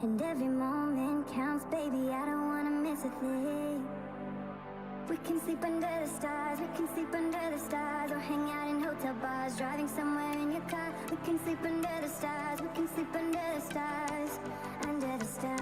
And every moment counts, baby, I don't wanna miss a thing. We can sleep under the stars, we can sleep under the stars, or hang out in hotel bars, driving somewhere in your car. We can sleep under the stars, we can sleep under the stars, under the stars.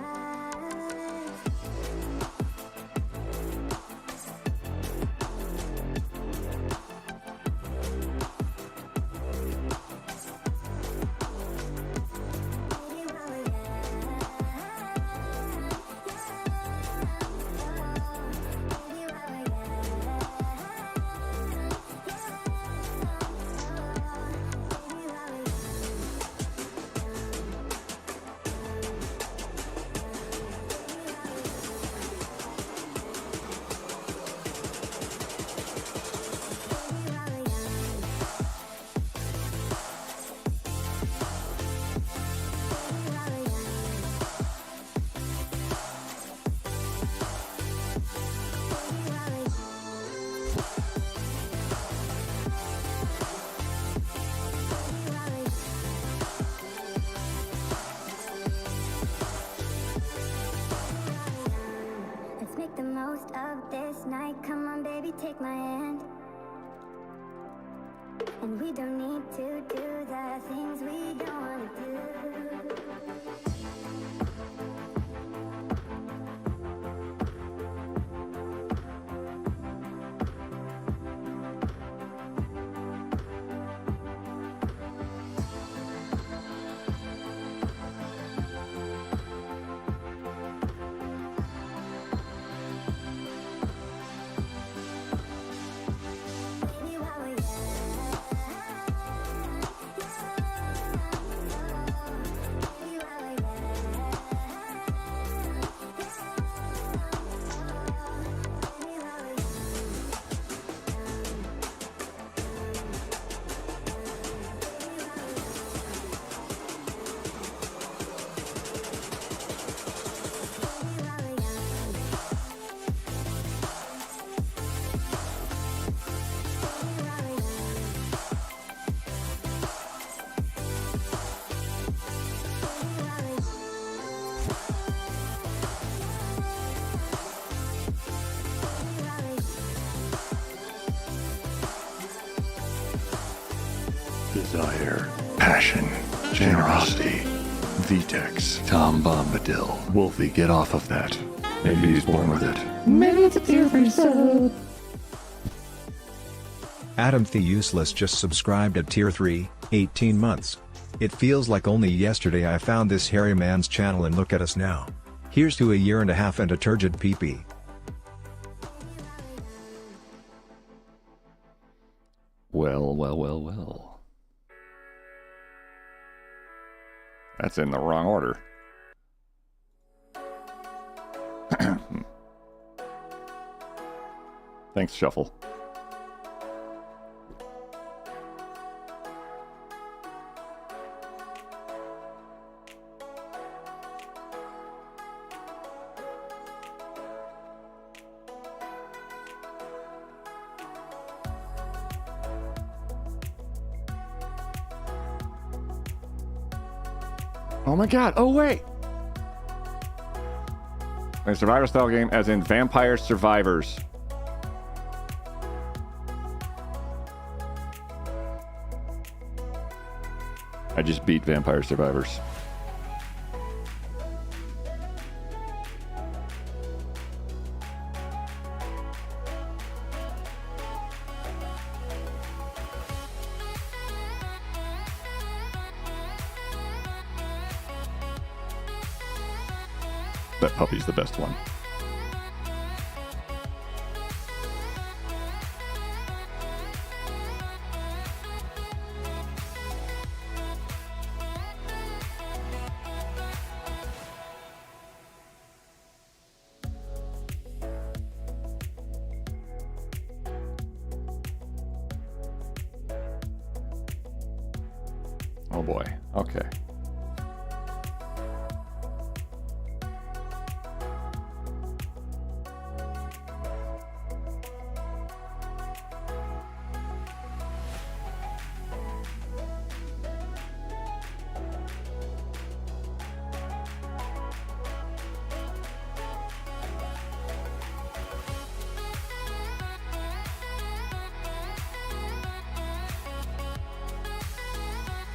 Make the most of this night. Come on, baby, take my hand. And we don't need to do the things we don't want to do. Desire, passion, generosity. Vitex, Tom Bombadil. Wolfie, get off of that. Maybe he's born with it. Maybe it's a Tier 3 sub. Adam the Useless just subscribed at Tier 3, 18 months. It feels like only yesterday I found this hairy man's channel and look at us now. Here's to a year and a half and a turgid PP. Well, well, well, well. That's in the wrong order. Thanks, Shuffle. Oh my god, oh wait! A survivor style game as in Vampire Survivors. I just beat Vampire Survivors. That puppy's the best one. Oh boy. Okay.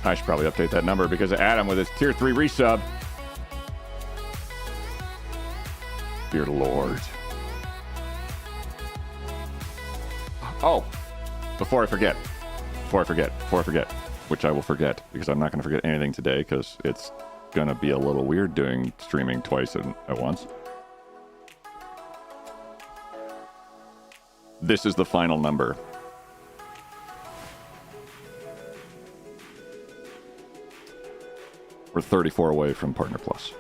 I should probably update that number because of Adam with his tier 3 resub. Dear Lord. Oh, before I forget, which I will forget because I'm not going to forget anything today because it's going to be a little weird doing streaming twice at once. This is the final number. We're 34 away from Partner Plus.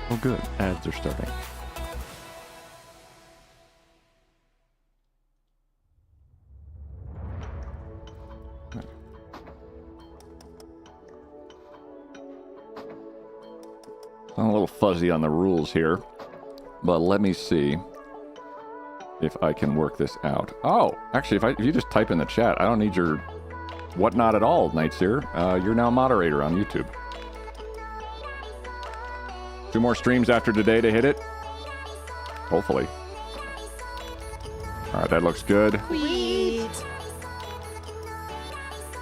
Oh, good. Ads are starting. I'm a little fuzzy on the rules here, but let me see if I can work this out. Oh, actually, if you just type in the chat, I don't need your whatnot at all, Nightseer. You're now moderator on YouTube. 2 more streams after today to hit it. Hopefully. All right, that looks good. Sweet.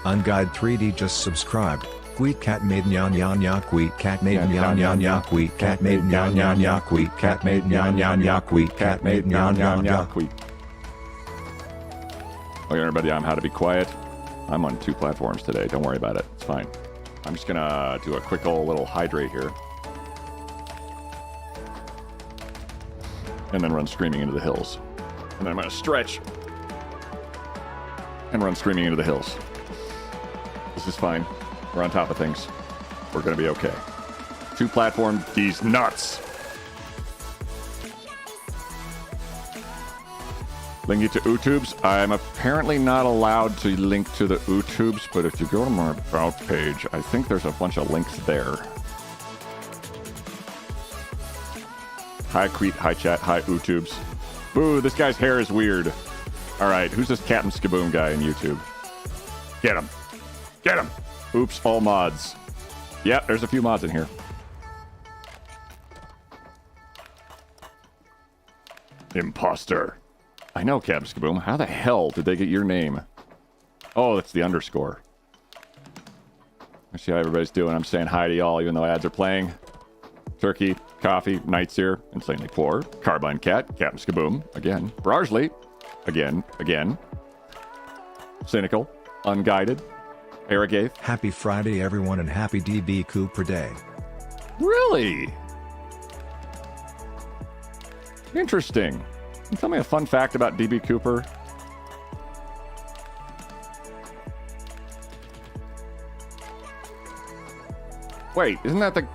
Unguide 3D just subscribed. Queet cat made nyan nyan nyan queet cat made nyan nyan nyan queet cat made nyan nyan nyan queet cat made nyan nyan nyan queet cat made nyan nyan nyan queet. Okay, everybody, I'm How to Be Quiet. I'm on 2 platforms today. Don't worry about it. It's fine. I'm just gonna do a quick old little hydrate here. And then run screaming into the hills. And then I'm gonna stretch. And run screaming into the hills. This is fine. We're on top of things. We're gonna be okay. 2 platform, these nuts. Linking to YouTubes. I'm apparently not allowed to link to the YouTubes, but if you go to my About page, I think there's a bunch of links there. Hi, Queet. Hi, chat. Hi, YouTubes. Boo, this guy's hair is weird. All right, who's this Captain Skaboom guy in YouTube? Get him. Get him. Oops, all mods. Yep, there's a few mods in here. Imposter. I know, Captain Skaboom. How the hell did they get your name? Oh, it's the underscore. Let's see how everybody's doing. I'm saying hi to y'all, even though ads are playing. Turkey, Coffee, Nightseer, Insanely Poor, Carbine Cat, Captain Skaboom, again. Brarsley, again. Cynical, Unguided, Arrogath. Happy Friday everyone and happy DB Cooper Day. Really? Interesting. Can you tell me a fun fact about DB Cooper? Wait, isn't that the...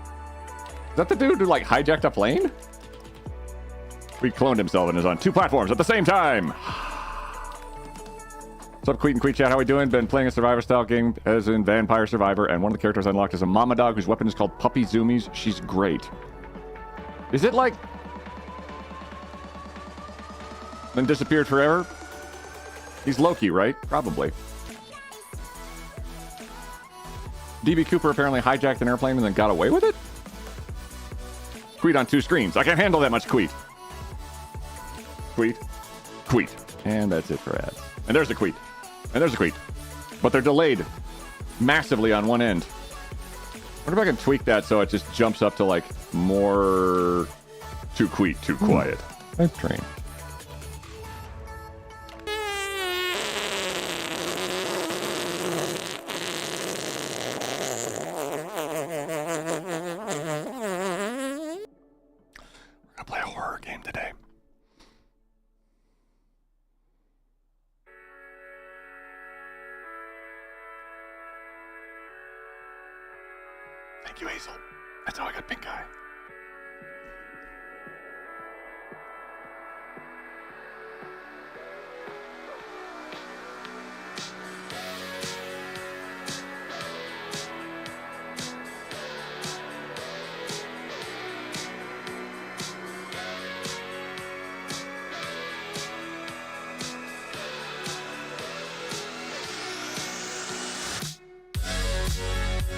Is that the dude who, like, hijacked a plane? He cloned himself and is on 2 platforms at the same time. What's up, Queet and Queet Chat? How we doing? Been playing a survivor-style game as in Vampire Survivor, and one of the characters unlocked is a mama dog whose weapon is called Puppy Zoomies. She's great. Is it, like... then disappeared forever? He's Loki, right? Probably. DB Cooper apparently hijacked an airplane and then got away with it? Queet on 2 screens. I can't handle that much Queet. Queet. Queet. And that's it for ads. And there's a Queet. And there's a Queet. But they're delayed massively on one end. I wonder if I can tweak that so it just jumps up to, like, more... too Queet, too quiet. Hype train. Oh, I got pink eye.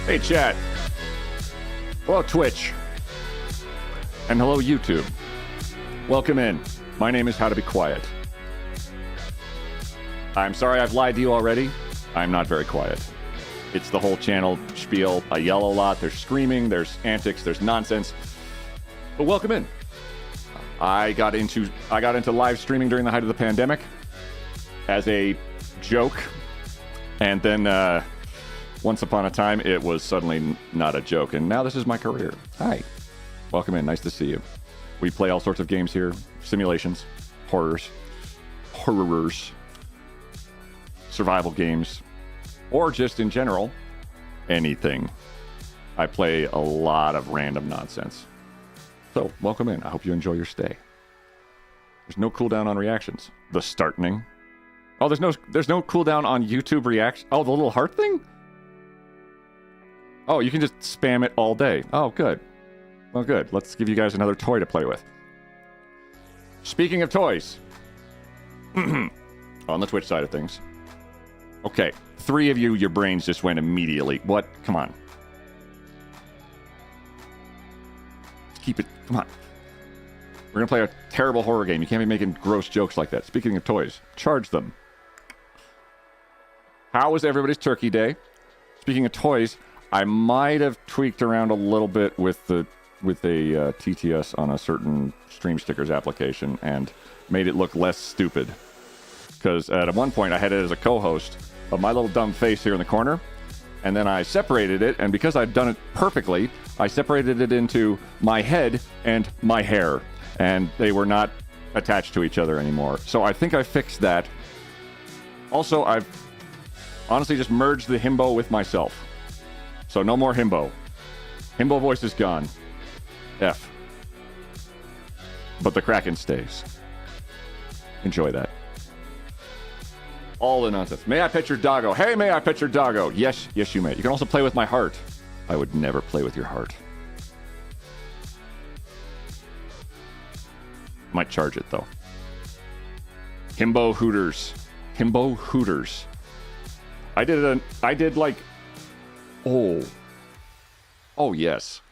Hey, chat. Hello, Twitch. And hello, YouTube. Welcome in. My name is How to Be Quiet. I'm sorry I've lied to you already. I'm not very quiet. It's the whole channel spiel. I yell a lot. There's screaming. There's antics. There's nonsense. But welcome in. I got into live streaming during the height of the pandemic as a joke. And then once upon a time, it was suddenly not a joke. And now this is my career. Hi. Welcome in. Nice to see you. We play all sorts of games here. Simulations. Horrors. Survival games. Or just in general, anything. I play a lot of random nonsense. So, welcome in. I hope you enjoy your stay. There's no cooldown on reactions. The starting. Oh, there's no cooldown on YouTube reaction. Oh, the little heart thing? Oh, you can just spam it all day. Oh, good. Well, good. Let's give you guys another toy to play with. Speaking of toys. On the Twitch side of things. Okay. 3 of you, your brains just went immediately. What? Come on. Keep it. Come on. We're going to play a terrible horror game. You can't be making gross jokes like that. Speaking of toys, charge them. How was everybody's Turkey Day? Speaking of toys, I might have tweaked around a little bit with a TTS on a certain Stream Stickers application and made it look less stupid. Because at one point I had it as a co-host of my little dumb face here in the corner, and then I separated it, and because I'd done it perfectly, I separated it into my head and my hair, and they were not attached to each other anymore. So I think I fixed that. Also, I've honestly just merged the himbo with myself. So no more himbo. Himbo voice is gone. F. But the Kraken stays. Enjoy that. All the nonsense. May I pet your doggo? Hey, may I pet your doggo? Yes, yes, you may. You can also play with my heart. I would never play with your heart. Might charge it, though. Himbo Hooters. Himbo Hooters. I did like... Oh, yes.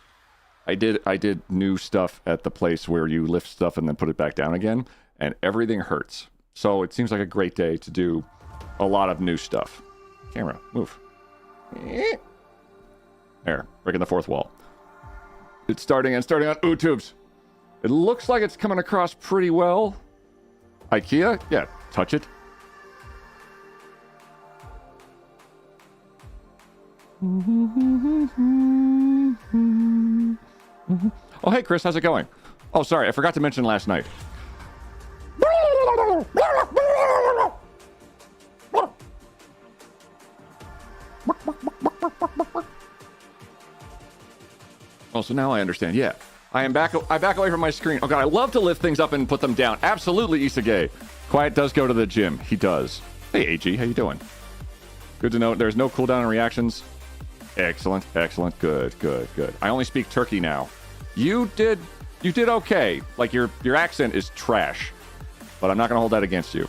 I did new stuff at the place where you lift stuff and then put it back down again, and everything hurts. So it seems like a great day to do a lot of new stuff. Camera, move. There, breaking the fourth wall. It's starting on YouTube's. It looks like it's coming across pretty well. IKEA? Yeah, touch it. Oh, hey, Chris, how's it going? Oh, sorry, I forgot to mention last night. Oh, so now I understand. Yeah, I back away from my screen. Oh, God, I love to lift things up and put them down. Absolutely, Isagay. Quiet does go to the gym. He does. Hey, AG, how you doing? Good to know. There's no cooldown on reactions. Excellent, excellent. Good. I only speak Turkey now. You did okay. Like, your accent is trash. But I'm not going to hold that against you.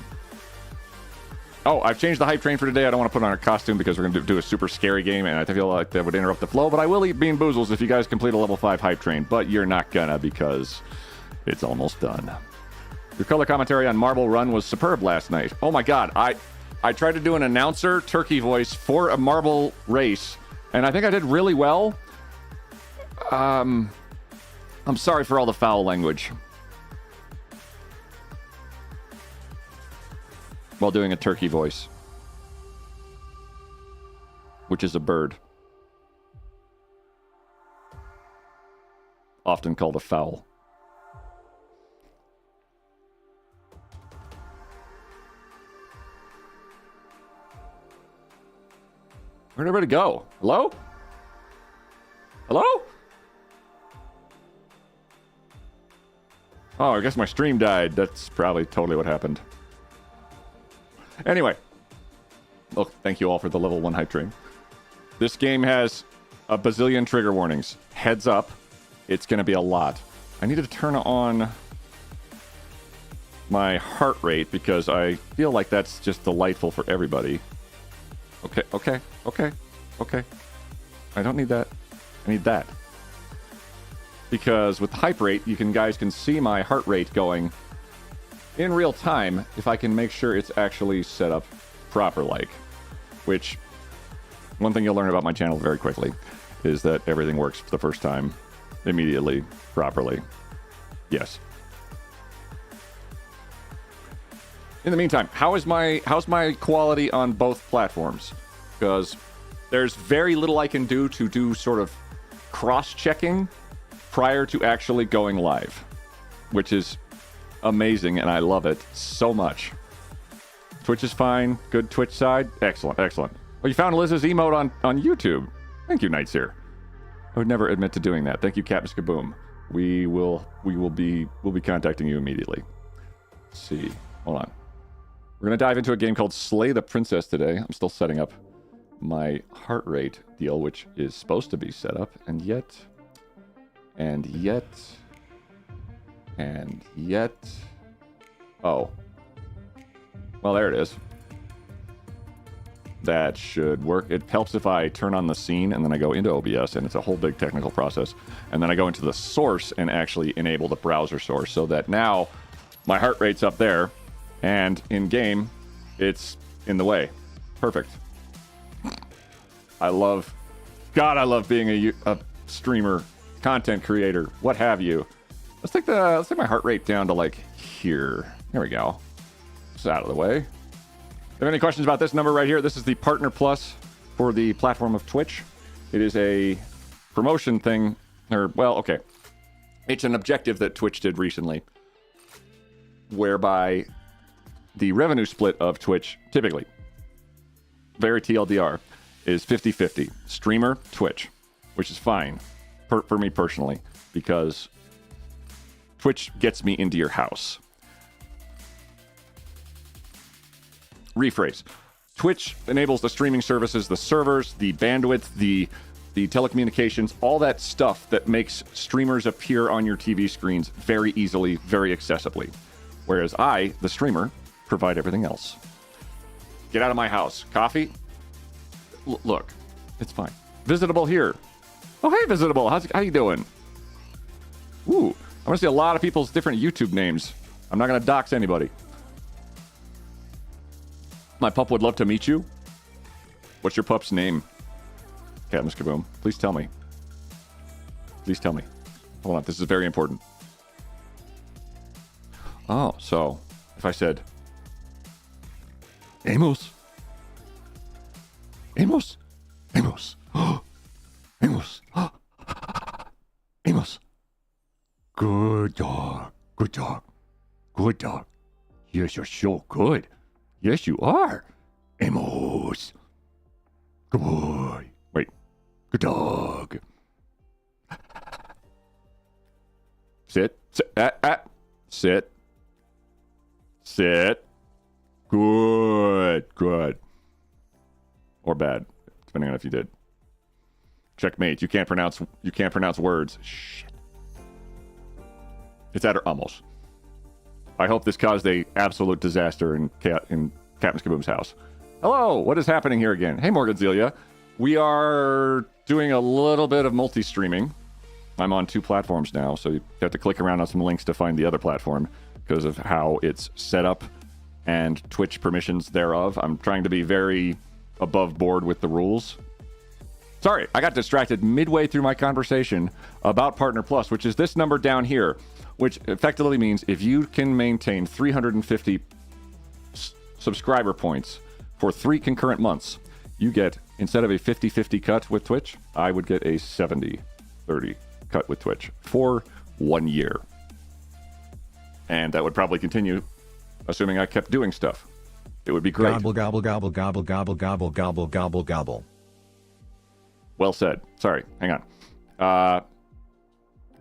Oh, I've changed the hype train for today. I don't want to put on a costume because we're going to do a super scary game, and I feel like that would interrupt the flow. But I will eat Bean Boozles if you guys complete a level 5 hype train. But you're not gonna because it's almost done. Your color commentary on Marble Run was superb last night. Oh my God, I tried to do an announcer turkey voice for a marble race, and I think I did really well. I'm sorry for all the foul language. While doing a turkey voice, which is a bird, often called a fowl. Where'd everybody go? Hello? Hello? Oh, I guess my stream died. That's probably totally what happened. Anyway. Look, thank you all for the level 1 hype train. This game has a bazillion trigger warnings. Heads up, it's going to be a lot. I needed to turn on my heart rate because I feel like that's just delightful for everybody. Okay. I don't need that. I need that. Because with the hype rate, guys can see my heart rate going in real time if I can make sure it's actually set up proper like. Which, one thing you'll learn about my channel very quickly is that everything works for the first time immediately, properly. Yes. In the meantime, how's my quality on both platforms? Because there's very little I can do to do sort of cross-checking prior to actually going live, which is amazing, and I love it so much. Twitch is fine. Good Twitch side. Excellent. Well, you found Liz's emote on YouTube. Thank you, Nightseer. I would never admit to doing that. Thank you, Captain Kaboom. We'll be contacting you immediately. Let's see. Hold on. We're gonna dive into a game called Slay the Princess today. I'm still setting up my heart rate deal, which is supposed to be set up, and yet. Oh. Well, there it is. That should work. It helps if I turn on the scene and then I go into OBS, and it's a whole big technical process. And then I go into the source and actually enable the browser source so that now my heart rate's up there, and in game, it's in the way. Perfect. I love being a streamer, content creator, what have you. Let's take my heart rate down to like here. There we go. It's out of the way. If you have any questions about this number right here, this is the Partner Plus for the platform of Twitch. It is a promotion thing, it's an objective that Twitch did recently, whereby the revenue split of Twitch, typically, very TLDR, is 50-50. Streamer, Twitch, which is fine for me personally, because Twitch gets me into your house. Rephrase. Twitch enables the streaming services, the servers, the bandwidth, the telecommunications, all that stuff that makes streamers appear on your TV screens very easily, very accessibly. Whereas I, the streamer, provide everything else. Get out of my house. Coffee? Look, it's fine. Visitable here. Oh, hey, Visitable. How you doing? Ooh, I want to see a lot of people's different YouTube names. I'm not going to dox anybody. My pup would love to meet you. What's your pup's name? Captain Kaboom. Please tell me. Please tell me. Hold on, this is very important. Oh, so if I said, Amos. Amos. Amos. Amos. Amos. Good dog. Good dog. Good dog. Yes, you're so good. Yes, you are. Amos. Good boy. Wait. Good dog. Sit. Sit. Sit. Good. Good. Or bad, depending on if you did. Checkmate. You can't pronounce words. Shit. It's at or almost. I hope this caused a absolute disaster in Captain Kaboom's house. Hello, what is happening here again? Hey, Morgan Zelia. We are doing a little bit of multi-streaming. I'm on 2 platforms now, so you have to click around on some links to find the other platform because of how it's set up and Twitch permissions thereof. I'm trying to be very above board with the rules. Sorry, I got distracted midway through my conversation about Partner Plus, which is this number down here, which effectively means if you can maintain 350 subscriber points for 3 concurrent months, you get, instead of a 50-50 cut with Twitch, I would get a 70-30 cut with Twitch for 1 year. And that would probably continue, assuming I kept doing stuff. It would be great. Gobble, gobble, gobble, gobble, gobble, gobble, gobble, gobble, gobble. Well said. Sorry, hang on.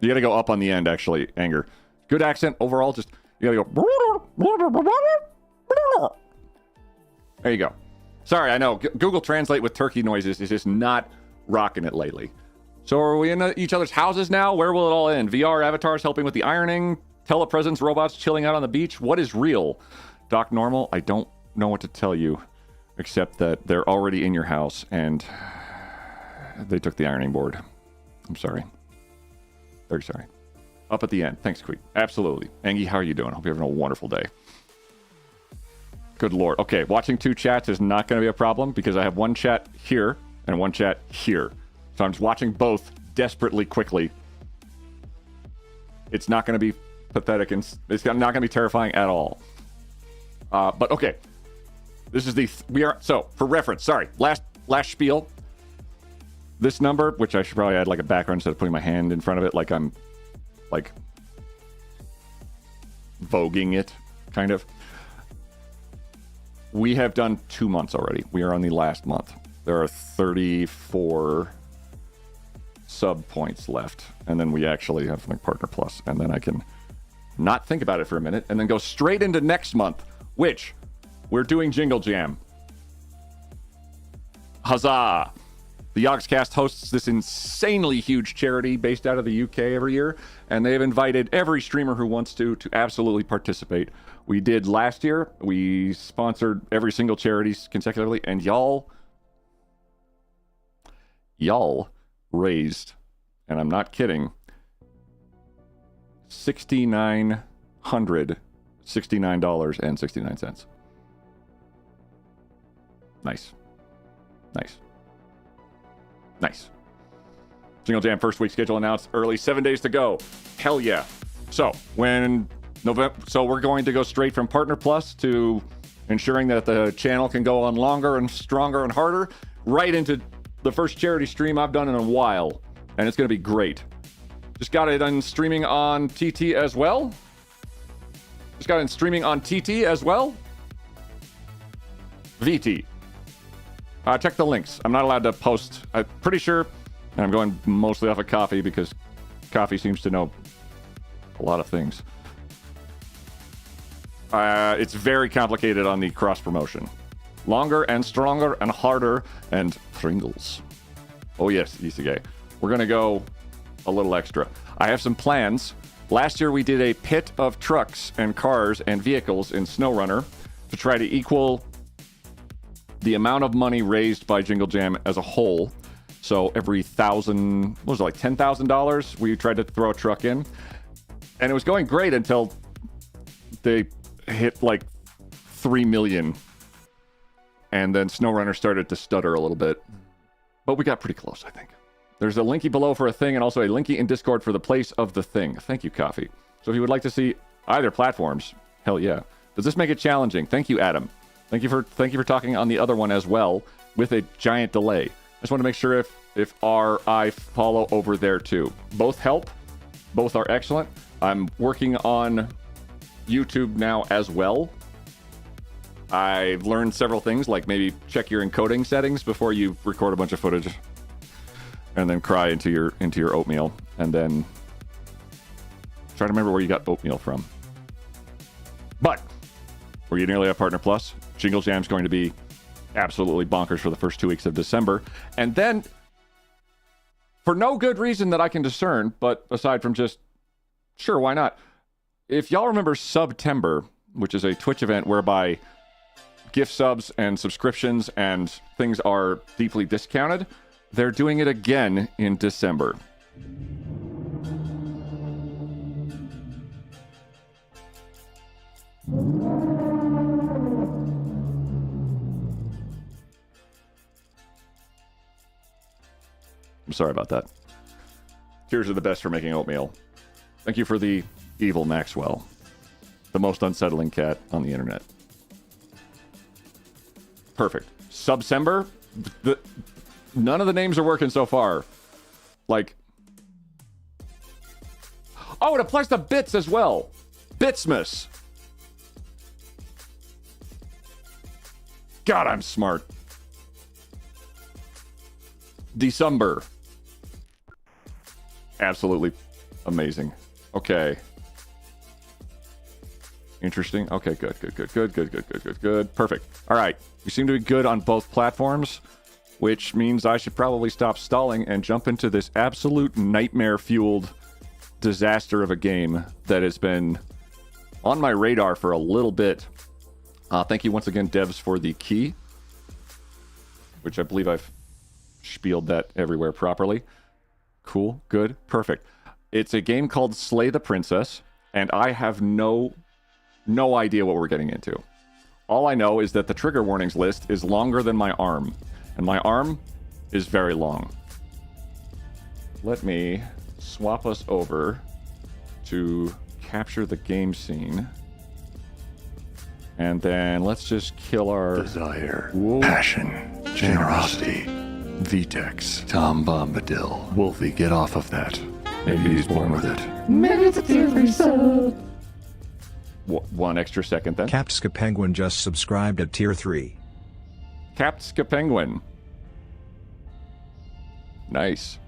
You gotta go up on the end, actually, Anger. Good accent overall. Just, you gotta go. There you go. Sorry, I know. Google Translate with turkey noises is just not rocking it lately. So are we in each other's houses now? Where will it all end? VR avatars helping with the ironing? Telepresence robots chilling out on the beach? What is real? Doc Normal, I don't know what to tell you, except that they're already in your house and they took the ironing board. I'm sorry. Very sorry. Up at the end. Thanks, Queen. Absolutely. Angie, how are you doing? Hope you're having a wonderful day. Good Lord. Okay, watching two chats is not going to be a problem because I have one chat here and one chat here. So I'm just watching both desperately quickly. It's not going to be pathetic and it's not going to be terrifying at all. But okay. This is so for reference, sorry, last spiel. This number, which I should probably add like a background instead of putting my hand in front of it, like I'm like voguing it, kind of. We have done 2 months already. We are on the last month. There are 34 sub points left. And then we actually have like Partner Plus. And then I can not think about it for a minute and then go straight into next month, which we're doing Jingle Jam. Huzzah! The Yogscast hosts this insanely huge charity based out of the UK every year, and they've invited every streamer who wants to absolutely participate. We did last year. We sponsored every single charity consecutively, and y'all raised, and I'm not kidding, $6,969.69. Nice. Jingle Jam first week schedule announced early, 7 days to go. Hell yeah. So we're going to go straight from Partner Plus to ensuring that the channel can go on longer and stronger and harder, right into the first charity stream I've done in a while. And it's going to be great. Just got it on streaming on TT as well. VT. Check the links. I'm not allowed to post. I'm pretty sure, and I'm going mostly off of coffee because coffee seems to know a lot of things. It's very complicated on the cross promotion. Longer and stronger and harder and Pringles. Oh yes, Isuge. We're going to go a little extra. I have some plans. Last year we did a pit of trucks and cars and vehicles in SnowRunner to try to equal the amount of money raised by Jingle Jam as a whole. So every $1,000, what was it, like $10,000, we tried to throw a truck in. And it was going great until they hit like 3 million. And then SnowRunner started to stutter a little bit. But we got pretty close, I think. There's a linky below for a thing and also a linky in Discord for the place of the thing. Thank you, Coffee. So if you would like to see either platforms, hell yeah. Does this make it challenging? Thank you, Adam. Thank you for talking on the other one as well with a giant delay. I just want to make sure if I follow over there too. Both help. Both are excellent. I'm working on YouTube now as well. I've learned several things, like maybe check your encoding settings before you record a bunch of footage, and then cry into your oatmeal, and then try to remember where you got oatmeal from. But we're getting nearly at Partner Plus. Jingle Jam's going to be absolutely bonkers for the first 2 weeks of December. And then, for no good reason that I can discern, but aside from just, sure, why not? If y'all remember Subtember, which is a Twitch event whereby gift subs and subscriptions and things are deeply discounted, they're doing it again in December. I'm sorry about that. Tears are the best for making oatmeal. Thank you for the evil Maxwell. The most unsettling cat on the internet. Perfect. Subsember? None of the names are working so far. Like... Oh, it applies to bits as well. Bitsmas. God, I'm smart. December. Absolutely amazing. Okay. Interesting. Okay, good. Perfect. All right. You seem to be good on both platforms, which means I should probably stop stalling and jump into this absolute nightmare-fueled disaster of a game that has been on my radar for a little bit. Thank you once again, devs, for the key, which I believe I've spieled that everywhere properly. Cool. Good. Perfect. It's a game called Slay the Princess, and I have no idea what we're getting into. All I know is that the trigger warnings list is longer than my arm, and my arm is very long. Let me swap us over to capture the game scene. And then let's just kill our... Desire, passion, generosity, Vitex, Tom Bombadil. Wolfie, get off of that. Maybe he's born with it. Maybe it's a tier 3 sub. One extra second then. Captska Penguin just subscribed at tier 3. Captska Penguin. Nice.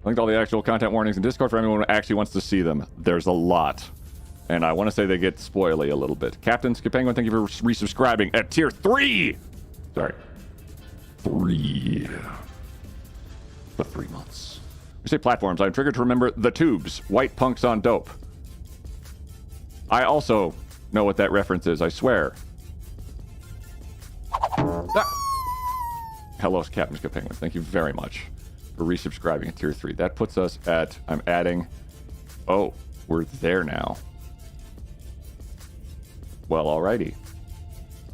Linked all the actual content warnings in Discord for anyone who actually wants to see them. There's a lot. And I want to say they get spoily a little bit. Captain Penguin, thank you for resubscribing at tier 3! Sorry. 3. For 3 months. We say platforms. I'm triggered to remember The Tubes. White punks on dope. I also know what that reference is, I swear. Hello, Captain Penguin. Thank you very much for resubscribing at tier 3. That puts us at... I'm adding... Oh, we're there now. Well, alrighty.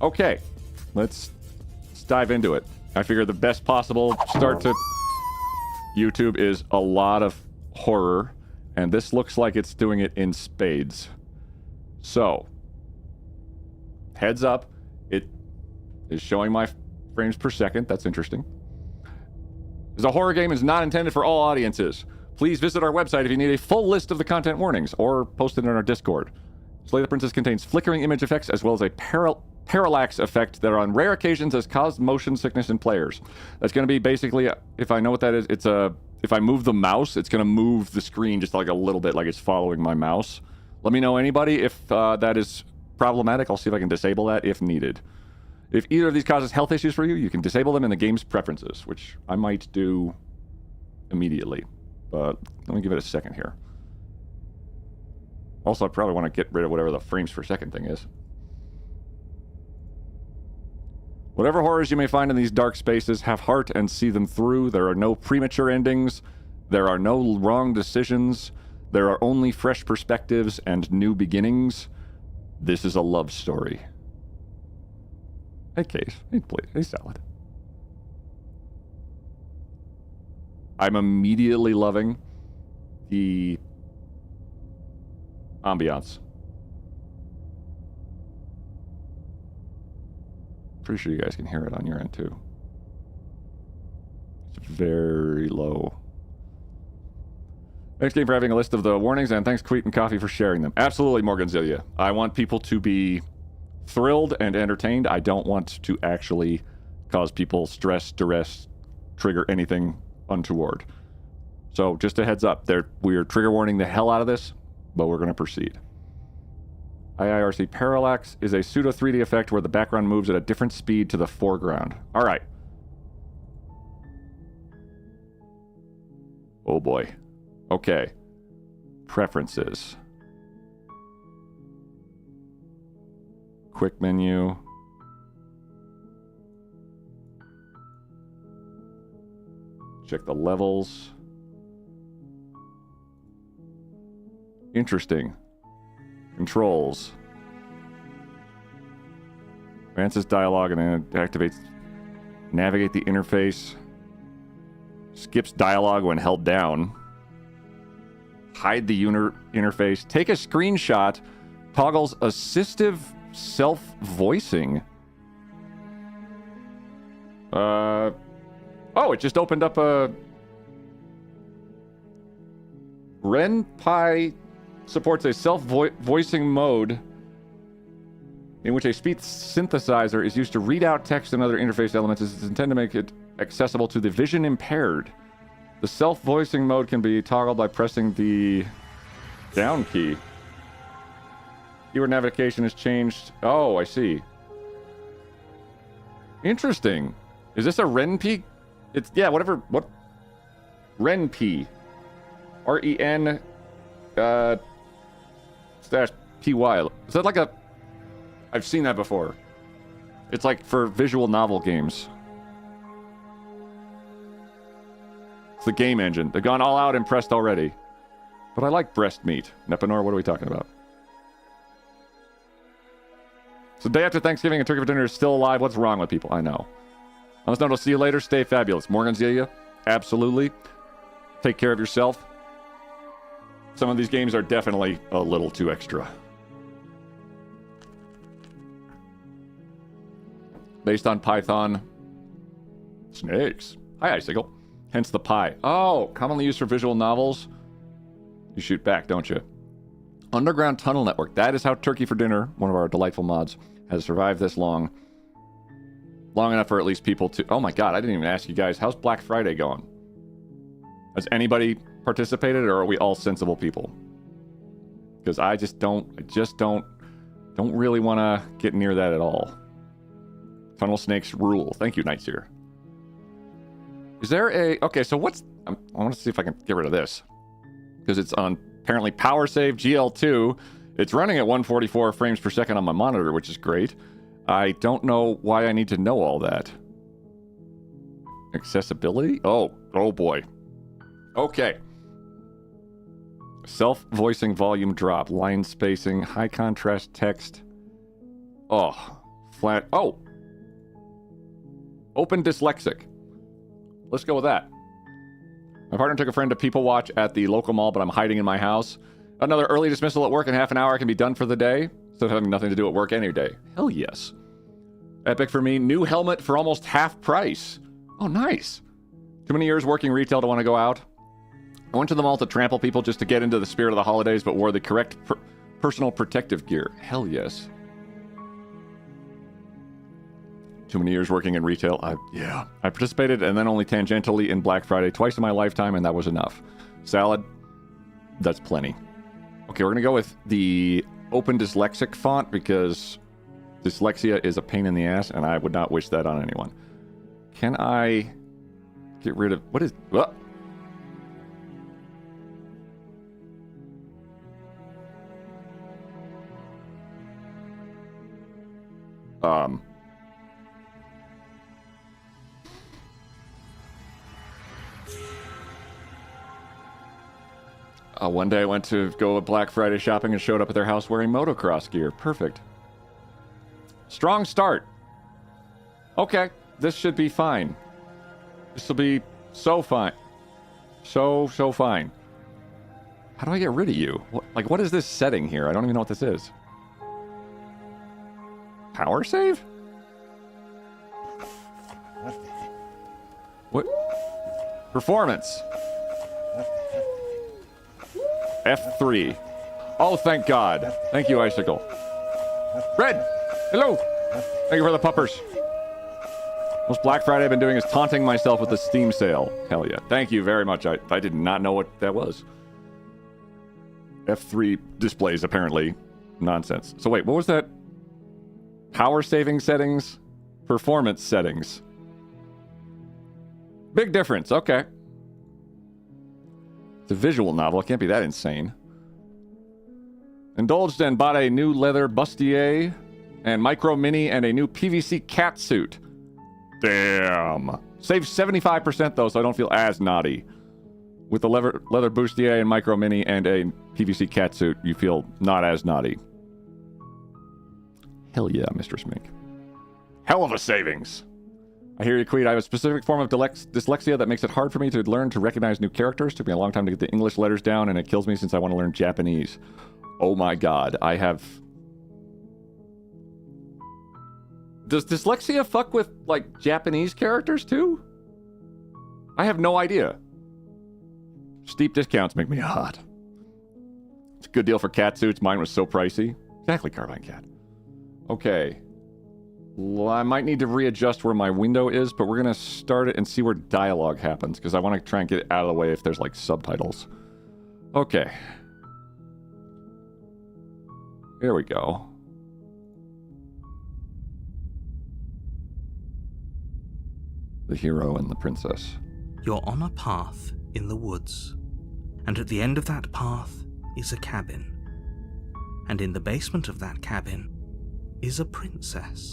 Okay, let's dive into it. I figure the best possible start to YouTube is a lot of horror, and this looks like it's doing it in spades. So, heads up, it is showing my frames per second. That's interesting. As a horror game is not intended for all audiences. Please visit our website if you need a full list of the content warnings, or post it in our Discord. Slay the Princess contains flickering image effects as well as a parallax effect that on rare occasions has caused motion sickness in players. That's going to be basically, if I know what that is, it's a... If I move the mouse, it's going to move the screen just like a little bit, like it's following my mouse. Let me know, anybody, if that is problematic. I'll see if I can disable that if needed. If either of these causes health issues for you, you can disable them in the game's preferences, which I might do immediately. But let me give it a second here. Also, I probably want to get rid of whatever the frames per second thing is. Whatever horrors you may find in these dark spaces, have heart and see them through. There are no premature endings. There are no wrong decisions. There are only fresh perspectives and new beginnings. This is a love story. Hey, Case. Hey, please. Hey, Salad. I'm immediately loving the ambiance. Pretty sure you guys can hear it on your end, too. It's very low. Thanks, Game, for having a list of the warnings, and thanks, Queet and Coffee, for sharing them. Absolutely, Morganzilia. I want people to be thrilled and entertained. I don't want to actually cause people stress, duress, trigger anything untoward. So, just a heads up. We're trigger warning the hell out of this, but we're going to proceed. IIRC parallax is a pseudo 3D effect where the background moves at a different speed to the foreground. All right. Oh boy. Okay. Preferences. Quick menu. Check the levels. Interesting. Controls. Advances dialogue and then activates. Navigate the interface. Skips dialogue when held down. Hide the interface. Take a screenshot. Toggles assistive self-voicing. Oh, it just opened up a... RenPy supports a self-voicing mode in which a speech synthesizer is used to read out text and other interface elements. It's intended to make it accessible to the vision impaired. The self-voicing mode can be toggled by pressing the down key. Keyword navigation has changed. Oh, I see. Interesting. Is this a RenP? It's, yeah, whatever. What? RenP. R-E-N slash P-Y. Is that like a... I've seen that before. It's like for visual novel games. It's the game engine. They've gone all out and pressed already. But I like breast meat. Nepanor, what are we talking about? So day after Thanksgiving and turkey for dinner is still alive. What's wrong with people? I know. On this note, I'll see you later. Stay fabulous. Morganzilla, absolutely. Take care of yourself. Some of these games are definitely a little too extra. Based on Python. Snakes. Hi, Icicle. Hence the pie. Oh, commonly used for visual novels. You shoot back, don't you? Underground Tunnel Network. That is how Turkey for Dinner, one of our delightful mods, has survived this long. Long enough for at least people to... Oh my god, I didn't even ask you guys. How's Black Friday going? Has anybody participated, or are we all sensible people? Because I just don't really want to get near that at all. Tunnel snakes rule. Thank you, Nightseer. Is there a... Okay, so what's... I want to see if I can get rid of this. Because it's on, apparently, Power Save GL2. It's running at 144 frames per second on my monitor, which is great. I don't know why I need to know all that. Accessibility? Oh boy. Okay. Self-voicing volume drop. Line spacing. High contrast text. Oh. Flat. Oh! Open dyslexic. Let's go with that. My partner took a friend to People Watch at the local mall, but I'm hiding in my house. Another early dismissal at work in half an hour. I can be done for the day, instead of having nothing to do at work any day. Hell yes. Epic for me. New helmet for almost half price. Oh, nice. Too many years working retail to want to go out. I went to the mall to trample people just to get into the spirit of the holidays, but wore the correct personal protective gear. Hell yes. Too many years working in retail. I participated and then only tangentially in Black Friday twice in my lifetime, and that was enough. Salad, that's plenty. Okay, we're going to go with the Open Dyslexic font because dyslexia is a pain in the ass, and I would not wish that on anyone. Can I get rid of... What is... What? One day I went to go Black Friday shopping and showed up at their house wearing motocross gear. Perfect. Strong start. Okay, this should be fine. This will be so fine. So fine. How do I get rid of you? What is this setting here? I don't even know what this is. Power save? What? Performance. F3. Oh, thank God. Thank you, Icicle. Red! Hello! Thank you for the puppers. Most Black Friday I've been doing is taunting myself with the Steam sale. Hell yeah. Thank you very much. I did not know what that was. F3 displays, apparently. Nonsense. So wait, what was that? Power saving settings? Performance settings. Big difference. Okay. It's a visual novel. It can't be that insane. Indulged and bought a new leather bustier and micro mini and a new PVC cat suit. Damn. Saved 75% though, so I don't feel as naughty. With the leather bustier and micro mini and a PVC cat suit, you feel not as naughty. Hell yeah, Mr. Smink. Hell of a savings. I hear you, Queed. I have a specific form of dyslexia that makes it hard for me to learn to recognize new characters. Took me a long time to get the English letters down, and it kills me since I want to learn Japanese. Oh my god, I have... Does dyslexia fuck with, like, Japanese characters, too? I have no idea. Steep discounts make me hot. It's a good deal for cat suits. Mine was so pricey. Exactly, Carbine Cat. Okay. Well, I might need to readjust where my window is, but we're going to start it and see where dialogue happens, because I want to try and get it out of the way if there's, like, subtitles. Okay. Here we go. The hero and the princess. You're on a path in the woods, and at the end of that path is a cabin. And in the basement of that cabin is a princess.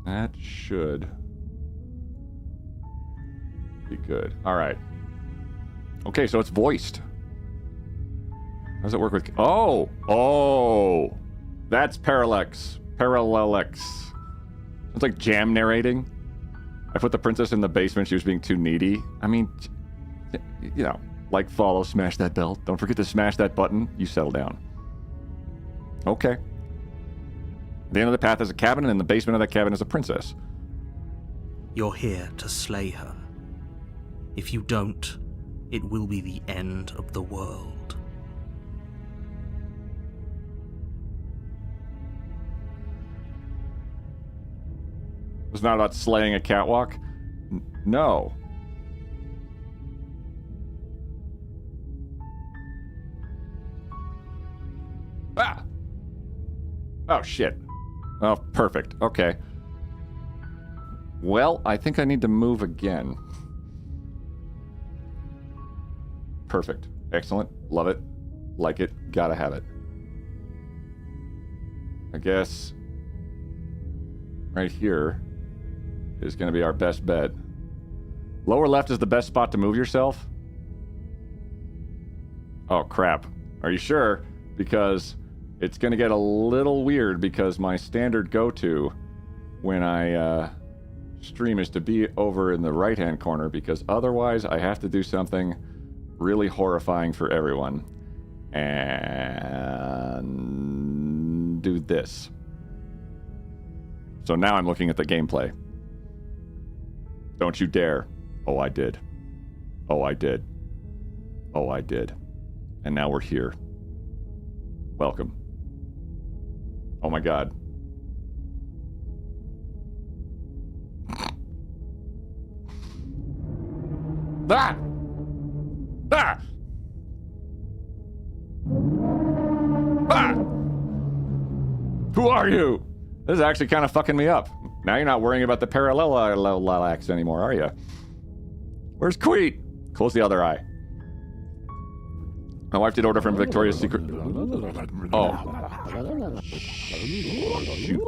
That should be good. All right. Okay, so it's voiced. How does it work with... Oh! Oh! That's Parallax. Parallelex. It's like jam narrating. I put the princess in the basement. She was being too needy. I mean, you know, like, follow, smash that bell. Don't forget to smash that button. You settle down. Okay. At the end of the path is a cabin, and in the basement of that cabin is a princess. You're here to slay her. If you don't, it will be the end of the world. It's not about slaying a catwalk? No. Ah! Oh, shit. Oh, perfect. Okay. Well, I think I need to move again. Perfect. Excellent. Love it. Like it. Gotta have it. I guess right here is going to be our best bet. Lower left is the best spot to move yourself? Oh, crap. Are you sure? Because it's going to get a little weird because my standard go-to when I stream is to be over in the right-hand corner because otherwise I have to do something really horrifying for everyone. And do this. So now I'm looking at the gameplay. Don't you dare. Oh, I did. Oh, I did. Oh, I did. And now we're here. Welcome. Oh my god. Ah! Ah! Ah! Who are you? This is actually kind of fucking me up. Now you're not worrying about the parallax anymore, are you? Where's Queet? Close the other eye. My wife did order from Victoria's Secret. Oh. Shoot.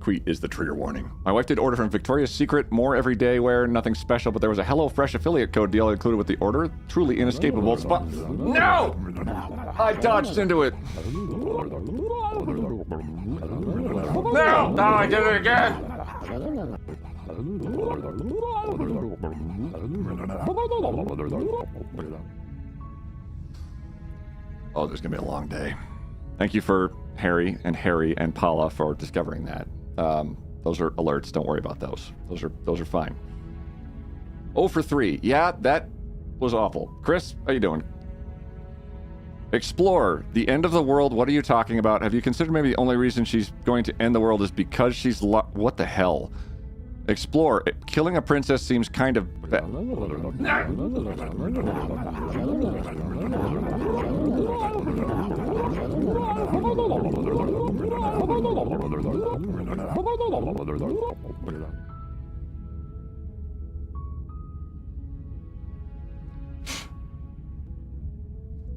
Queet is the trigger warning. My wife did order from Victoria's Secret, more everyday wear, nothing special, but there was a HelloFresh affiliate code deal included with the order. Truly inescapable spot. No! I dodged into it. No! Oh, I did it again! Oh, there's gonna be a long day. Thank you for Harry and Paula for discovering that. Those are alerts. Don't worry about those. Those are fine. 0 for 3. Yeah, that was awful. Chris, how you doing? Explore. The end of the world. What are you talking about? Have you considered maybe the only reason she's going to end the world is because she's what the hell? Explore. Killing a princess seems kind of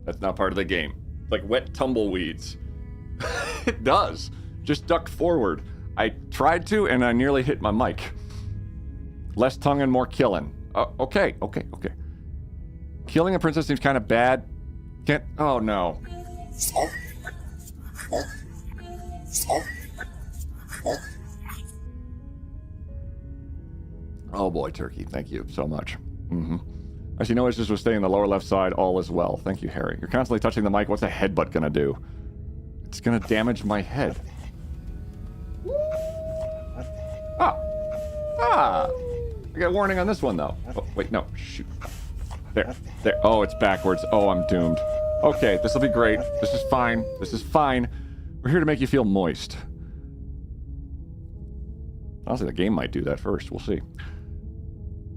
That's not part of the game. It's like wet tumbleweeds. It does. Just duck forward. I tried to, and I nearly hit my mic. Less tongue and more killing. Okay. Killing a princess seems kind of bad. Can't... Oh, no. Oh, boy, Turkey. Thank you so much. Actually, no issues with staying in the lower left side. All is well. Thank you, Harry. You're constantly touching the mic. What's a headbutt gonna do? It's gonna damage my head. I got a warning on this one, though. Oh, wait, no. Shoot. There. Oh, it's backwards. Oh, I'm doomed. Okay, this will be great. This is fine. We're here to make you feel moist. Honestly, the game might do that first. We'll see.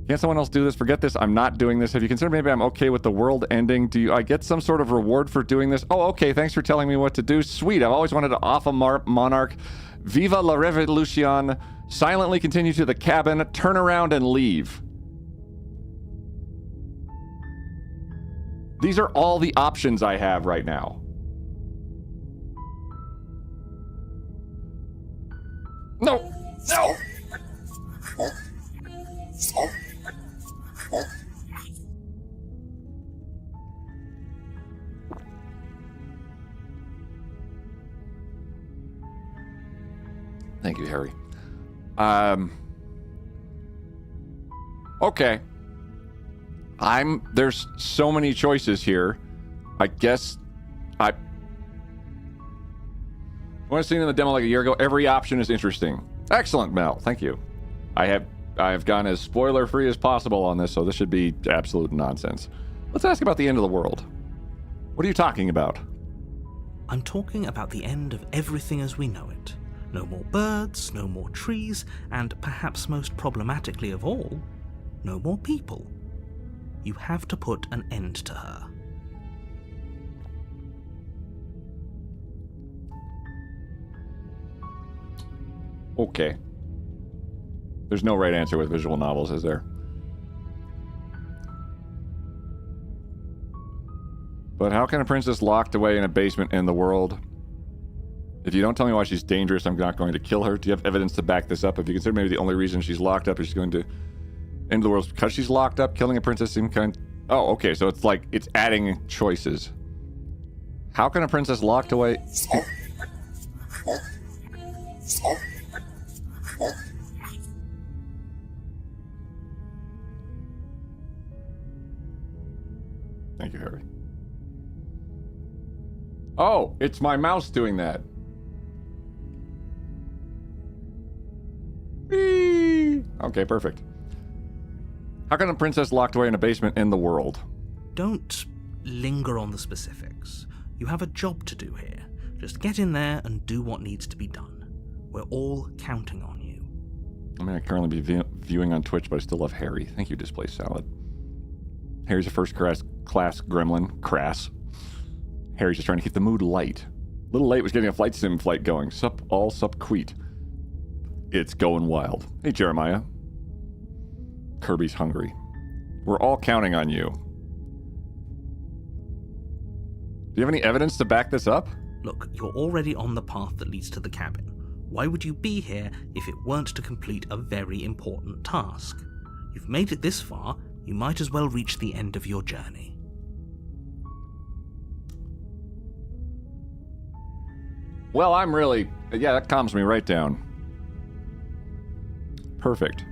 Can't someone else do this? Forget this. I'm not doing this. Have you considered maybe I'm okay with the world ending? Do I get some sort of reward for doing this? Oh, okay. Thanks for telling me what to do. Sweet. I've always wanted to off a monarch. Viva la revolution. Silently continue to the cabin. Turn around and leave. These are all the options I have right now. No. No. Thank you, Harry. Okay. There's so many choices here. I guess I when I seen in the demo like a year ago, every option is interesting. Excellent, Mel. Thank you. I have gone as spoiler free as possible on this, so this should be absolute nonsense. Let's ask about the end of the world. What are you talking about? I'm talking about the end of everything as we know it. No more birds, no more trees, and perhaps most problematically of all, no more people. You have to put an end to her. Okay. There's no right answer with visual novels, is there? But how can a princess locked away in a basement in the world? If you don't tell me why she's dangerous, I'm not going to kill her. Do you have evidence to back this up? If you consider maybe the only reason she's locked up is she's going to end the world because she's locked up, killing a princess seems kind... Oh, okay, so it's like, it's adding choices. How can a princess locked away... Thank you, Harry. Oh, it's my mouse doing that. Whee! Okay, perfect. How can a princess locked away in a basement in the world? Don't linger on the specifics. You have a job to do here. Just get in there and do what needs to be done. We're all counting on you. I mean, I currently be viewing on Twitch, but I still love Harry. Thank you, Displaced Salad. Harry's a first class gremlin. Crass. Harry's just trying to keep the mood light. Little late was getting a flight sim flight going. Sup queet. It's going wild. Hey, Jeremiah. Kirby's hungry. We're all counting on you. Do you have any evidence to back this up? Look, you're already on the path that leads to the cabin. Why would you be here if it weren't to complete a very important task? You've made it this far, you might as well reach the end of your journey. Well, I'm really... Yeah, that calms me right down. Perfect.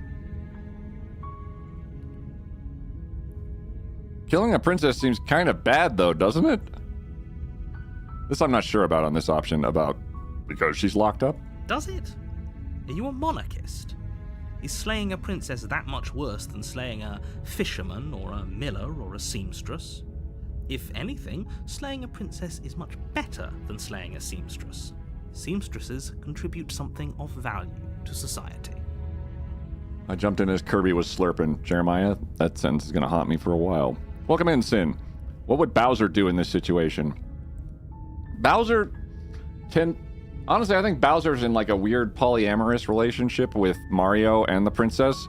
Killing a princess seems kind of bad, though, doesn't it? This I'm not sure about on this option, about... Because she's locked up? Does it? Are you a monarchist? Is slaying a princess that much worse than slaying a fisherman or a miller or a seamstress? If anything, slaying a princess is much better than slaying a seamstress. Seamstresses contribute something of value to society. I jumped in as Kirby was slurping. Jeremiah, that sentence is going to haunt me for a while. Welcome in, Sin. What would Bowser do in this situation? Bowser can... Honestly, I think Bowser's in like a weird polyamorous relationship with Mario and the princess,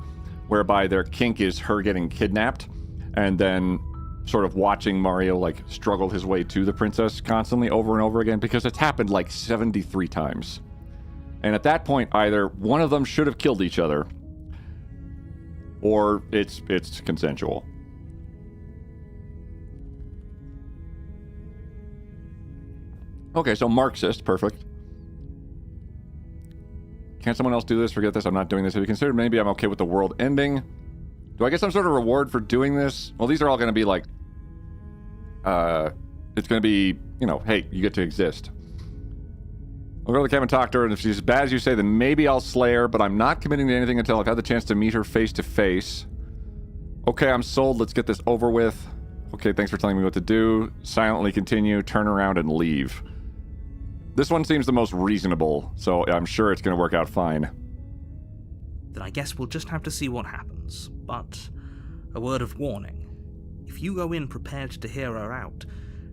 whereby their kink is her getting kidnapped and then sort of watching Mario like struggle his way to the princess constantly over and over again, because it's happened like 73 times. And at that point, either one of them should have killed each other, or it's consensual. Okay, so Marxist, perfect. Can't someone else do this? Forget this, I'm not doing this. Have you considered maybe I'm okay with the world ending? Do I get some sort of reward for doing this? Well, these are all going to be like... it's going to be, you know, hey, you get to exist. I'll go to the cabin and talk to her, and if she's as bad as you say, then maybe I'll slay her, but I'm not committing to anything until I've had the chance to meet her face to face. Okay, I'm sold. Let's get this over with. Okay, thanks for telling me what to do. Silently continue, turn around, and leave. This one seems the most reasonable, so I'm sure it's going to work out fine. then I guess we'll just have to see what happens. But a word of warning. If you go in prepared to hear her out,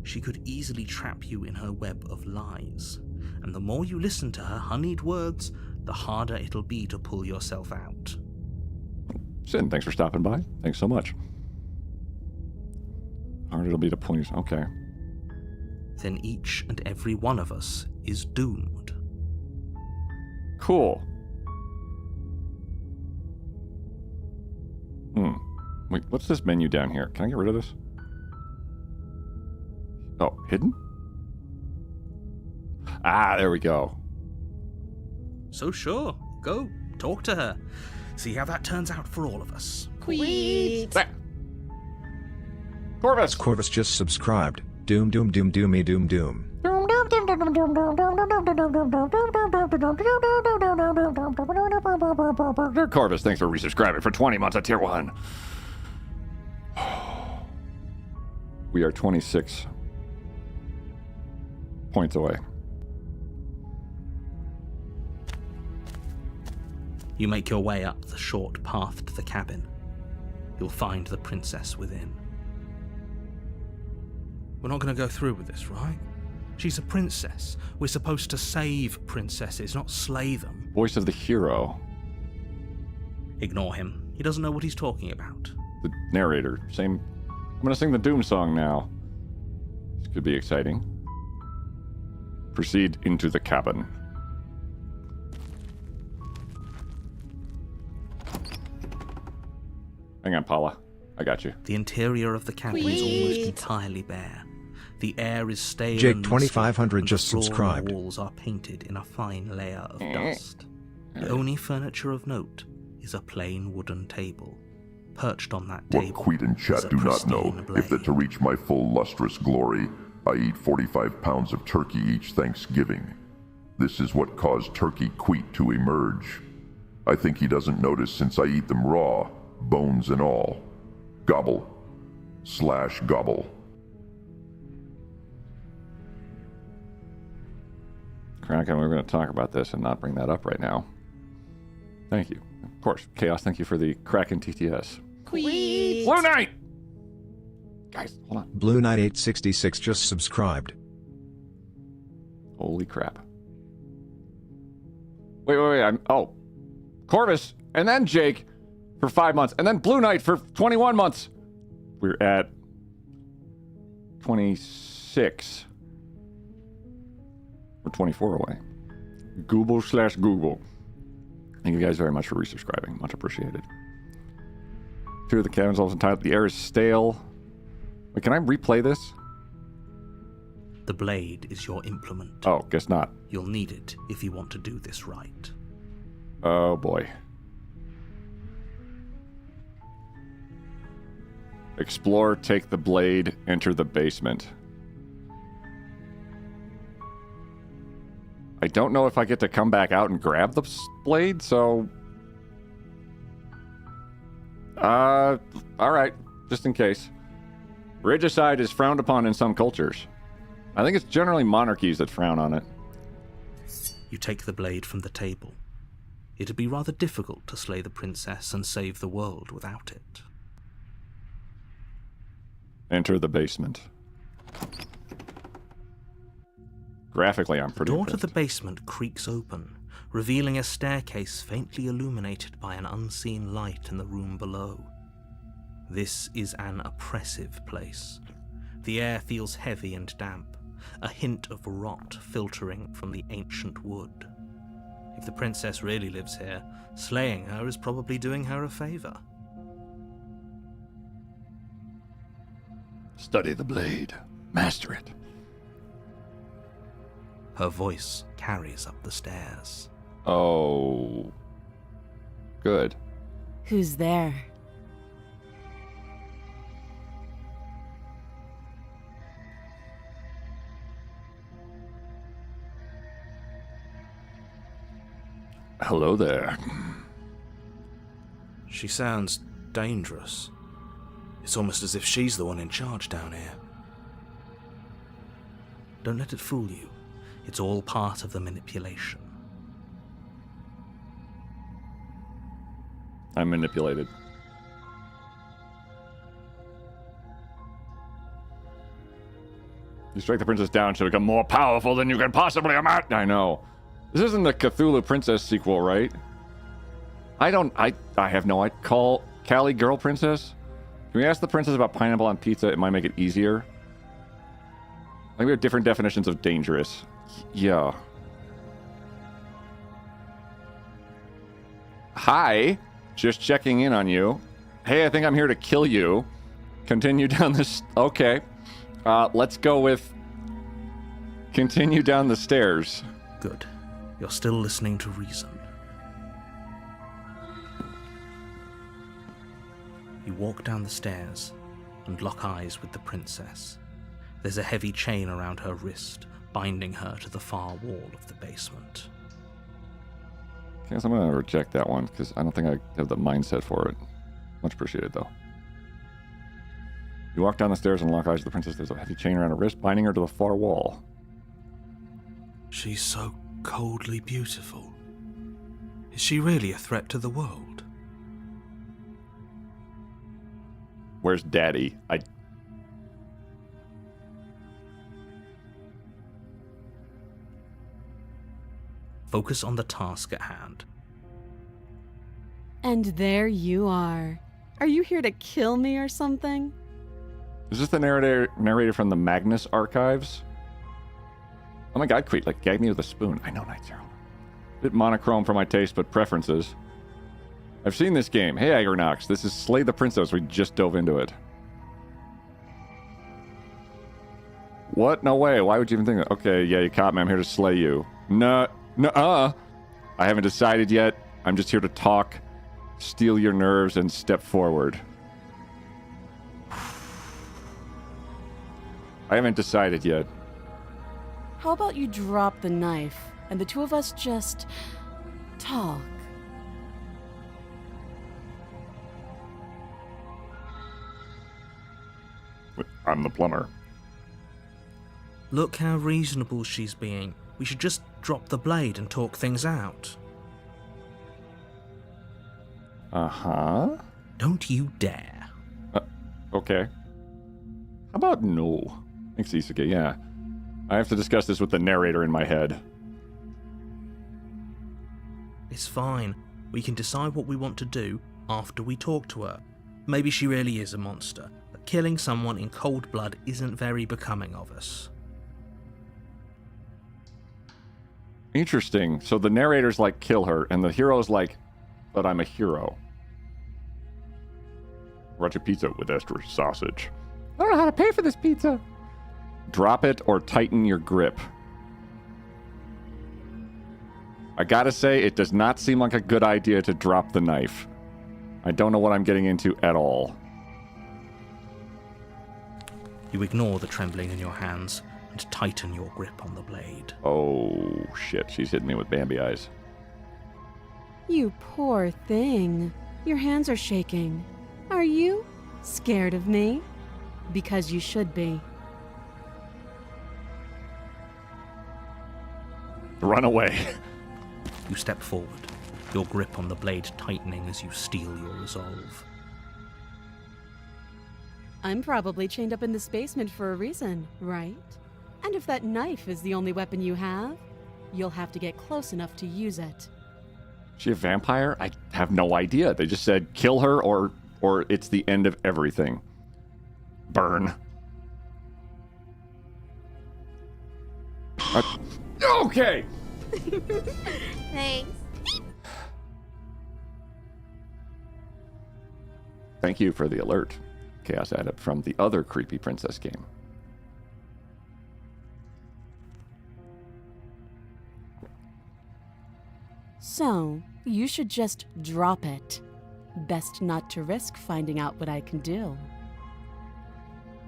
she could easily trap you in her web of lies. And the more you listen to her honeyed words, the harder it'll be to pull yourself out. Sin, thanks for stopping by. Thanks so much. Hard it'll be to pull you. Okay. Then each and every one of us is doomed. Cool. Wait, what's this menu down here? Can I get rid of this? Oh, hidden? Ah, there we go. So sure, go, talk to her. See how that turns out for all of us. Queet. There. Corvus! Corvus just subscribed. Doom doom doom doomy doom doom. Corvus, thanks for resubscribing for 20 months at Tier 1. We are 26 points away. You make your way up the short path to the cabin. You'll find the princess within. We're not going to go through with this, right? She's a princess. We're supposed to save princesses, not slay them. Voice of the hero. Ignore him. He doesn't know what he's talking about. The narrator. Same. I'm going to sing the Doom song now. This could be exciting. Proceed into the cabin. Hang on, Paula. I got you. The interior of the cabin is almost entirely bare. The air is stale Jake and 2500 musty, just and the floor and subscribed. walls are painted in a fine layer of dust. The only furniture of note is a plain wooden table. Perched on that What table Queet and is Chat a do not know, pristine if that to blade. reach my full lustrous glory, I eat 45 pounds of turkey each Thanksgiving. This is what caused Turkey Queet to emerge. I think he doesn't notice since I eat them raw, bones and all. Gobble. / gobble. Kraken, we're going to talk about this and not bring that up right now. Thank you. Of course. Chaos, thank you for the Kraken TTS. Queet. Blue Knight! Guys, hold on. Blue Knight 866 just subscribed. Holy crap. Wait. Oh. Corvus, and then Jake for 5 months, and then Blue Knight for 21 months. We're at 26. We're 24 away. Google/Google. Thank you guys very much for resubscribing. Much appreciated. Two of the cabins also entitled The Air is Stale. Wait, can I replay this? The blade is your implement. Oh, guess not. You'll need it if you want to do this right. Oh boy. Explore, take the blade, enter the basement. I don't know if I get to come back out and grab the blade, so... alright, just in case. Regicide is frowned upon in some cultures. I think it's generally monarchies that frown on it. You take the blade from the table. It'd be rather difficult to slay the princess and save the world without it. Enter the basement. Graphically, I'm The pretty door to impressed. the basement creaks open, revealing a staircase faintly illuminated by an unseen light in the room below. This is an oppressive place. The air feels heavy and damp, a hint of rot filtering from the ancient wood. If the princess really lives here, slaying her is probably doing her a favor. Study the blade. Master it. Her voice carries up the stairs. Oh. Good. Who's there? Hello there. She sounds dangerous. It's almost as if she's the one in charge down here. Don't let it fool you. It's all part of the manipulation. I'm manipulated. You strike the princess down, she'll become more powerful than you can possibly imagine. I know. This isn't the Cthulhu Princess sequel, right? I have no idea. Call Callie Girl Princess? Can we ask the princess about pineapple on pizza? It might make it easier. Like we have different definitions of dangerous. Yeah. Hi. Just checking in on you. Hey, I think I'm here to kill you. Continue down this... Okay. Let's go with... Continue down the stairs. Good. You're still listening to reason. You walk down the stairs and lock eyes with the princess. There's a heavy chain around her wrist, binding her to the far wall of the basement. I guess I'm going to reject that one, because I don't think I have the mindset for it. Much appreciated, though. You walk down the stairs and lock eyes with the princess. There's a heavy chain around her wrist, binding her to the far wall. She's so coldly beautiful. Is she really a threat to the world? Where's Daddy? Focus on the task at hand. And there you are. Are you here to kill me or something? Is this the narrator from the Magnus archives? Oh my god, Queet, like, gag me with a spoon. I know Night Zero. Bit monochrome for my taste, but preferences. I've seen this game. Hey, Agronox, this is Slay the Princess. We just dove into it. What? No way. Why would you even think that? Okay, yeah, you caught me. I'm here to slay you. Nuh-uh. I haven't decided yet. I'm just here to talk, steal your nerves, and step forward. I haven't decided yet. How about you drop the knife and the two of us just talk? I'm the plumber. Look how reasonable she's being. We should just drop the blade and talk things out. Uh-huh. Don't you dare. Okay. How about no? Thanks, Isuke, yeah. I have to discuss this with the narrator in my head. It's fine. We can decide what we want to do after we talk to her. Maybe she really is a monster, but killing someone in cold blood isn't very becoming of us. Interesting. So the narrator's like, kill her, and the hero's like, but I'm a hero. Watch a pizza with extra sausage. I don't know how to pay for this pizza. Drop it or tighten your grip. I gotta say, it does not seem like a good idea to drop the knife. I don't know what I'm getting into at all. You ignore the trembling in your hands and tighten your grip on the blade. Oh, shit. She's hitting me with Bambi eyes. You poor thing. Your hands are shaking. Are you scared of me? Because you should be. Run away. You step forward, your grip on the blade tightening as you steel your resolve. I'm probably chained up in this basement for a reason, right? And if that knife is the only weapon you have, you'll have to get close enough to use it. Is she a vampire? I have no idea. They just said kill her or it's the end of everything. Burn. Okay. Thanks. Thank you for the alert, Chaos Adept from the other creepy princess game. So, you should just drop it. Best not to risk finding out what I can do.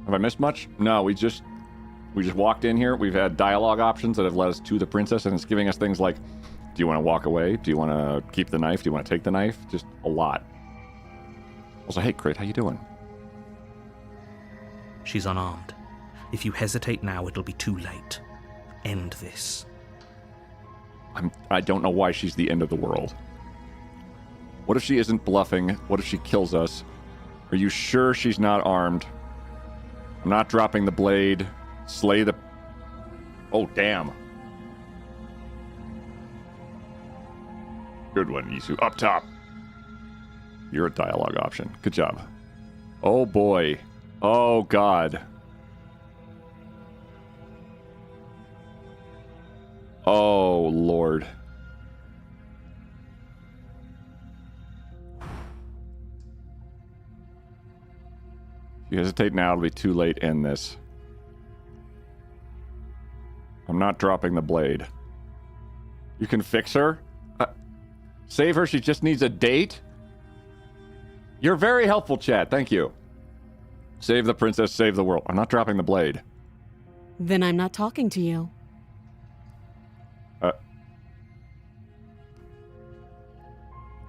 Have I missed much? No, we just walked in here. We've had dialogue options that have led us to the princess, and it's giving us things like, do you want to walk away? Do you want to keep the knife? Do you want to take the knife? Just a lot. Also, hey, Crit, how you doing? She's unarmed. If you hesitate now, it'll be too late. End this. I don't know why she's the end of the world. What if she isn't bluffing? What if she kills us? Are you sure she's not armed? I'm not dropping the blade. Slay the... Oh, damn. Good one, Isu. Up top. You're a dialogue option. Good job. Oh, boy. Oh, God. Oh, Lord. If you hesitate now, it'll be too late in this. I'm not dropping the blade. You can fix her? Save her, she just needs a date? You're very helpful, chat. Thank you. Save the princess, save the world. I'm not dropping the blade. Then I'm not talking to you.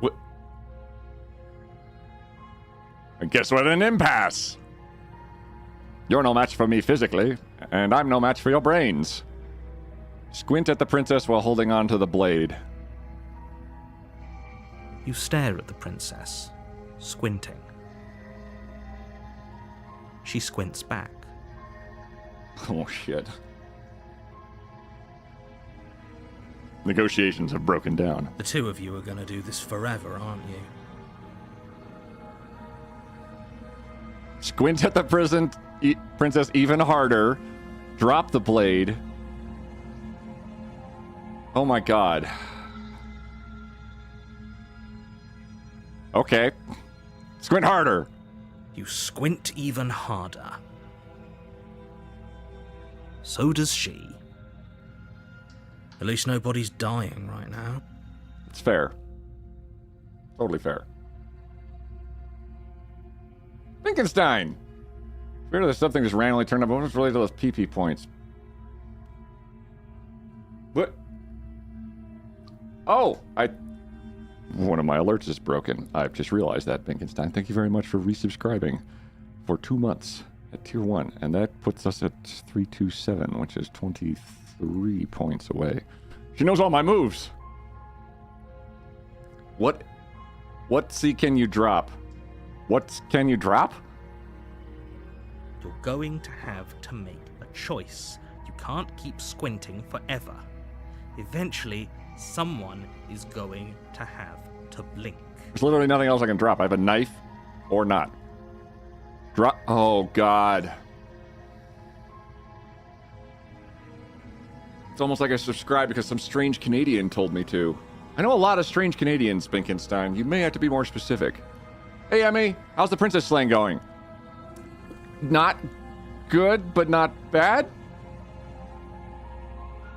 What? I guess we're at an impasse. You're no match for me physically, and I'm no match for your brains. Squint at the princess while holding on to the blade. You stare at the princess, squinting. She squints back. Oh, shit. Negotiations have broken down. The two of you are going to do this forever, aren't you? Squint at the princess even harder. Drop the blade. Oh my god. Okay. Squint harder. You squint even harder. So does she. At least nobody's dying right now. It's fair. Totally fair. Finkenstein! Weird that something just randomly turned up. What was related to those PP points? What? Oh! One of my alerts is broken. I've just realized that, Finkenstein. Thank you very much for resubscribing for 2 months at Tier 1. And that puts us at 327, which is 23 points away. She knows all my moves! What C can you drop? What can you drop? You're going to have to make a choice. You can't keep squinting forever. Eventually, someone is going to have to blink. There's literally nothing else I can drop. I have a knife or not. Drop. Oh, God. It's almost like I subscribed because some strange Canadian told me to. I know a lot of strange Canadians, Binkenstein. You may have to be more specific. Hey, Emmy, how's the princess slaying going? Not good, but not bad?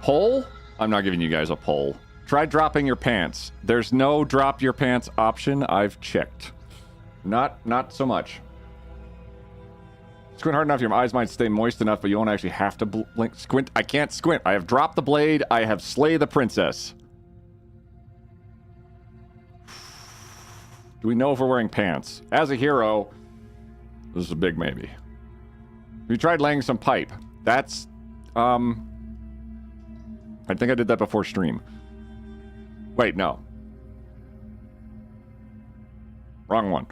Poll? I'm not giving you guys a poll. Try dropping your pants. There's no drop your pants option. I've checked. Not so much. Squint hard enough, your eyes might stay moist enough, but you won't actually have to blink. Squint. I can't squint. I have dropped the blade. I have slay the princess. Do we know if we're wearing pants? As a hero, this is a big maybe. Have you tried laying some pipe? That's, I think I did that before stream. Wait, no. Wrong one.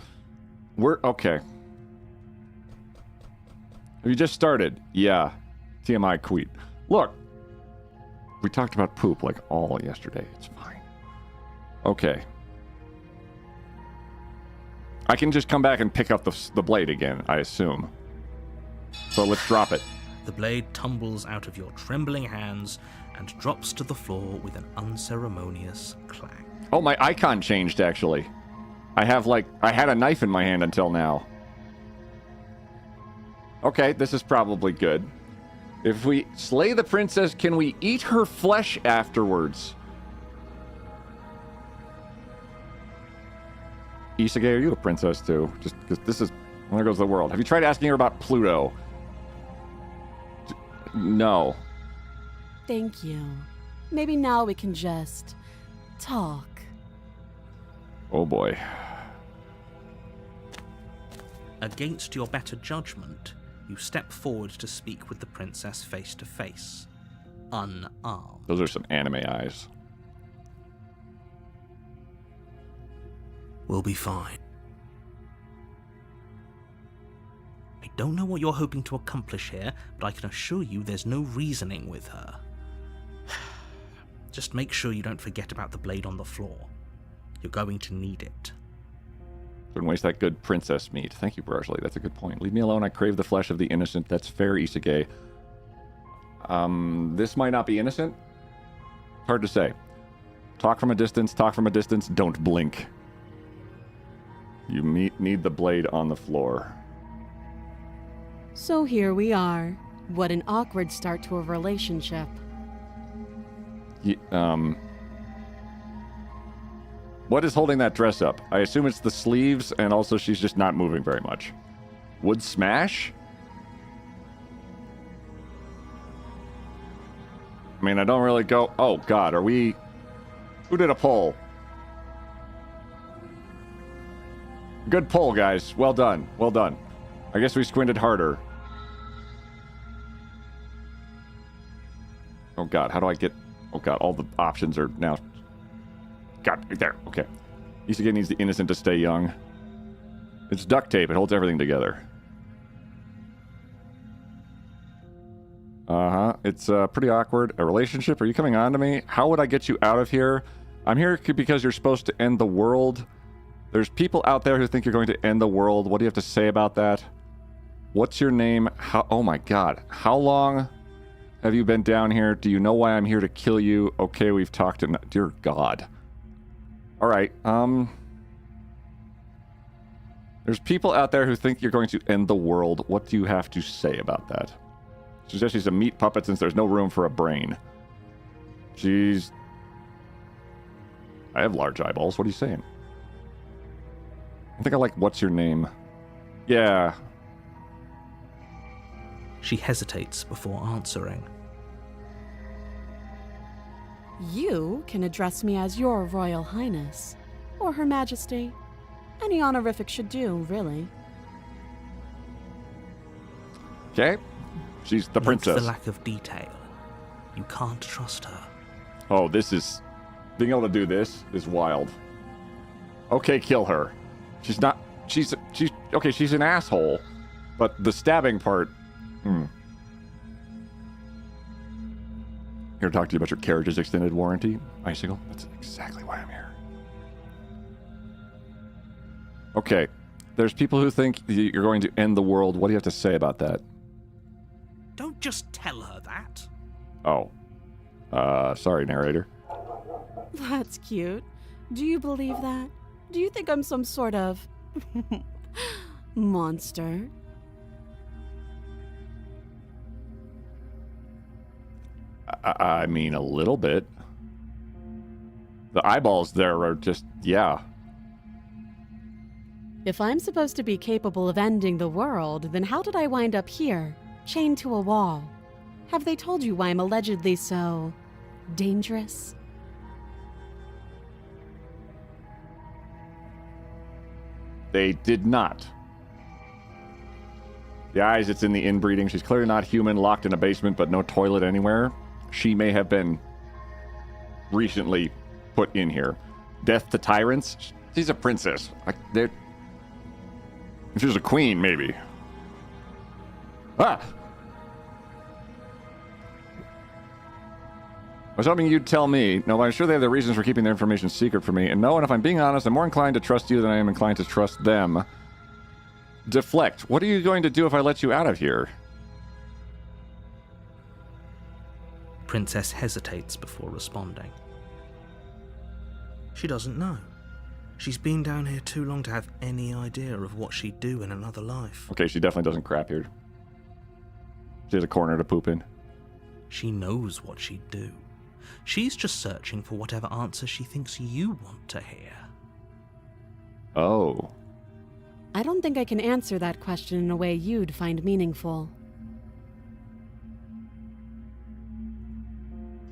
Okay. Have you just started? Yeah. TMI tweet. Look. We talked about poop like all yesterday. It's fine. Okay. I can just come back and pick up the blade again, I assume. So let's drop it. The blade tumbles out of your trembling hands and drops to the floor with an unceremonious clang. Oh, my icon changed, actually. I had a knife in my hand until now. Okay, this is probably good. If we slay the princess, can we eat her flesh afterwards? Isage, are you a princess too? Just because this is... There goes the world. Have you tried asking her about Pluto? No. Thank you. Maybe now we can just talk. Oh boy. Against your better judgment, you step forward to speak with the princess face to face, unarmed. Those are some anime eyes. We'll be fine. I don't know what you're hoping to accomplish here, but I can assure you there's no reasoning with her. Just make sure you don't forget about the blade on the floor. You're going to need it. Shouldn't waste that good princess meat. Thank you, Brushley. That's a good point. Leave me alone. I crave the flesh of the innocent. That's fair, Isekai. This might not be innocent. Hard to say. Talk from a distance. Talk from a distance. Don't blink. You need the blade on the floor. So here we are. What an awkward start to a relationship. What is holding that dress up? I assume it's the sleeves, and also she's just not moving very much. Would smash? I mean, I don't really go... Oh, God, are we... Who did a pull? Good pull, guys. Well done. Well done. I guess we squinted harder. Oh, God, how do I get... Oh, God, all the options are now... God, right there. Okay. Isekai needs the innocent to stay young. It's duct tape. It holds everything together. Uh-huh. It's pretty awkward. A relationship? Are you coming on to me? How would I get you out of here? I'm here because you're supposed to end the world. There's people out there who think you're going to end the world. What do you have to say about that? What's your name? Oh my God. How long have you been down here? Do you know why I'm here to kill you? Okay, we've talked enough. Dear God. All right. There's people out there who think you're going to end the world. What do you have to say about that? She says she's a meat puppet since there's no room for a brain. I have large eyeballs. What are you saying? I think I like what's your name. Yeah. She hesitates before answering. You can address me as Your Royal Highness, or Her Majesty. Any honorific should do, really. Okay. She's the princess. Note the lack of detail. You can't trust her. Oh, this is... Being able to do this is wild. Okay, kill her. She's not... She's... Okay, she's an asshole. But the stabbing part... Here to talk to you about your carriage's extended warranty. Icicle, that's exactly why I'm here. Okay. There's people who think you're going to end the world. What do you have to say about that? Don't just tell her that. Oh. Sorry, narrator. That's cute. Do you believe that? Do you think I'm some sort of... monster? I mean, a little bit. The eyeballs there are just... Yeah. If I'm supposed to be capable of ending the world, then how did I wind up here, chained to a wall? Have they told you why I'm allegedly so... dangerous? They did not. The eyes, it's in the inbreeding. She's clearly not human, locked in a basement, but no toilet anywhere. She may have been recently put in here. Death to tyrants? She's a princess. If she was a queen, maybe. Ah! I was hoping you'd tell me. No, but I'm sure they have their reasons for keeping their information secret from me. And no, and if I'm being honest, I'm more inclined to trust you than I am inclined to trust them. Deflect. What are you going to do if I let you out of here? Princess hesitates before responding. She doesn't know. She's been down here too long to have any idea of what she'd do in another life. Okay, she definitely doesn't crap here. She has a corner to poop in. She knows what she'd do. She's just searching for whatever answer she thinks you want to hear. Oh. I don't think I can answer that question in a way you'd find meaningful.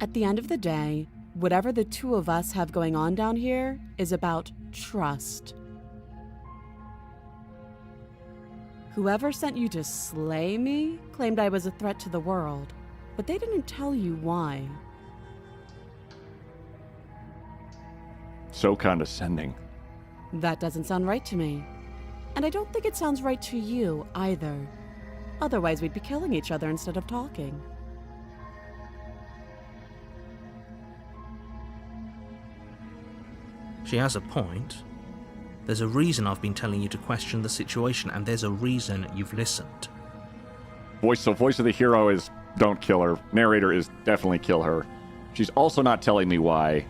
At the end of the day, whatever the two of us have going on down here is about trust. Whoever sent you to slay me claimed I was a threat to the world, but they didn't tell you why. So condescending. That doesn't sound right to me. And I don't think it sounds right to you either. Otherwise, we'd be killing each other instead of talking. She has a point. There's a reason I've been telling you to question the situation, and there's a reason you've listened. Voice of the hero is don't kill her. Narrator is definitely kill her. She's also not telling me why.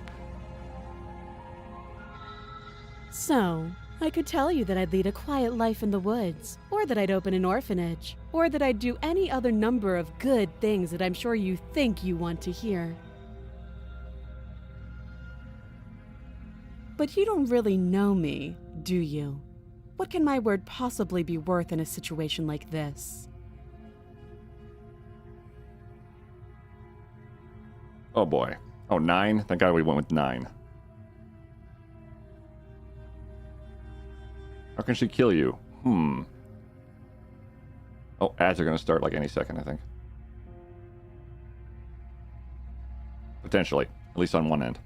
So, I could tell you that I'd lead a quiet life in the woods, or that I'd open an orphanage, or that I'd do any other number of good things that I'm sure you think you want to hear. But you don't really know me, do you? What can my word possibly be worth in a situation like this? Oh boy. Oh, 9? Thank God we went with 9. How can she kill you? Oh, ads are going to start like any second, I think. Potentially. At least on one end.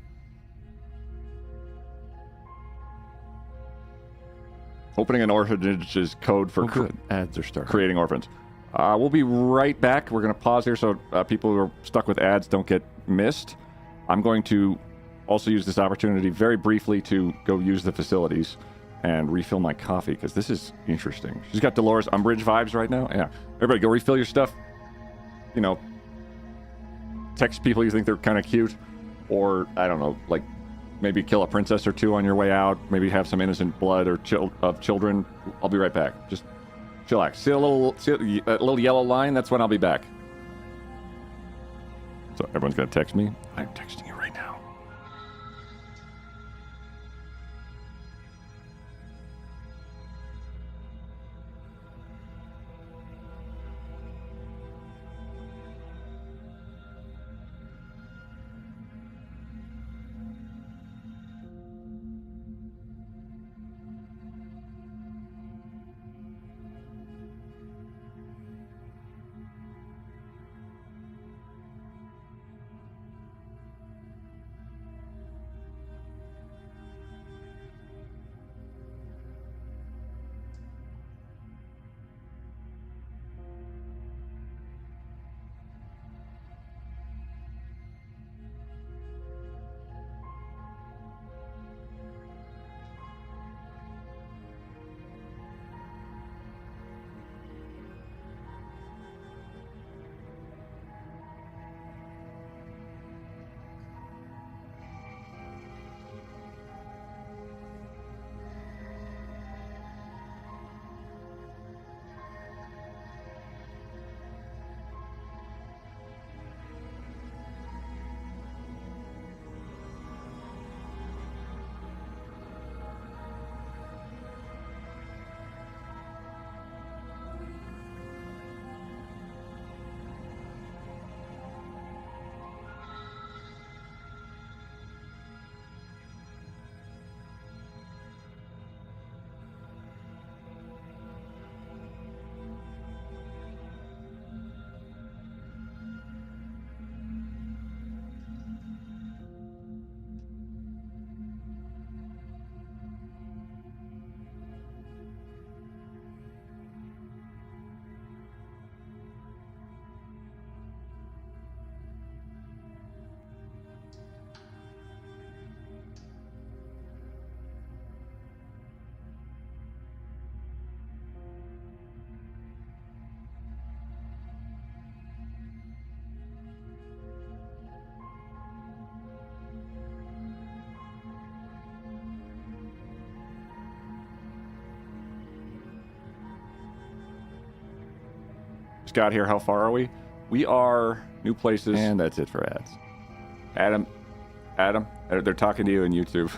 Opening an orphanage is code for Ads are starting. creating orphans. We'll be right back. We're going to pause here so people who are stuck with ads don't get missed. I'm going to also use this opportunity very briefly to go use the facilities and refill my coffee, because this is interesting. She's got Dolores Umbridge vibes right now. Yeah. Everybody go refill your stuff. You know, text people you think they're kind of cute. Or, I don't know, like maybe kill a princess or two on your way out. Maybe have some innocent blood or of children. I'll be right back. Just chillax. See a little yellow line? That's when I'll be back. So everyone's going to text me? I'm texting you right now. Got here. How far are we? We are new places. And that's it for ads. Adam, they're talking to you in YouTube.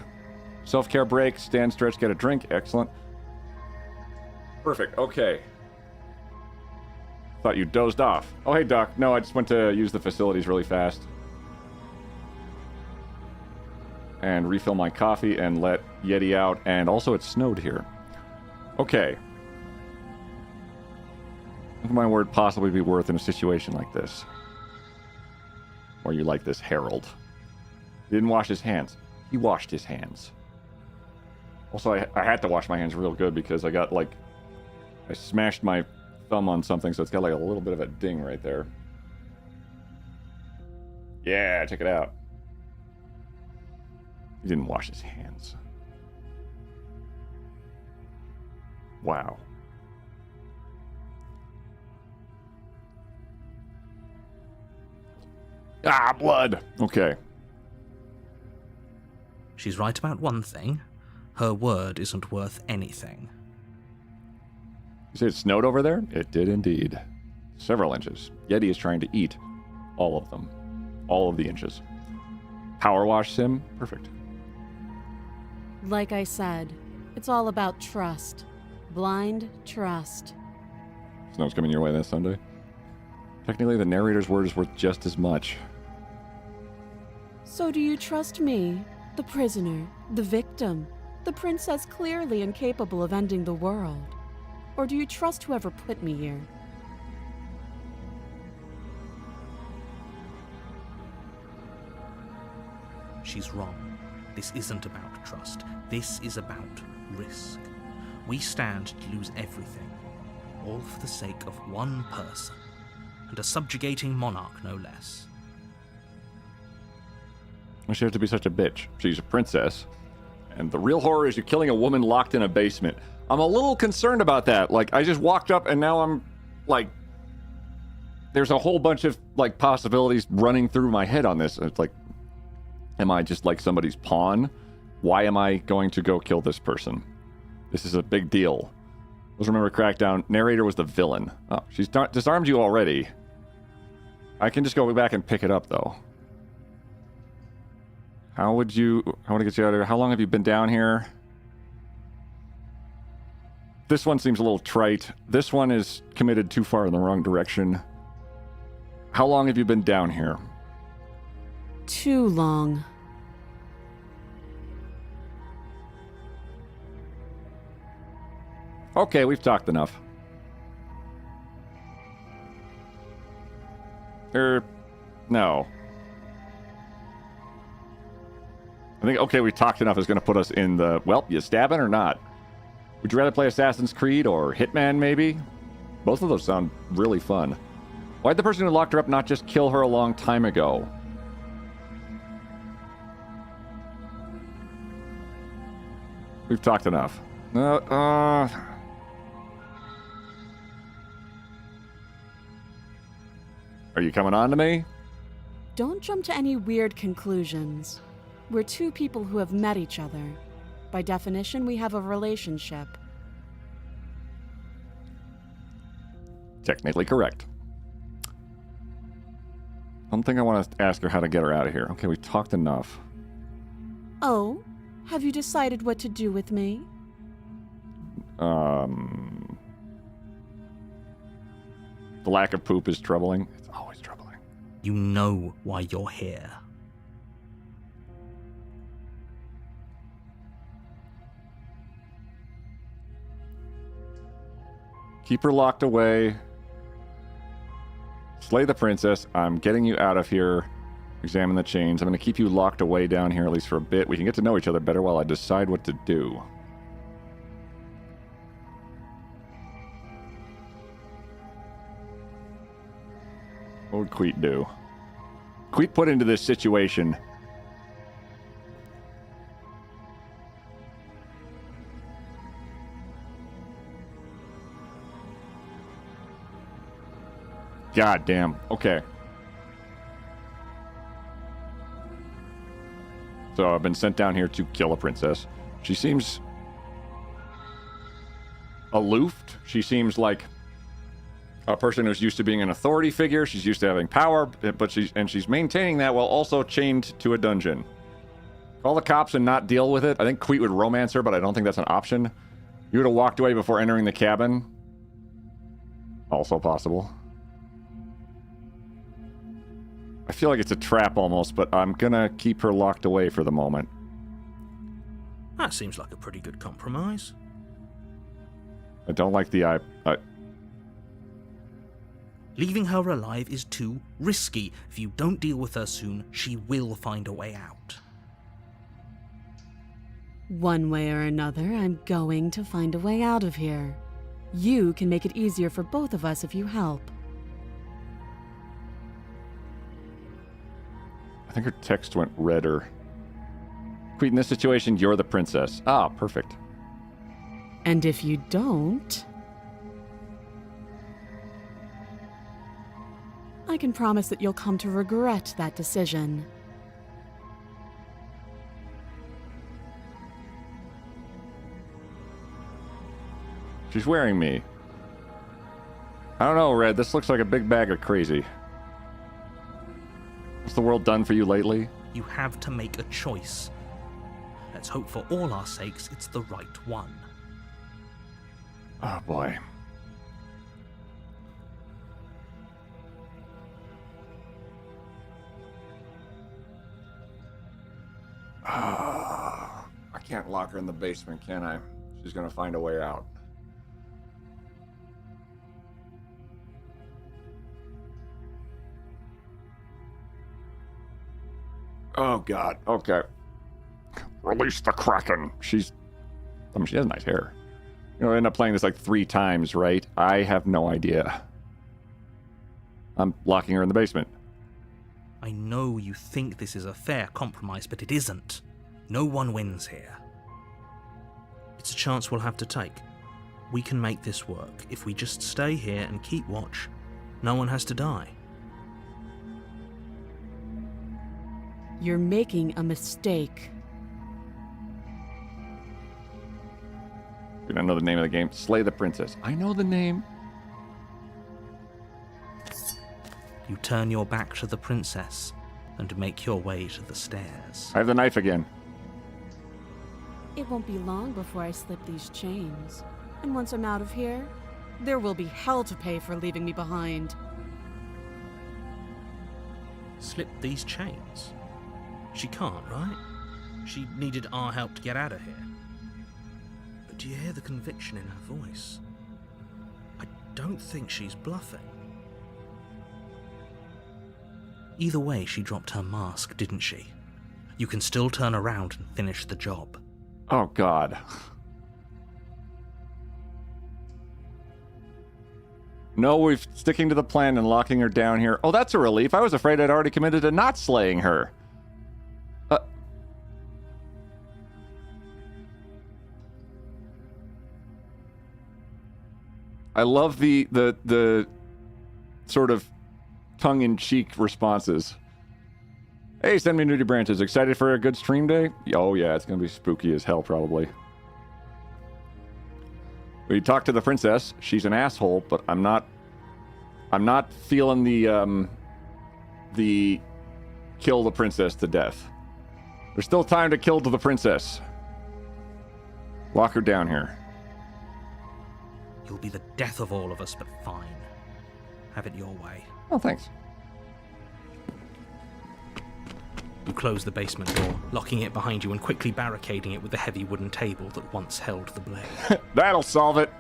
Self-care break, stand, stretch, get a drink. Excellent. Perfect. Okay. Thought you dozed off. Oh, hey, Doc. No, I just went to use the facilities really fast. And refill my coffee and let Yeti out. And also, it snowed here. Okay. What can my word possibly be worth in a situation like this? Or you like this Harold? He didn't wash his hands. He washed his hands. Also, I had to wash my hands real good because I got, like... I smashed my thumb on something, so it's got, like, a little bit of a ding right there. Yeah, check it out. He didn't wash his hands. Wow. Ah, blood! Okay. She's right about one thing. Her word isn't worth anything. You say it snowed over there? It did indeed. Several inches. Yeti is trying to eat all of them. All of the inches. Power wash sim? Perfect. Like I said, it's all about trust. Blind trust. Snow's coming your way this Sunday. Technically, the narrator's word is worth just as much. So do you trust me, the prisoner, the victim, the princess clearly incapable of ending the world? Or do you trust whoever put me here? She's wrong. This isn't about trust. This is about risk. We stand to lose everything, all for the sake of one person, and a subjugating monarch no less. Why she have to be such a bitch? She's a princess. And the real horror is you're killing a woman locked in a basement. I'm a little concerned about that. Like, I just walked up and now I'm, like... There's a whole bunch of, like, possibilities running through my head on this. It's like, am I just, like, somebody's pawn? Why am I going to go kill this person? This is a big deal. Let's remember Crackdown. Narrator was the villain. Oh, she's disarmed you already. I can just go back and pick it up, though. How would I get you out of here? How long have you been down here? This one seems a little trite. This one is committed too far in the wrong direction. How long have you been down here? Too long. Okay, we've talked enough. No. I think, okay, we talked enough is going to put us in the, well, you stabbing or not? Would you rather play Assassin's Creed or Hitman, maybe? Both of those sound really fun. Why'd the person who locked her up not just kill her a long time ago? We've talked enough. Are you coming on to me? Don't jump to any weird conclusions. We're two people who have met each other. By definition, we have a relationship. Technically correct. I don't think I want to ask her how to get her out of here. Okay, we've talked enough. Oh? Have you decided what to do with me? The lack of poop is troubling. It's always troubling. You know why you're here. Keep her locked away. Slay the princess. I'm getting you out of here. Examine the chains. I'm going to keep you locked away down here at least for a bit. We can get to know each other better while I decide what to do. What would Queet do? Queet put into this situation. God damn. Okay. So I've been sent down here to kill a princess. She seems aloof. She seems like a person who's used to being an authority figure. She's used to having power, but she's maintaining that while also chained to a dungeon. Call the cops and not deal with it. I think Queet would romance her, but I don't think that's an option. You would have walked away before entering the cabin. Also possible. I feel like it's a trap almost, but I'm gonna keep her locked away for the moment. That seems like a pretty good compromise. I don't like the Leaving her alive is too risky. If you don't deal with her soon, she will find a way out. One way or another, I'm going to find a way out of here. You can make it easier for both of us if you help. I think her text went redder. Queen, in this situation, you're the princess. Ah, perfect. And if you don't, I can promise that you'll come to regret that decision. She's wearing me. I don't know, Red. This looks like a big bag of crazy. Has the world done for you lately? You have to make a choice. Let's hope for all our sakes it's the right one. Oh, boy. I can't lock her in the basement, can I? She's gonna find a way out. Oh, God. Okay. Release the Kraken. She has nice hair. You know, I end up playing this like 3 times, right? I have no idea. I'm locking her in the basement. I know you think this is a fair compromise, but it isn't. No one wins here. It's a chance we'll have to take. We can make this work. If we just stay here and keep watch, no one has to die. You're making a mistake. You don't know the name of the game? Slay the Princess. I know the name. You turn your back to the princess and make your way to the stairs. I have the knife again. It won't be long before I slip these chains. And once I'm out of here, there will be hell to pay for leaving me behind. Slip these chains? She can't, right? She needed our help to get out of here. But do you hear the conviction in her voice? I don't think she's bluffing. Either way, she dropped her mask, didn't she? You can still turn around and finish the job. Oh, God. No, we're sticking to the plan and locking her down here. Oh, that's a relief. I was afraid I'd already committed to not slaying her. I love the sort of tongue-in-cheek responses. Hey, send me nudie branches. Excited for a good stream day? Oh yeah, it's gonna be spooky as hell probably. We talked to the princess. She's an asshole, but I'm not feeling the kill the princess to death. There's still time to kill the princess. Lock her down here. You'll be the death of all of us, but fine. Have it your way. Oh, thanks. You close the basement door, locking it behind you and quickly barricading it with the heavy wooden table that once held the blade. That'll solve it.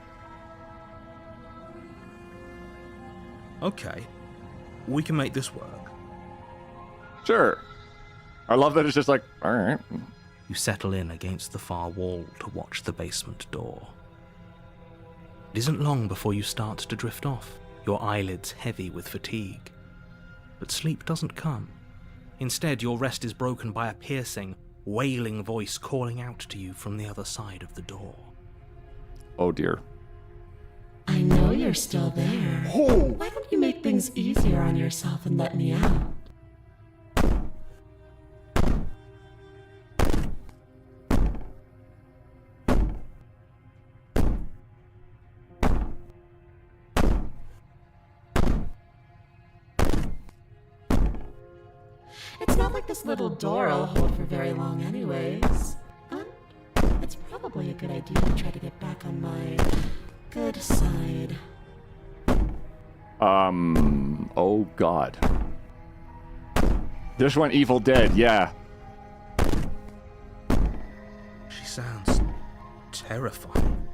Okay. We can make this work. Sure. I love that it's just like, all right. You settle in against the far wall to watch the basement door. It isn't long before you start to drift off, your eyelids heavy with fatigue. But sleep doesn't come. Instead, your rest is broken by a piercing, wailing voice calling out to you from the other side of the door. Oh dear. I know you're still there. Why don't you make things easier on yourself and let me out? It's not like this little door will hold for very long anyways. It's probably a good idea to try to get back on my good side. Oh God. This went Evil Dead, yeah. She sounds terrifying.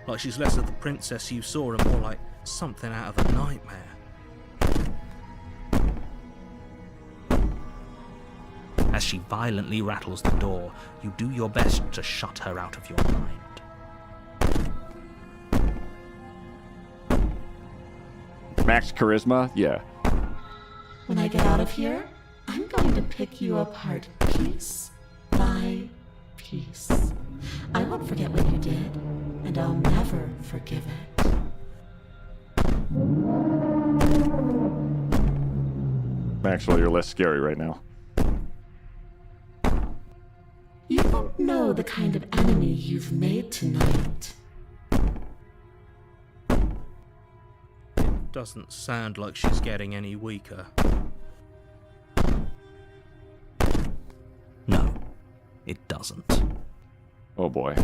Like she's less of the princess you saw and more like something out of a nightmare. As she violently rattles the door, you do your best to shut her out of your mind. Max charisma? Yeah. When I get out of here, I'm going to pick you apart piece by piece. I won't forget what you did, and I'll never forgive it. Maxwell, you're less scary right now. You don't know the kind of enemy you've made tonight. Doesn't sound like she's getting any weaker. No, it doesn't. Oh boy.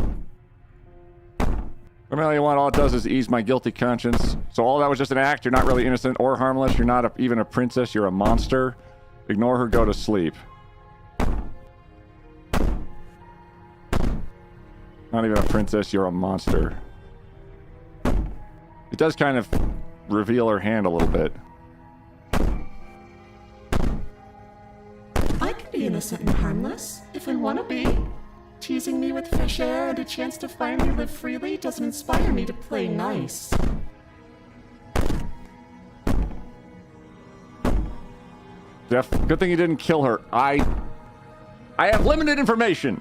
Remember, all it does is ease my guilty conscience. So all that was just an act. You're not really innocent or harmless. You're not even a princess. You're a monster. Ignore her. Go to sleep. Not even a princess. You're a monster. It does kind of reveal her hand a little bit. I can be innocent and harmless, if I want to be. Teasing me with fresh air and a chance to finally live freely doesn't inspire me to play nice. Jeff, good thing you didn't kill her. I have limited information.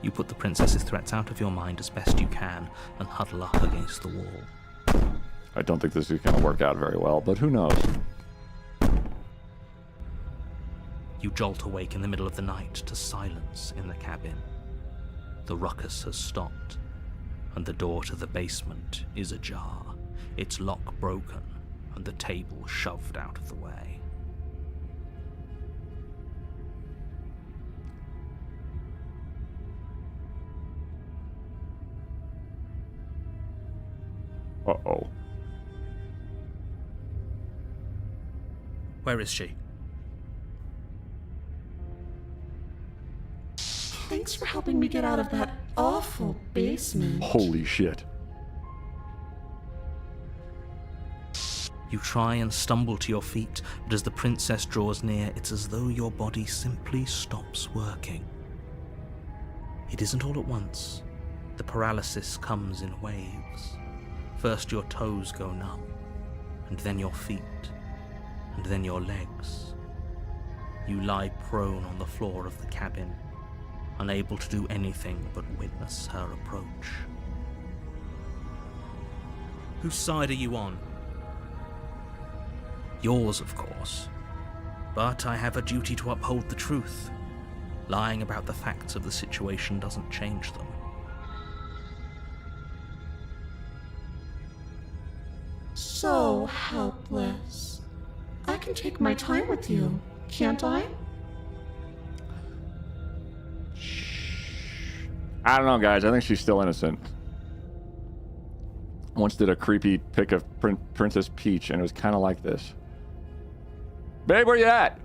You put the princess's threats out of your mind as best you can and huddle up against the wall. I don't think this is going to work out very well, but who knows? You jolt awake in the middle of the night to silence in the cabin. The ruckus has stopped, and the door to the basement is ajar, its lock broken, and the table shoved out of the way. Uh-oh. Where is she? Thanks for helping me get out of that awful basement. Holy shit. You try and stumble to your feet, but as the princess draws near, it's as though your body simply stops working. It isn't all at once. The paralysis comes in waves. First your toes go numb, and then your feet, and then your legs. You lie prone on the floor of the cabin, unable to do anything but witness her approach. Whose side are you on? Yours, of course. But I have a duty to uphold the truth. Lying about the facts of the situation doesn't change them. So helpless. I can take my time with you, can't I? I don't know, guys. I think she's still innocent. I once did a creepy pic of Princess Peach, and it was kind of like this. Babe, where you at?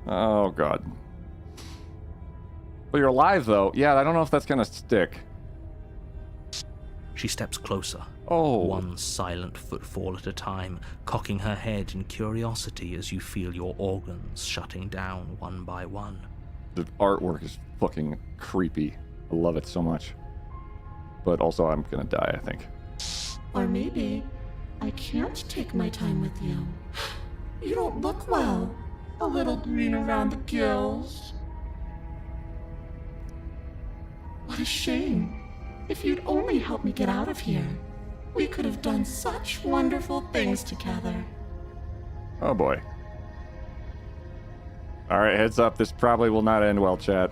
Oh, God. Well, you're alive, though. Yeah, I don't know if that's gonna stick. She steps closer. Oh. One silent footfall at a time, cocking her head in curiosity as you feel your organs shutting down one by one. The artwork is fucking creepy. I love it so much. But also, I'm gonna die, I think. Or maybe I can't take my time with you. You don't look well. A little green around the gills. What a shame. If you'd only helped me get out of here, we could have done such wonderful things together. Oh boy. Alright, heads up. This probably will not end well, chat.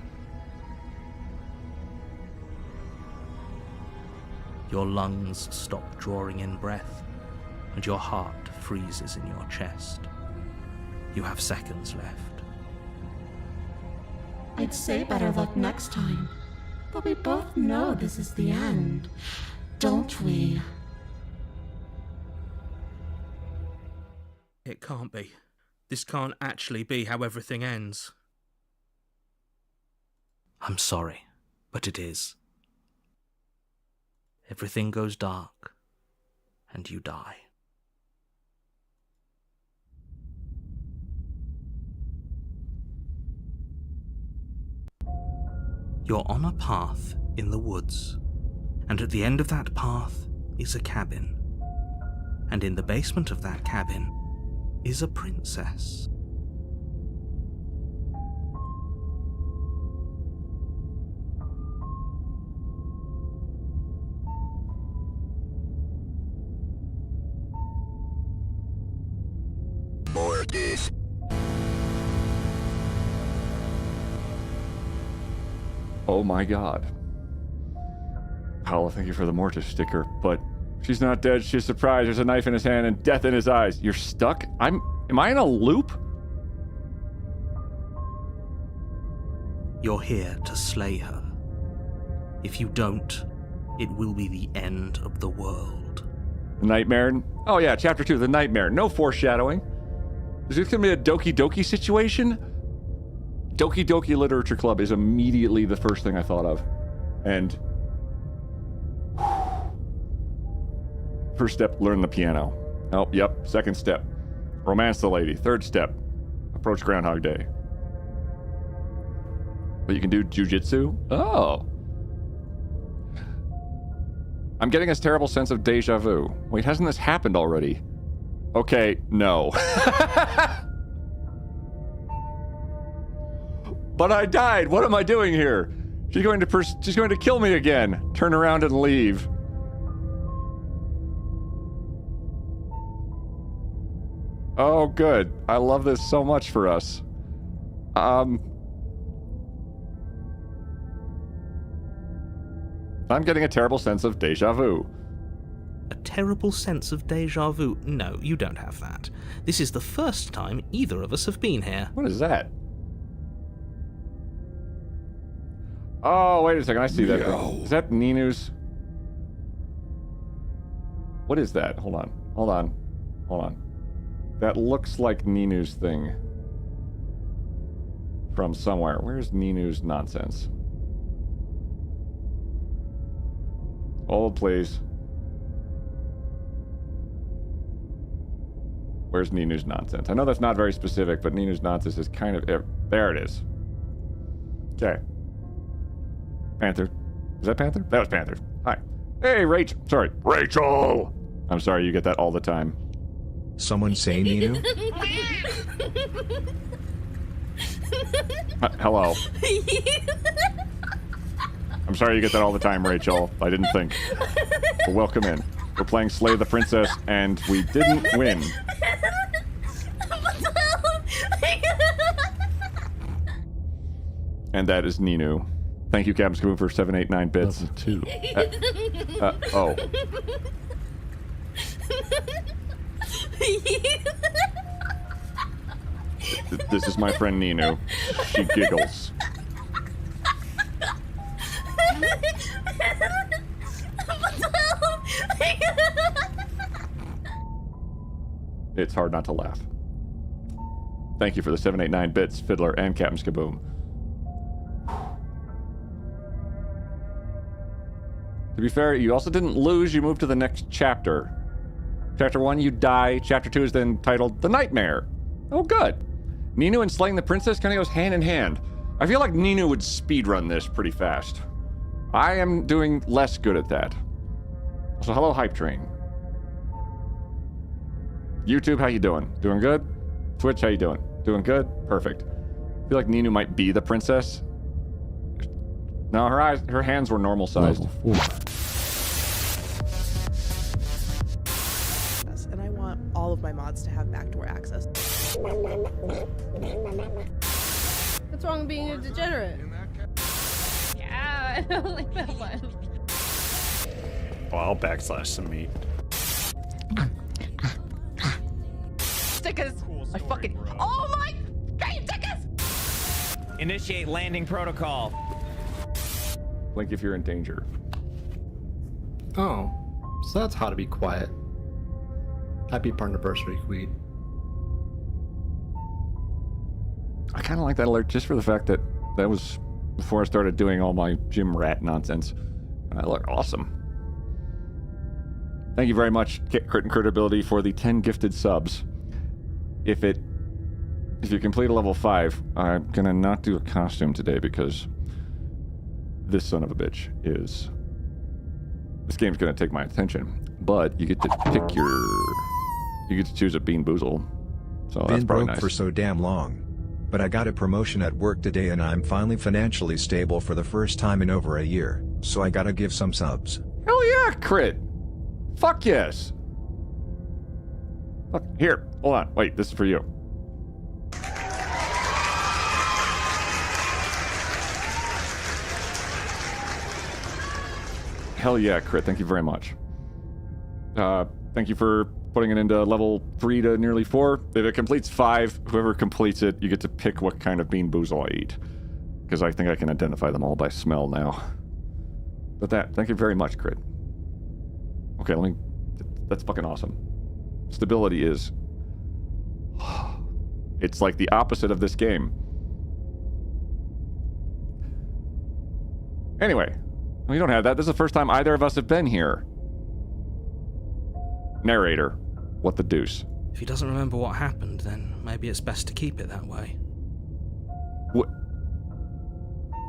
Your lungs stop drawing in breath, and your heart freezes in your chest. You have seconds left. I'd say better luck next time, but we both know this is the end, don't we? It can't be. This can't actually be how everything ends. I'm sorry, but it is. Everything goes dark, and you die. You're on a path in the woods, and at the end of that path is a cabin. And in the basement of that cabin is a princess. Oh my god. Paolo, thank you for the Mortis sticker, but she's not dead, she's surprised. There's a knife in his hand and death in his eyes. You're stuck? Am I in a loop? You're here to slay her. If you don't, it will be the end of the world. The Nightmare? Oh yeah, chapter 2, the Nightmare. No foreshadowing. Is this gonna be a Doki Doki situation? Doki Doki Literature Club is immediately the first thing I thought of. And first step, learn the piano. Oh, yep. Second step, romance the lady. Third step, approach Groundhog Day. But you can do jujitsu? Oh. I'm getting this terrible sense of deja vu. Wait, hasn't this happened already? Okay, no. But I died. What am I doing here? She's going to kill me again. Turn around and leave. Oh, good. I love this so much for us. I'm getting a terrible sense of deja vu. A terrible sense of deja vu? No, you don't have that. This is the first time either of us have been here. What is that? Oh, wait a second. I see that. Is that Ninu's? What is that? Hold on. That looks like Ninu's thing. From somewhere. Where's Ninu's nonsense? Hold, please. Where's Ninu's nonsense? I know that's not very specific, but Ninu's nonsense is kind of... There it is. Okay. Panther. Is that Panther? That was Panther. Hi. Hey, Rachel. Sorry. Rachel! I'm sorry, you get that all the time. Someone say Ninu? Hello. I'm sorry you get that all the time, Rachel. I didn't think. But welcome in. We're playing Slay the Princess, and we didn't win. And that is Ninu. Thank you, Captain Skaboom, for 789 bits. Level 2. Oh. This is my friend Ninu. She giggles. It's hard not to laugh. Thank you for the 789 bits, Fiddler and Captain Skaboom. To be fair, you also didn't lose, you moved to the next chapter. Chapter 1, you die. Chapter 2 is then titled The Nightmare. Oh, good. Ninu and slaying the princess kind of goes hand in hand. I feel like Ninu would speedrun this pretty fast. I am doing less good at that. So hello, Hype Train. YouTube, how you doing? Doing good? Twitch, how you doing? Doing good? Perfect. I feel like Ninu might be the princess. No, her hands were normal sized. Level 4. And I want all of my mods to have backdoor access. What's wrong with being a degenerate? Yeah, I don't like that one. Well, I'll backslash some meat. Stickers! I fucking. Oh my! Game stickers! Initiate landing protocol. Blink if you're in danger. Oh, so that's how to be quiet. Happy anniversary, Queen. I kind of like that alert just for the fact that that was before I started doing all my gym rat nonsense. And I look awesome. Thank you very much, Crit and Critability, for the 10 gifted subs. If you complete a level 5, I'm gonna not do a costume today because this son of a bitch is... This game's gonna take my attention, but you get to pick your... You get to choose a Bean Boozle. So that's Been probably broke nice. for so damn long. But I got a promotion at work today and I'm finally financially stable for the first time in over a year, so I gotta give some subs. Hell yeah, crit! Fuck yes! Fuck, here, hold on. Wait, this is for you. Hell yeah, crit. Thank you very much. Thank you for putting it into level 3 to nearly 4. If it completes 5, whoever completes it, you get to pick what kind of Bean Boozle I eat. Because I think I can identify them all by smell now. But thank you very much, crit. Okay, that's fucking awesome. Stability is... It's like the opposite of this game. Anyway, we don't have that. This is the first time either of us have been here. Narrator, what the deuce? If he doesn't remember what happened, then maybe it's best to keep it that way. What?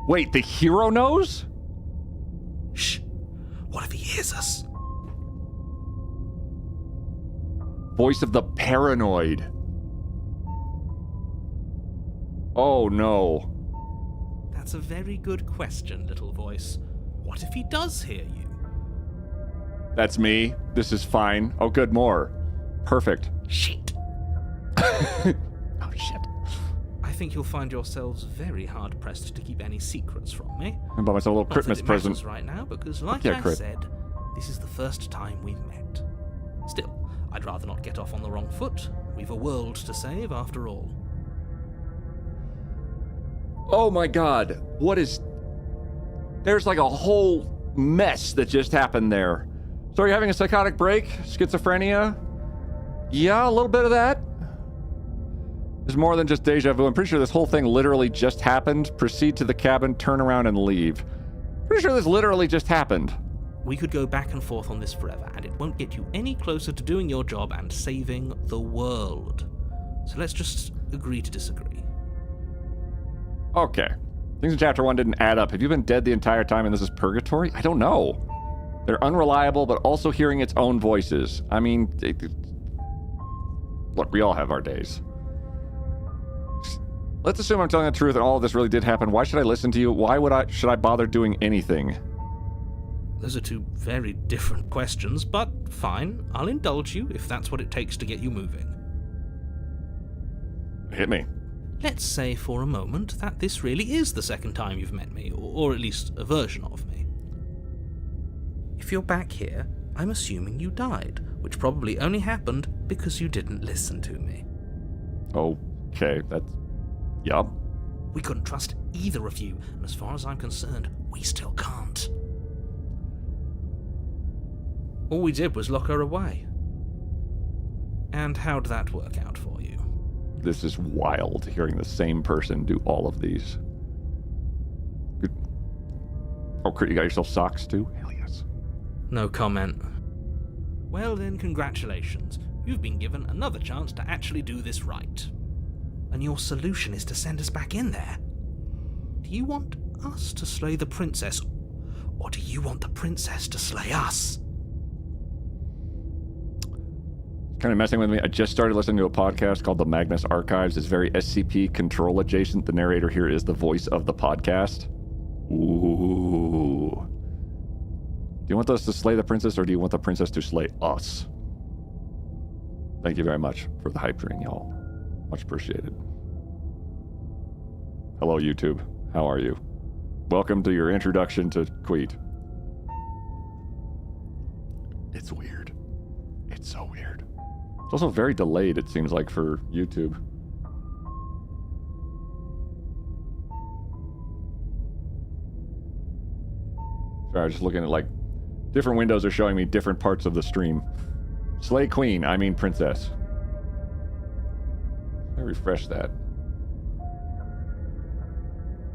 Wait, the hero knows? Shh. What if he hears us? Voice of the paranoid. Oh no. That's a very good question, little voice. What if he does hear you? That's me. This is fine. Oh, good, more. Perfect. Shit. Oh, shit. I think you'll find yourselves very hard-pressed to keep any secrets from me. I bought myself a little Not that Christmas it present. matters right now, because like Yeah, I crit. said, this is the first time we've met. Still, I'd rather not get off on the wrong foot. We've a world to save, after all. Oh my god. What is... There's like a whole mess that just happened there. So are you having a psychotic break? Schizophrenia? Yeah, a little bit of that. There's more than just deja vu. I'm pretty sure this whole thing literally just happened. Proceed to the cabin, turn around, and leave. Pretty sure this literally just happened. We could go back and forth on this forever, and it won't get you any closer to doing your job and saving the world. So let's just agree to disagree. Okay. Things in Chapter 1 didn't add up. Have you been dead the entire time and this is purgatory? I don't know. They're unreliable, but also hearing its own voices. I mean, look, we all have our days. Let's assume I'm telling the truth and all of this really did happen. Why should I listen to you? Why should I bother doing anything? Those are two very different questions, but fine. I'll indulge you if that's what it takes to get you moving. Hit me. Let's say for a moment that this really is the second time you've met me, or at least a version of me. If you're back here, I'm assuming you died, which probably only happened because you didn't listen to me. Okay, that's... Yup. We couldn't trust either of you, and as far as I'm concerned, we still can't. All we did was lock her away. And how'd that work out for you? This is wild, hearing the same person do all of these. Good. Oh, Crit, you got yourself socks too? Hell yes. No comment. Well then, congratulations. You've been given another chance to actually do this right. And your solution is to send us back in there. Do you want us to slay the princess, or do you want the princess to slay us? Kind of messing with me. I just started listening to a podcast called The Magnus Archives. It's very SCP control adjacent. The narrator here is the voice of the podcast. Ooh. Do you want us to slay the princess, or do you want the princess to slay us? Thank you very much for the hype train, y'all. Much appreciated. Hello, YouTube. How are you? Welcome to your introduction to Queet. It's weird. It's so weird. It's also very delayed, it seems like, for YouTube. Sorry, I was just looking at, like, different windows are showing me different parts of the stream. Slay Queen, I mean Princess. Let me refresh that.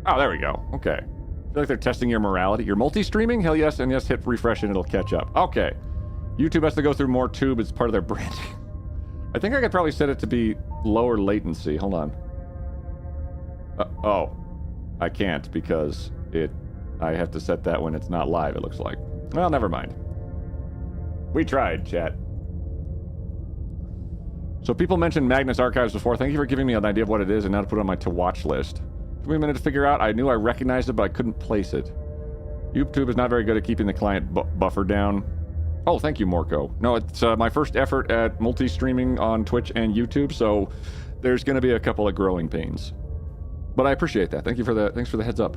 Oh, there we go. Okay. I feel like they're testing your morality. You're multi-streaming? Hell yes, and yes, hit refresh and it'll catch up. Okay. YouTube has to go through more tube. It's part of their branding. I think I could probably set it to be lower latency. Hold on. Oh. I can't because it I have to set that when it's not live, it looks like. Well, never mind. We tried, chat. So people mentioned Magnus Archives before. Thank you for giving me an idea of what it is and now to put it on my to-watch list. Took me a minute to figure out. I knew I recognized it, but I couldn't place it. YouTube is not very good at keeping the client buffer down. Oh, thank you, Morco. No, it's my first effort at multi-streaming on Twitch and YouTube, so there's going to be a couple of growing pains. But I appreciate that. Thank you for the thanks for the heads up.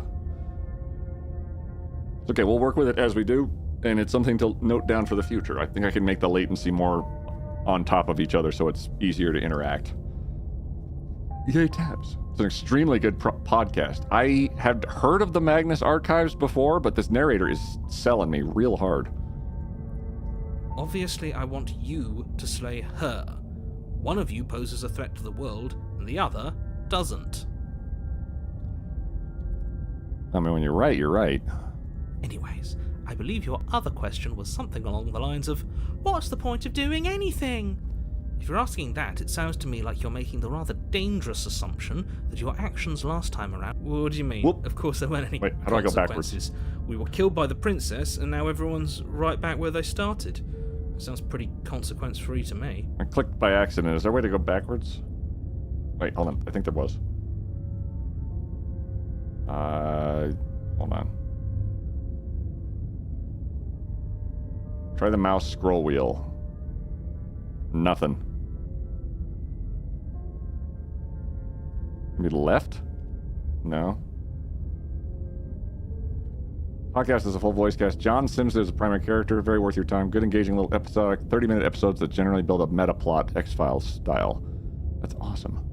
It's okay, we'll work with it as we do, and it's something to note down for the future. I think I can make the latency more on top of each other so it's easier to interact. Yay, tabs. It's an extremely good podcast. I had heard of the Magnus Archives before, but this narrator is selling me real hard. Obviously, I want you to slay her. One of you poses a threat to the world, and the other doesn't. I mean, when you're right, you're right. Anyways, I believe your other question was something along the lines of, what's the point of doing anything? If you're asking that, it sounds to me like you're making the rather dangerous assumption that your actions last time around... What do you mean? Whoop. Of course there weren't any Wait, how do I go backwards? We were killed by the princess, and now everyone's right back where they started. Sounds pretty consequence-free to me. I clicked by accident. Is there a way to go backwards? Wait, hold on. I think there was. Hold on. Try the mouse scroll wheel. Nothing. Maybe left? No. Podcast is a full voice cast. John Sims is a primary character. Very worth your time. Good, engaging little episodic 30-minute episodes that generally build a meta plot, X-Files style. That's awesome.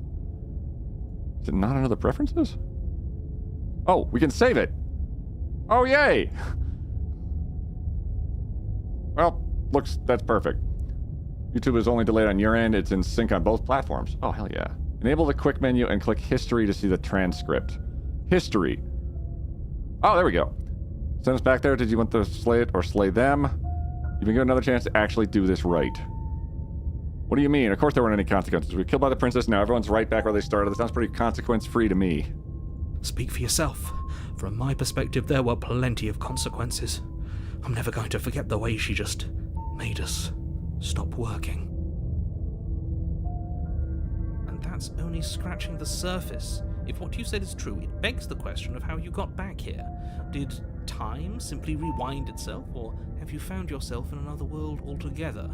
Is it not under the preferences? Oh, we can save it. Oh, yay. Well, that's perfect. YouTube is only delayed on your end. It's in sync on both platforms. Oh, hell yeah. Enable the quick menu and click history to see the transcript. History. Oh, there we go. Send us back there. Did you want to slay it or slay them? You've been given another chance to actually do this right. What do you mean? Of course there weren't any consequences. We were killed by the princess. Now everyone's right back where they started. That sounds pretty consequence-free to me. Speak for yourself. From my perspective, there were plenty of consequences. I'm never going to forget the way she just made us stop working. And that's only scratching the surface. If what you said is true, it begs the question of how you got back here. Did time simply rewind itself, or have you found yourself in another world altogether?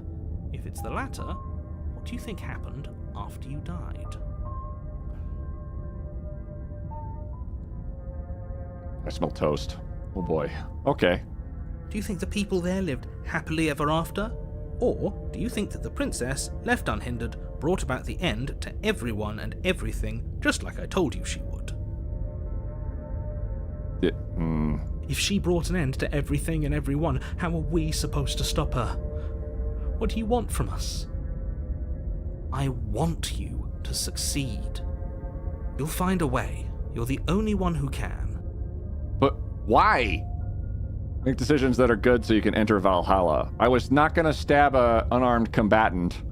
If it's the latter, what do you think happened after you died? I smell toast. Oh boy. Okay. Do you think the people there lived happily ever after? Or do you think that the princess, left unhindered, brought about the end to everyone and everything, just like I told you she would? If she brought an end to everything and everyone, how are we supposed to stop her? What do you want from us? I want you to succeed. You'll find a way. You're the only one who can. But why? Make decisions that are good so you can enter Valhalla. I was not going to stab a unarmed combatant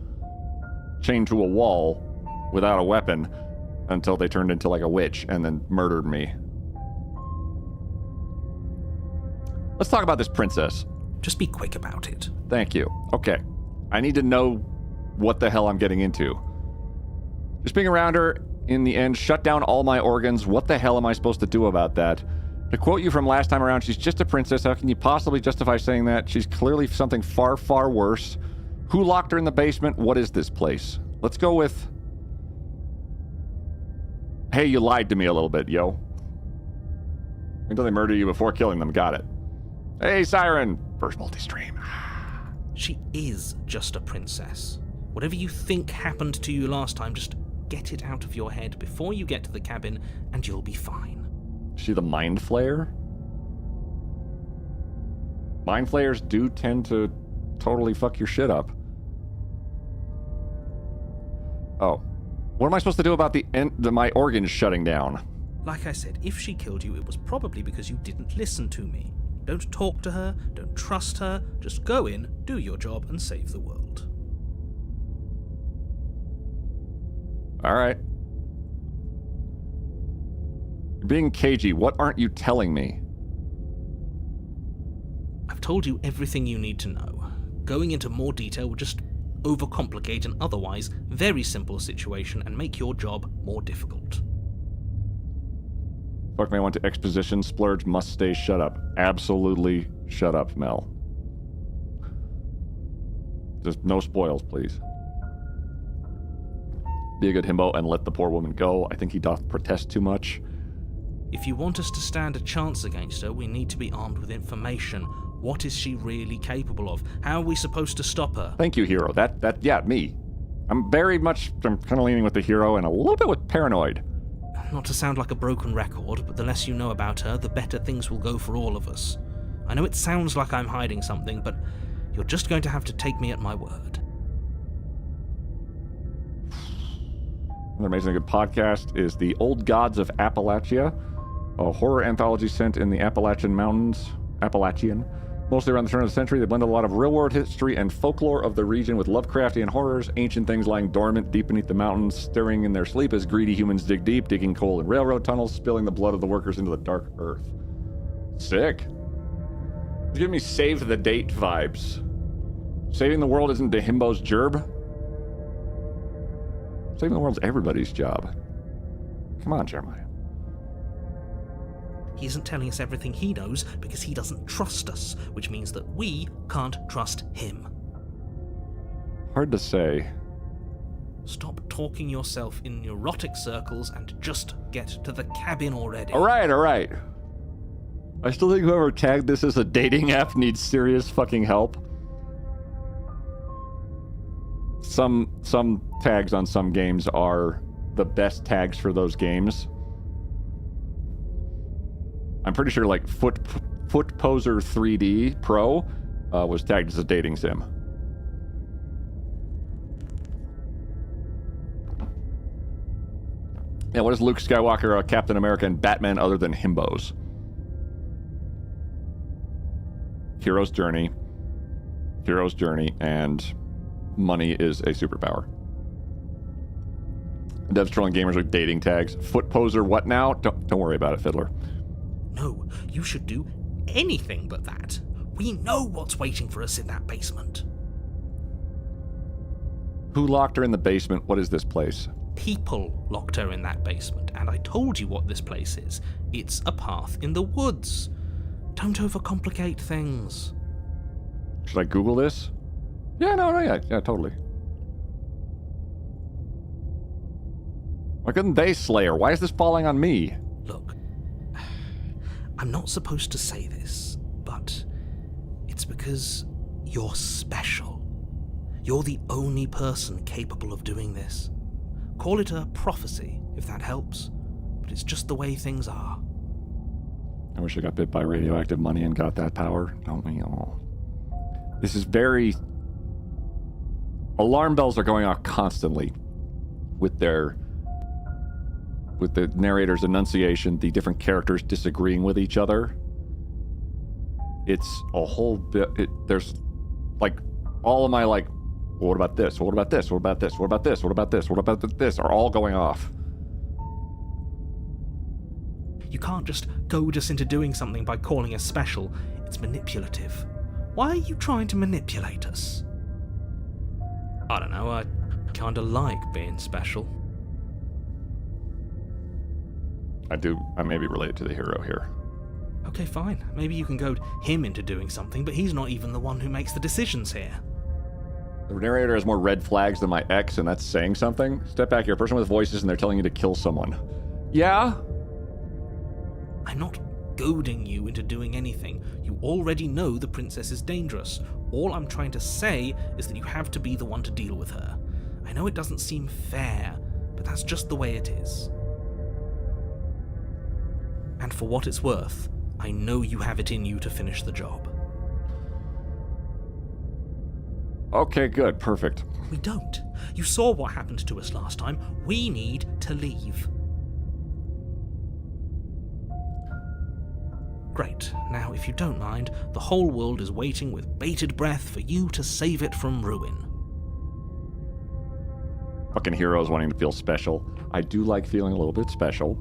chained to a wall without a weapon until they turned into like a witch and then murdered me. Let's talk about this princess. Just be quick about it. Thank you. Okay. I need to know what the hell I'm getting into. Just being around her, in the end, shut down all my organs. What the hell am I supposed to do about that? To quote you from last time around, she's just a princess. How can you possibly justify saying that? She's clearly something far, far worse. Who locked her in the basement? What is this place? Let's go with... Hey, you lied to me a little bit, yo. Until they murder you before killing them. Got it. Hey, Siren. First multi-stream. She is just a princess. Whatever you think happened to you last time, just get it out of your head before you get to the cabin, and you'll be fine. Is she the Mind Flayer? Mind Flayers do tend to totally fuck your shit up. Oh. What am I supposed to do about my organs shutting down? Like I said, if she killed you, it was probably because you didn't listen to me. Don't talk to her, don't trust her, just go in, do your job, and save the world. Alright. You're being cagey. What aren't you telling me? I've told you everything you need to know. Going into more detail would just overcomplicate an otherwise very simple situation and make your job more difficult. Fuck me, I went to exposition. Splurge must stay shut up. Absolutely shut up, Mel. Just no spoils, please. Be a good himbo and let the poor woman go. I think he doth protest too much. If you want us to stand a chance against her, we need to be armed with information. What is she really capable of? How are we supposed to stop her? Thank you, hero. Yeah, me. I'm kind of leaning with the hero and a little bit with paranoid. Not to sound like a broken record, but the less you know about her, the better things will go for all of us. I know it sounds like I'm hiding something, but you're just going to have to take me at my word. Another amazing good podcast is The Old Gods of Appalachia, a horror anthology set in the Appalachian Mountains. Mostly around the turn of the century, they blend a lot of real-world history and folklore of the region with Lovecraftian horrors, ancient things lying dormant deep beneath the mountains, stirring in their sleep as greedy humans dig deep, digging coal in railroad tunnels, spilling the blood of the workers into the dark earth. Sick. It's giving me Save the Date vibes. Saving the world isn't the himbo's gerb. Saving the world's everybody's job. Come on, Jeremiah. He isn't telling us everything he knows because he doesn't trust us, which means that we can't trust him. Hard to say. Stop talking yourself in neurotic circles and just get to the cabin already. All right. I still think whoever tagged this as a dating app needs serious fucking help. Some tags on some games are the best tags for those games. I'm pretty sure like Foot Poser 3D Pro was tagged as a dating sim. Yeah, what is Luke Skywalker, Captain America, and Batman other than himbos? Hero's journey, and money is a superpower. Devs trolling gamers with dating tags. Foot Poser, what now? Don't worry about it, Fiddler. No, you should do anything but that. We know what's waiting for us in that basement. Who locked her in the basement? What is this place? People locked her in that basement, and I told you what this place is. It's a path in the woods. Don't overcomplicate things. Should I Google this? Yeah, yeah, totally. Why couldn't they slay her? Why is this falling on me? Look, I'm not supposed to say this, but it's because you're special. You're the only person capable of doing this. Call it a prophecy, if that helps, but it's just the way things are. I wish I got bit by radioactive money and got that power. Don't we all? This is very... Alarm bells are going off constantly with the narrator's enunciation, the different characters disagreeing with each other. It's a whole bit... There's, like, all of my, like, what about this? What about this? What about this? What about this? What about this? What about this? Are all going off. You can't just goad us into doing something by calling us special. It's manipulative. Why are you trying to manipulate us? I don't know, I kinda like being special. I may be related to the hero here. Okay, fine. Maybe you can goad him into doing something, but he's not even the one who makes the decisions here. The narrator has more red flags than my ex, and that's saying something. Step back here, a person with voices, and they're telling you to kill someone. Yeah? I'm not goading you into doing anything. You already know the princess is dangerous. All I'm trying to say is that you have to be the one to deal with her. I know it doesn't seem fair, but that's just the way it is. And for what it's worth, I know you have it in you to finish the job. Okay, good. Perfect. We don't. You saw what happened to us last time. We need to leave. Great. Now, if you don't mind, the whole world is waiting with bated breath for you to save it from ruin. Fucking heroes wanting to feel special. I do like feeling a little bit special,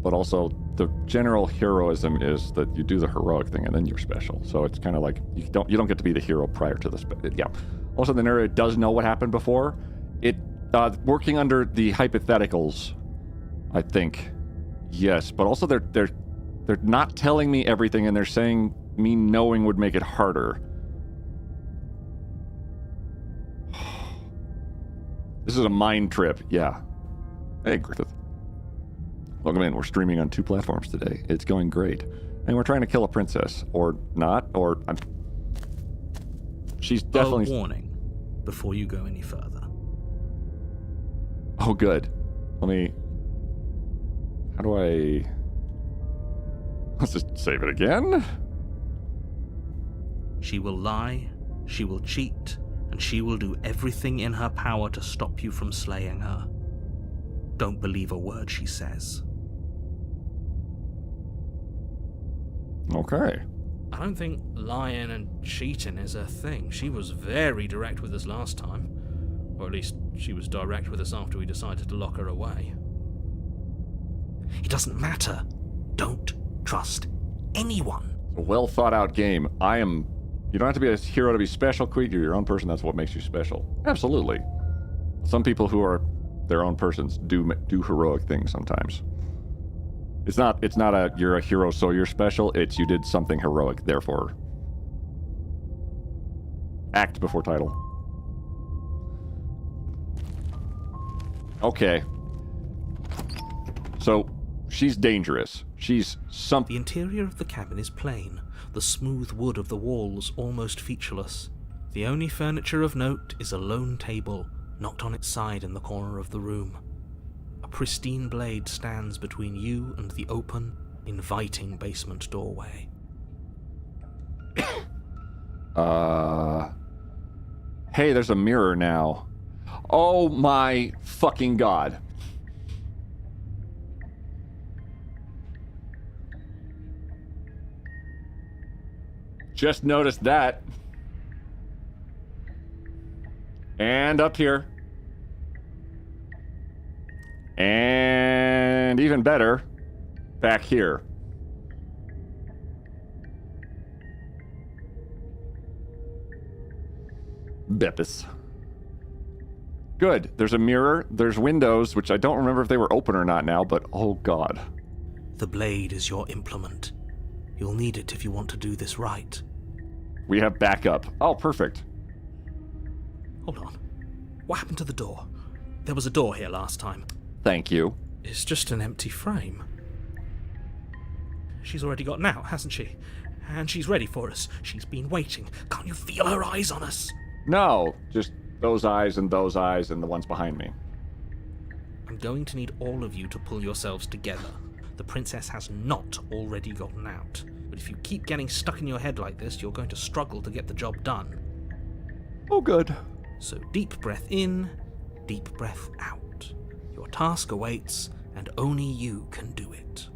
but also the general heroism is that you do the heroic thing and then you're special. So it's kind of like you don't get to be the hero prior to the yeah. Also, the narrator does know what happened before. It working under the hypotheticals, I think, yes, but also they're not telling me everything, and they're saying me knowing would make it harder. This is a mind trip, yeah. Hey, Griffith. Welcome in. We're streaming on 2 platforms today. It's going great. And we're trying to kill a princess. Or not, or... She's definitely... A warning before you go any further. Oh, good. Let me... How do I... Let's just save it again. She will lie, she will cheat, and she will do everything in her power to stop you from slaying her. Don't believe a word she says. Okay. I don't think lying and cheating is her thing. She was very direct with us last time. Or at least, she was direct with us after we decided to lock her away. It doesn't matter. Don't trust anyone. A well thought out game. You don't have to be a hero to be special, Queet. You're your own person. That's what makes you special. Absolutely. Some people who are their own persons do heroic things sometimes. It's not you're a hero so you're special. It's you did something heroic, therefore. Act before title. Okay. So, she's dangerous. She's something. The interior of the cabin is plain. The smooth wood of the walls almost featureless. The only furniture of note is a lone table, knocked on its side in the corner of the room. A pristine blade stands between you and the open, inviting basement doorway. Hey, there's a mirror now. Oh my fucking god. Just noticed that. And up here. And even better, back here. Beppis. Good. There's a mirror. There's windows, which I don't remember if they were open or not now, but oh god. The blade is your implement. You'll need it if you want to do this right. We have backup. Oh, perfect. Hold on. What happened to the door? There was a door here last time. Thank you. It's just an empty frame. She's already gotten out, hasn't she? And she's ready for us. She's been waiting. Can't you feel her eyes on us? No, just those eyes and the ones behind me. I'm going to need all of you to pull yourselves together. The princess has not already gotten out. But if you keep getting stuck in your head like this, you're going to struggle to get the job done. Oh, good. So deep breath in, deep breath out. Your task awaits, and only you can do it.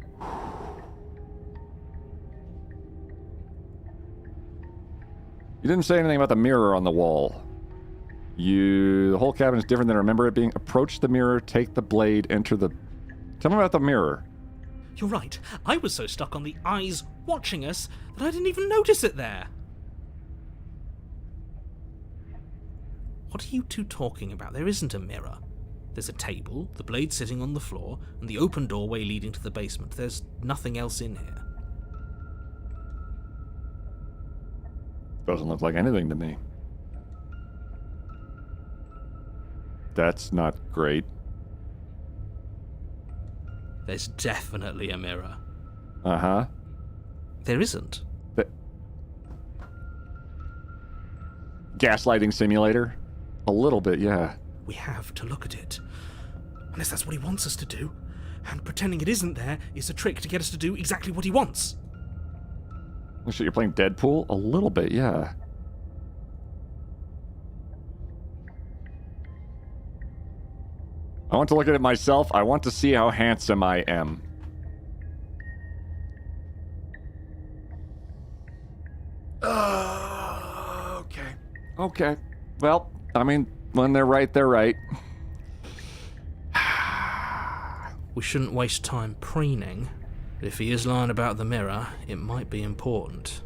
You didn't say anything about the mirror on the wall. The whole cabin is different than I remember it being. Approach the mirror, take the blade, enter the... Tell me about the mirror. You're right. I was so stuck on the eyes watching us that I didn't even notice it there. What are you two talking about? There isn't a mirror. There's a table, the blade sitting on the floor, and the open doorway leading to the basement. There's nothing else in here. Doesn't look like anything to me. That's not great. There's definitely a mirror. Uh-huh. There isn't. Gaslighting simulator? A little bit, yeah. We have to look at it. Unless that's what he wants us to do. And pretending it isn't there is a trick to get us to do exactly what he wants. Oh shit, you're playing Deadpool? A little bit, yeah. I want to look at it myself. I want to see how handsome I am. Okay. Okay. Well, I mean, when they're right, they're right. We shouldn't waste time preening. But if he is lying about the mirror, it might be important.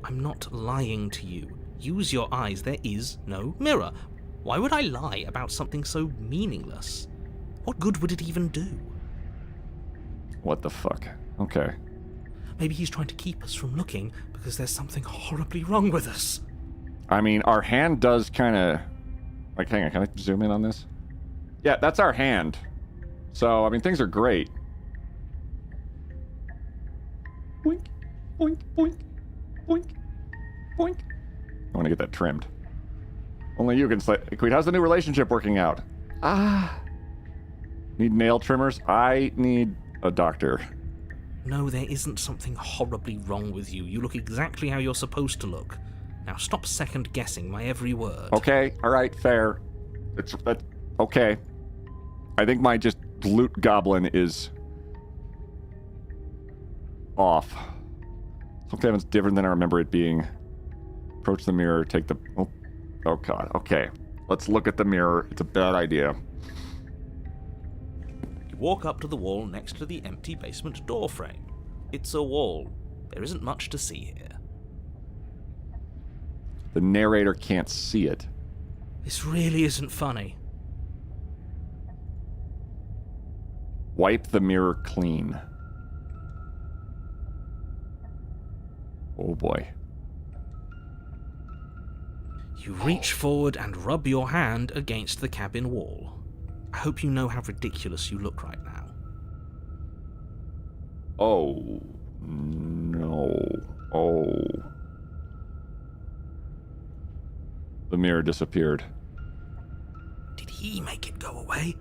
I'm not lying to you. Use your eyes. There is no mirror. Why would I lie about something so meaningless? What good would it even do? What the fuck? Okay. Maybe he's trying to keep us from looking because there's something horribly wrong with us. I mean, our hand does kind of... Like, hang on, can I zoom in on this? Yeah, that's our hand. So, I mean, things are great. Boink, boink, boink, boink, boink. I want to get that trimmed. Only you can slay... Queen, how's the new relationship working out? Need nail trimmers? I need a doctor. No, there isn't something horribly wrong with you. You look exactly how you're supposed to look. Now stop second-guessing my every word. Okay, alright, fair. That's okay. I think my just loot goblin is... off. Something it's different than I remember it being. Approach the mirror, take the... Oh god, okay. Let's look at the mirror. It's a bad idea. You walk up to the wall next to the empty basement door frame. It's a wall. There isn't much to see here. The narrator can't see it. This really isn't funny. Wipe the mirror clean. Oh boy. You reach forward and rub your hand against the cabin wall. I hope you know how ridiculous you look right now. Oh. No. Oh. The mirror disappeared. Did he make it go away?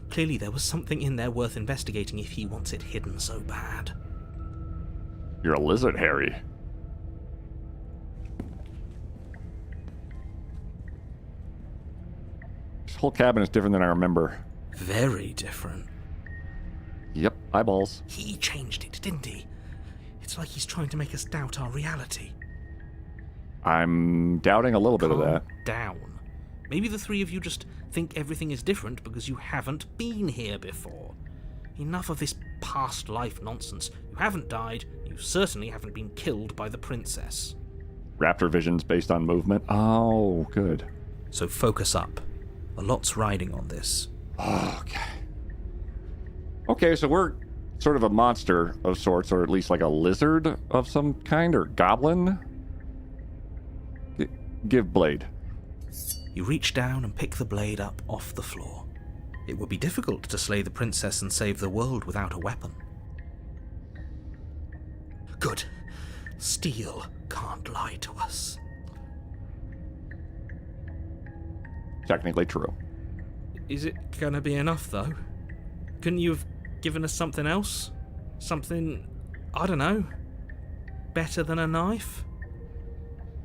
Clearly there was something in there worth investigating if he wants it hidden so bad. You're a lizard, Harry. This whole cabin is different than I remember. Very different. Yep, eyeballs. He changed it, didn't he? It's like he's trying to make us doubt our reality. I'm doubting a little bit of that. Down. Maybe the three of you just think everything is different because you haven't been here before. Enough of this past life nonsense. You haven't died. You certainly haven't been killed by the princess. Raptor visions based on movement. Oh, good. So focus up. A lot's riding on this. Okay. Okay, so we're sort of a monster of sorts, or at least like a lizard of some kind, or goblin. Give blade. You reach down and pick the blade up off the floor. It would be difficult to slay the princess and save the world without a weapon. Good. Steel can't lie to us. Technically true. Is it gonna be enough, though? Couldn't you have given us something else? Something, I don't know, better than a knife?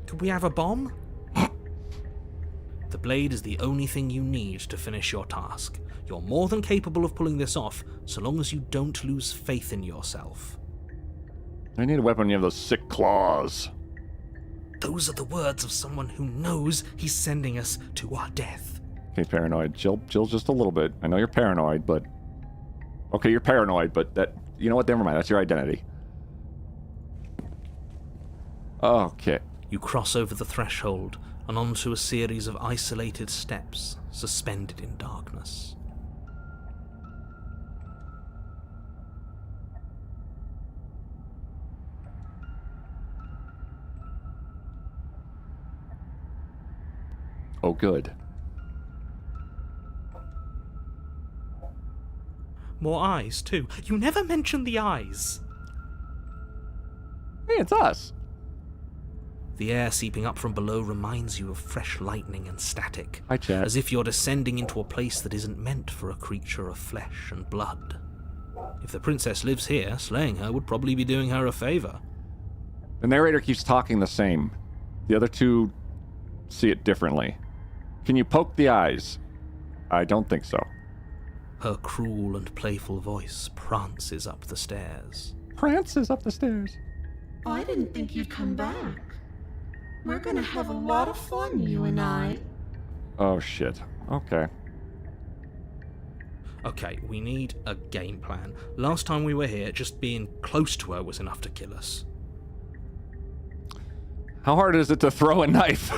Could we have a bomb? The blade is the only thing you need to finish your task. You're more than capable of pulling this off, so long as you don't lose faith in yourself. I need a weapon when you have those sick claws. Those are the words of someone who knows he's sending us to our death. Okay, paranoid. Jill just a little bit. I know you're paranoid, but... Okay, you're paranoid, but that... You know what? Never mind. That's your identity. Okay. You cross over the threshold and onto a series of isolated steps, suspended in darkness. Oh, good. More eyes, too. You never mention the eyes. Hey, it's us. The air seeping up from below reminds you of fresh lightning and static. Hi, chat. As if you're descending into a place that isn't meant for a creature of flesh and blood. If the princess lives here, slaying her would probably be doing her a favor. The narrator keeps talking the same. The other two see it differently. Can you poke the eyes? I don't think so. Her cruel and playful voice prances up the stairs. Prances up the stairs. I didn't think you'd come back. We're gonna have a lot of fun, you and I. Oh, shit. Okay. Okay, we need a game plan. Last time we were here, just being close to her was enough to kill us. How hard is it to throw a knife?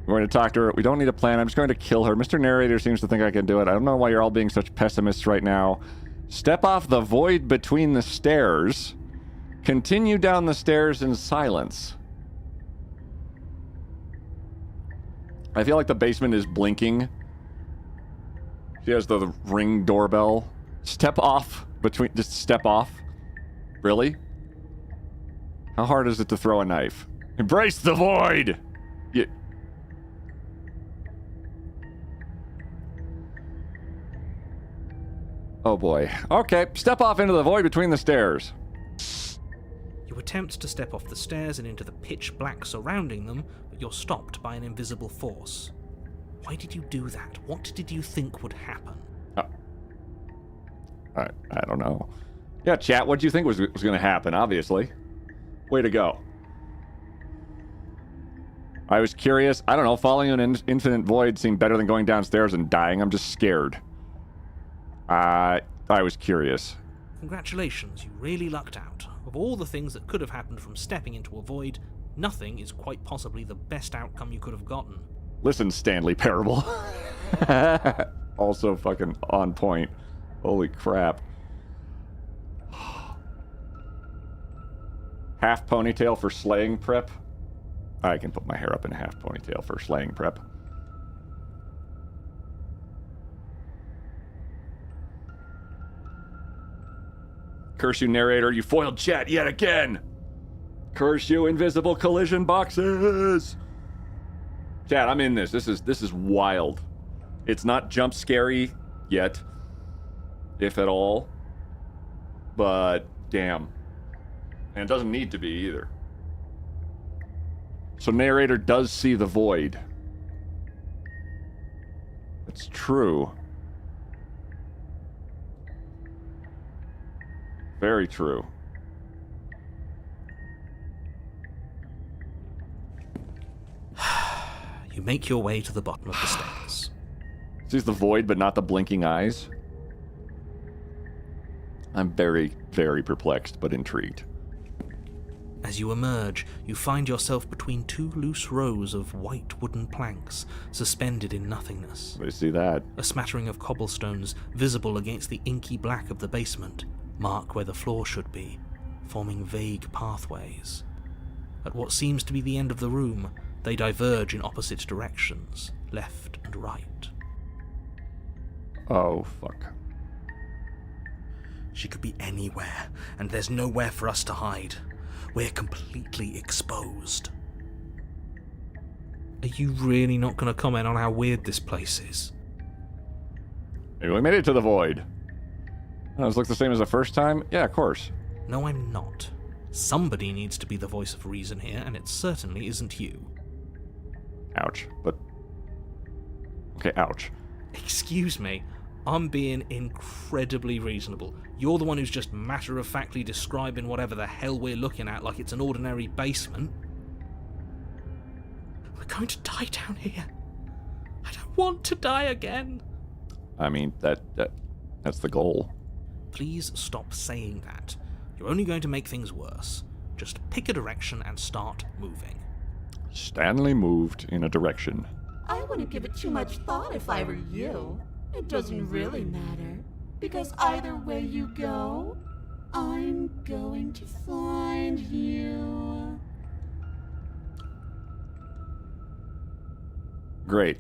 We're going to talk to her. We don't need a plan. I'm just going to kill her. Mr. Narrator seems to think I can do it. I don't know why you're all being such pessimists right now. Step off the void between the stairs. Continue down the stairs in silence. I feel like the basement is blinking. She has the Ring doorbell. Step off between... Just step off. Really? How hard is it to throw a knife? Embrace the void! Yeah. Oh boy. Okay, step off into the void between the stairs. You attempt to step off the stairs and into the pitch black surrounding them, but you're stopped by an invisible force. Why did you do that? What did you think would happen? I don't know. Yeah, chat, what did you think was going to happen, obviously? Way to go. I was curious. I don't know, falling in an infinite void seemed better than going downstairs and dying. I'm just scared. I was curious. Congratulations, you really lucked out. Of all the things that could have happened from stepping into a void, nothing is quite possibly the best outcome you could have gotten. Listen, Stanley Parable. Also fucking on point. Holy crap. Half ponytail for slaying prep. I can put my hair up in a half ponytail for slaying prep. Curse you, narrator. You foiled chat yet again. Curse you, invisible collision boxes. Chat, I'm in this. This is wild. It's not jump scary yet, if at all. But damn. And it doesn't need to be either. So narrator does see the void. It's true. Very true. You make your way to the bottom of the stairs. Sees the void, but not the blinking eyes. I'm very, very perplexed, but intrigued. As you emerge, you find yourself between two loose rows of white wooden planks, suspended in nothingness. I see that. A smattering of cobblestones, visible against the inky black of the basement, mark where the floor should be, forming vague pathways. At what seems to be the end of the room, they diverge in opposite directions, left and right. Oh, fuck. She could be anywhere, and there's nowhere for us to hide. We're completely exposed. Are you really not going to comment on how weird this place is? Maybe we made it to the void. Oh, does it look the same as the first time? Yeah, of course. No, I'm not. Somebody needs to be the voice of reason here, and it certainly isn't you. Ouch. But... okay, ouch. Excuse me. I'm being incredibly reasonable. You're the one who's just matter-of-factly describing whatever the hell we're looking at like it's an ordinary basement. We're going to die down here. I don't want to die again. I mean, that's the goal. Please stop saying that. You're only going to make things worse. Just pick a direction and start moving. Stanley moved in a direction. I wouldn't give it too much thought if I were you. It doesn't really matter, because either way you go, I'm going to find you. Great.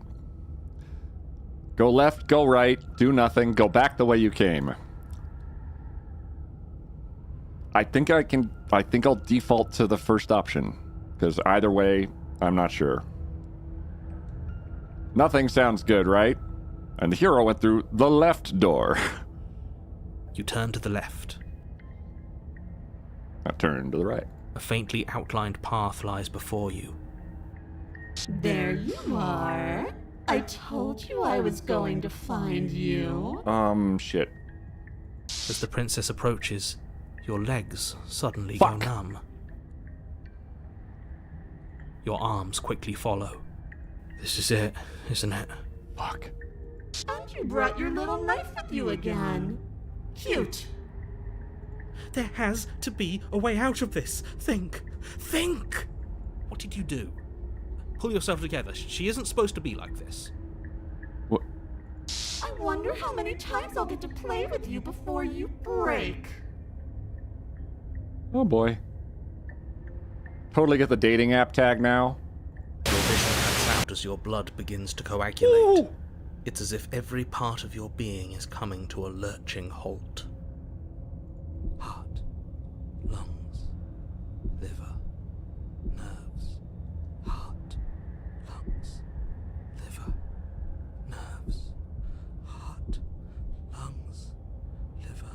Go left, go right, do nothing, go back the way you came. I think I'll default to the first option, because either way, I'm not sure. Nothing sounds good, right? And the hero went through the left door. You turn to the left. I turn to the right. A faintly outlined path lies before you. There you are. I told you I was going to find you. Shit. As the princess approaches, your legs suddenly Fuck. go numb. Your arms quickly follow. This is it, isn't it? Fuck. And you brought your little knife with you again. Cute. There has to be a way out of this. Think. Think! What did you do? Pull yourself together. She isn't supposed to be like this. What? I wonder how many times I'll get to play with you before you break. Oh boy. Totally get the dating app tag now. Your vision cuts out as your blood begins to coagulate. Ooh. It's as if every part of your being is coming to a lurching halt. Heart, lungs, liver, nerves. Heart, lungs, liver, nerves. Heart, lungs, liver,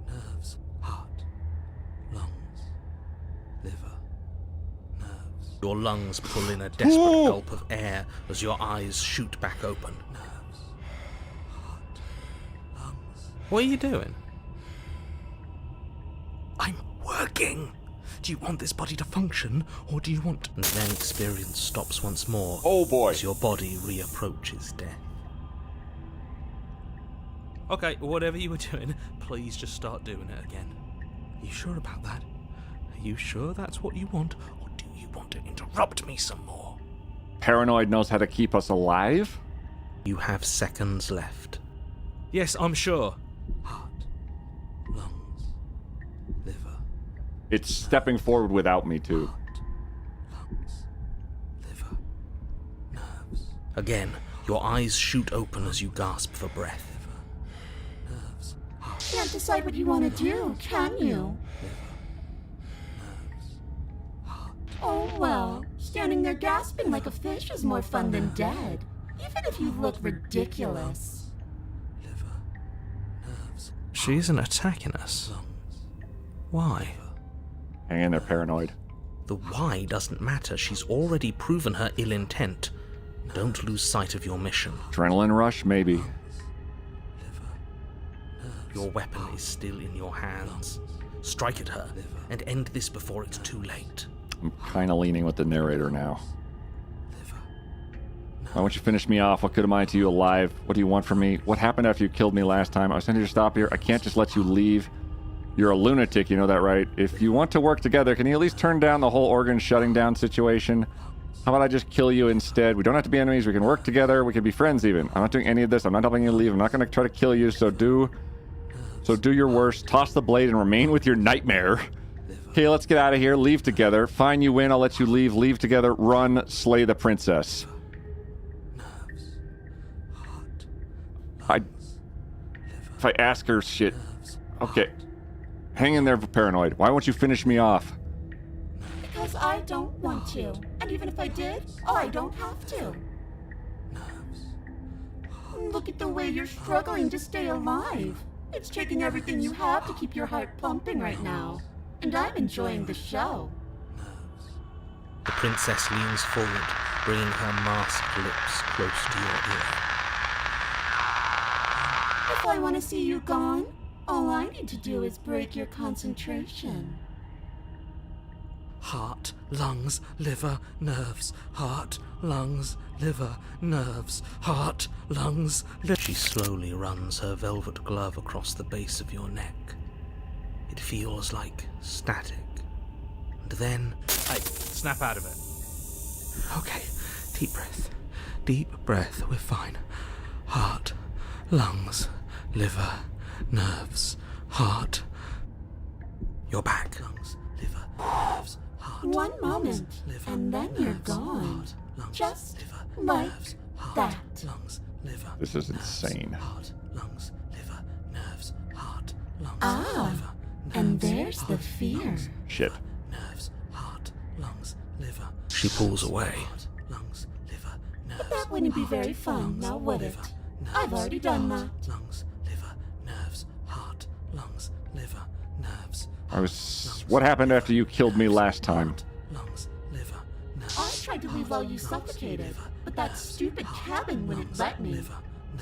nerves. Heart, lungs, liver, nerves. Your lungs pull in a desperate gulp of air as your eyes shoot back open. Nerves, heart, lungs. What are you doing? I'm working. Do you want this body to function, or do you want... And then experience stops once more. Oh boy. As your body reapproaches death. Okay, whatever you were doing, please just start doing it again. Are you sure about that? Are you sure that's what you want, or do you want to interrupt me some more? Paranoid knows how to keep us alive? You have seconds left. Yes, I'm sure. Heart, lungs, liver. It's stepping forward without me, too. Heart, lungs, liver, nerves. Again, your eyes shoot open as you gasp for breath. Liver, nerves, heart. Can't decide what you want to do, can you? Oh well, standing there gasping like a fish is more fun than dead, even if you look ridiculous. She isn't attacking us. Why? Hang in there, Paranoid. The why doesn't matter. She's already proven her ill intent. Don't lose sight of your mission. Adrenaline rush, maybe. Your weapon is still in your hands. Strike at her and end this before it's too late. I'm kind of leaning with the narrator now. Why won't you finish me off? What good am I to you alive? What do you want from me? What happened after you killed me last time? I was sent here to stop here. I can't just let you leave. You're a lunatic, you know that, right? If you want to work together, can you at least turn down the whole organ shutting down situation? How about I just kill you instead? We don't have to be enemies. We can work together. We can be friends even. I'm not doing any of this. I'm not helping you leave. I'm not going to try to kill you, so do your worst. Toss the blade and remain with your nightmare. Okay, let's get out of here. Leave together. Fine, you win. I'll let you leave. Leave together. Run. Slay the princess. If I ask her shit... Okay. Hang in there, Paranoid. Why won't you finish me off? Because I don't want to. And even if I did, I don't have to. Look at the way you're struggling to stay alive. It's taking everything you have to keep your heart pumping right now. And I'm enjoying the show. The princess leans forward, bringing her masked lips close to your ear. If I want to see you gone, all I need to do is break your concentration. Heart, lungs, liver, nerves. Heart, lungs, liver, nerves. Heart, lungs, liver. She slowly runs her velvet glove across the base of your neck. It feels like static. And then... Hey, snap out of it. Okay, deep breath. Deep breath, we're fine. Heart, lungs, liver, nerves, heart. You're back. Lungs, liver, nerves, heart. One moment, lungs, liver, and then you're nerves, gone. Heart, lungs, Just liver, like nerves, heart, that. Lungs, liver, This is nerves, insane. Heart, lungs, liver, nerves, heart, lungs, Ah, liver, and nerves, there's the heart, fear. lungs, Shit. nerves, heart, lungs, liver. She pulls away. Heart, lungs, liver, nerves, But that wouldn't be very heart, fun, lungs, now would it? liver, I've nerves, already done heart, that. Lungs, liver, nerves, heart, lungs, liver, nerves. What happened after you killed me last time? Lungs, liver, nerves. I tried to leave while you suffocated, but that stupid cabin wouldn't let me.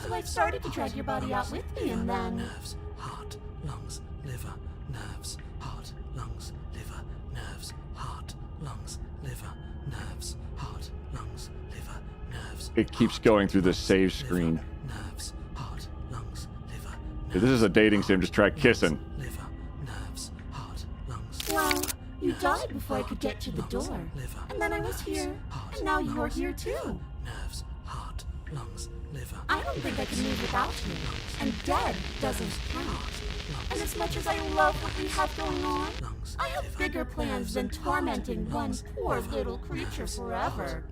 So I started to drag your body out with me and then... Nerves, heart, lungs, liver, nerves, heart, lungs, liver, nerves, heart, lungs, liver, nerves, heart, lungs, liver, nerves. It keeps going through the save screen. This is a dating sim. Just try kissing. Liver, nerves, heart, lungs. Well, you died before I could get to the door. And then I was here, and now you're here too. Nerves, heart, lungs, liver. I don't think I can move without you. And dead doesn't count. And as much as I love what we have going on, I have bigger plans than tormenting one poor little creature forever.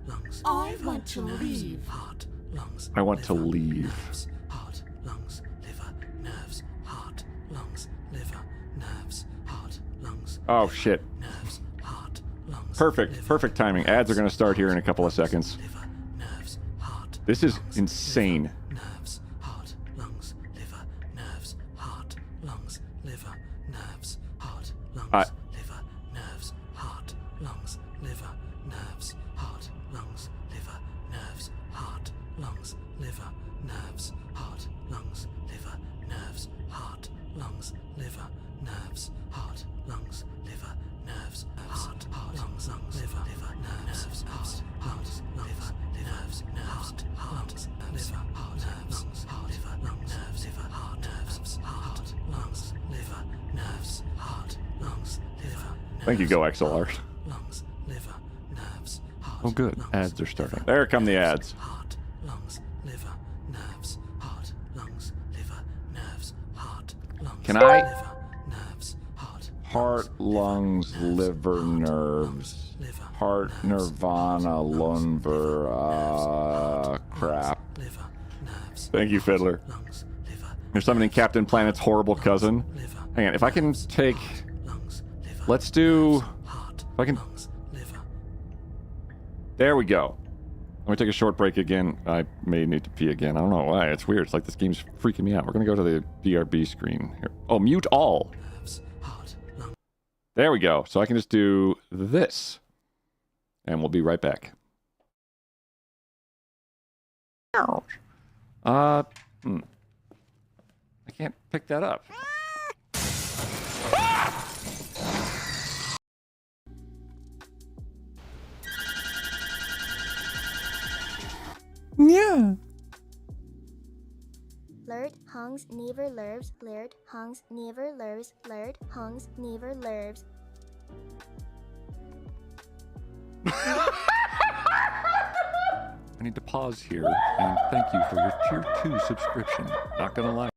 I want to leave. Heart, lungs. I want to leave. Nerves, heart, lungs, liver, nerves, heart, lungs, liver, nerves, heart, lungs. Oh shit. Nerves, heart, lungs. Perfect. Perfect timing. Ads are going to start here in a couple of seconds. Liver, nerves, heart. This is insane. Nerves, heart, lungs, liver, nerves, heart, lungs, liver, nerves, heart, lungs, liver, nerves, heart, lungs, liver, nerves, heart, lungs, liver, nerves, heart, lungs, liver, nerves, heart, lungs, liver, nerves, heart, lungs, liver, nerves, heart, lungs, liver, nerves, heart, lungs, liver, nerves, heart, lungs, liver, nerves, heart, lungs, liver, nerves, heart, lungs, liver, heart, nerves, heart, lungs, liver, nerves, heart, lungs, liver. Thank you, Go XLR. Lungs, liver, nerves, heart. Oh, good. Ads are starting. There come the ads. Heart, lungs, liver, nerves, heart, lungs, liver, nerves, heart, lungs. Can I? Liver, nerves, heart, Heart, lungs, liver, nerves. Heart, nirvana, lunver, crap. liver, nerves. Thank you, Fiddler. Lungs, liver, You're summoning Captain Planet's horrible cousin. Hang on, if I can take... lungs, liver. Let's do... Heart, If I can... lungs, liver. There we go. Let me take a short break again. I may need to pee again. I don't know why. It's weird. It's like this game's freaking me out. We're going to go to the BRB screen here. Oh, mute all. Nerves, heart, lungs. There we go. So I can just do this. And we'll be right back. Ouch. I can't pick that up. Yeah. Lurd, hungs, never lurves, lurd, hungs, never lurves, lurd, hungs, never lurves. I need to pause here and thank you for your tier 2 subscription. Not gonna lie.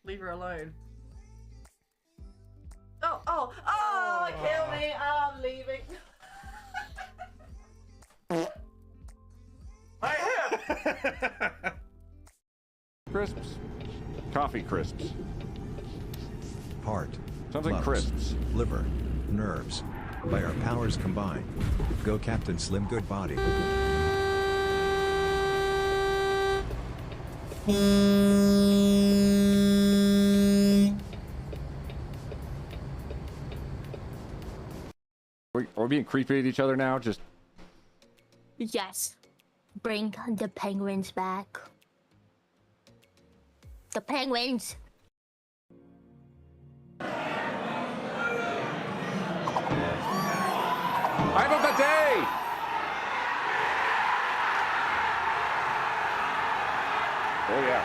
Leave her alone. Oh, kill me, I'm leaving. Crisps. Coffee crisps. Heart, Something lungs, crisps. liver, nerves. By our powers combined. Go Captain Slim Good Body. Are we being creepy at each other now? Just... Yes. Bring the penguins back. The penguins! I'm of the day! Oh yeah.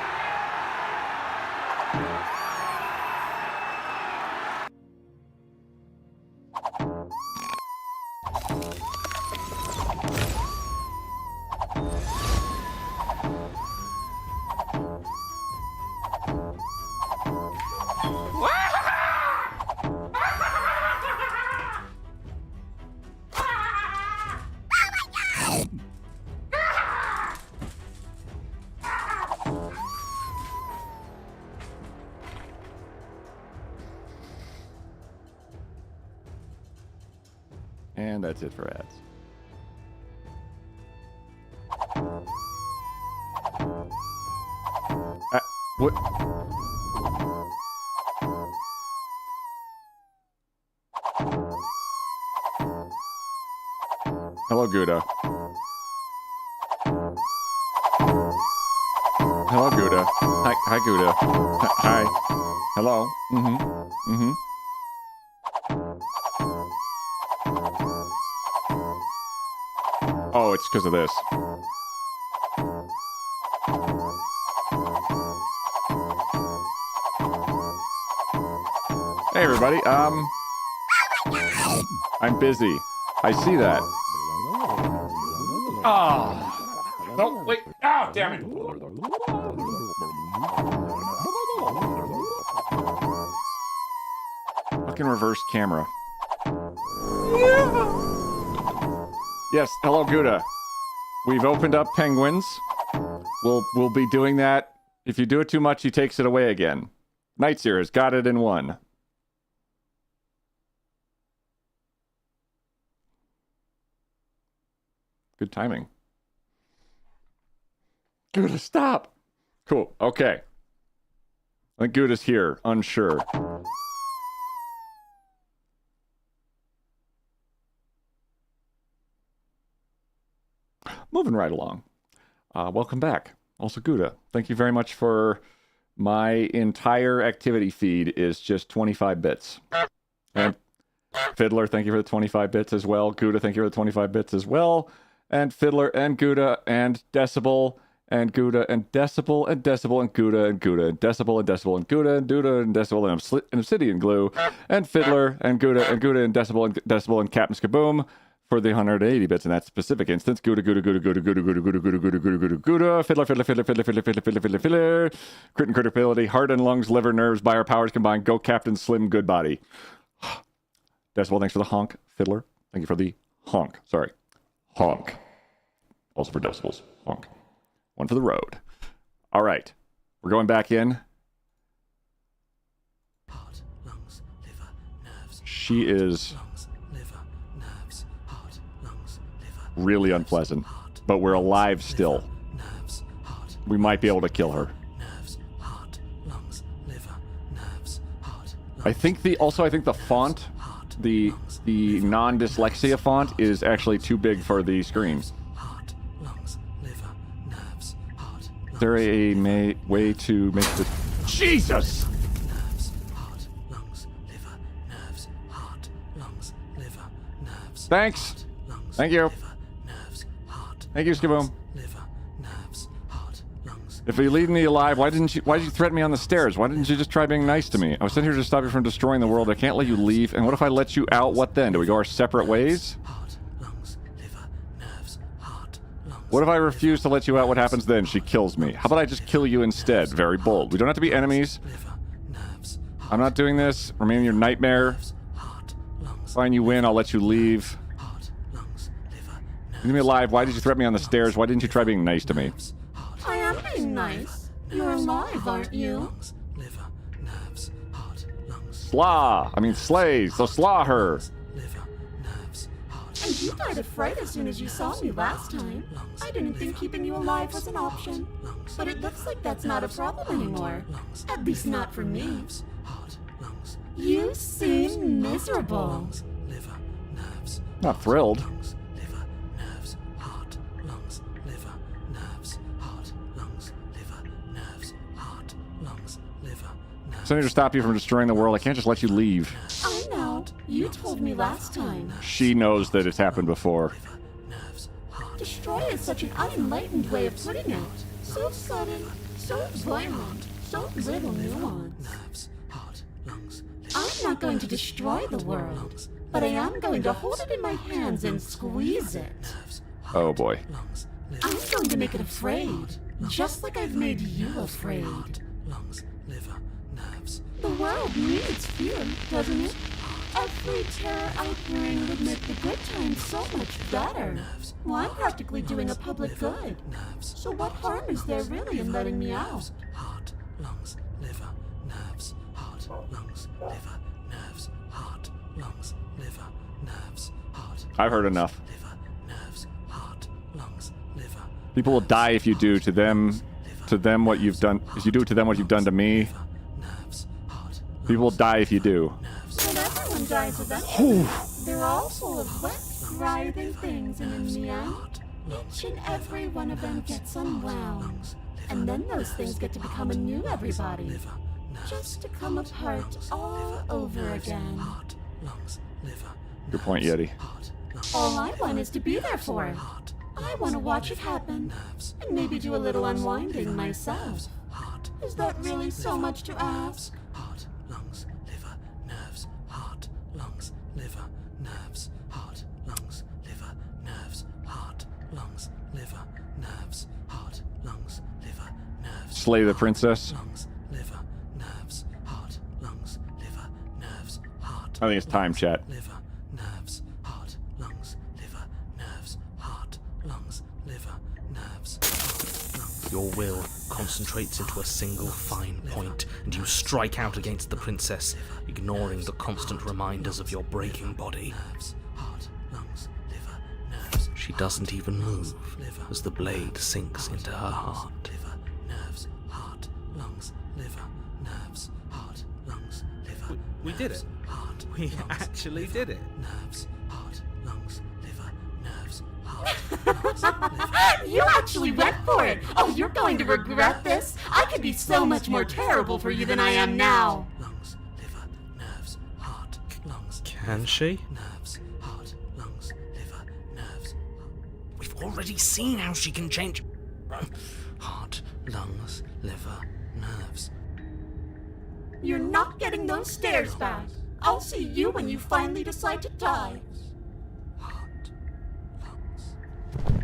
And that's it for ads. What? Hello, Gouda. Hello, Gouda. Hi, Gouda. Hi. Hello. it's because of this. Hey, everybody. I'm busy. I see that. Oh. No, wait. Oh, damn it. Fucking reverse camera. Yes, hello, Gouda. We've opened up penguins. We'll be doing that. If you do it too much, he takes it away again. Nightseer has got it in one. Good timing. Gouda, stop! Cool, okay. I think Gouda's here, unsure. Moving right along. Welcome back. Also, Gouda, thank you very much for my entire activity feed is just 25 bits. And Fiddler, thank you for the 25 bits as well. Gouda, thank you for the 25 bits as well. And Fiddler and Gouda and Decibel and Gouda and Decibel and Decibel and Gouda and Gouda and Decibel and Decibel and Gouda and Gouda and Decibel and Obsidian Glue and Fiddler and Gouda and Gouda and Decibel and Captain Skaboom for the 180 bits in that specific instance. Gouda, Gouda, Gouda, Gouda, Gouda, Gouda, Gouda, Gouda, Gouda, Gouda, Gouda, Gouda, Fiddler, Fiddler, Fiddler, Fiddler, Fiddler, Fiddler, Fiddler, Fiddler, Fiddler, Crit and Critibility, heart and lungs, liver, nerves, by our powers combined, go Captain Slim, good body. Decibel, thanks for the honk. Fiddler, thank you for the honk. Sorry. Honk. Also for decibels. Honk. One for the road. All right. We're going back in. Heart, lungs, liver, nerves. She is lungs, liver, nerves, heart, lungs, liver, really unpleasant, heart, but we're alive still. nerves, heart, We might be able to kill her. nerves, heart, lungs, liver, nerves, heart, I think the font, the non-dyslexia font is actually too big for the screen. heart, lungs, liver, nerves, heart, Is there a way to make the... Jesus! nerves, heart, lungs, liver, nerves, heart, lungs, liver, nerves. Thanks. Lungs, Thank you. liver, nerves, heart, Thank you, Skaboom. liver, nerves, heart, lungs. If you leave me alive, why did you threaten me on the stairs? Why didn't you just try being nice to me? I was sent here to stop you from destroying the world. I can't let you leave. And what if I let you out? What then? Do we go our separate ways? Heart, lungs, liver, nerves, heart, lungs. What if I refuse to let you out? What happens then? She kills me. How about I just kill you instead? Very bold. We don't have to be enemies. Liver, nerves, I'm not doing this. Remain in your nightmare. heart, lungs, Fine, you win. I'll let you leave. heart, lungs, liver, Leave me alive. Why did you threaten me on the stairs? Why didn't you try being nice to me? I am being nice. You're alive, aren't you? lungs, liver, nerves, heart, lungs, Slay. So slaw her. liver, nerves, heart. And you died of fright as soon as you saw me last time. I didn't think keeping you alive was an option. But it looks like that's not a problem anymore. At least not for me. Heart, lungs, You seem miserable. liver, nerves, Not thrilled. lungs, liver, nerves, heart, lungs, liver, nerves, heart, lungs, liver, nerves, heart, lungs, liver, nerves. Sent here to stop you from destroying the world. I can't just let you leave. I know. You told me last time. She knows that it's happened before. Nerves, heart, Destroy is such an unenlightened way of putting it. So sudden, so violent, so little nuance. nerves, heart, lungs, I'm not going to destroy the world, but I am going to hold it in my hands and squeeze it. Oh boy. lungs, I'm going to make it afraid, just like I've made you afraid. lungs, liver, nerves. The world needs fear, doesn't it? Every terror I bring would make the good times so much better. Well, I'm practically doing a public good. So what harm is there really in letting me out? Heart, lungs, liver, nerves, heart, lungs, liver, nerves, heart, lungs, liver, nerves, heart. I've heard enough. Liver, nerves, heart, lungs, liver. People will die if you do to them what you've done. If you do to them what you've done to me. Nerves, heart, People will die if you do. But everyone dies eventually. They're all full of wet, writhing things, and in the end, each and every one of them gets unwound. And then those things get to become a new everybody. Just to come apart all over again. lungs, liver, Good point, Yeti. All I want is to be there for it. I want to watch it happen. And maybe do a little unwinding myself. Heart. Is that really so much to ask? Heart, lungs, liver, nerves. Heart, lungs, liver, nerves. Heart, lungs, liver, nerves. Heart, lungs, liver, nerves. Heart, lungs, liver, nerves. Slay the princess. Lungs, liver, nerves. Heart, lungs, liver, nerves. Heart. I think it's time, chat. Liver, nerves. Heart, lungs, liver, nerves. Heart, lungs, liver, nerves. Heart, lungs. Your will concentrates into a single fine point, and you strike out against the princess, ignoring the constant reminders of your breaking body. She doesn't even move as the blade sinks into her heart. We did it. We actually did it. You actually went for it! Oh, you're going to regret this! I could be so much more terrible for you than I am now! Can she? We've already seen how she can change. Heart, lungs, liver, nerves. You're not getting those stairs back. I'll see you when you finally decide to die.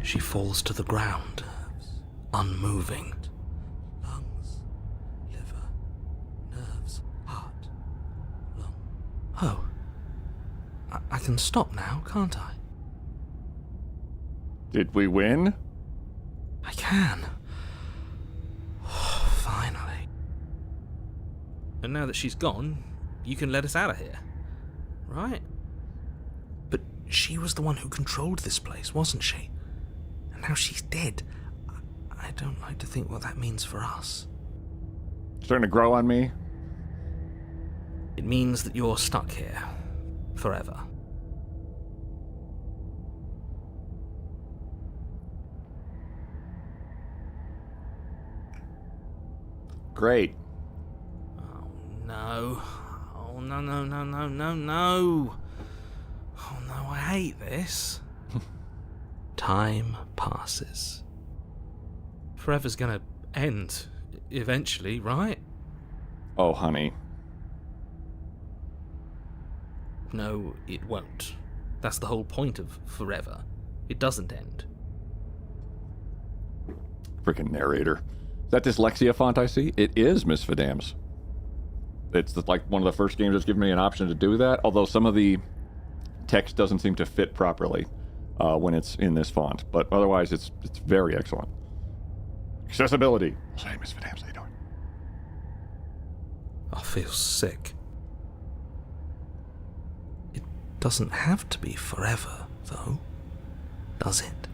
She falls to the ground, unmoving. Lungs, liver, nerves, heart, lung. Oh. I can stop now, can't I? Did we win? I can. Finally. And now that she's gone, you can let us out of here. Right? But she was the one who controlled this place, wasn't she? And now she's dead. I don't like to think what that means for us. Starting to grow on me? It means that you're stuck here. Forever. Great. Oh no. Oh no, no, no, no, no, no. Oh no, I hate this. Time passes. Forever's gonna end eventually, right? Oh, honey. No, it won't. That's the whole point of forever. It doesn't end. Freaking narrator. Is that dyslexia font I see? It is Miss Vidam's. It's like one of the first games that's given me an option to do that, although some of the text doesn't seem to fit properly when it's in this font. But otherwise, it's very excellent. Accessibility. Hey, Miss Vidam's, how you doing? I feel sick. It doesn't have to be forever, though, does it?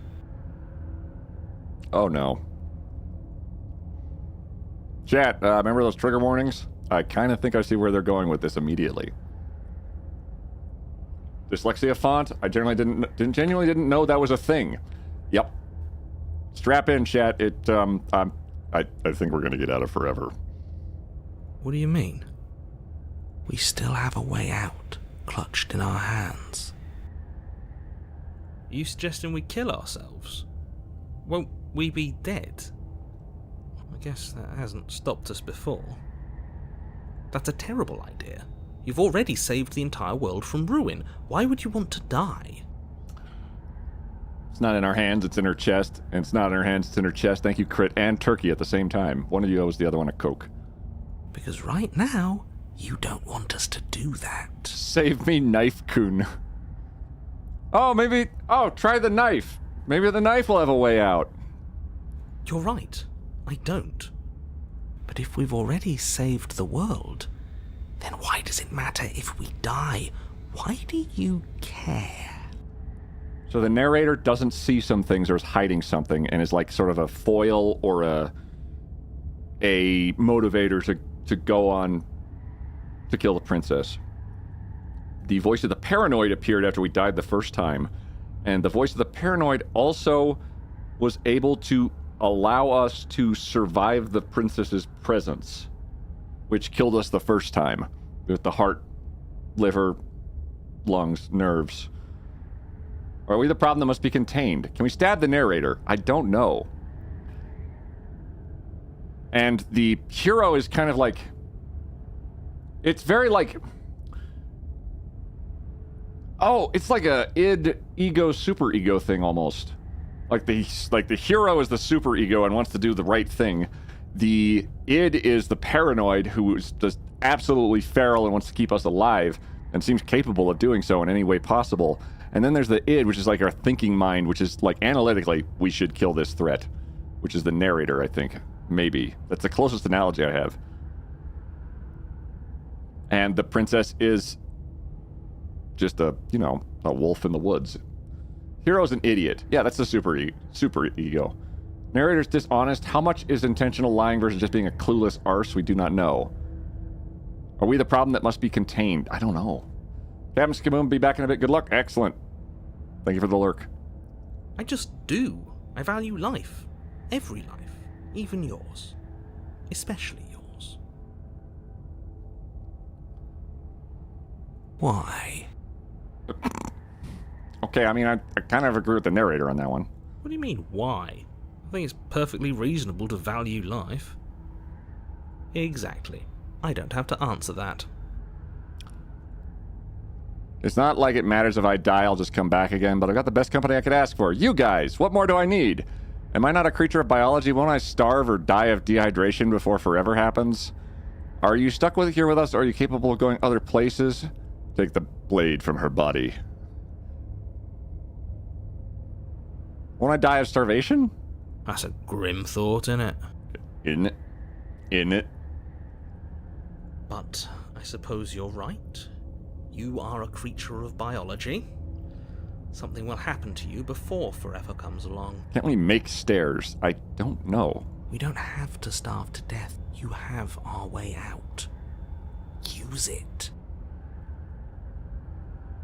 Oh, no. Chat, remember those trigger warnings? I kind of think I see where they're going with this immediately. Dyslexia font? I genuinely didn't know that was a thing. Yep. Strap in, chat. I think we're gonna get out of forever. What do you mean? We still have a way out, clutched in our hands. Are you suggesting we kill ourselves? Won't we be dead? I guess that hasn't stopped us before. That's a terrible idea. You've already saved the entire world from ruin. Why would you want to die? It's not in our hands, it's in her chest. And it's not in her hands, it's in her chest. Thank you, Crit and Turkey at the same time. One of you owes the other one a Coke. Because right now, you don't want us to do that. Save me, Knife Kun. Oh, maybe... Oh, try the knife. Maybe the knife will have a way out. You're right. I don't. But if we've already saved the world, then why does it matter if we die? Why do you care? So the narrator doesn't see some things or is hiding something and is like sort of a foil or a motivator to go on to kill the princess. The voice of the paranoid appeared after we died the first time, and the voice of the paranoid also was able to allow us to survive the princess's presence, which killed us the first time with the heart, liver, lungs, nerves. Or are we the problem that must be contained? Can we stab the narrator? I don't know. And the hero is kind of like... It's very like... Oh, it's like a id, ego, super ego thing almost. Like the hero is the super ego and wants to do the right thing. The id is the paranoid who is just absolutely feral and wants to keep us alive and seems capable of doing so in any way possible. And then there's the id, which is like our thinking mind, which is like analytically, we should kill this threat, which is the narrator, I think. Maybe. That's the closest analogy I have. And the princess is just a wolf in the woods. Hero's an idiot. Yeah, that's the super ego. Narrator's dishonest. How much is intentional lying versus just being a clueless arse? We do not know. Are we the problem that must be contained? I don't know. Captain Skaboom, be back in a bit. Good luck. Excellent. Thank you for the lurk. I just do. I value life. Every life. Even yours. Especially yours. Why? Okay, I mean, I kind of agree with the narrator on that one. What do you mean, why? I think it's perfectly reasonable to value life. Exactly. I don't have to answer that. It's not like it matters if I die, I'll just come back again, but I've got the best company I could ask for. You guys! What more do I need? Am I not a creature of biology? Won't I starve or die of dehydration before forever happens? Are you stuck here with us, or are you capable of going other places? Take the blade from her body. Won't I die of starvation? That's a grim thought, innit? In it. But I suppose you're right. You are a creature of biology. Something will happen to you before forever comes along. Can't we make stairs? I don't know. We don't have to starve to death. You have our way out. Use it.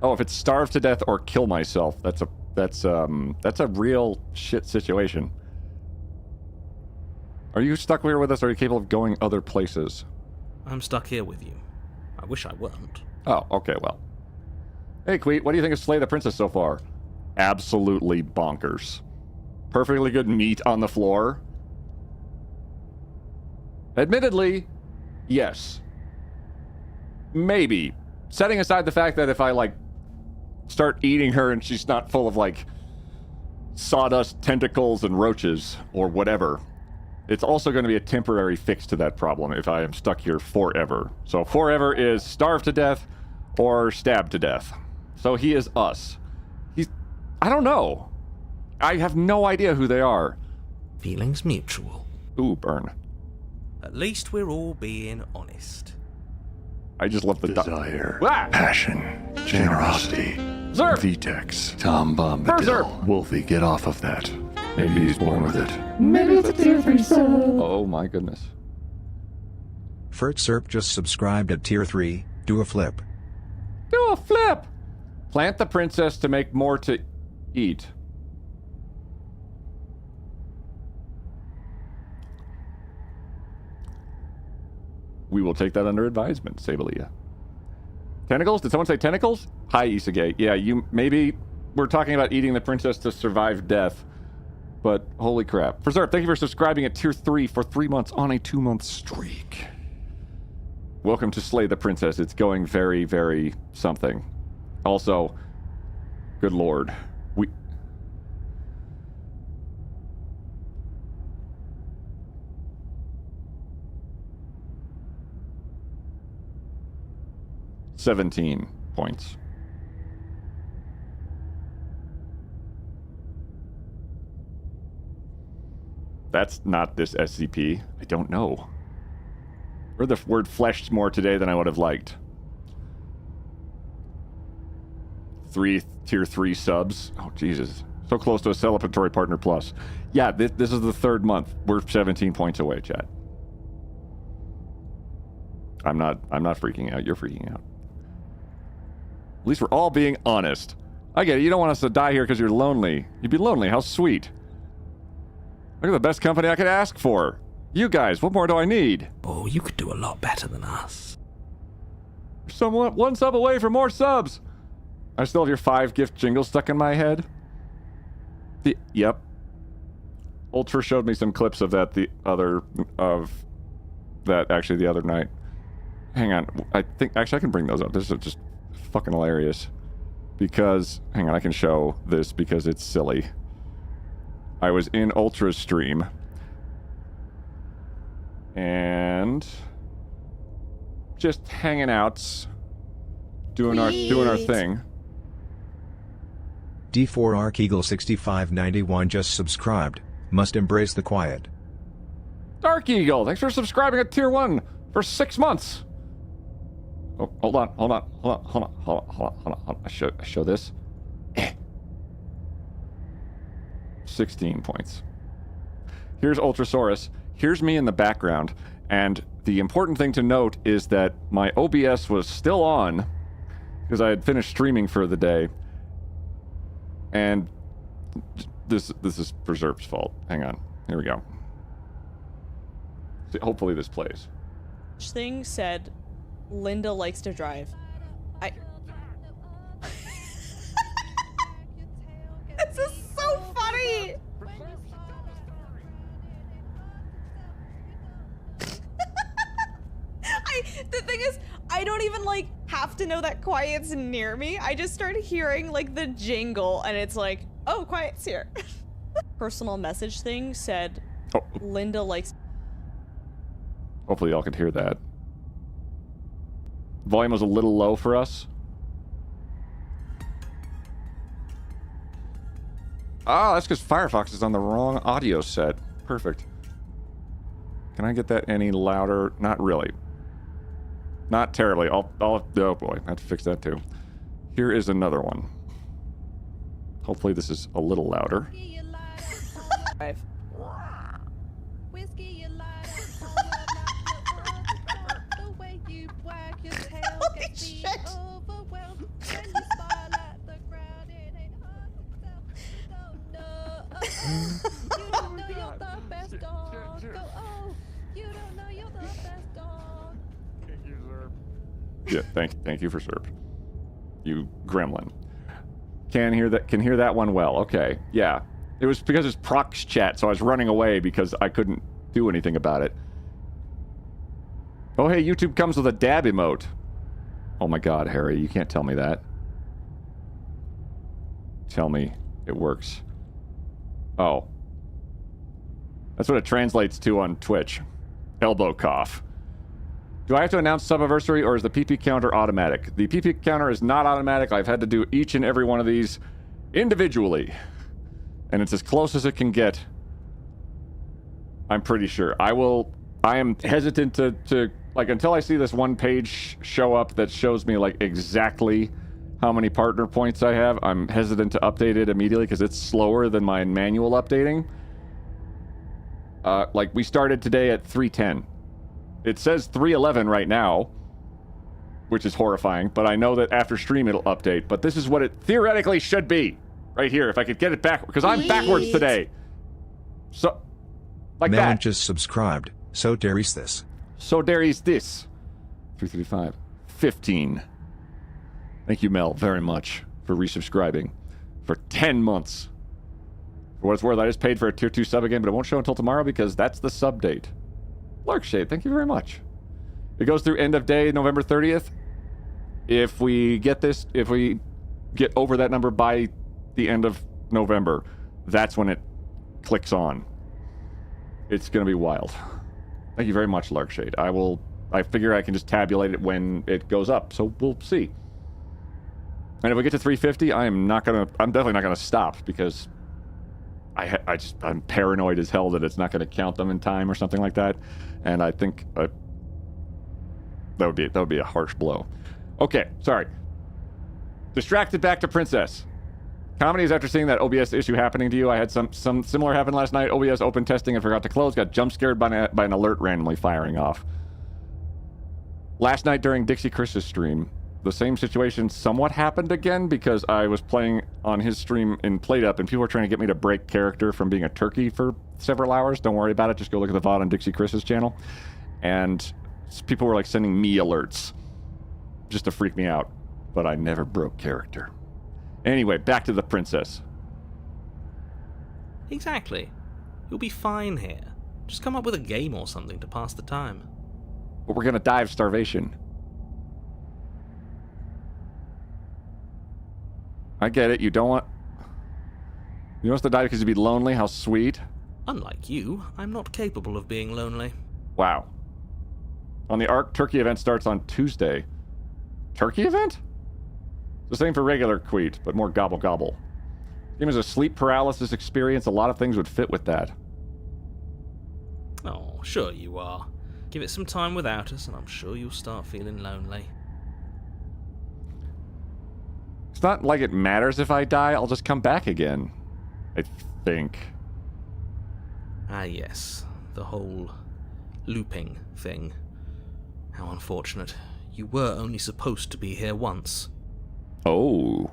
Oh, if it's starve to death or kill myself, that's a real shit situation. Are you stuck here with us, or are you capable of going other places? I'm stuck here with you. I wish I weren't. Oh, okay, well. Hey, Queet, what do you think of Slay the Princess so far? Absolutely bonkers. Perfectly good meat on the floor. Admittedly, yes. Maybe. Setting aside the fact that if I, start eating her and she's not full of, sawdust, tentacles, and roaches, or whatever, it's also going to be a temporary fix to that problem if I am stuck here forever. So forever is starve to death or stab to death. So he is us. I don't know. I have no idea who they are. Feelings mutual. Ooh, burn. At least we're all being honest. I just love the desire, Ah! passion, generosity. Zerp! Vitex, Tom Bombadil. Zerp! Wolfie, get off of that. Maybe he's born with it. Maybe it's a tier 3 sub. Oh my goodness. Fertserp just subscribed at tier 3. Do a flip. Do a flip! Plant the princess to make more to eat. We will take that under advisement, Sabelia. Tentacles? Did someone say tentacles? Hi, Isage. Yeah, maybe we're talking about eating the princess to survive death, but holy crap. Fertserp, thank you for subscribing at tier 3 for 3 months on a 2-month streak. Welcome to Slay the Princess. It's going very, very something. Also, good lord. We... $17 points. That's not this SCP. I don't know. Or the word fleshed more today than I would have liked. 3 tier 3 subs. Oh, Jesus. So close to a celebratory partner plus. Yeah, this is the 3rd month. We're 17 points away, chat. I'm not freaking out. You're freaking out. At least we're all being honest. I get it. You don't want us to die here because you're lonely. You'd be lonely. How sweet. Look at the best company I could ask for. You guys, what more do I need? Oh, you could do a lot better than us. One sub away for more subs. I still have your 5 gift jingle stuck in my head. Yep. Ultra showed me some clips of that the other night. Hang on. I think actually I can bring those up. This is just fucking hilarious. Because hang on, I can show this because it's silly. I was in Ultra's stream and just hanging out, doing our thing. D4 Arc Eagle 6591 just subscribed. Must embrace the quiet. Dark Eagle, thanks for subscribing at tier 1 for 6 months. Oh, hold on. I show this. 16 points. Here's Ultrasaurus. Here's me in the background. And the important thing to note is that my OBS was still on because I had finished streaming for the day. And this is Preserved's fault. Hang on. Here we go. See, hopefully this plays. Thing said, Linda likes to drive. This is so funny! The thing is, I don't even like have to know that quiet's near me. I just start hearing like the jingle and it's like, oh, quiet's here. Personal message thing said, Linda likes. Hopefully y'all could hear that. Volume was a little low for us. Ah, that's because Firefox is on the wrong audio set. Perfect. Can I get that any louder? Not really. Not terribly. Oh boy, I have to fix that too. Here is another one. Hopefully this is a little louder. Holy shit! Yeah, thank you for Serp. You gremlin. Can hear that one well. Okay. Yeah. It was because it's prox chat, so I was running away because I couldn't do anything about it. Oh hey, YouTube comes with a dab emote. Oh my god, Harry, you can't tell me that. Tell me it works. Oh. That's what it translates to on Twitch. Elbow cough. Do I have to announce Subiversary or is the PP counter automatic? The PP counter is not automatic. I've had to do each and every one of these individually. And it's as close as it can get. I'm pretty sure. I am hesitant to like, until I see this one page show up that shows me, like, exactly how many partner points I have, I'm hesitant to update it immediately because it's slower than my manual updating. Like, we started today at 310. It says 311 right now, which is horrifying, but I know that after stream it'll update. But this is what it theoretically should be. Right here, if I could get it back, because I'm backwards today. So, like Melon that. just subscribed. So there is this. So there is this. 335. 15. Thank you, Mel, very much for resubscribing for 10 months. For what it's worth, I just paid for a tier 2 sub again, but it won't show until tomorrow because that's the sub date. Larkshade, thank you very much. It goes through end of day, November 30th. If we get over that number by the end of November, that's when it clicks on. It's gonna be wild. Thank you very much, Larkshade. I figure I can just tabulate it when it goes up, so we'll see. And if we get to 350, I'm definitely not gonna stop because I'm paranoid as hell that it's not gonna count them in time or something like that. And I think that would be a harsh blow. Okay, sorry. Distracted back to Princess. Comedies after seeing that OBS issue happening to you. I had some similar happen last night. OBS open testing and forgot to close. Got jump scared by an alert randomly firing off. Last night during Dixie Chris's stream, the same situation somewhat happened again because I was playing on his stream in PlateUp and people were trying to get me to break character from being a turkey for several hours. Don't worry about it. Just go look at the VOD on Dixie Chris's channel. And people were like sending me alerts just to freak me out. But I never broke character. Anyway, back to the princess. Exactly. You'll be fine here. Just come up with a game or something to pass the time. But we're gonna die of starvation. I get it, you don't want... You want us to die because you'd be lonely? How sweet. Unlike you, I'm not capable of being lonely. Wow. On the Ark, turkey event starts on Tuesday. Turkey event? It's the same for regular Queet, but more gobble gobble. Game is a sleep paralysis experience. A lot of things would fit with that. Oh, sure you are. Give it some time without us, and I'm sure you'll start feeling lonely. It's not like it matters if I die. I'll just come back again. I think. Ah, yes. The whole looping thing. How unfortunate. You were only supposed to be here once. Oh.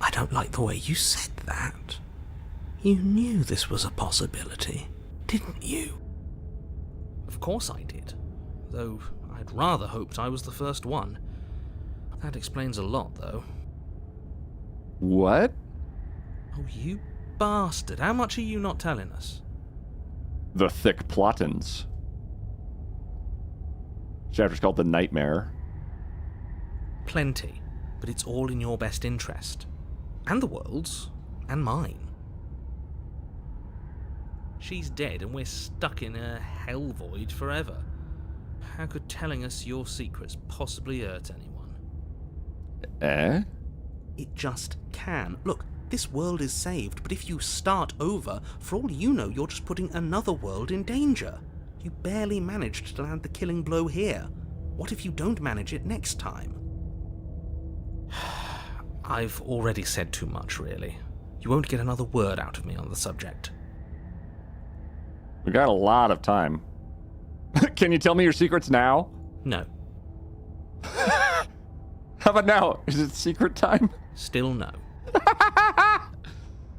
I don't like the way you said that. You knew this was a possibility, didn't you? Of course I did. Though I'd rather hoped I was the first one. That explains a lot, though. What? Oh, you bastard. How much are you not telling us? The Thick Plottins. Chapter's called The Nightmare. Plenty, but it's all in your best interest. And the world's. And mine. She's dead and we're stuck in a hell void forever. How could telling us your secrets possibly hurt anyone? Eh? It just can. Look, this world is saved, but if you start over, for all you know, you're just putting another world in danger. You barely managed to land the killing blow here. What if you don't manage it next time? I've already said too much, really. You won't get another word out of me on the subject. We got a lot of time. Can you tell me your secrets now? No. How about now? Is it secret time? Still no. I'm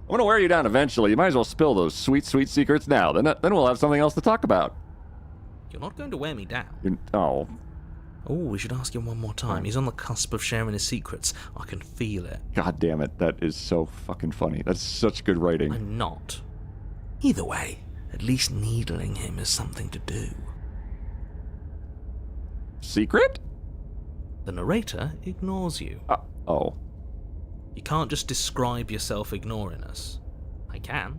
gonna wear you down eventually. You might as well spill those sweet, sweet secrets now. Then we'll have something else to talk about. You're not going to wear me down. Oh. Oh, we should ask him one more time. He's on the cusp of sharing his secrets. I can feel it. God damn it. That is so fucking funny. That's such good writing. I'm not. Either way, at least needling him is something to do. Secret? The narrator ignores you. Oh. You can't just describe yourself ignoring us. I can.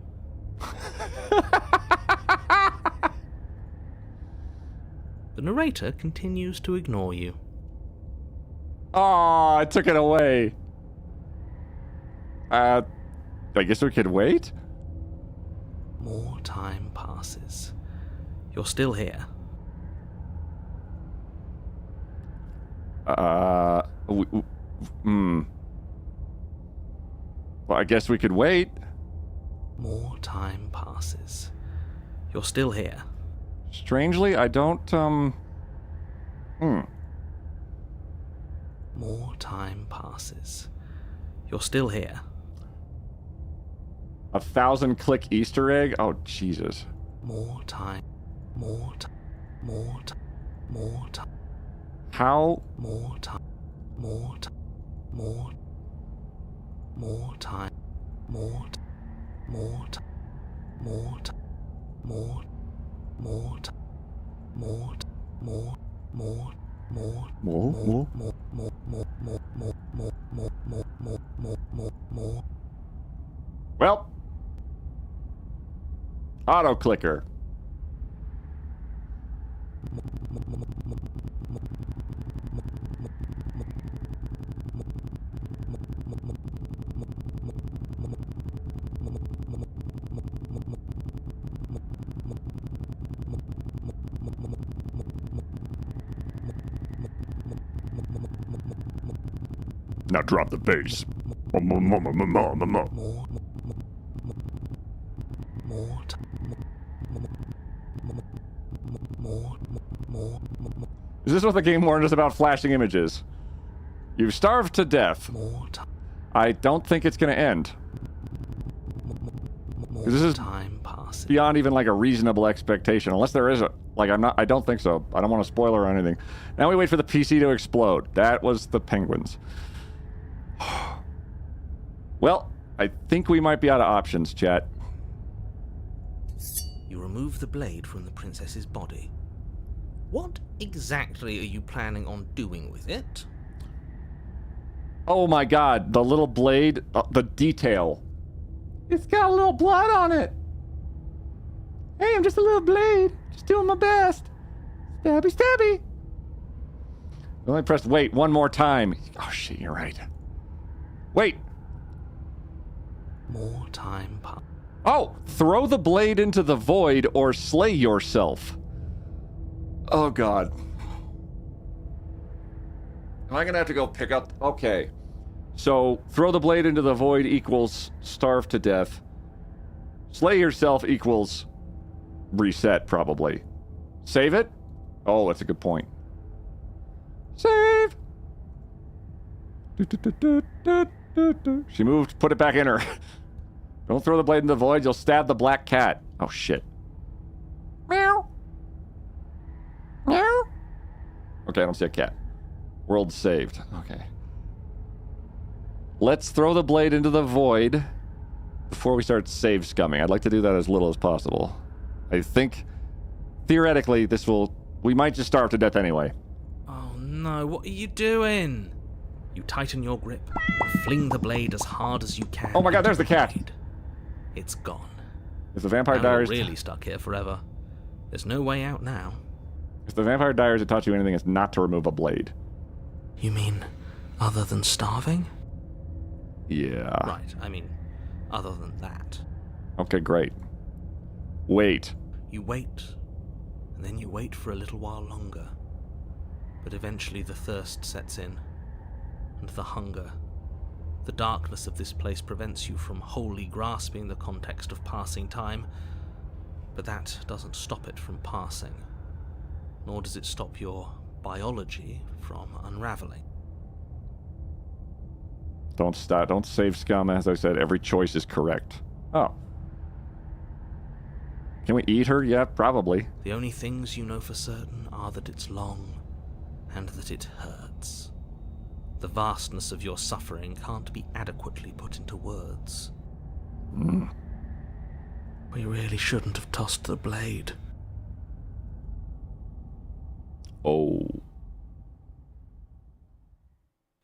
The narrator continues to ignore you. Oh, I took it away. I guess we could wait? More time passes. You're still here. Well, I guess we could wait. More time passes. You're still here. Strangely, I don't, More time passes. You're still here. 1,000-click Easter egg? Oh, Jesus. More time. More time. More time. More time. How? More time. More time. More. More time. More. More time. More time. More. More time. More. More. More. More. More. More. Well. Auto clicker. Now drop the bass. Is this what the game warned us about flashing images? You've starved to death. I don't think it's going to end. This is beyond even like a reasonable expectation, unless there is a I don't think so. I don't want to spoil or anything. Now we wait for the PC to explode. That was the penguins. Well, I think we might be out of options, chat. You remove the blade from the princess's body. What exactly are you planning on doing with it? Oh my god, the little blade, the detail. It's got a little blood on it. Hey, I'm just a little blade. Just doing my best. Stabby, stabby. I only pressed wait one more time. Oh shit, you're right. Wait. More time passed. Oh, throw the blade into the void or slay yourself. Oh god. Am I gonna have to go pick up? Okay. So, throw the blade into the void equals starve to death. Slay yourself equals reset, probably. Save it? Oh, that's a good point. Save! She moved, put it back in her. Don't throw the blade in the void, you'll stab the black cat. Oh, shit. Meow. Meow. Okay, I don't see a cat. World saved. Okay. Let's throw the blade into the void before we start save scumming. I'd like to do that as little as possible. I think, theoretically, this will... We might just starve to death anyway. Oh no, what are you doing? You tighten your grip, fling the blade as hard as you can. Oh my god, there's the cat! It's gone. If the Vampire Now Diaries... we're really stuck here forever. There's no way out now. If the Vampire Diaries had taught you anything, it's not to remove a blade. You mean, other than starving? Yeah. Right, I mean, other than that. Okay, great. Wait. You wait, and then you wait for a little while longer. But eventually the thirst sets in, and the hunger. The darkness of this place prevents you from wholly grasping the context of passing time, but that doesn't stop it from passing, nor does it stop your biology from unraveling. Don't stop. Don't save scum. As I said, every choice is correct. Oh. Can we eat her? Yeah, probably. The only things you know for certain are that it's long, and that it hurts. The vastness of your suffering can't be adequately put into words. We really shouldn't have tossed the blade. Oh.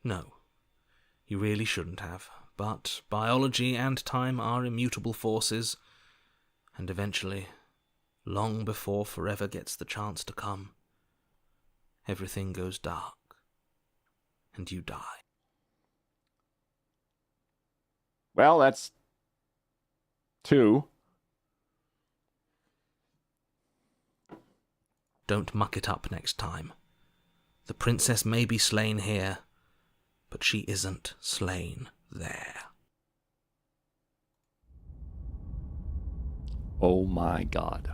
No, you really shouldn't have. But biology and time are immutable forces, and eventually, long before forever gets the chance to come, everything goes dark, and you die. Well, that's 2. Don't muck it up next time. The princess may be slain here, but she isn't slain there. Oh my god.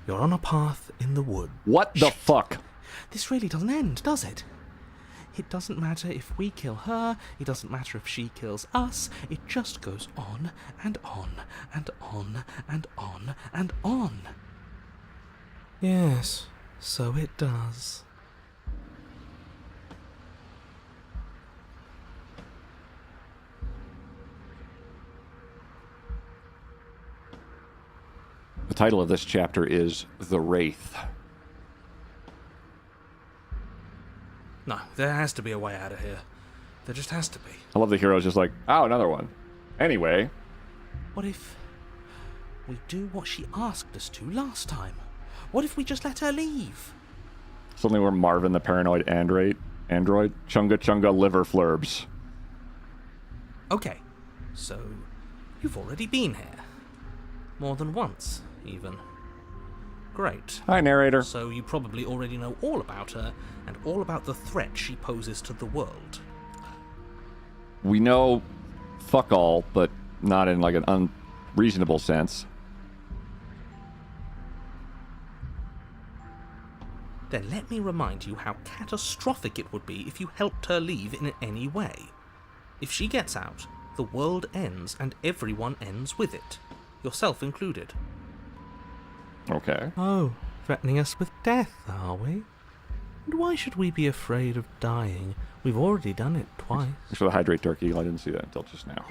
You're on a path in the wood. What the fuck? This really doesn't end, does it? It doesn't matter if we kill her, it doesn't matter if she kills us, it just goes on and on and on and on and on. Yes, so it does. The title of this chapter is The Wraith. No, there has to be a way out of here. There just has to be. I love the hero's just like, oh, another one. Anyway. What if we do what she asked us to last time? What if we just let her leave? Suddenly we're Marvin the paranoid android. Chunga chunga liver flurbs. Okay, so you've already been here. More than once, even. Great. Hi, narrator. So you probably already know all about her, and all about the threat she poses to the world. We know fuck all, but not in like an unreasonable sense. Then let me remind you how catastrophic it would be if you helped her leave in any way. If she gets out, the world ends and everyone ends with it. Yourself included. Okay. Oh, threatening us with death, are we? And why should we be afraid of dying? We've already done it twice. Thanks for the hydrate turkey. I didn't see that until just now.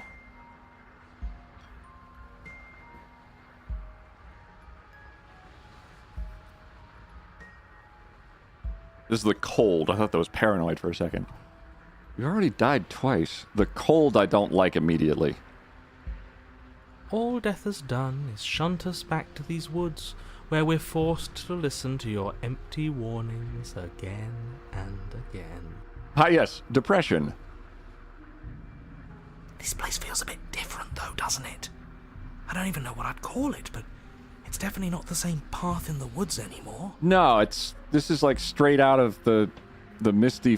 This is the cold. I thought that was paranoid for a second. You already died twice. The cold I don't like immediately. All death has done is shunt us back to these woods, where we're forced to listen to your empty warnings again and again. Ah, yes, depression. This place feels a bit different, though, doesn't it? I don't even know what I'd call it, but it's definitely not the same path in the woods anymore. No, this is like straight out of the misty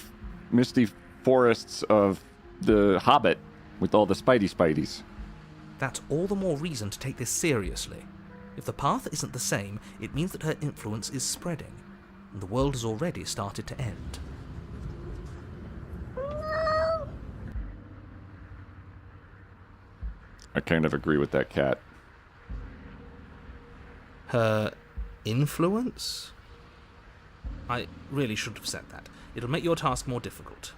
forests of the Hobbit with all the Spideys. That's all the more reason to take this seriously. If the path isn't the same, it means that her influence is spreading, and the world has already started to end. I kind of agree with that cat. Her influence? I really should have said that. It'll make your task more difficult.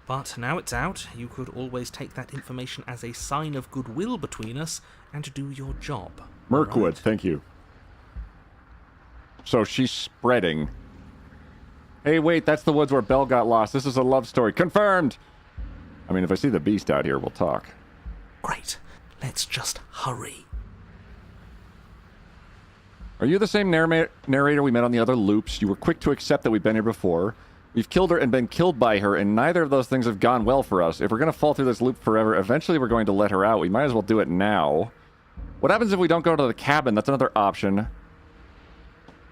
But now it's out, you could always take that information as a sign of goodwill between us and do your job. Mirkwood, right? Thank you. So she's spreading. Hey, wait, that's the woods where Belle got lost. This is a love story. Confirmed! I mean, if I see the beast out here, we'll talk. Great. Let's just hurry. Are you the same narrator we met on the other loops? You were quick to accept that we've been here before. We've killed her and been killed by her, and neither of those things have gone well for us. If we're going to fall through this loop forever, eventually we're going to let her out. We might as well do it now. What happens if we don't go to the cabin? That's another option.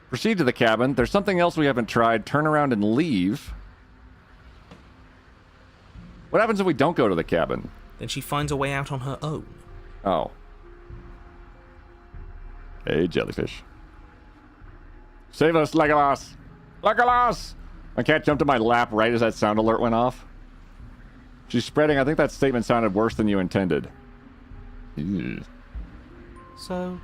Proceed to the cabin. There's something else we haven't tried. Turn around and leave. What happens if we don't go to the cabin? Then she finds a way out on her own. Oh. Hey, jellyfish. Save us, Legolas! Legolas! My cat jumped in my lap right as that sound alert went off. She's spreading. I think that statement sounded worse than you intended. Ew. So,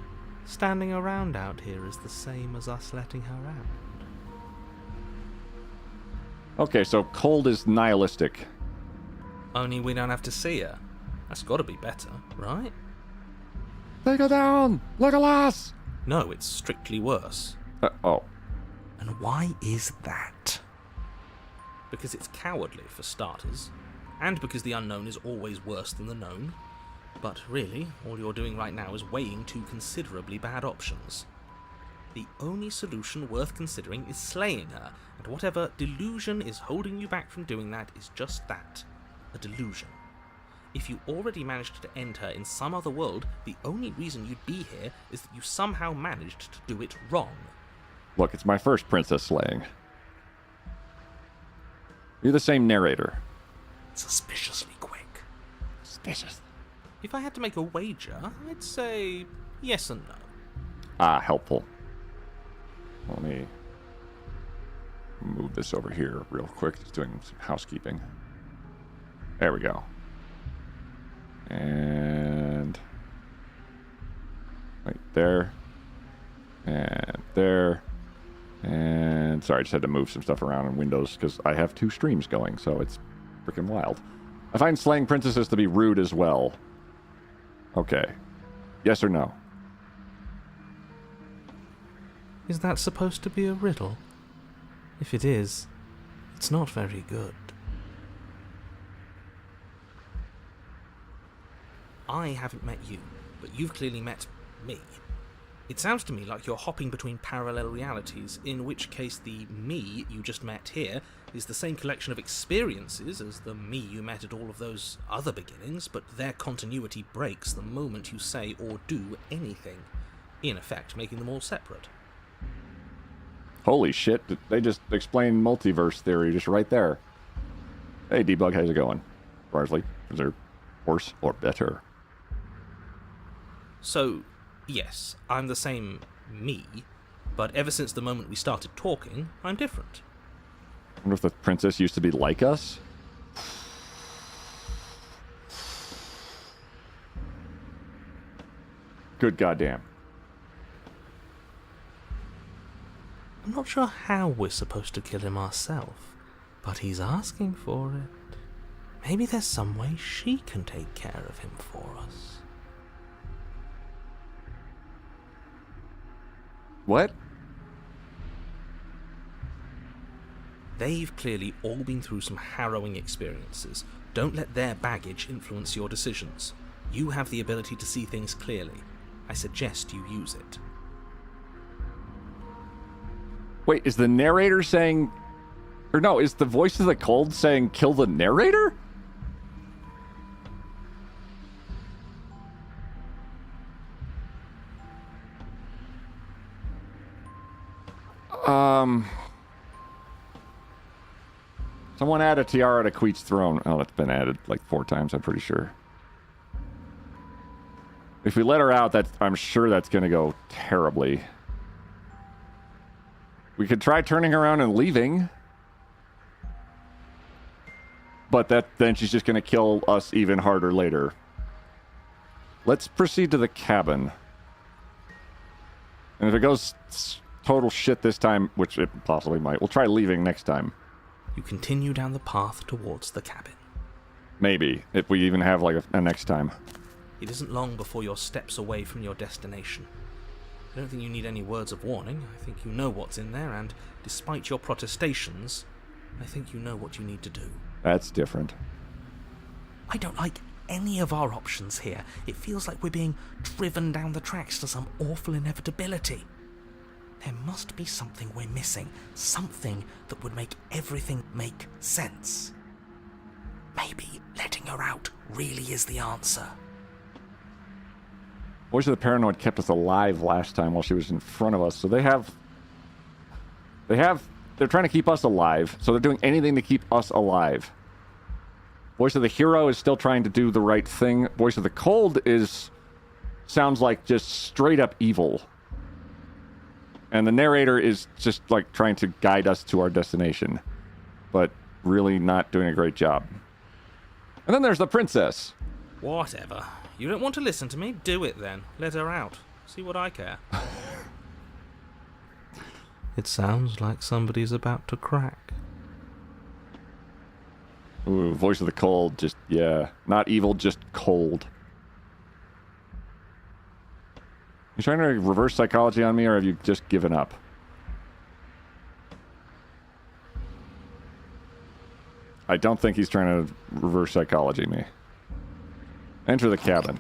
standing around out here is the same as us letting her out. Okay, so cold is nihilistic. Only we don't have to see her. That's got to be better, right? Take her down! Legolas! No, it's strictly worse. Oh. And why is that? Because it's cowardly, for starters, and because the unknown is always worse than the known. But really, all you're doing right now is weighing two considerably bad options. The only solution worth considering is slaying her, and whatever delusion is holding you back from doing that is just that, a delusion. If you already managed to end her in some other world, the only reason you'd be here is that you somehow managed to do it wrong. Look, it's my first princess slaying. You're the same narrator. Suspiciously quick. Suspicious. If I had to make a wager, I'd say yes and no. Ah, helpful. Let me move this over here real quick. Just doing some housekeeping. There we go. And right there. And there. And sorry, I just had to move some stuff around in Windows because I have two streams going, so it's freaking wild. I find slaying princesses to be rude as well. Okay. Yes or no? Is that supposed to be a riddle? If it is, it's not very good. I haven't met you, but you've clearly met me. It sounds to me like you're hopping between parallel realities, in which case the me you just met here is the same collection of experiences as the me you met at all of those other beginnings, but their continuity breaks the moment you say or do anything, in effect making them all separate. Holy shit, they just explained multiverse theory just right there. Hey, Debug, how's it going? Largely, is there worse or better? So, yes, I'm the same me, but ever since the moment we started talking, I'm different. I wonder if the princess used to be like us? Good goddamn. I'm not sure how we're supposed to kill him ourselves, but he's asking for it. Maybe there's some way she can take care of him for us. What? They've clearly all been through some harrowing experiences. Don't let their baggage influence your decisions. You have the ability to see things clearly. I suggest you use it. Wait, is the narrator saying... Or no, is the voice of the cold saying kill the narrator? Someone add a tiara to Queet's throne. Oh, that's been added like 4 times, I'm pretty sure. If we let her out, I'm sure that's going to go terribly. We could try turning her around and leaving. But then she's just going to kill us even harder later. Let's proceed to the cabin. And if it goes total shit this time, which it possibly might, we'll try leaving next time. You continue down the path towards the cabin. Maybe, if we even have like a next time. It isn't long before you're steps away from your destination. I don't think you need any words of warning. I think you know what's in there, and despite your protestations, I think you know what you need to do. That's different. I don't like any of our options here. It feels like we're being driven down the tracks to some awful inevitability. There must be something we're missing. Something that would make everything make sense. Maybe letting her out really is the answer. Voice of the Paranoid kept us alive last time while she was in front of us, so they're trying to keep us alive, so they're doing anything to keep us alive. Voice of the Hero is still trying to do the right thing. Voice of the Cold sounds like just straight up evil. And the narrator is just like trying to guide us to our destination, but really not doing a great job. And then there's the princess. Whatever. You don't want to listen to me? Do it then. Let her out. See what I care. It sounds like somebody's about to crack. Ooh, Voice of the Cold, just, yeah. Not evil, just cold. You trying to reverse psychology on me, or have you just given up? I don't think he's trying to reverse psychology me. Enter the cabin.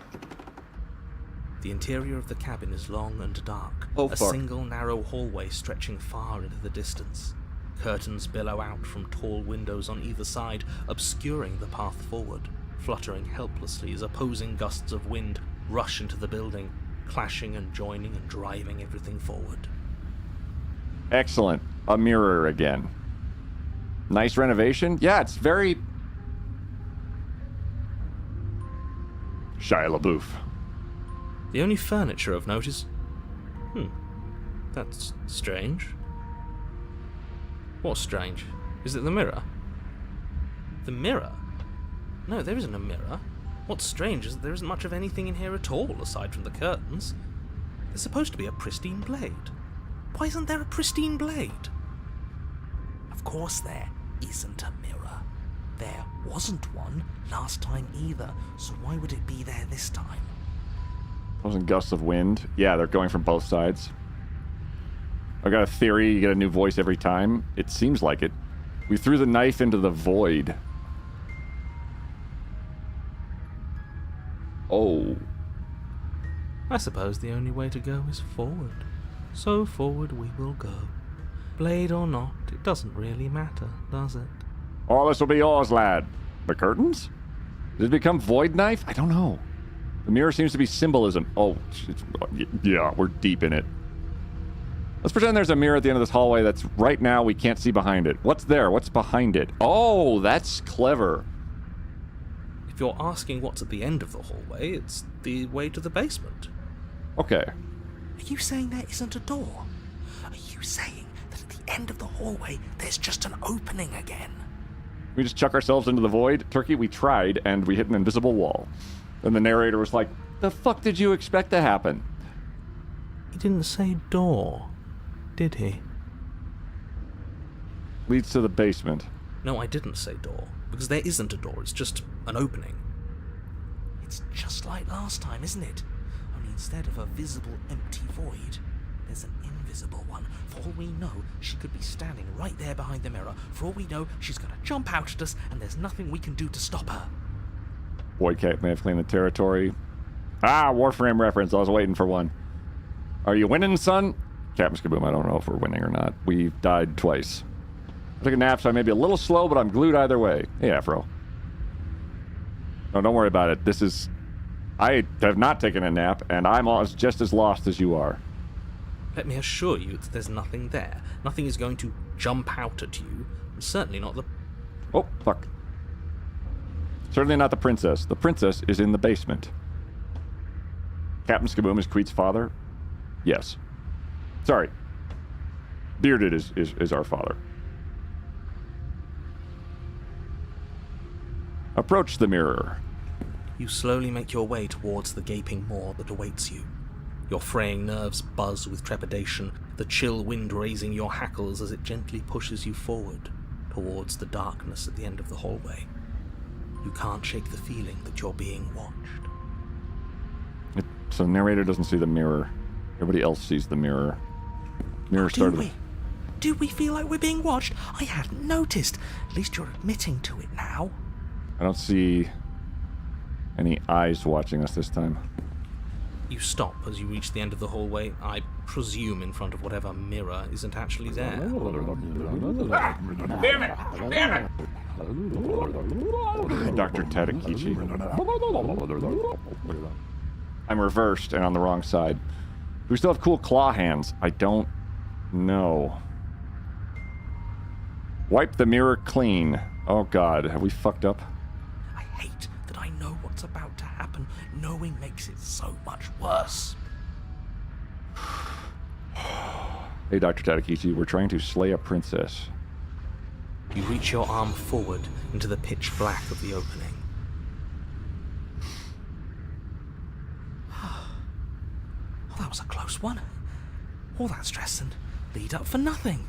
The interior of the cabin is long and dark. Oh, a fuck. single narrow hallway stretching far into the distance. Curtains billow out from tall windows on either side, obscuring the path forward, fluttering helplessly as opposing gusts of wind rush into the building, clashing and joining and driving everything forward. Excellent. A mirror again. Nice renovation. Yeah, it's very... Shia LaBeouf. The only furniture of note is... That's strange. What's strange? Is it the mirror? The mirror? No, there isn't a mirror. What's strange is that there isn't much of anything in here at all, aside from the curtains. There's supposed to be a pristine blade. Why isn't there a pristine blade? Of course there isn't a mirror. There wasn't one last time either, so why would it be there this time? Those gusts of wind. Yeah, they're going from both sides. I've got a theory, you get a new voice every time. It seems like it. We threw the knife into the void. Oh. I suppose the only way to go is forward. So forward we will go. Blade or not, it doesn't really matter, does it? Oh, this will be yours, lad. The curtains? Did it become void knife? I don't know. The mirror seems to be symbolism. Oh, yeah, we're deep in it. Let's pretend there's a mirror at the end of this hallway that's right now we can't see behind it. What's there? What's behind it? Oh, that's clever. If you're asking what's at the end of the hallway, it's the way to the basement. Okay. Are you saying there isn't a door? Are you saying that at the end of the hallway there's just an opening again? We just chuck ourselves into the void? Turkey, we tried, and we hit an invisible wall. And the narrator was like, the fuck did you expect to happen? He didn't say door, did he? Leads to the basement. No, I didn't say door, because there isn't a door, it's just an opening. It's just like last time, isn't it? Only instead of a visible empty void, There's an invisible one. For all we know, she could be standing right there behind the mirror. For all we know, she's going to jump out at us, and there's nothing we can do to stop her. Boycat may have claimed the territory. Ah, Warframe reference. I was waiting for one. Are you winning, son? Captain Skaboom, I don't know if we're winning or not. We've died twice. I took a nap, so I may be a little slow, but I'm glued either way. Hey, Afro. No, don't worry about it. This is... I have not taken a nap, and I'm just as lost as you are. Let me assure you that there's nothing there. Nothing is going to jump out at you. And certainly not the... Oh, fuck. Certainly not the princess. The princess is in the basement. Captain Skaboom is Queet's father? Yes. Sorry. Bearded is our father. Approach the mirror. You slowly make your way towards the gaping maw that awaits you. Your fraying nerves buzz with trepidation, the chill wind raising your hackles as it gently pushes you forward, towards the darkness at the end of the hallway. You can't shake the feeling that you're being watched. So the narrator doesn't see the mirror. Everybody else sees the mirror. Mirror started... Do we feel like we're being watched? I hadn't noticed. At least you're admitting to it now. I don't see any eyes watching us this time. You stop as you reach the end of the hallway, I presume in front of whatever mirror isn't actually there. Damn it! Damn it! Dr. Tadakichi. I'm reversed and on the wrong side. Do we still have cool claw hands? I don't know. Wipe the mirror clean. Oh god, have we fucked up? I hate that I know what's about to happen. Knowing makes it so much worse. Hey, Dr. Tadakichi, we're trying to slay a princess. You reach your arm forward into the pitch black of the opening. Oh, that was a close one. All that stress and lead up for nothing.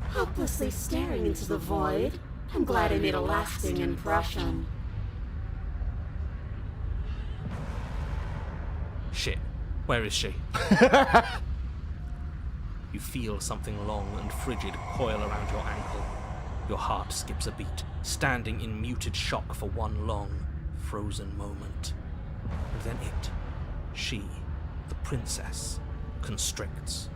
Helplessly staring into the void. I'm glad I made a lasting impression. Shit. Where is she? You feel something long and frigid coil around your ankle. Your heart skips a beat, standing in muted shock for one long, frozen moment. And then she, the princess, constricts.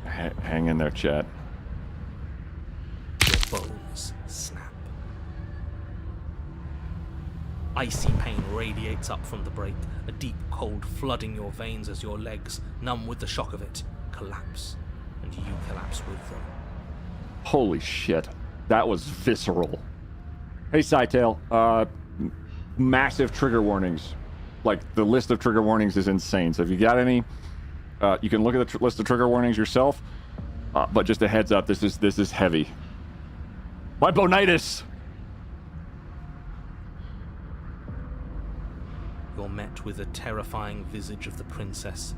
Hang in there, chat. Your bones snap. Icy pain radiates up from the break, a deep cold flooding your veins as your legs, numb with the shock of it, collapse, and you collapse with them. Holy shit. That was visceral. Hey, Cytail. Massive trigger warnings. Like, the list of trigger warnings is insane. So if you got any, you can look at the list of trigger warnings yourself. But just a heads up, this is heavy. My bonitis! You're met with a terrifying visage of the princess.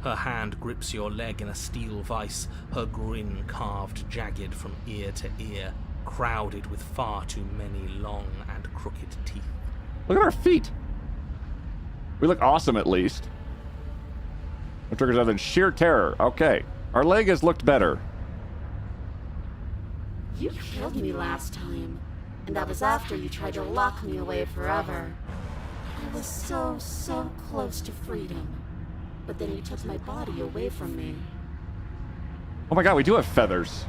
Her hand grips your leg in a steel vice, her grin carved jagged from ear to ear, crowded with far too many long and crooked teeth. Look at our feet! We look awesome, at least. What triggers other than sheer terror? Okay. Our leg has looked better. You killed me last time, and that was after you tried to lock me away forever. I was so close to freedom, but then you took my body away from me. Oh my god, we do have feathers.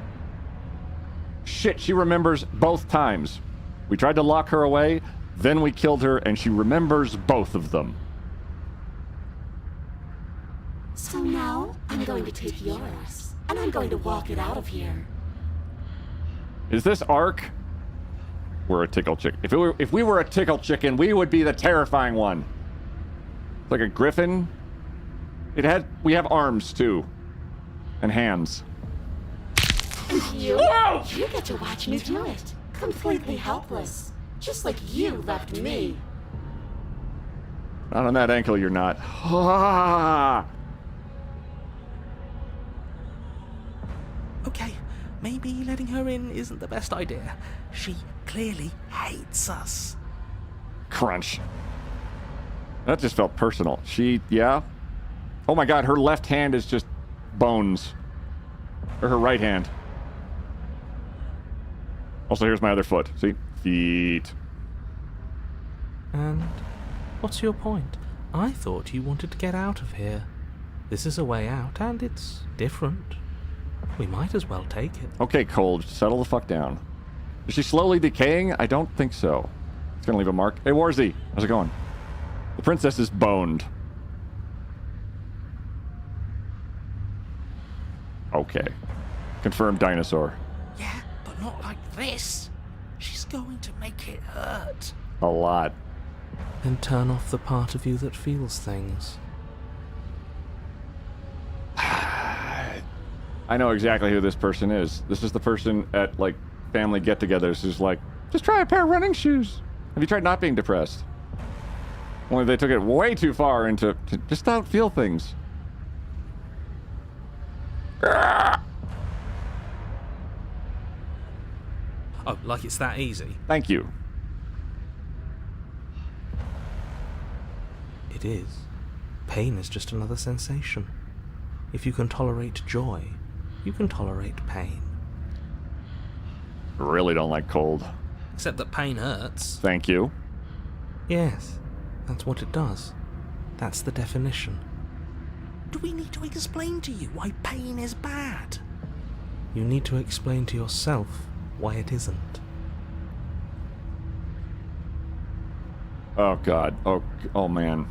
Shit, she remembers both times. We tried to lock her away, then we killed her, and she remembers both of them. So now, I'm going to take yours, and I'm going to walk it out of here. Is this Ark? We're a tickle chicken. If we were a tickle chicken, we would be the terrifying one. It's like a griffin. We have arms too. And hands. And you get to watch me do it. Completely helpless. Just like you left me. Not on that ankle, you're not. Okay, maybe letting her in isn't the best idea. She clearly hates us. Crunch. That just felt personal. Yeah? Oh my god, her left hand is just bones. Or her right hand. Also, here's my other foot. See? Feet. And what's your point? I thought you wanted to get out of here. This is a way out, and it's different. We might as well take it. Okay, Cold, settle the fuck down. Is she slowly decaying? I don't think so. It's gonna leave a mark. Hey, Warzy, how's it going? The princess is boned. Okay. Confirmed dinosaur. Yeah, but not like this. She's going to make it hurt. A lot. Then turn off the part of you that feels things. I know exactly who this person is. This is the person at, like, family get-togethers who's like, just try a pair of running shoes. Have you tried not being depressed? Only they took it way too far into to just not feel things. Oh, like it's that easy? Thank you. It is. Pain is just another sensation. If you can tolerate joy, you can tolerate pain. Really don't like cold. Except that pain hurts. Thank you. Yes, that's what it does. That's the definition. Do we need to explain to you why pain is bad? You need to explain to yourself why it isn't. Oh god. Oh man.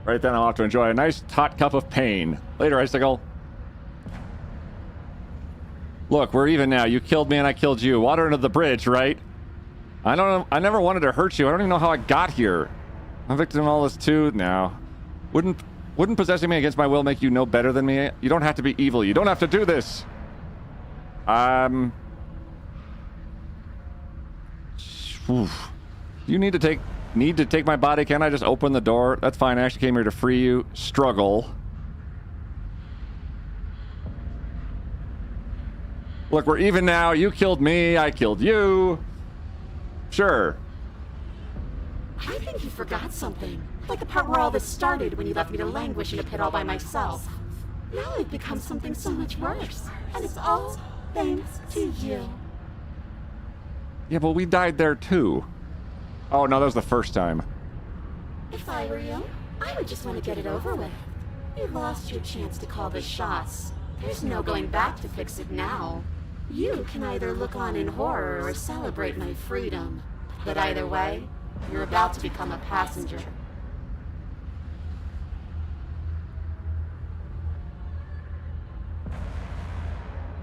Right then I'll have to enjoy a nice hot cup of pain. Later, Icicle. Look, we're even now. You killed me and I killed you. Water under the bridge, right? I don't know. I never wanted to hurt you. I don't even know how I got here. I'm victim of all this too now. Wouldn't possessing me against my will make you no better than me? You don't have to be evil. You don't have to do this. Oof. You need to take my body. Can't I just open the door? That's fine. I actually came here to free you. Struggle. Look, we're even now. You killed me. I killed you. Sure. I think you forgot something. Like the part where all this started when you left me to languish in a pit all by myself. Now I've become something so much worse. And it's all thanks to you. Yeah, but we died there too. Oh, no, that was the first time. If I were you, I would just want to get it over with. You lost your chance to call the shots. There's no going back to fix it now. You can either look on in horror or celebrate my freedom. But either way, you're about to become a passenger.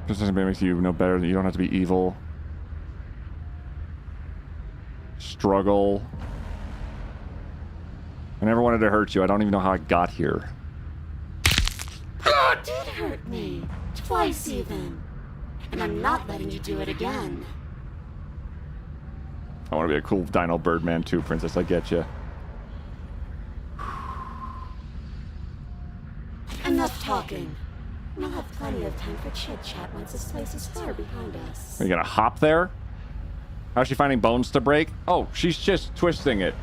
This doesn't make you no better. You don't have to be evil. Struggle. I never wanted to hurt you. I don't even know how I got here. You did hurt me. Twice even. And I'm not letting you do it again. I want to be a cool Dino Birdman too, Princess. I get you. Enough talking. We'll have plenty of time for chit-chat once this place is far behind us. Are you gonna hop there? How's she finding bones to break? Oh, she's just twisting it.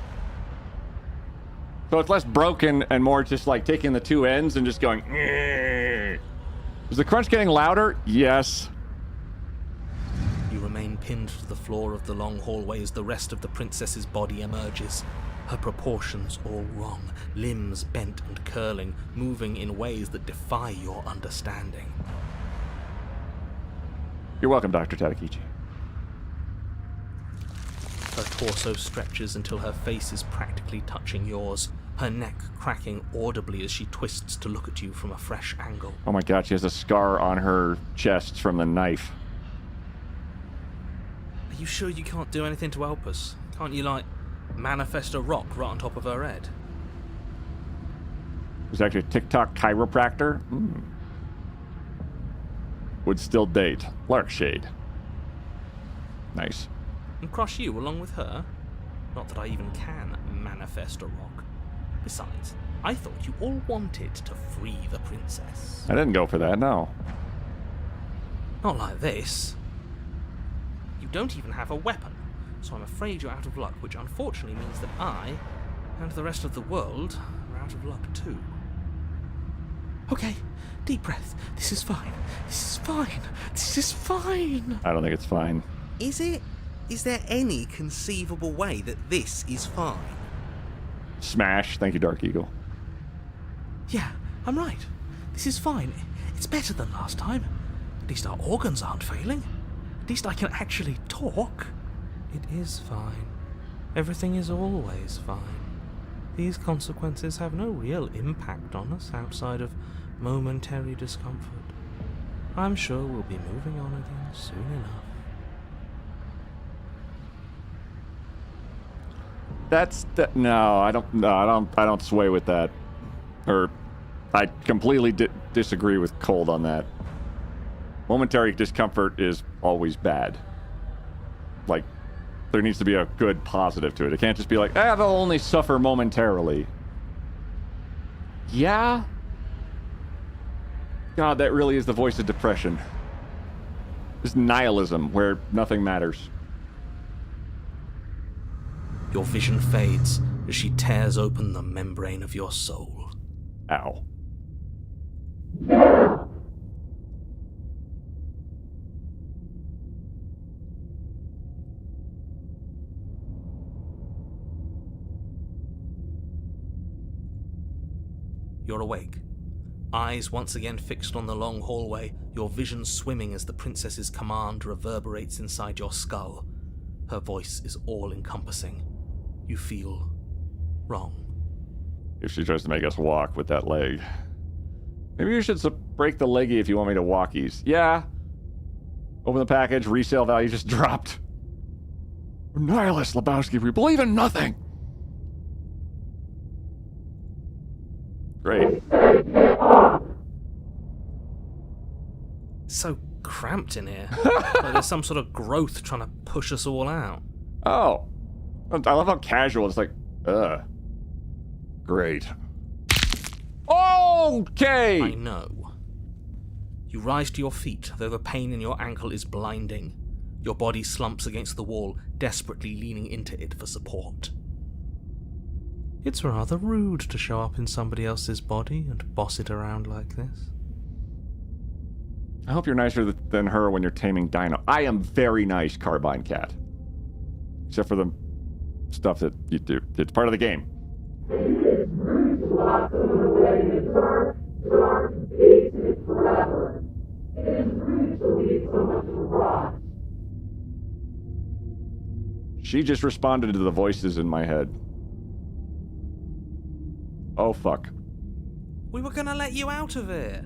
So it's less broken and more just like taking the two ends and just going. Is the crunch getting louder? Yes. You remain pinned to the floor of the long hallway as the rest of the princess's body emerges. Her proportions all wrong, limbs bent and curling, moving in ways that defy your understanding. You're welcome, Dr. Tadakichi. Her torso stretches until her face is practically touching yours, her neck cracking audibly as she twists to look at you from a fresh angle. Oh my god, she has a scar on her chest from the knife. Are you sure you can't do anything to help us? Can't you, like, manifest a rock right on top of her head? Who's actually a TikTok chiropractor? Would still date. Larkshade. Nice. And crush you along with her? Not that I even can manifest a rock. Besides, I thought you all wanted to free the princess. I didn't go for that, no. Not like this. You don't even have a weapon, so I'm afraid you're out of luck, which unfortunately means that I, and the rest of the world, are out of luck too. Okay, deep breath. This is fine. This is fine. This is fine. I don't think it's fine. Is it? Is there any conceivable way that this is fine? Smash. Thank you, Dark Eagle. Yeah, I'm right. This is fine. It's better than last time. At least our organs aren't failing. At least I can actually talk. It is fine. Everything is always fine. These consequences have no real impact on us outside of momentary discomfort. I'm sure we'll be moving on again soon enough. No, I don't sway with that. Or I completely disagree with Cold on that. Momentary discomfort is always bad. Like, there needs to be a good positive to it. It can't just be like, they'll only suffer momentarily. Yeah? God, that really is the voice of depression. This nihilism where nothing matters. Your vision fades as she tears open the membrane of your soul. Ow. You're awake. Eyes once again fixed on the long hallway, your vision swimming as the princess's command reverberates inside your skull. Her voice is all-encompassing. You feel wrong. If she tries to make us walk with that leg. Maybe you should break the leggy if you want me to walkies. Yeah. Open the package, resale value just dropped. We're nihilists, Lebowski. We believe in nothing. Great. So cramped in here. Like there's some sort of growth trying to push us all out. Oh. I love how casual it's like, Great. Okay! I know. You rise to your feet, though the pain in your ankle is blinding. Your body slumps against the wall, desperately leaning into it for support. It's rather rude to show up in somebody else's body and boss it around like this. I hope you're nicer than her when you're taming Dino. I am very nice, Carbine Cat. Except for the stuff that you do. It's part of the game. She just responded to the voices in my head. Oh, fuck. We were gonna let you out of it.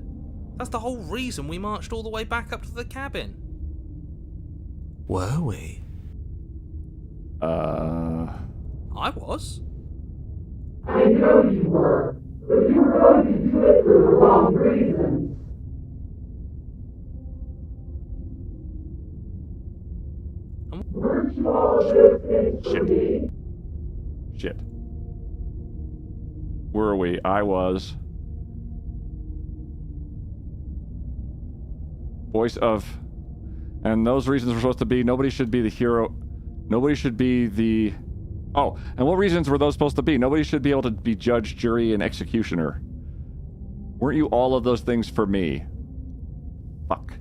That's the whole reason we marched all the way back up to the cabin. Were we? I was. I know you were, but you were going to do it for the wrong reasons. Weren't you all of those things for me? Shit. Were we? I was. Voice of... And those reasons were supposed to be, nobody should be the hero. Nobody should be the... Oh, and what reasons were those supposed to be? Nobody should be able to be judge, jury, and executioner. Weren't you all of those things for me? Fuck.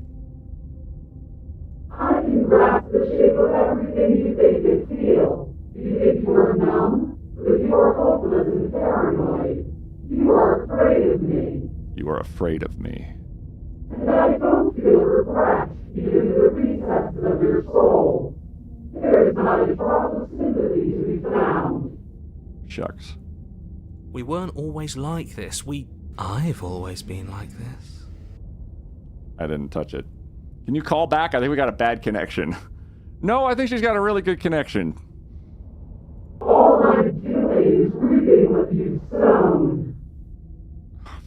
I can grasp the shape of everything you think and feel. You think you are numb, but you are hopeless and paranoid. You are afraid of me. You are afraid of me. And I don't feel regret, even in the recesses of your soul. There is not a drop of sympathy to be found. Shucks. We weren't always like this. I've always been like this. I didn't touch it. Can you call back? I think we got a bad connection. No, I think she's got a really good connection. All I'm doing is reaping what you've sown.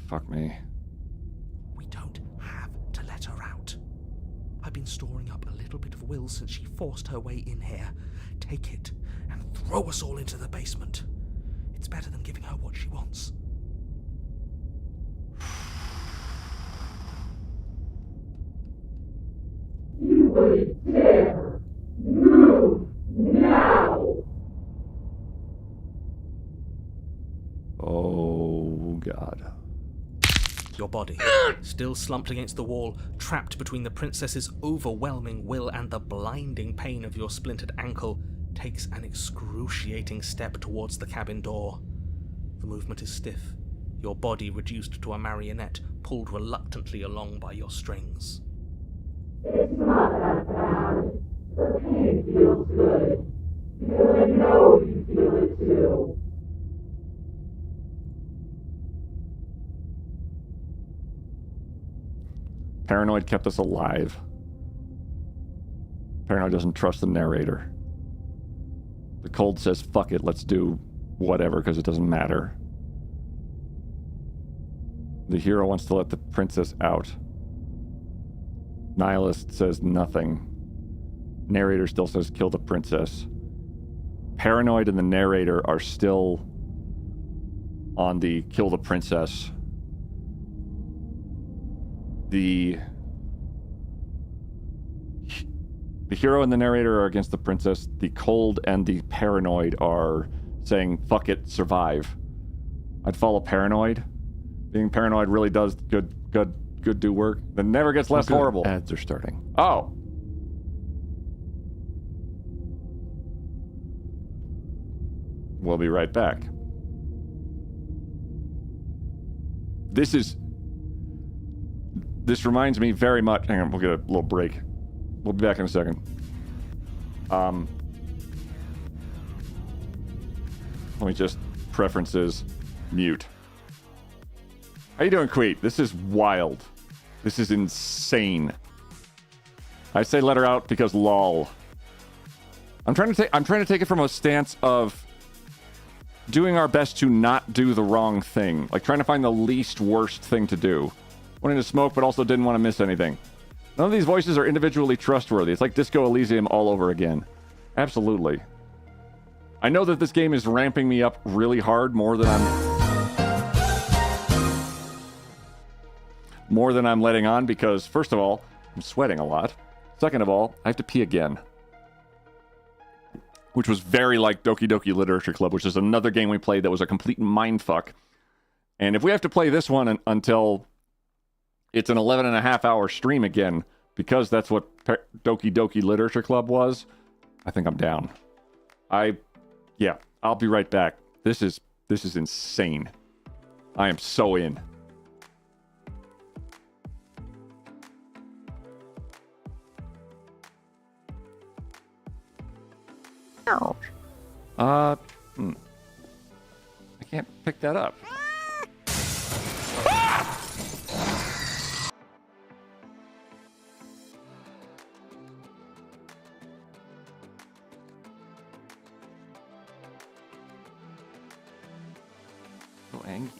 Fuck me. We don't have to let her out. I've been storing up a little bit of will since she forced her way in here. Take it and throw us all into the basement. It's better than giving her what she wants. You wouldn't dare. Move now. Oh, God. Your body, still slumped against the wall, trapped between the princess's overwhelming will and the blinding pain of your splintered ankle, takes an excruciating step towards the cabin door. The movement is stiff, your body reduced to a marionette, pulled reluctantly along by your strings. It's not that bad. The pain feels good. Because I know you feel it too. Paranoid kept us alive. Paranoid doesn't trust the narrator. The cold says, fuck it, let's do whatever because it doesn't matter. The hero wants to let the princess out. Nihilist says nothing. Narrator still says kill the princess. Paranoid and the narrator are still on the kill the princess. The hero and the narrator are against the princess. The cold and the paranoid are saying, fuck it, survive. I'd follow paranoid. Being paranoid really does good do work. That never gets less horrible. Ads are starting. Oh. We'll be right back. This reminds me very much. Hang on, we'll get a little break. We'll be back in a second. Let me just preferences mute. How you doing, Queet? This is wild. This is insane. I say let her out because lol. I'm trying to take it from a stance of doing our best to not do the wrong thing. Like trying to find the least worst thing to do. Wanting to smoke, but also didn't want to miss anything. None of these voices are individually trustworthy. It's like Disco Elysium all over again. Absolutely. I know that this game is ramping me up really hard, more than I'm letting on, because first of all, I'm sweating a lot. Second of all, I have to pee again. Which was very like Doki Doki Literature Club, which is another game we played that was a complete mindfuck. And if we have to play this one until it's an 11.5-hour stream again, because that's what Doki Doki Literature Club was, I think I'm down. Yeah, I'll be right back. This is insane. I am so in. Ouch. I can't pick that up. So angry.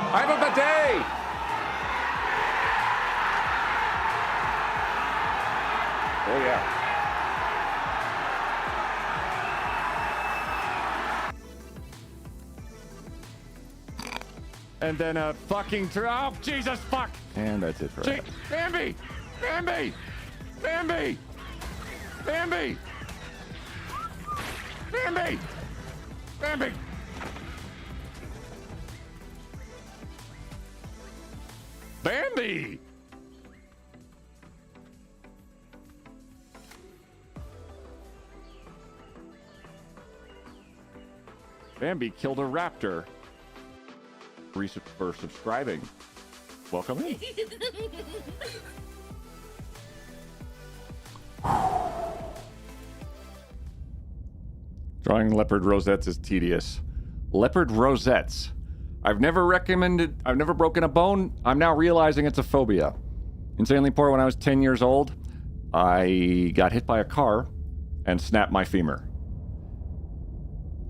I have a bidet! Oh, yeah. And then a fucking... Oh, Jesus, fuck! And that's it for that. Bambi! Bambi! Bambi! Bambi! Bambi! Bambi! Bambi! Bambi killed a raptor. For subscribing. Welcome in. Drawing leopard rosettes is tedious. Leopard rosettes. I've never broken a bone. I'm now realizing it's a phobia. Insanely poor when I was 10 years old. I got hit by a car and snapped my femur.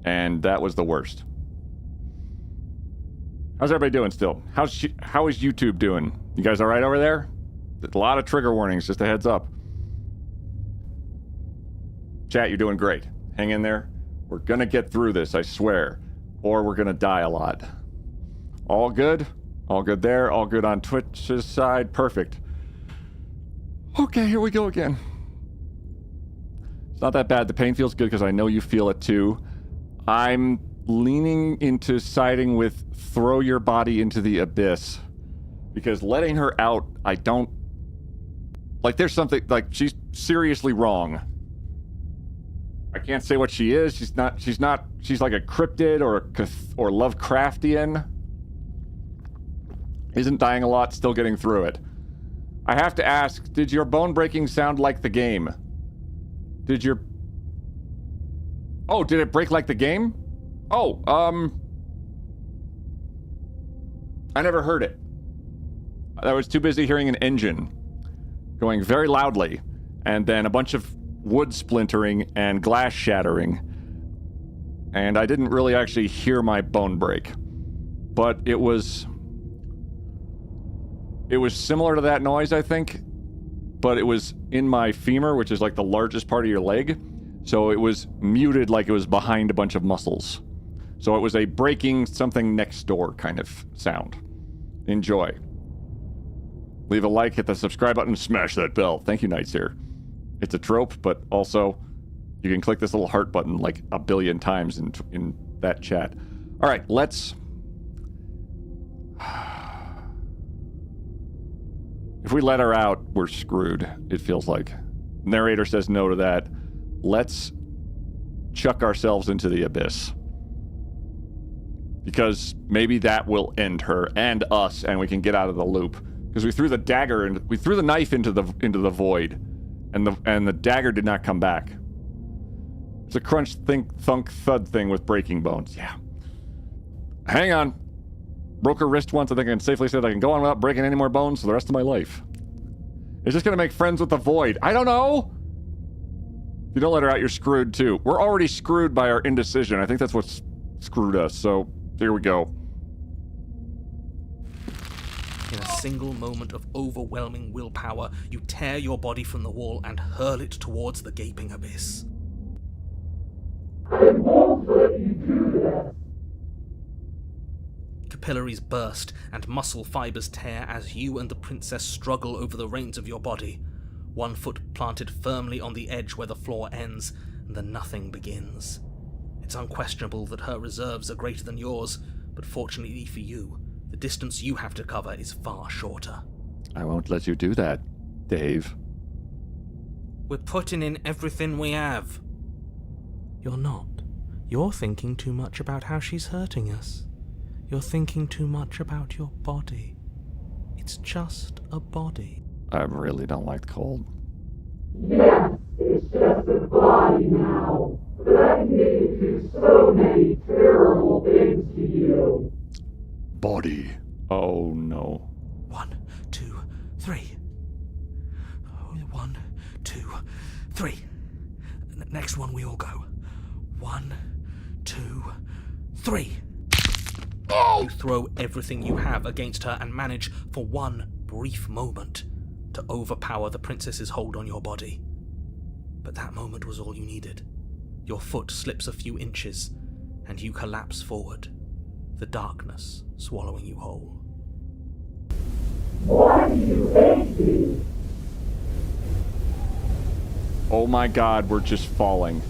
And that was the worst. How's everybody doing still? How is YouTube doing? You guys all right over there? There's a lot of trigger warnings, just a heads up. Chat, you're doing great. Hang in there. We're gonna get through this, I swear. Or we're gonna die a lot. All good? All good there. All good on Twitch's side. Perfect. Okay, here we go again. It's not that bad. The pain feels good because I know you feel it too. I'm leaning into siding with throw your body into the abyss. Because letting her out, I don't... Like, there's something... Like, she's seriously wrong. I can't say what she is. She's like a cryptid or Lovecraftian. Isn't dying a lot, still getting through it. I have to ask, did your bone breaking sound like the game? Did it break like the game? Oh, I never heard it. I was too busy hearing an engine going very loudly, and then a bunch of wood splintering and glass shattering. And I didn't really actually hear my bone break. But it was similar to that noise, I think. But it was in my femur, which is like the largest part of your leg. So it was muted like it was behind a bunch of muscles. So it was a breaking something next door kind of sound. Enjoy. Leave a like, hit the subscribe button, smash that bell. Thank you, Nightseer. It's a trope, but also you can click this little heart button like a billion times in that chat. All right, let's... If we let her out, we're screwed, it feels like. Narrator says no to that. Let's chuck ourselves into the abyss. Because maybe that will end her and us, and we can get out of the loop. Because we threw the dagger and we threw the knife into the void, and the dagger did not come back. It's a crunch, think, thunk, thud thing with breaking bones. Yeah. Hang on. Broke her wrist once. I think I can safely say that I can go on without breaking any more bones for the rest of my life. Is this gonna make friends with the void? I don't know. If you don't let her out, you're screwed too. We're already screwed by our indecision. I think that's what's screwed us. So here we go. In a single moment of overwhelming willpower, you tear your body from the wall and hurl it towards the gaping abyss. I won't let you do that. Capillaries burst and muscle fibers tear as you and the princess struggle over the reins of your body. One foot planted firmly on the edge where the floor ends, and the nothing begins. It's unquestionable that her reserves are greater than yours, but fortunately for you, the distance you have to cover is far shorter. I won't let you do that, Dave. We're putting in everything we have. You're not. You're thinking too much about how she's hurting us. You're thinking too much about your body. It's just a body. I really don't like the cold. Yes, it's just a body now, but I need to do so many terrible things to you. Body. Oh no. 1, 2, 3. 1, 2, 3. Next one we all go. 1, 2, 3. Oh! You throw everything you have against her and manage, for one brief moment, to overpower the princess's hold on your body. But that moment was all you needed. Your foot slips a few inches, and you collapse forward, the darkness swallowing you whole. Why do you hate me? Oh my god, we're just falling.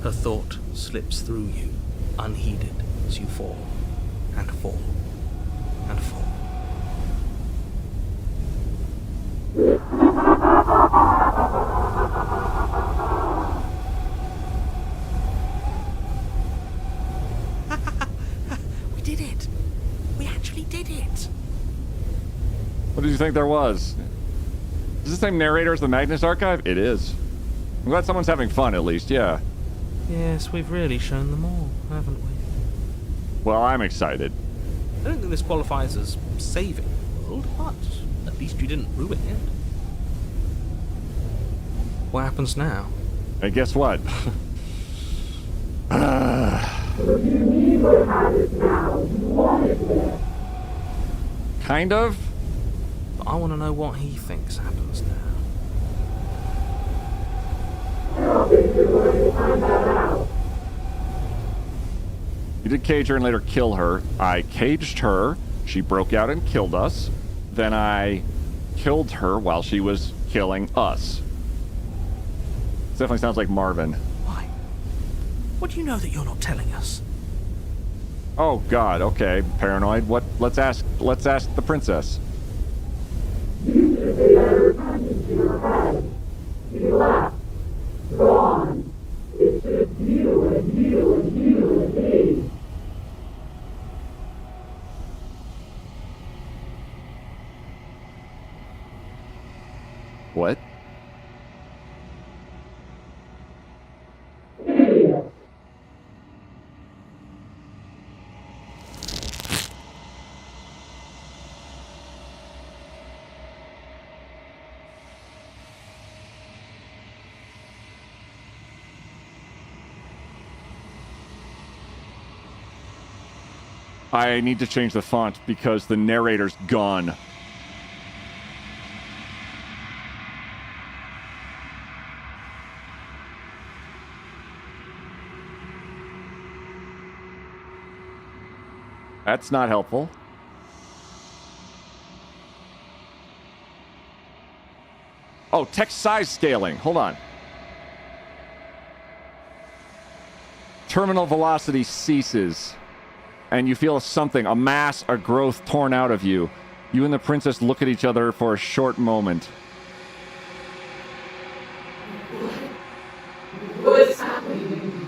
Her thought slips through you, unheeded, as you fall, and fall, and fall. We did it! We actually did it! What did you think there was? This the same narrator as the Magnus Archive? It is. I'm glad someone's having fun, at least, yeah. Yes, we've really shown them all, haven't we? Well, I'm excited. I don't think this qualifies as saving the world, but at least you didn't ruin it. What happens now? And guess what? Kind of. But I want to know what he thinks happens now. You did cage her and later kill her. I caged her. She broke out and killed us. Then I killed her while she was killing us. This definitely sounds like Marvin. Why? What do you know that you're not telling us? Oh God. Okay, paranoid. What? Let's ask the princess. Gone. It's just you and you and you and me. What? I need to change the font because the narrator's gone. That's not helpful. Oh, text size scaling. Hold on. Terminal velocity ceases. And you feel something, a mass, a growth torn out of you. You and the princess look at each other for a short moment. What's happening?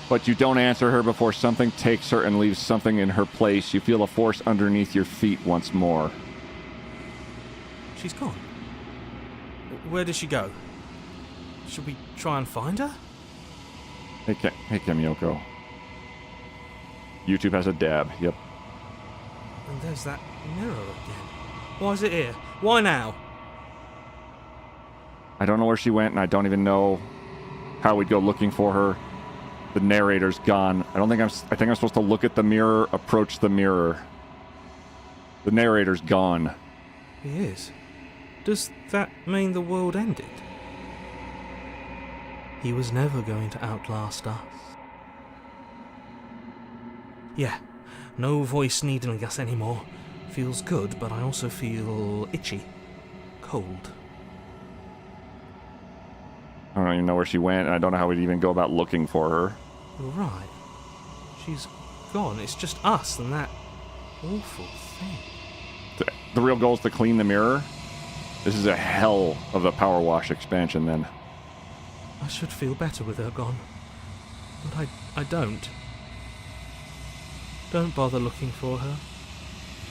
But you don't answer her before something takes her and leaves something in her place. You feel a force underneath your feet once more. She's gone. Where did she go? Should we try and find her? Hey, Kamiyoko. YouTube has a dab, yep. And there's that mirror again. Why is it here? Why now? I don't know where she went, and I don't even know how we'd go looking for her. The narrator's gone. I think I'm supposed to look at the mirror, approach the mirror. The narrator's gone. He is. Does that mean the world ended? He was never going to outlast us. Yeah, no voice needling us anymore. Feels good, but I also feel itchy. Cold. I don't even know where she went, and I don't know how we'd even go about looking for her. Right. She's gone. It's just us and that awful thing. The real goal is to clean the mirror? This is a hell of a power wash expansion, then. I should feel better with her gone. But I don't. Don't bother looking for her.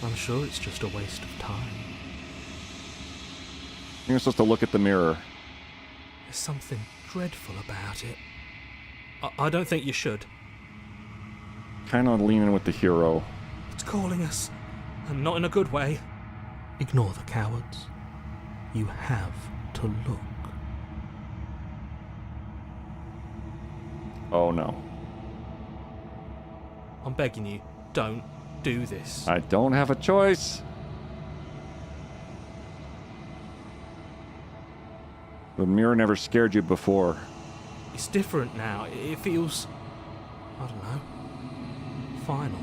I'm sure it's just a waste of time. You're supposed to look at the mirror. There's something dreadful about it. I don't think you should. Kind of leaning with the hero. It's calling us, and not in a good way. Ignore the cowards. You have to look. Oh no. I'm begging you, don't do this. I don't have a choice. The mirror never scared you before. It's different now. It feels, I don't know, final.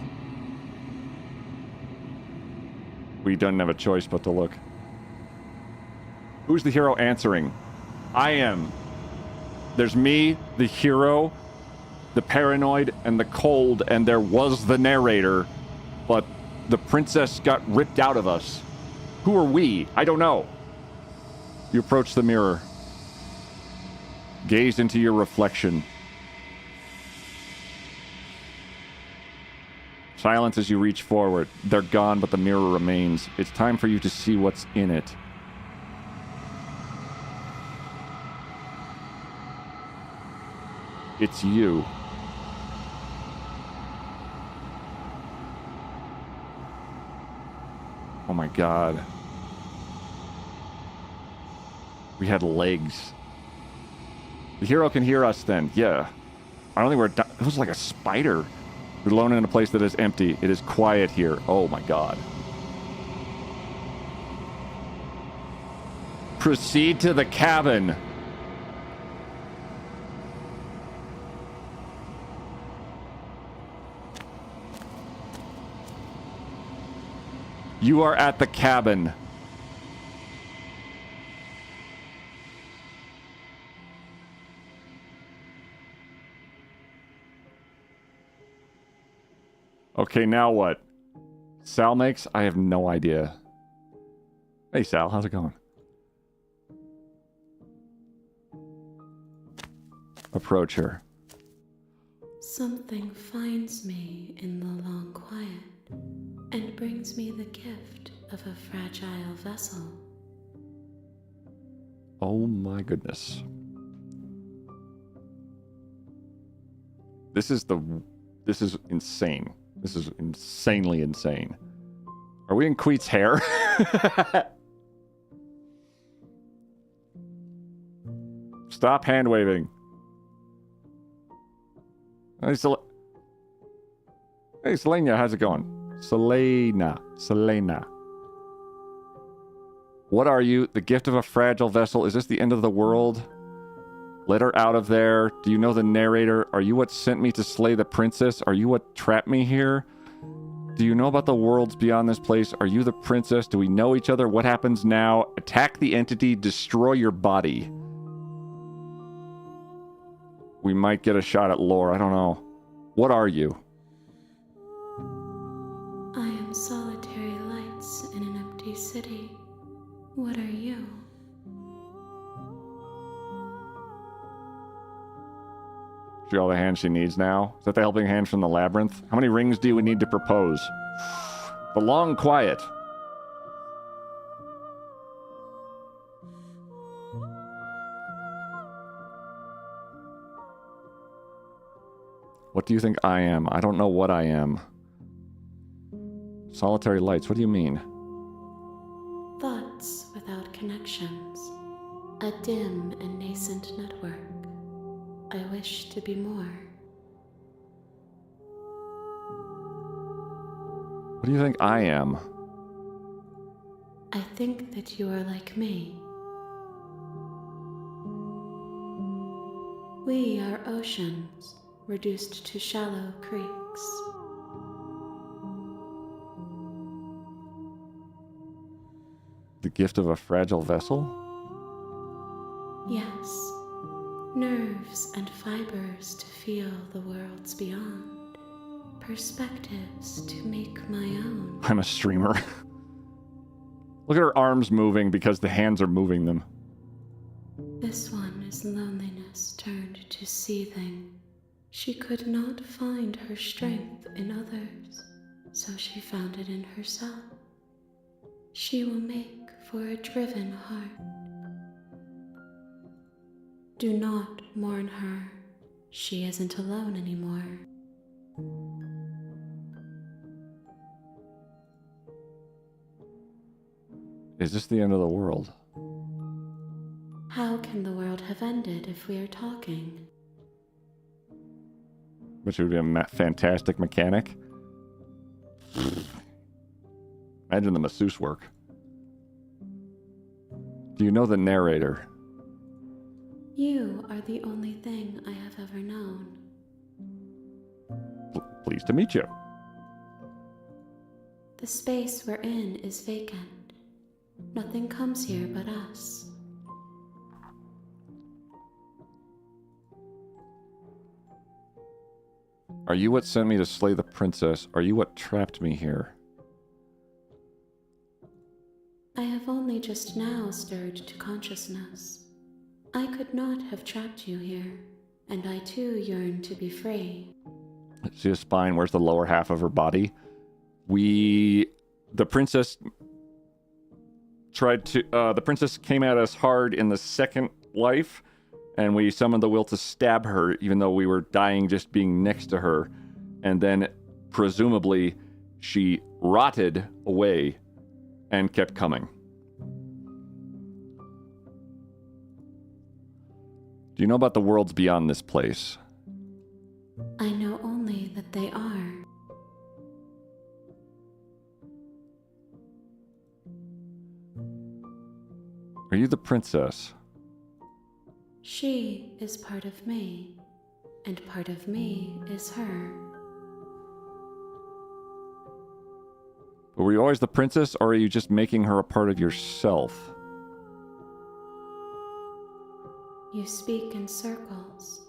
We don't have a choice but to look. Who's the hero answering? I am. There's me, the hero, the paranoid, and the cold, and there was the narrator, but the princess got ripped out of us. Who are we? I don't know. You approach the mirror. Gaze into your reflection. Silence as you reach forward. They're gone, but the mirror remains. It's time for you to see what's in it. It's you. Oh my god. We had legs. The hero can hear us then. Yeah. I don't think we're... It was like a spider. We're alone in a place that is empty. It is quiet here. Oh my god. Proceed to the cabin. You are at the cabin. Okay, now what? Sal makes? I have no idea. Hey, Sal, how's it going? Approach her. Something finds me in the long quiet and brings me the gift of a fragile vessel. Oh my goodness. This is insane. This is insanely insane. Are we in Queet's hair? Stop hand waving. Hey, Selena, how's it going? Selena. What are you? The gift of a fragile vessel. Is this the end of the world? Let her out of there. Do you know the narrator? Are you what sent me to slay the princess? Are you what trapped me here? Do you know about the worlds beyond this place? Are you the princess? Do we know each other? What happens now? Attack the entity. Destroy your body. We might get a shot at lore. I don't know. What are you? I am solitary lights in an empty city. What are you? She all the hands she needs now? Is that the helping hand from the labyrinth? How many rings do we need to propose? The long quiet. What do you think I am? I don't know what I am. Solitary lights, what do you mean? Thoughts without connections. A dim and nascent network. I wish to be more. What do you think I am? I think that you are like me. We are oceans, reduced to shallow creeks. The gift of a fragile vessel? Yes. Nerves and fibers to feel the worlds beyond. Perspectives to make my own. I'm a streamer. Look at her arms moving because the hands are moving them. This one is loneliness turned to seething. She could not find her strength in others, so she found it in herself. She will make for a driven heart. Do not mourn her. She isn't alone anymore. Is this the end of the world? How can the world have ended if we are talking? Which would be a fantastic mechanic. Imagine the masseuse work. Do you know the narrator? You are the only thing I have ever known. Pleased to meet you. The space we're in is vacant. Nothing comes here but us. Are you what sent me to slay the princess? Are you what trapped me here? I have only just now stirred to consciousness. I could not have trapped you here, and I too yearn to be free. See a spine? Where's the lower half of her body? The princess the princess came at us hard in the second life, and we summoned the will to stab her, even though we were dying just being next to her. And then, presumably, she rotted away and kept coming. Do you know about the worlds beyond this place? I know only that they are. Are you the princess? She is part of me, and part of me is her. But were you always the princess, or are you just making her a part of yourself? You speak in circles.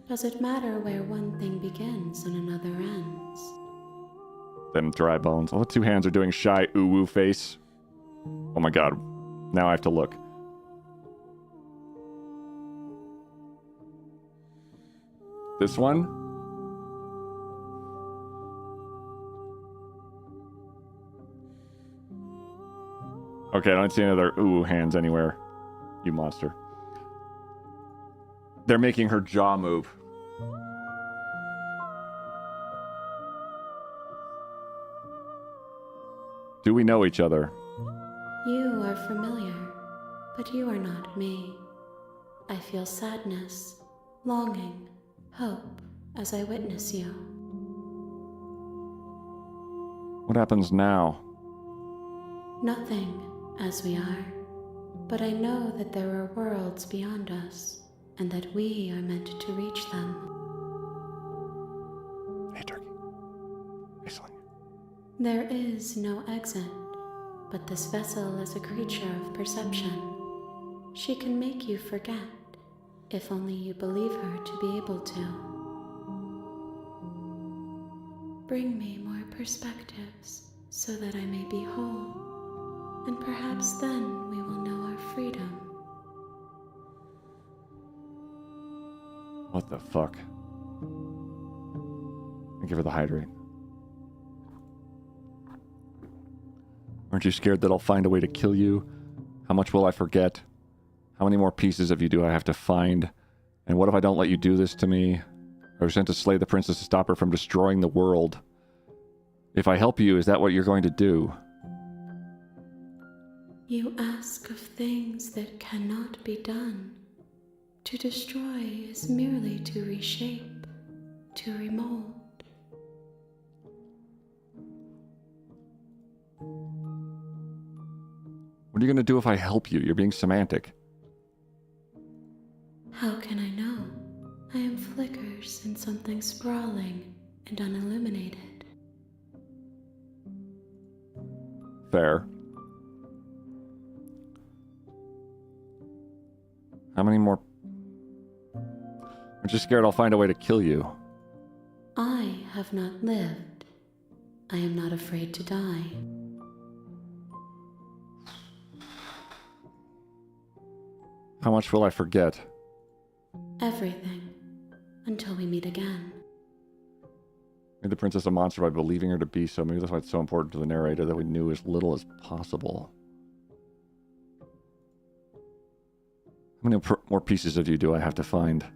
Does it matter where one thing begins and another ends? Them dry bones. All the two hands are doing shy ooh-woo face. Oh my god. Now I have to look. This one? Okay, I don't see any other ooh hands anywhere. You monster. They're making her jaw move. Do we know each other? You are familiar, but you are not me. I feel sadness, longing, hope as I witness you. What happens now? Nothing, as we are, but I know that there are worlds beyond us, and that we are meant to reach them. Hey, Turkey. Hey, Selenia. There is no exit, but this vessel is a creature of perception. She can make you forget, if only you believe her to be able to. Bring me more perspectives, so that I may be whole, and perhaps then we will know our freedom. What the fuck? I give her the hydrate. Aren't you scared that I'll find a way to kill you? How much will I forget? How many more pieces of you do I have to find? And what if I don't let you do this to me? I was sent to slay the princess to stop her from destroying the world. If I help you, is that what you're going to do? You ask of things that cannot be done. To destroy is merely to reshape, to remold. What are you going to do if I help you? You're being semantic. How can I know? I am flickers in something sprawling and unilluminated. Fair. How many more? Aren't you scared I'll find a way to kill you? I have not lived. I am not afraid to die. How much will I forget? Everything. Until we meet again. Made the princess a monster by believing her to be so. Maybe that's why it's so important to the narrator that we knew as little as possible. How many more pieces of you do I have to find?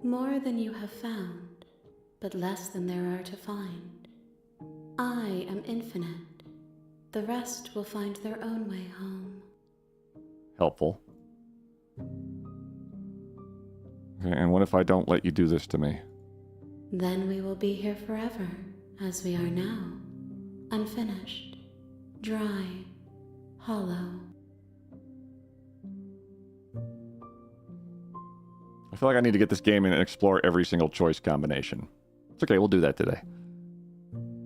More than you have found, but less than there are to find. I am infinite. The rest will find their own way home. Helpful. Okay, and what if I don't let you do this to me? Then we will be here forever, as we are now. Unfinished, dry, hollow. I feel like I need to get this game in and explore every single choice combination. It's okay, we'll do that today.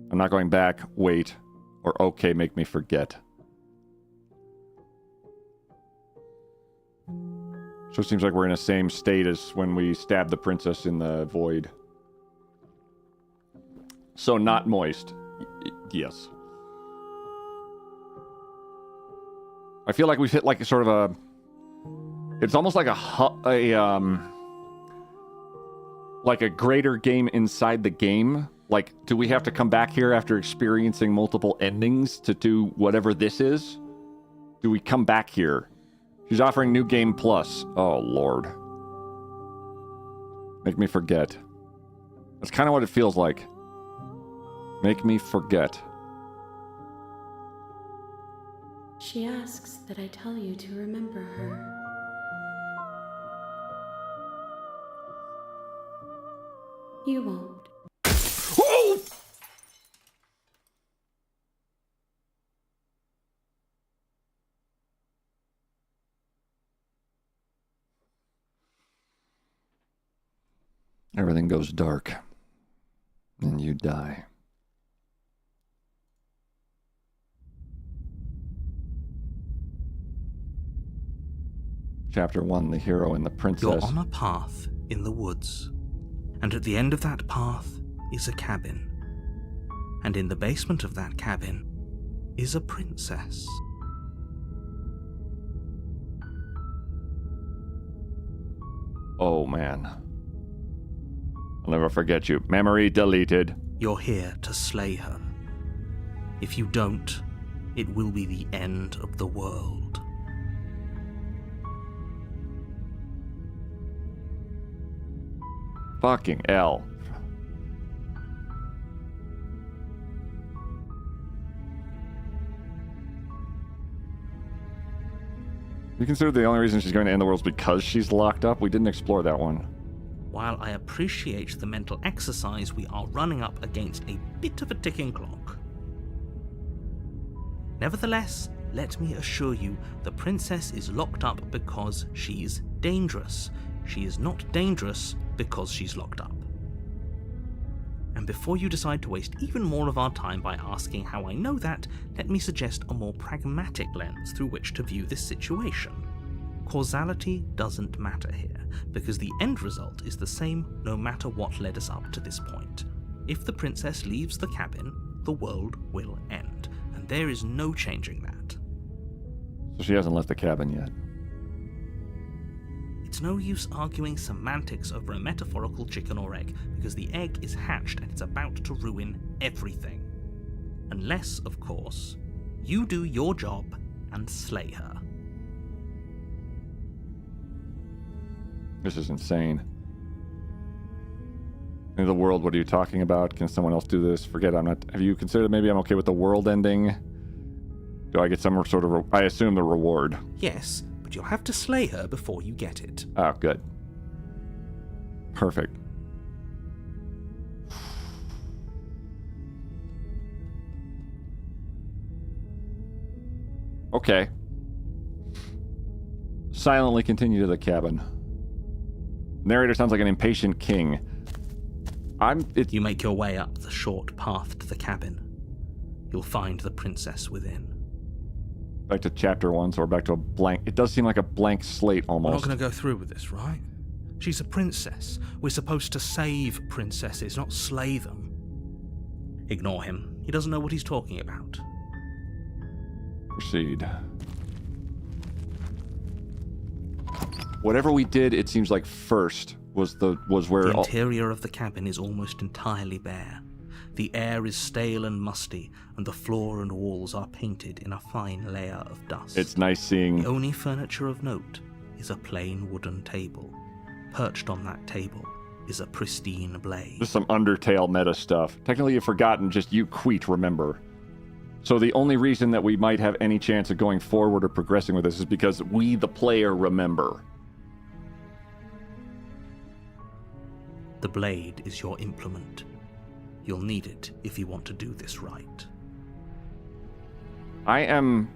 I'm not going back, wait, or okay, make me forget. So it seems like we're in the same state as when we stabbed the princess in the void. So not moist. Yes. I feel like we've hit like sort of It's almost like like a greater game inside the game. Like, do we have to come back here after experiencing multiple endings to do whatever this is? Do we come back here? She's offering New Game Plus. Oh, Lord. Make me forget. That's kind of what it feels like. Make me forget. She asks that I tell you to remember her. You won't. Oh! Everything goes dark, and you die. Chapter 1, The Hero and the Princess. You're on a path in the woods, and at the end of that path is a cabin. And in the basement of that cabin is a princess. Oh, man. I'll never forget you. Memory deleted. You're here to slay her. If you don't, it will be the end of the world. Fucking hell. You consider the only reason she's going to end the world is because she's locked up? We didn't explore that one. While I appreciate the mental exercise, we are running up against a bit of a ticking clock. Nevertheless, let me assure you, the princess is locked up because she's dangerous. She is not dangerous because she's locked up. And before you decide to waste even more of our time by asking how I know that, let me suggest a more pragmatic lens through which to view this situation. Causality doesn't matter here, because the end result is the same no matter what led us up to this point. If the princess leaves the cabin, the world will end, and there is no changing that. So she hasn't left the cabin yet. It's no use arguing semantics over a metaphorical chicken or egg, because the egg is hatched and it's about to ruin everything. Unless, of course, you do your job and slay her. This is insane. In the world, what are you talking about? Can someone else do this? Forget I'm not... Have you considered maybe I'm okay with the world ending? Do I get some sort of... I assume the reward. Yes, but you'll have to slay her before you get it. Oh, good. Perfect. Okay. Silently continue to the cabin. Narrator sounds like an impatient king. You make your way up the short path to the cabin. You'll find the princess within. Back to chapter 1, so we're back to a blank... It does seem like a blank slate, almost. We're not going to go through with this, right? She's a princess. We're supposed to save princesses, not slay them. Ignore him. He doesn't know what he's talking about. Proceed. Whatever we did, it seems like first was where... The interior of the cabin is almost entirely bare. The air is stale and musty, and the floor and walls are painted in a fine layer of dust. It's nice seeing... The only furniture of note is a plain wooden table. Perched on that table is a pristine blade. This is some Undertale meta stuff. Technically, you've forgotten, just you, Queet, remember. So the only reason that we might have any chance of going forward or progressing with this is because we, the player, remember. The blade is your implement. You'll need it if you want to do this right. I am...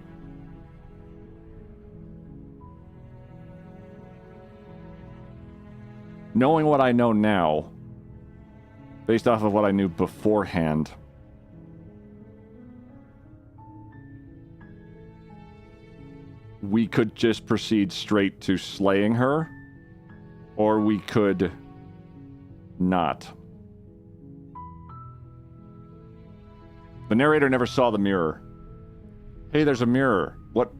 Knowing what I know now, based off of what I knew beforehand, we could just proceed straight to slaying her, or we could not. The narrator never saw the mirror. Hey, there's a mirror. What?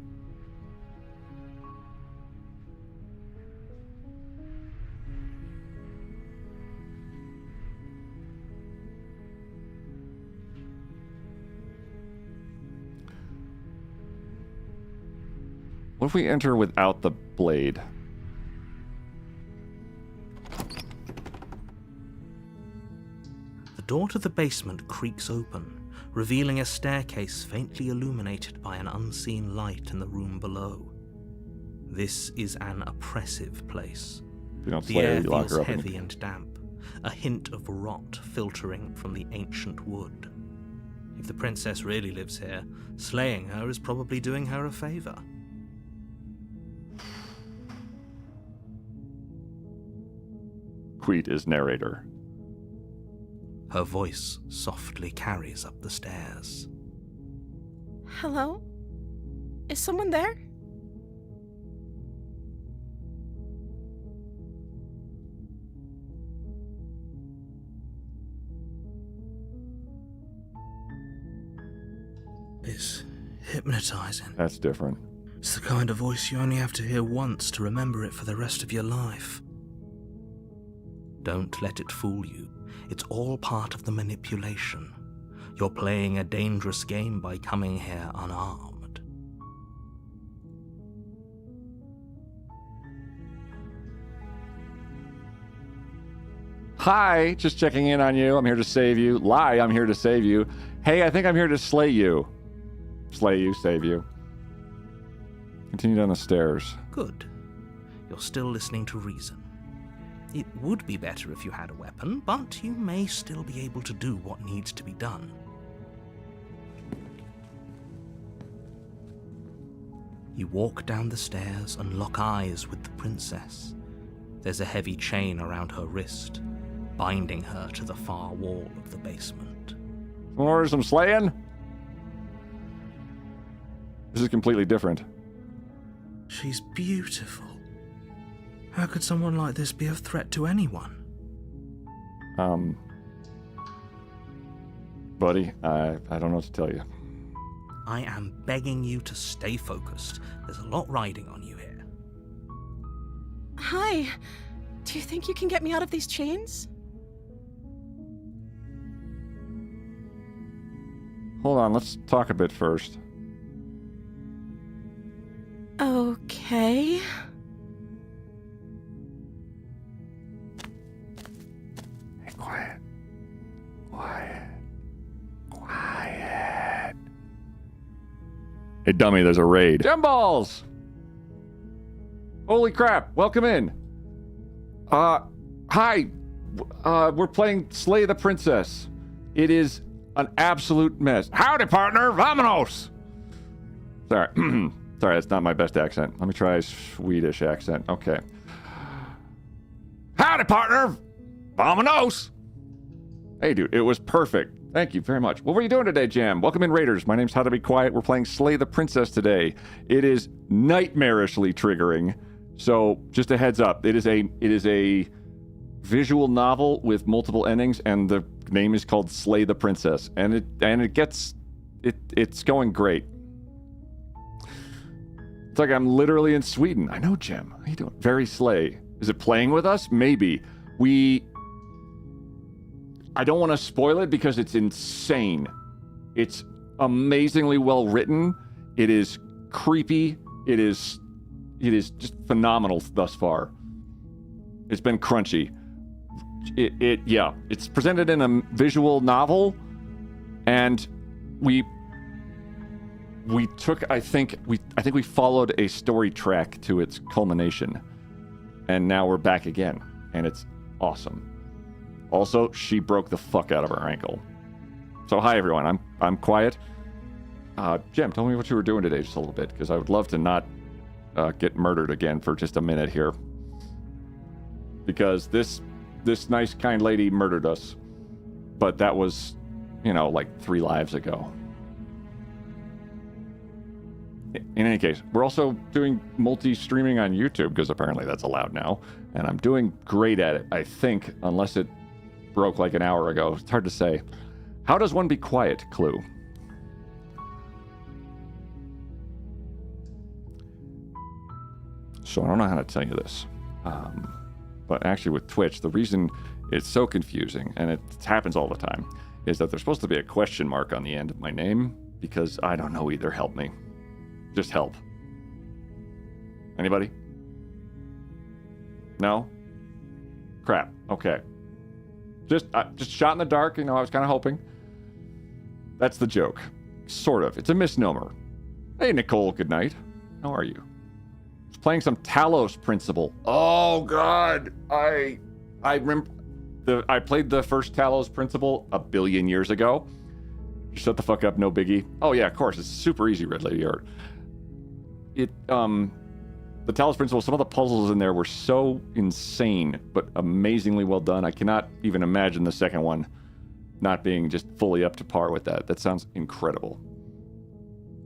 What if we enter without the blade? The door to the basement creaks open, revealing a staircase faintly illuminated by an unseen light in the room below. This is an oppressive place. If you don't The slay her, air you lock feels her up in heavy and damp, a hint of rot filtering from the ancient wood. If the princess really lives here, slaying her is probably doing her a favor. Queet is narrator. Her voice softly carries up the stairs. Hello? Is someone there? It's hypnotizing. That's different. It's the kind of voice you only have to hear once to remember it for the rest of your life. Don't let it fool you. It's all part of the manipulation. You're playing a dangerous game by coming here unarmed. Hi, just checking in on you. I'm here to save you. Lie, I'm here to save you. Hey, I think I'm here to slay you. Slay you, save you. Continue down the stairs. Good. You're still listening to reason. It would be better if you had a weapon, but you may still be able to do what needs to be done. You walk down the stairs and lock eyes with the princess. There's a heavy chain around her wrist, binding her to the far wall of the basement. Or some slaying? This is completely different. She's beautiful. How could someone like this be a threat to anyone? Buddy, I don't know what to tell you. I am begging you to stay focused. There's a lot riding on you here. Hi. Do you think you can get me out of these chains? Hold on, let's talk a bit first. Okay. Hey, quiet. Quiet. Quiet. Hey, dummy, there's a raid. Gemballs! Holy crap, welcome in. Hi. We're playing Slay the Princess. It is an absolute mess. Howdy, partner. Vamonos! Sorry. Sorry, that's not my best accent. Let me try a Swedish accent. Okay. Howdy, partner. Vamonos! Hey, dude, it was perfect. Thank you very much. What were you doing today, Jam? Welcome in, Raiders. My name's How to Be Quiet. We're playing Slay the Princess today. It is nightmarishly triggering. So, just a heads up. It is a visual novel with multiple endings, and the name is called Slay the Princess. And it's going great. It's like I'm literally in Sweden. I know, Jim. How you doing? Very Slay. Is it playing with us? Maybe. I don't want to spoil it because it's insane. It's amazingly well written. It is creepy. It is just phenomenal thus far. It's been crunchy. Yeah. It's presented in a visual novel, and we took, I think we followed a story track to its culmination, and now we're back again, and it's awesome. Also, she broke the fuck out of her ankle. So hi everyone, I'm Quiet. Jim, tell me what you were doing today just a little bit, because I would love to not get murdered again for just a minute here. Because this nice kind lady murdered us, but that was, like 3 lives ago. In any case, we're also doing multi-streaming on YouTube, because apparently that's allowed now, and I'm doing great at it, I think, unless it broke like an hour ago. It's hard to say. How does one be quiet? Clue. So I don't know how to tell you this, but actually with Twitch, the reason it's so confusing, and it happens all the time, is that there's supposed to be a question mark on the end of my name, because I don't know either. Help me. Just help. Anybody? No? Crap. Okay. Just shot in the dark, I was kind of hoping. That's the joke. Sort of. It's a misnomer. Hey, Nicole, good night. How are you? Playing some Talos Principle. Oh, God. I remember... I played the first Talos Principle a billion years ago. Shut the fuck up, no biggie. Oh, yeah, of course. It's super easy, Red Lady Art. The Talos Principle, some of the puzzles in there were so insane, but amazingly well done. I cannot even imagine the second one not being just fully up to par with that. That sounds incredible.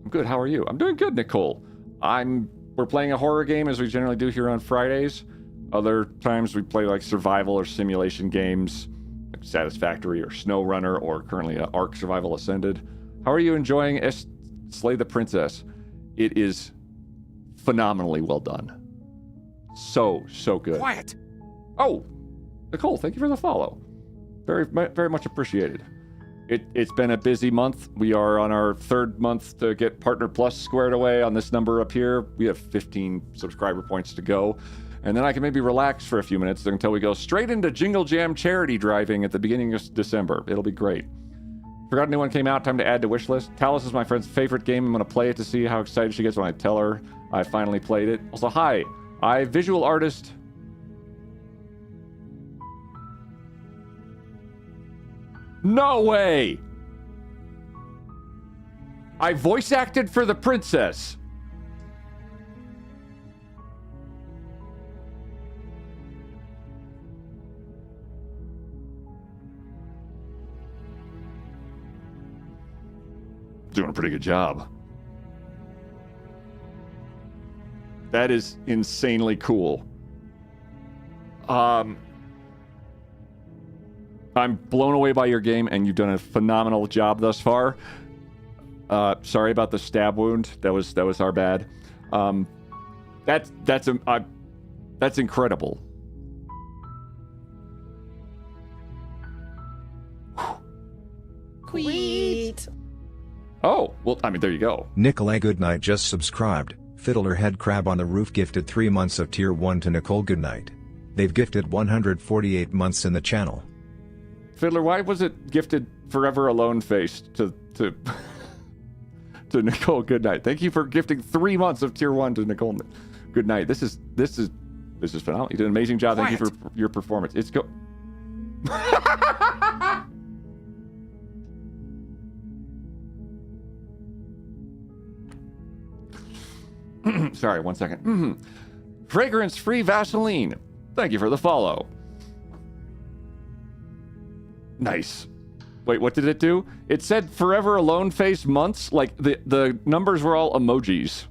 I'm good. How are you? I'm doing good, Nicole. We're playing a horror game as we generally do here on Fridays. Other times we play like survival or simulation games, like Satisfactory or SnowRunner, or currently Ark Survival Ascended. How are you enjoying Slay the Princess? It is phenomenally well done. So good. Quiet! Oh, Nicole, thank you for the follow. Very, very much appreciated. It's been a busy month. We are on our third month to get Partner Plus squared away on this number up here. We have 15 subscriber points to go. And then I can maybe relax for a few minutes until we go straight into Jingle Jam charity driving at the beginning of December. It'll be great. Forgot a new one came out. Time to add to wish list. Talos is my friend's favorite game. I'm going to play it to see how excited she gets when I tell her I finally played it. Also, hi. Visual artist. No way! I voice acted for the princess. Doing a pretty good job. That is insanely cool. I'm blown away by your game, and you've done a phenomenal job thus far. Sorry about the stab wound. That was our bad. That's incredible. Queet. Oh, well, I mean, there you go. Nicolay Goodnight just subscribed. Fiddler Head Crab on the Roof gifted 3 months of Tier 1 to Nicole Goodnight. They've gifted 148 months in the channel. Fiddler, why was it gifted Forever Alone Faced to Nicole Goodnight? Thank you for gifting 3 months of Tier 1 to Nicole Goodnight. This is phenomenal. You did an amazing job. Quiet. Thank you for your performance. It's go. Sorry, 1 second. Fragrance-free Vaseline. Thank you for the follow. Nice. Wait, what did it do? It said Forever Alone Face months. Like, the numbers were all emojis.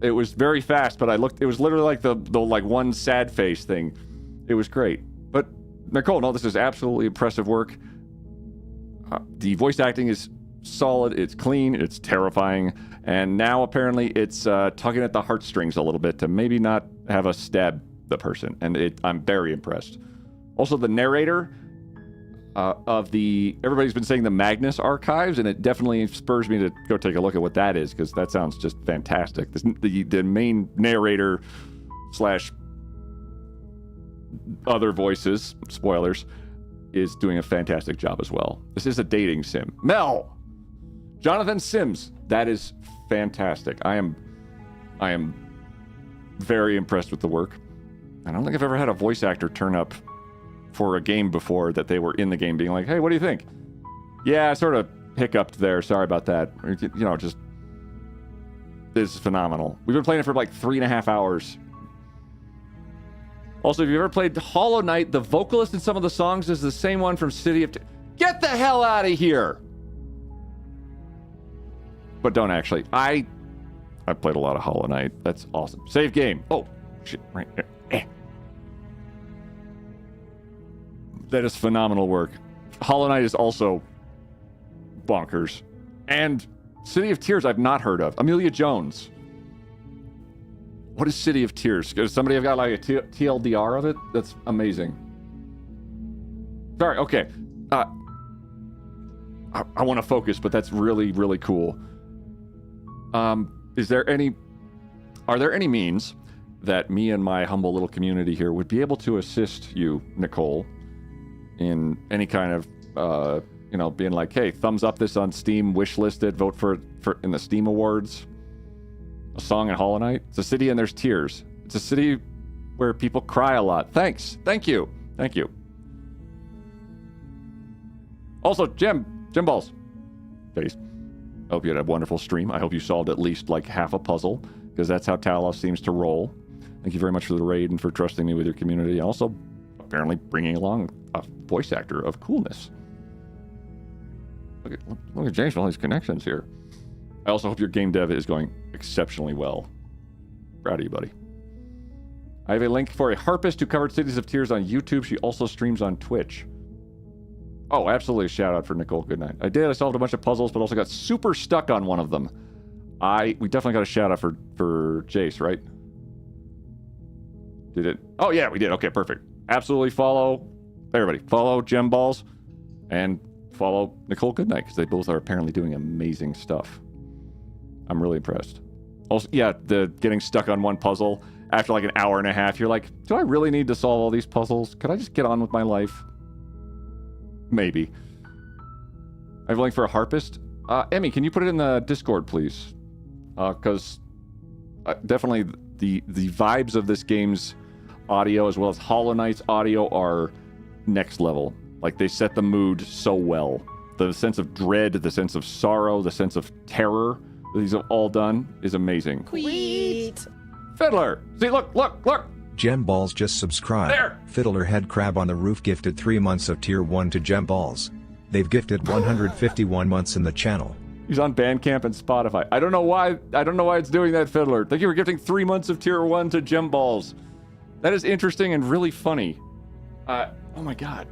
It was very fast, but I looked. It was literally like the like one sad face thing. It was great. But, Nicole, no, this is absolutely impressive work. The voice acting is solid. It's clean. It's terrifying. And now, apparently, it's tugging at the heartstrings a little bit to maybe not have us stab the person. And I'm very impressed. Also, the narrator everybody's been saying the Magnus Archives, and it definitely spurs me to go take a look at what that is, because that sounds just fantastic. The main narrator / other voices, spoilers, is doing a fantastic job as well. This is a dating sim. Mel! Jonathan Sims. That is fantastic. I am very impressed with the work. I don't think I've ever had a voice actor turn up for a game before that they were in the game being like, hey, what do you think? Yeah, I sort of hiccuped there. Sorry about that. Just... This is phenomenal. We've been playing it for like 3.5 hours. Also, if you've ever played Hollow Knight, the vocalist in some of the songs is the same one from City of... Get the hell out of here! But don't actually. I played a lot of Hollow Knight. That's awesome. Save game. Oh, shit. Right there. That is phenomenal work. Hollow Knight is also bonkers. And City of Tears I've not heard of. Amelia Jones. What is City of Tears? Does somebody have got like a TLDR of it? That's amazing. Sorry, okay. I want to focus, but that's really, really cool. Is there any... Are there any means that me and my humble little community here would be able to assist you, Nicole, in any kind of, being like, hey, thumbs up this on Steam, wishlist it, vote for in the Steam Awards, a song in Hollow Knight? It's a city and there's tears. It's a city where people cry a lot. Thanks. Thank you. Thank you. Also, Jim Balls. Face. I hope you had a wonderful stream. I hope you solved at least like half a puzzle, because that's how Talos seems to roll. Thank you very much for the raid and for trusting me with your community. And also, apparently bringing along a voice actor of coolness. Look at James and all these connections here. I also hope your game dev is going exceptionally well. Proud of you, buddy. I have a link for a harpist who covered Cities of Tears on YouTube. She also streams on Twitch. Oh, absolutely. Shout out for Nicole Goodnight. I solved a bunch of puzzles, but also got super stuck on one of them. We definitely got a shout out for Jace, right? Did it? Oh, yeah, we did. Okay, perfect. Absolutely follow, everybody, follow Gem Balls and follow Nicole Goodnight, because they both are apparently doing amazing stuff. I'm really impressed. Also, yeah, the getting stuck on one puzzle after like an hour and a half, you're like, do I really need to solve all these puzzles? Could I just get on with my life? Maybe. I have a link for a harpist. Emmy, can you put it in the Discord, please? Because definitely the vibes of this game's audio, as well as Hollow Knight's audio, are next level. Like, they set the mood so well. The sense of dread, the sense of sorrow, the sense of terror that these have all done is amazing. Sweet. Fiddler! See, look! Gem Balls just subscribed. There! Fiddler Head Crab on the Roof gifted 3 months of Tier 1 to Gem Balls. They've gifted 151 months in the channel. He's on Bandcamp and Spotify. I don't know why it's doing that, Fiddler. Thank you for gifting 3 months of Tier 1 to Gem Balls. That is interesting and really funny. Oh my god.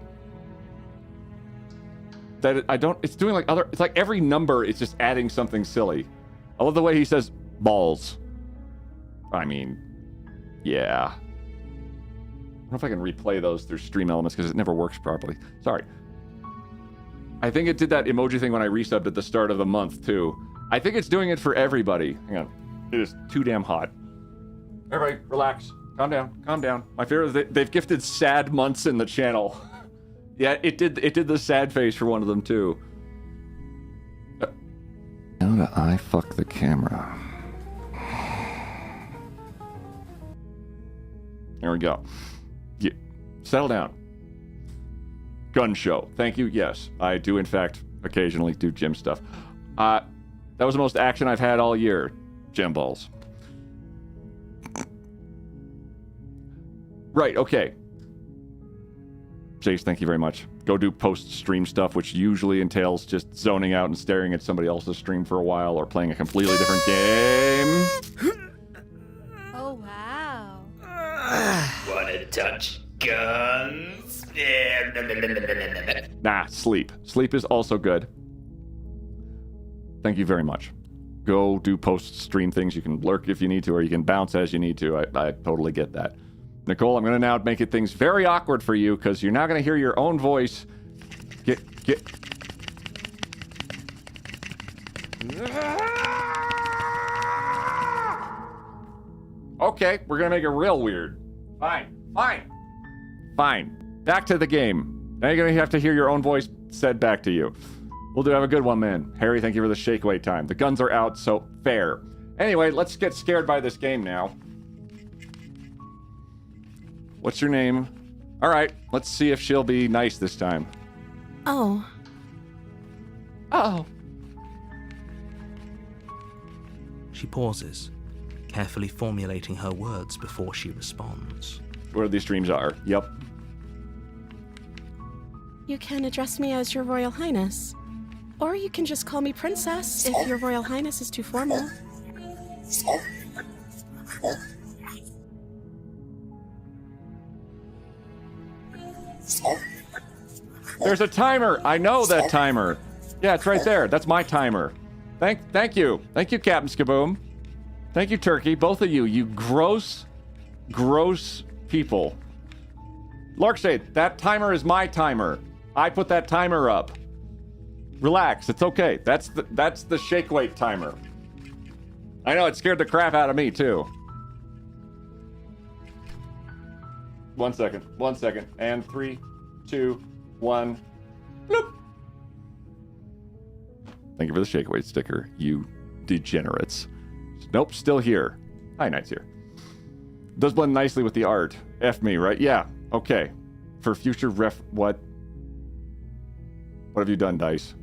It's doing like it's like every number, it's just adding something silly. I love the way he says balls. I mean, yeah. I don't know if I can replay those through Stream Elements because it never works properly. Sorry. I think it did that emoji thing when I resubbed at the start of the month, too. I think it's doing it for everybody. Hang on. It is too damn hot. Everybody, relax. Calm down. My favorite is they've gifted sad months in the channel. Yeah, it did the sad face for one of them, too. How do I fuck the camera? There we go. Yeah. Settle down. Gun show. Thank you. Yes, I do, in fact, occasionally do gym stuff. That was the most action I've had all year. Gem Balls. Right, okay. Jace, thank you very much. Go do post-stream stuff, which usually entails just zoning out and staring at somebody else's stream for a while or playing a completely different game. Oh, wow. Wanna touch guns? Nah, sleep. Sleep is also good. Thank you very much. Go do post-stream things. You can lurk if you need to, or you can bounce as you need to. I totally get that. Nicole, I'm going to now make things very awkward for you, because you're now going to hear your own voice. Okay, we're going to make it real weird. Fine. Back to the game. Now you're going to have to hear your own voice said back to you. We'll have a good one, man. Harry, thank you for the shake weight time. The guns are out, so fair. Anyway, let's get scared by this game now. What's your name? All right, let's see if she'll be nice this time. Oh. Uh-oh. She pauses, carefully formulating her words before she responds. Where these streams are. Yep. You can address me as Your Royal Highness. Or you can just call me Princess if Your Royal Highness is too formal. There's a timer. I know that timer. Yeah, it's right there. That's my timer. Thank you. Thank you, Captain Skaboom. Thank you, Turkey. Both of you. You gross people. Larkshade, that timer is my timer. I put that timer up. Relax. It's okay. That's the shake weight timer. I know, it scared the crap out of me, too. 1 second. 1 second. And 3, 2, 1. Bloop. Thank you for the shake weight sticker, you degenerates. Nope, still here. Hi, Knight's here. Does blend nicely with the art. F me, right? Yeah, okay. For future ref... What? What have you done, Dice?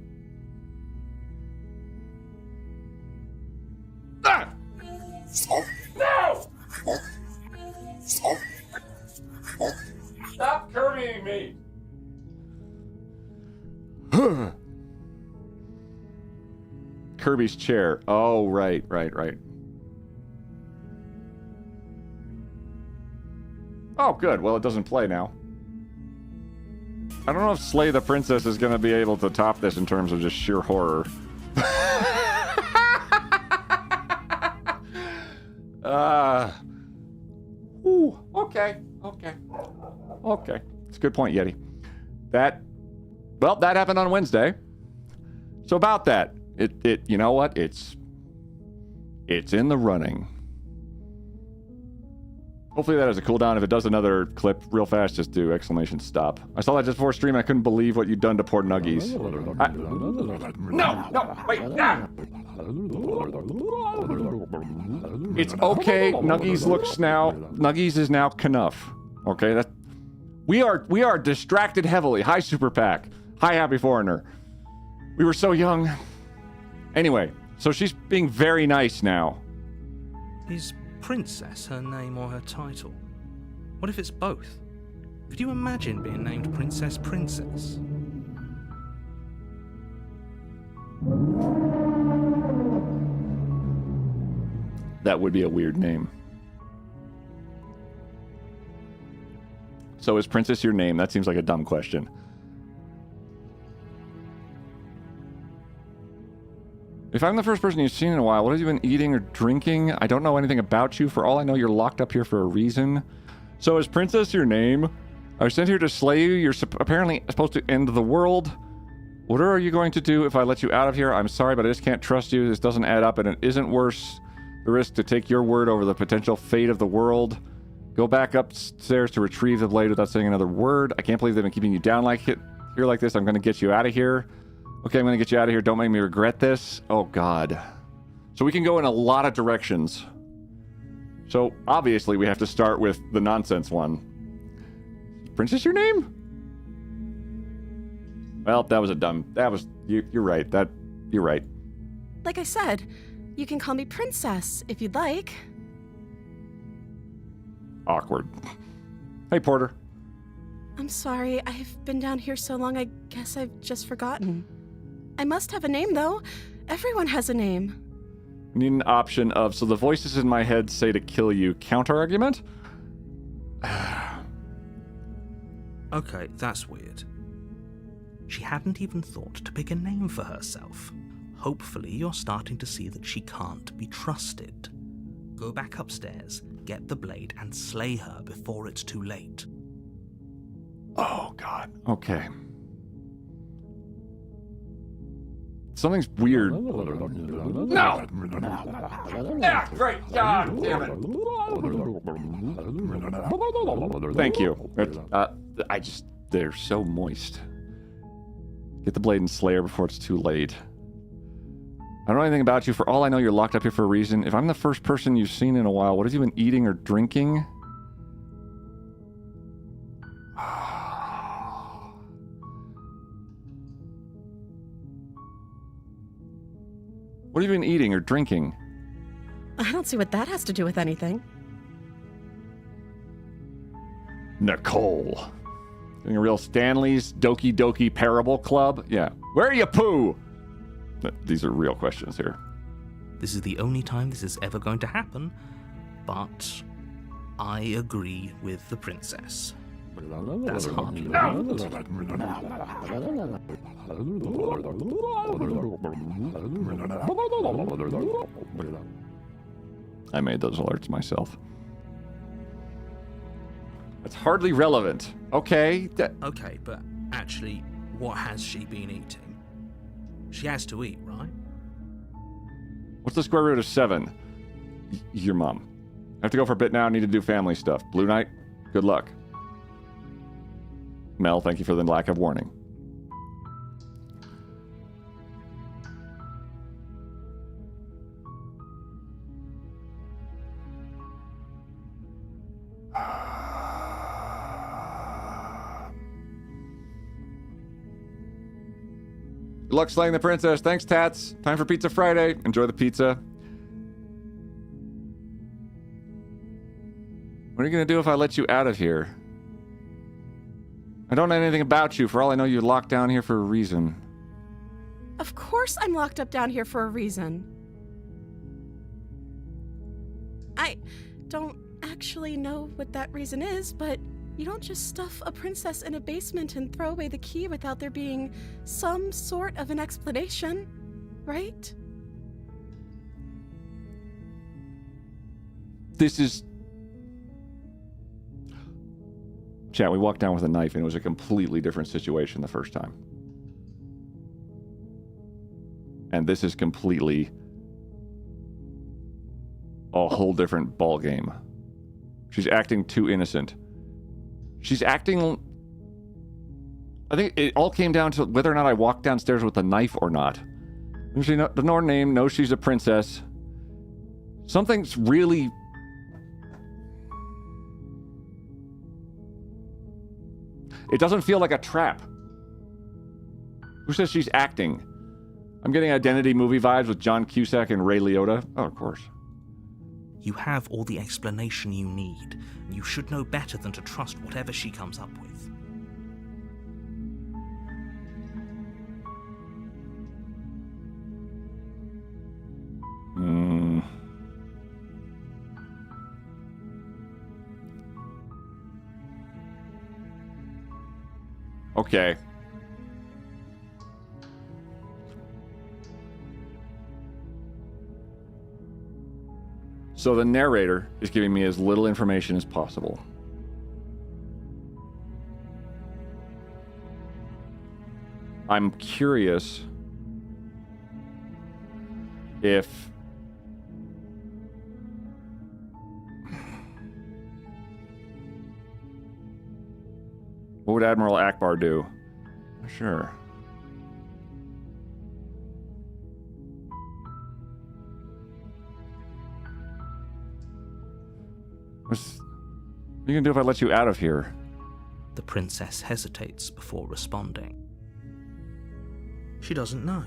Ah! No! Stop curving me! Kirby's chair. Oh, right. Oh, good. Well, it doesn't play now. I don't know if Slay the Princess is going to be able to top this in terms of just sheer horror. Okay. It's a good point, Yeti. That happened on Wednesday. So about that, you know what? It's in the running. Hopefully that has a cooldown. If it does another clip real fast, just do exclamation stop. I saw that just before stream. I couldn't believe what you'd done to poor Nuggies. No, wait. Ah! It's okay. Nuggies is now Knuff. Okay, we are distracted heavily. Hi, Super Pack. Hi, Happy Foreigner. We were so young. Anyway, so she's being very nice now. Is Princess her name or her title? What if it's both? Could you imagine being named Princess? That would be a weird name. So is Princess your name? That seems like a dumb question. If I'm the first person you've seen in a while, what have you been eating or drinking? I don't know anything about you. For all I know, you're locked up here for a reason. So is Princess your name? I was sent here to slay you. You're apparently supposed to end the world. What are you going to do if I let you out of here? I'm sorry, but I just can't trust you. This doesn't add up, and it isn't worth the risk to take your word over the potential fate of the world. Go back upstairs to retrieve the blade without saying another word. I can't believe they've been keeping you down here like this. I'm going to get you out of here. Okay, I'm going to get you out of here. Don't make me regret this. Oh, God. So we can go in a lot of directions. So, obviously, we have to start with the nonsense one. Princess your name? Well, that was you're right. You're right. Like I said, you can call me Princess if you'd like. Awkward. Hey, Porter. I'm sorry, I've been down here so long, I guess I've just forgotten. I must have a name, though. Everyone has a name. Need an option of, so the voices in my head say to kill you. Counter-argument? Okay, that's weird. She hadn't even thought to pick a name for herself. Hopefully you're starting to see that she can't be trusted. Go back upstairs, get the blade, and slay her before it's too late. Oh, God. Okay. Something's weird. No! Yeah, great! God damn it! Thank you. They're so moist. Get the blade and slay her before it's too late. I don't know anything about you. For all I know, you're locked up here for a reason. If I'm the first person you've seen in a while, what have you been eating or drinking? What have you been eating or drinking? I don't see what that has to do with anything. Nicole. Doing a real Stanley's Doki Doki Parable Club? Yeah. Where are you, Pooh? These are real questions here. This is the only time this is ever going to happen, but I agree with the princess. That's hardly I made those alerts myself. That's hardly relevant. Okay. Okay, but actually, what has she been eating? She has to eat, right? What's the square root of 7? Your mom. I have to go for a bit now. I need to do family stuff. Blue Knight, good luck. Mel, thank you for the lack of warning. Good luck slaying the princess. Thanks, Tats. Time for Pizza Friday. Enjoy the pizza. What are you going to do if I let you out of here? I don't know anything about you. For all I know, you're locked down here for a reason. Of course I'm locked up down here for a reason. I don't actually know what that reason is, but you don't just stuff a princess in a basement and throw away the key without there being some sort of an explanation, right? This is... Chat, we walked down with a knife and it was a completely different situation the first time. And this is completely a whole different ball game. She's acting too innocent. She's acting... I think it all came down to whether or not I walked downstairs with a knife or not. She doesn't know her name, knows she's a princess. Something's really... It doesn't feel like a trap. Who says she's acting? I'm getting identity movie vibes with John Cusack and Ray Liotta. Oh, of course. You have all the explanation you need. You should know better than to trust whatever she comes up with. Okay. So the narrator is giving me as little information as possible. I'm curious if what would Admiral Akbar do? Sure. What are you gonna do if I let you out of here? The princess hesitates before responding. She doesn't know.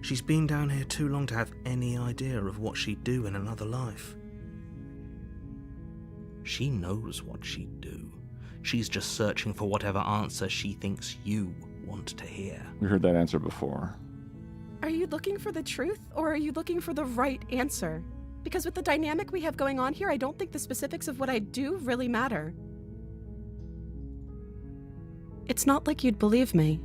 She's been down here too long to have any idea of what she'd do in another life. She knows what she'd do. She's just searching for whatever answer she thinks you want to hear. We heard that answer before. Are you looking for the truth, or are you looking for the right answer? Because with the dynamic we have going on here, I don't think the specifics of what I do really matter. It's not like you'd believe me.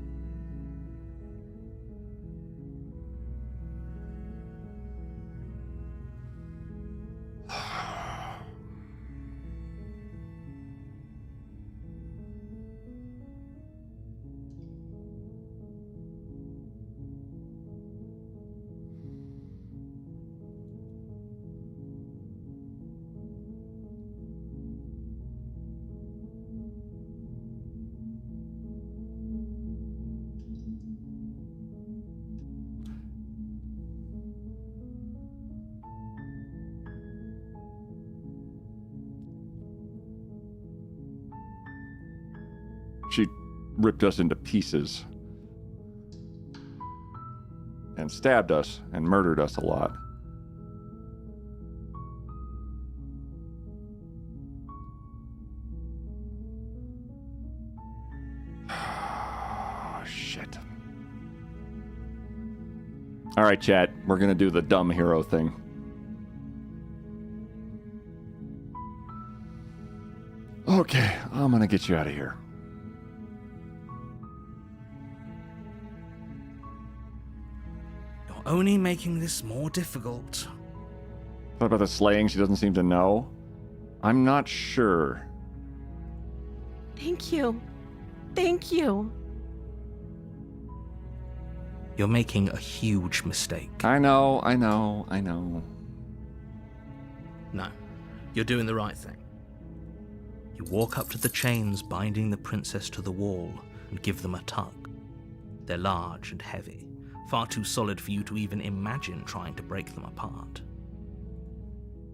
She ripped us into pieces. And stabbed us and murdered us a lot. Shit. Alright, chat. We're gonna do the dumb hero thing. Okay, I'm gonna get you out of here. You're only making this more difficult. What about the slaying? She doesn't seem to know. I'm not sure. Thank you. Thank you. You're making a huge mistake. I know. No, you're doing the right thing. You walk up to the chains binding the princess to the wall and give them a tug. They're large and heavy, far too solid for you to even imagine trying to break them apart.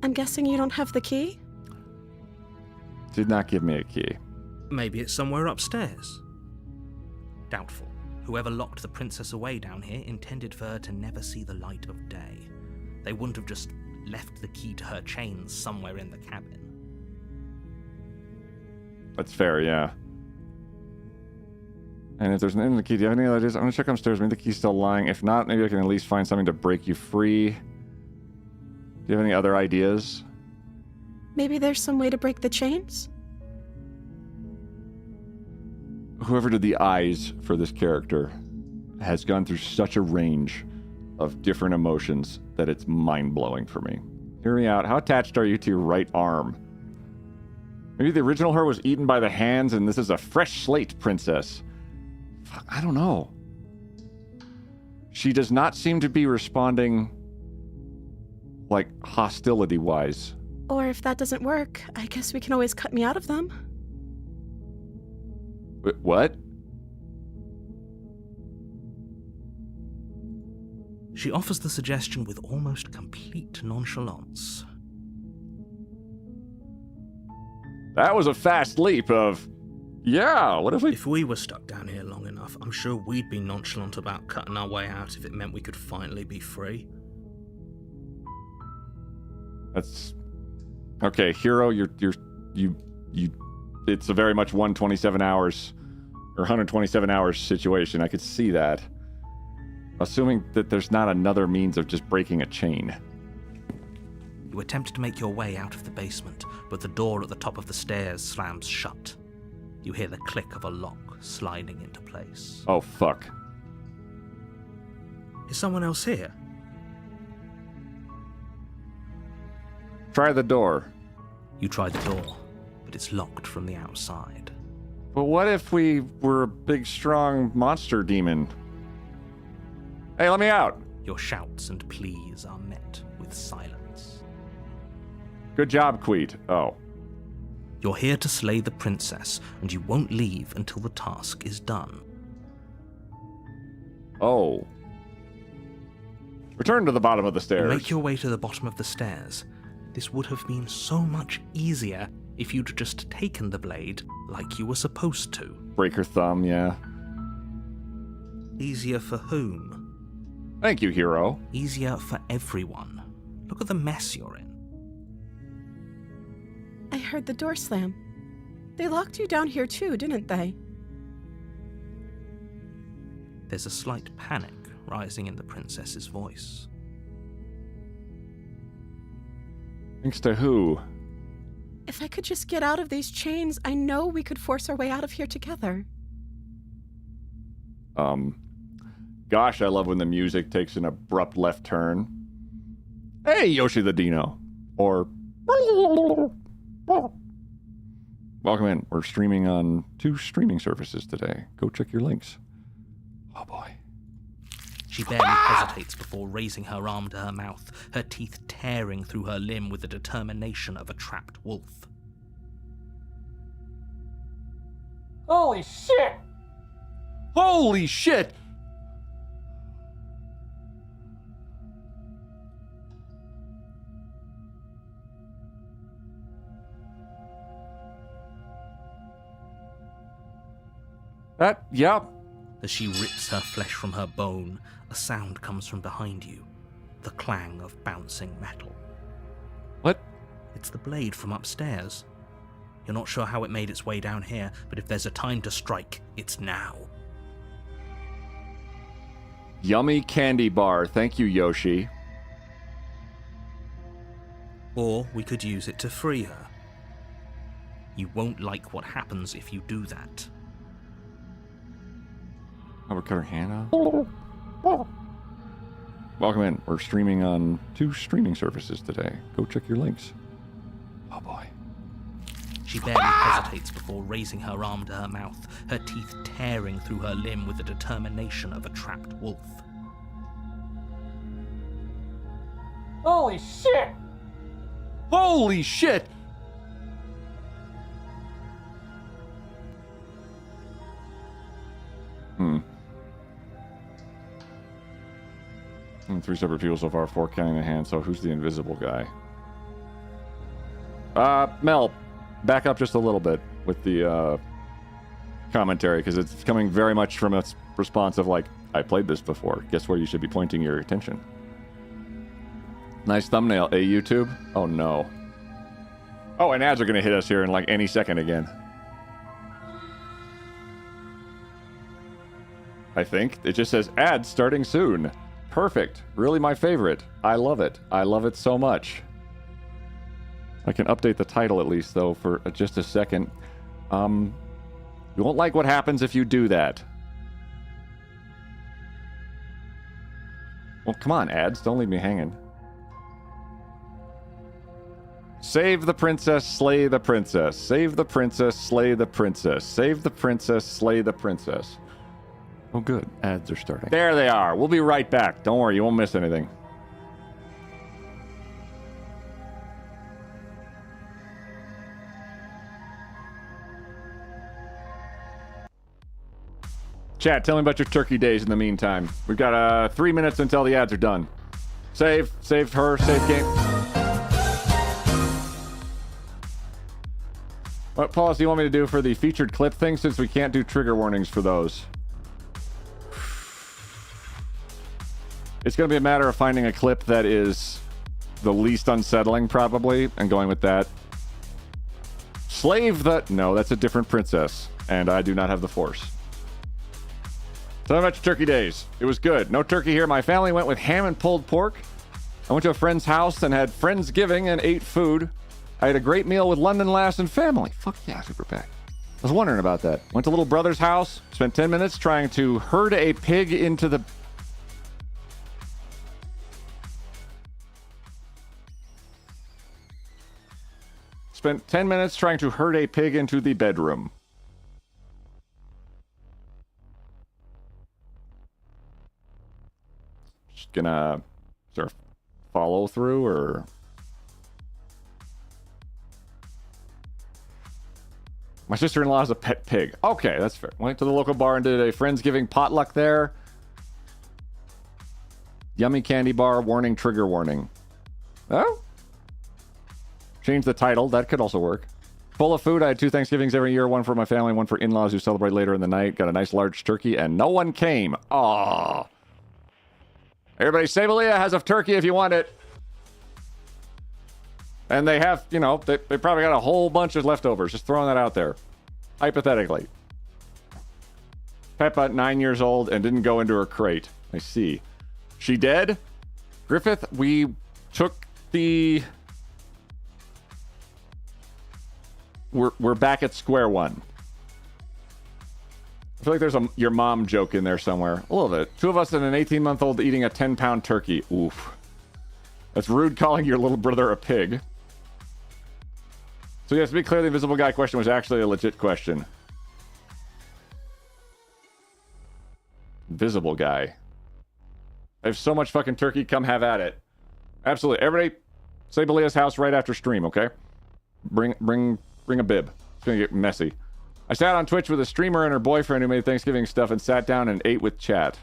I'm guessing you don't have the key? Did not give me a key. Maybe it's somewhere upstairs. Doubtful. Whoever locked the princess away down here intended for her to never see the light of day. They wouldn't have just left the key to her chains somewhere in the cabin. That's fair, yeah. And if there's an key, do you have any other ideas? I'm gonna check upstairs. Maybe the key's still lying. If not, maybe I can at least find something to break you free. Do you have any other ideas? Maybe there's some way to break the chains? Whoever did the eyes for this character has gone through such a range of different emotions that it's mind-blowing for me. Hear me out. How attached are you to your right arm? Maybe the original her was eaten by the hands and this is a fresh slate princess. Fuck, I don't know. She does not seem to be responding, like, hostility-wise. Or if that doesn't work, I guess we can always cut me out of them. What? She offers the suggestion with almost complete nonchalance. That was a fast leap of, yeah, what if we... If we were stuck down here long enough, I'm sure we'd be nonchalant about cutting our way out if it meant we could finally be free. That's... Okay, Hero, it's a very much 127 hours, or 127 hours situation. I could see that. Assuming that there's not another means of just breaking a chain. You attempt to make your way out of the basement, but the door at the top of the stairs slams shut. You hear the click of a lock sliding into place. Oh, fuck. Is someone else here? Try the door. You try the door, but it's locked from the outside. But what if we were a big, strong monster demon? Hey, let me out! Your shouts and pleas are met with silence. Good job, Queet. Oh. You're here to slay the princess, and you won't leave until the task is done. Oh. Return to the bottom of the stairs. You make your way to the bottom of the stairs. This would have been so much easier if you'd just taken the blade like you were supposed to. Break her thumb, yeah. Easier for whom? Thank you, Hero. Easier for everyone. Look at the mess you're in. I heard the door slam. They locked you down here too, didn't they? There's a slight panic rising in the princess's voice. Thanks to who? If I could just get out of these chains, I know we could force our way out of here together. Gosh, I love when the music takes an abrupt left turn. Hey, Yoshi the Dino. Or... Welcome in. We're streaming on 2 streaming services today. Go check your links. Oh boy. She barely hesitates before raising her arm to her mouth, her teeth tearing through her limb with the determination of a trapped wolf. Holy shit! Holy shit! Yep. As she rips her flesh from her bone, a sound comes from behind you. The clang of bouncing metal. What? It's the blade from upstairs. You're not sure how it made its way down here, but if there's a time to strike, it's now. Yummy candy bar. Thank you, Yoshi. Or we could use it to free her. You won't like what happens if you do that. Oh, we cut her hand off? Welcome in. We're streaming on 2 streaming services today. Go check your links. Oh boy. She barely hesitates before raising her arm to her mouth, her teeth tearing through her limb with the determination of a trapped wolf. Holy shit! Holy shit! 3 separate people so far, 4 counting the hand. So who's the invisible guy? Mel, back up just a little bit with the commentary, because it's coming very much from a response of like, I played this before. Guess where you should be pointing your attention? Nice thumbnail. A YouTube? Oh no. Oh, and ads are going to hit us here in like any second again. I think. It just says ads starting soon. Perfect. Really my favorite. I love it. I love it so much. I can update the title at least, though, for just a second. You won't like what happens if you do that. Well, come on, ads. Don't leave me hanging. Save the princess, slay the princess. Save the princess, slay the princess. Save the princess, slay the princess. Oh, good. Ads are starting. There they are. We'll be right back. Don't worry, you won't miss anything. Chat, tell me about your turkey days in the meantime. We've got 3 minutes until the ads are done. Save her, save game. What policy do you want me to do for the featured clip thing, since we can't do trigger warnings for those? It's going to be a matter of finding a clip that is the least unsettling, probably, and going with that. Slave the... No, that's a different princess, and I do not have the force. Tell me about your turkey days. It was good. No turkey here. My family went with ham and pulled pork. I went to a friend's house and had Friendsgiving and ate food. I had a great meal with London Lass and family. Fuck yeah, super pack. I was wondering about that. Went to little brother's house. Spent 10 minutes trying to herd a pig into the... Spent 10 minutes trying to herd a pig into the bedroom. Just gonna... Is there a follow through, or... My sister-in-law has a pet pig. Okay, that's fair. Went to the local bar and did a Friendsgiving potluck there. Yummy candy bar. Warning, trigger warning. Oh? Change the title. That could also work. Full of food. I had 2 Thanksgivings every year. One for my family, one for in-laws who celebrate later in the night. Got a nice large turkey, and no one came. Aww. Everybody, Savelia has a turkey if you want it. And they have, you know, they probably got a whole bunch of leftovers. Just throwing that out there. Hypothetically. Peppa, 9 years old, and didn't go into her crate. I see. She dead? Griffith, we took the... We're back at square one. I feel like there's a your mom joke in there somewhere. A little bit. 2 of us and an 18-month-old eating a 10-pound turkey. Oof. That's rude calling your little brother a pig. So yes, to be clear, the invisible guy question was actually a legit question. Invisible guy. I have so much fucking turkey, come have at it. Absolutely. Everybody, say Belia's house right after stream, okay? Bring a bib. It's gonna get messy. I sat on Twitch with a streamer and her boyfriend who made Thanksgiving stuff and sat down and ate with chat.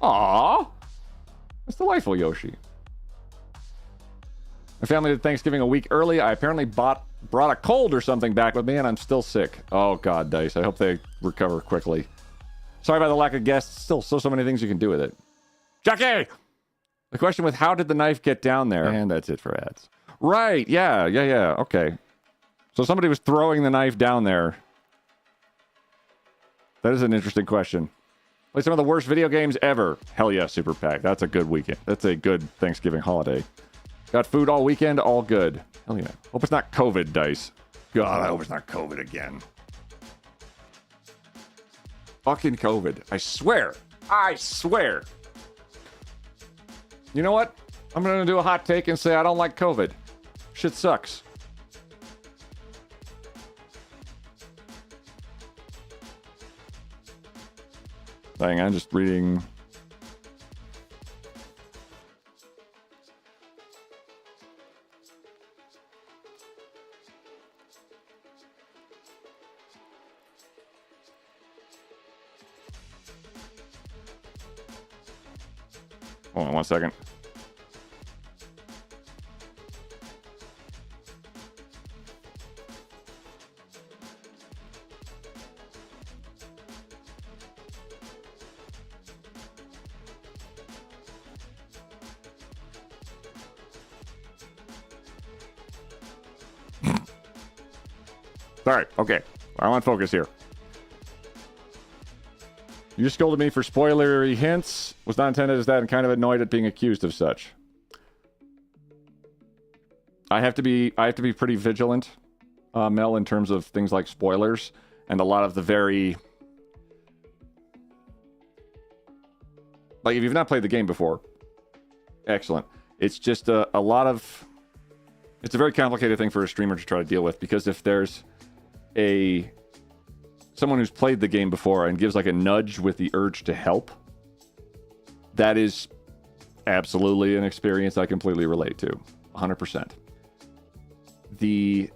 Aww. That's delightful, Yoshi. My family did Thanksgiving a week early. I apparently brought a cold or something back with me, and I'm still sick. Oh, God, Dice. I hope they recover quickly. Sorry about the lack of guests. Still, so many things you can do with it. Jackie! The question was, how did the knife get down there? And that's it for ads. Right, yeah. Okay. So somebody was throwing the knife down there. That is an interesting question. Play some of the worst video games ever. Hell yeah, Super Pack. That's a good weekend. That's a good Thanksgiving holiday. Got food all weekend, all good. Hell yeah. Hope it's not COVID, Dice. God, I hope it's not COVID again. Fucking COVID. I swear. I swear. You know what? I'm gonna do a hot take and say I don't like COVID. Shit sucks. Hang on, just reading... Hold on 1 second. Sorry, okay. I want focus here. You just scolded me for spoilery hints. Was not intended as that and kind of annoyed at being accused of such. I have to be pretty vigilant, Mel, in terms of things like spoilers and a lot of the very... Like, if you've not played the game before, excellent. It's just a lot of... It's a very complicated thing for a streamer to try to deal with, because if there's someone who's played the game before and gives like a nudge with the urge to help, that is absolutely an experience I completely relate to, 100%. The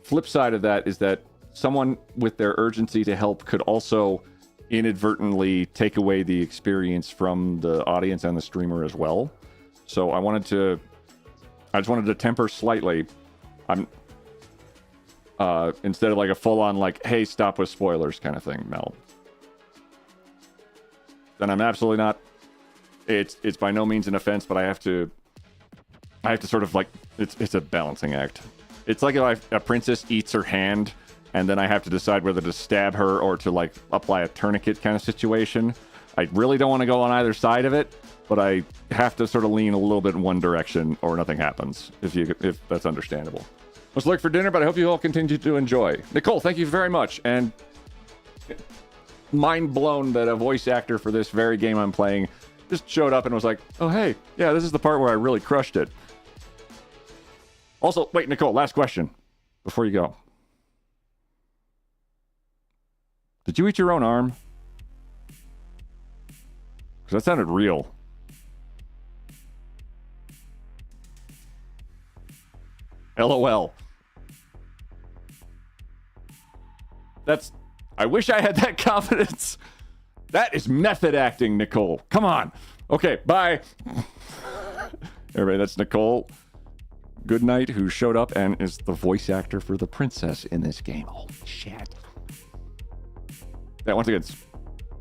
flip side of that is that someone with their urgency to help could also inadvertently take away the experience from the audience and the streamer as well. So I just wanted to temper slightly. Instead of like a full-on like, hey, stop with spoilers kind of thing, Mel. Then I'm absolutely not. It's by no means an offense, but I have to sort of like, it's a balancing act. It's like if a princess eats her hand, and then I have to decide whether to stab her or to like apply a tourniquet kind of situation. I really don't want to go on either side of it, but I have to sort of lean a little bit in one direction, or nothing happens. If that's understandable. I was late for dinner, but I hope you all continue to enjoy. Nicole, thank you very much. And mind blown that a voice actor for this very game I'm playing just showed up and was like, oh, hey, yeah, this is the part where I really crushed it. Also, wait, Nicole, last question before you go. Did you eat your own arm? Because that sounded real. LOL. I wish I had that confidence. That is method acting, Nicole. Come on. Okay, bye. Everybody, that's Nicole Goodnight, who showed up and is the voice actor for the princess in this game. Holy shit. Yeah, once again,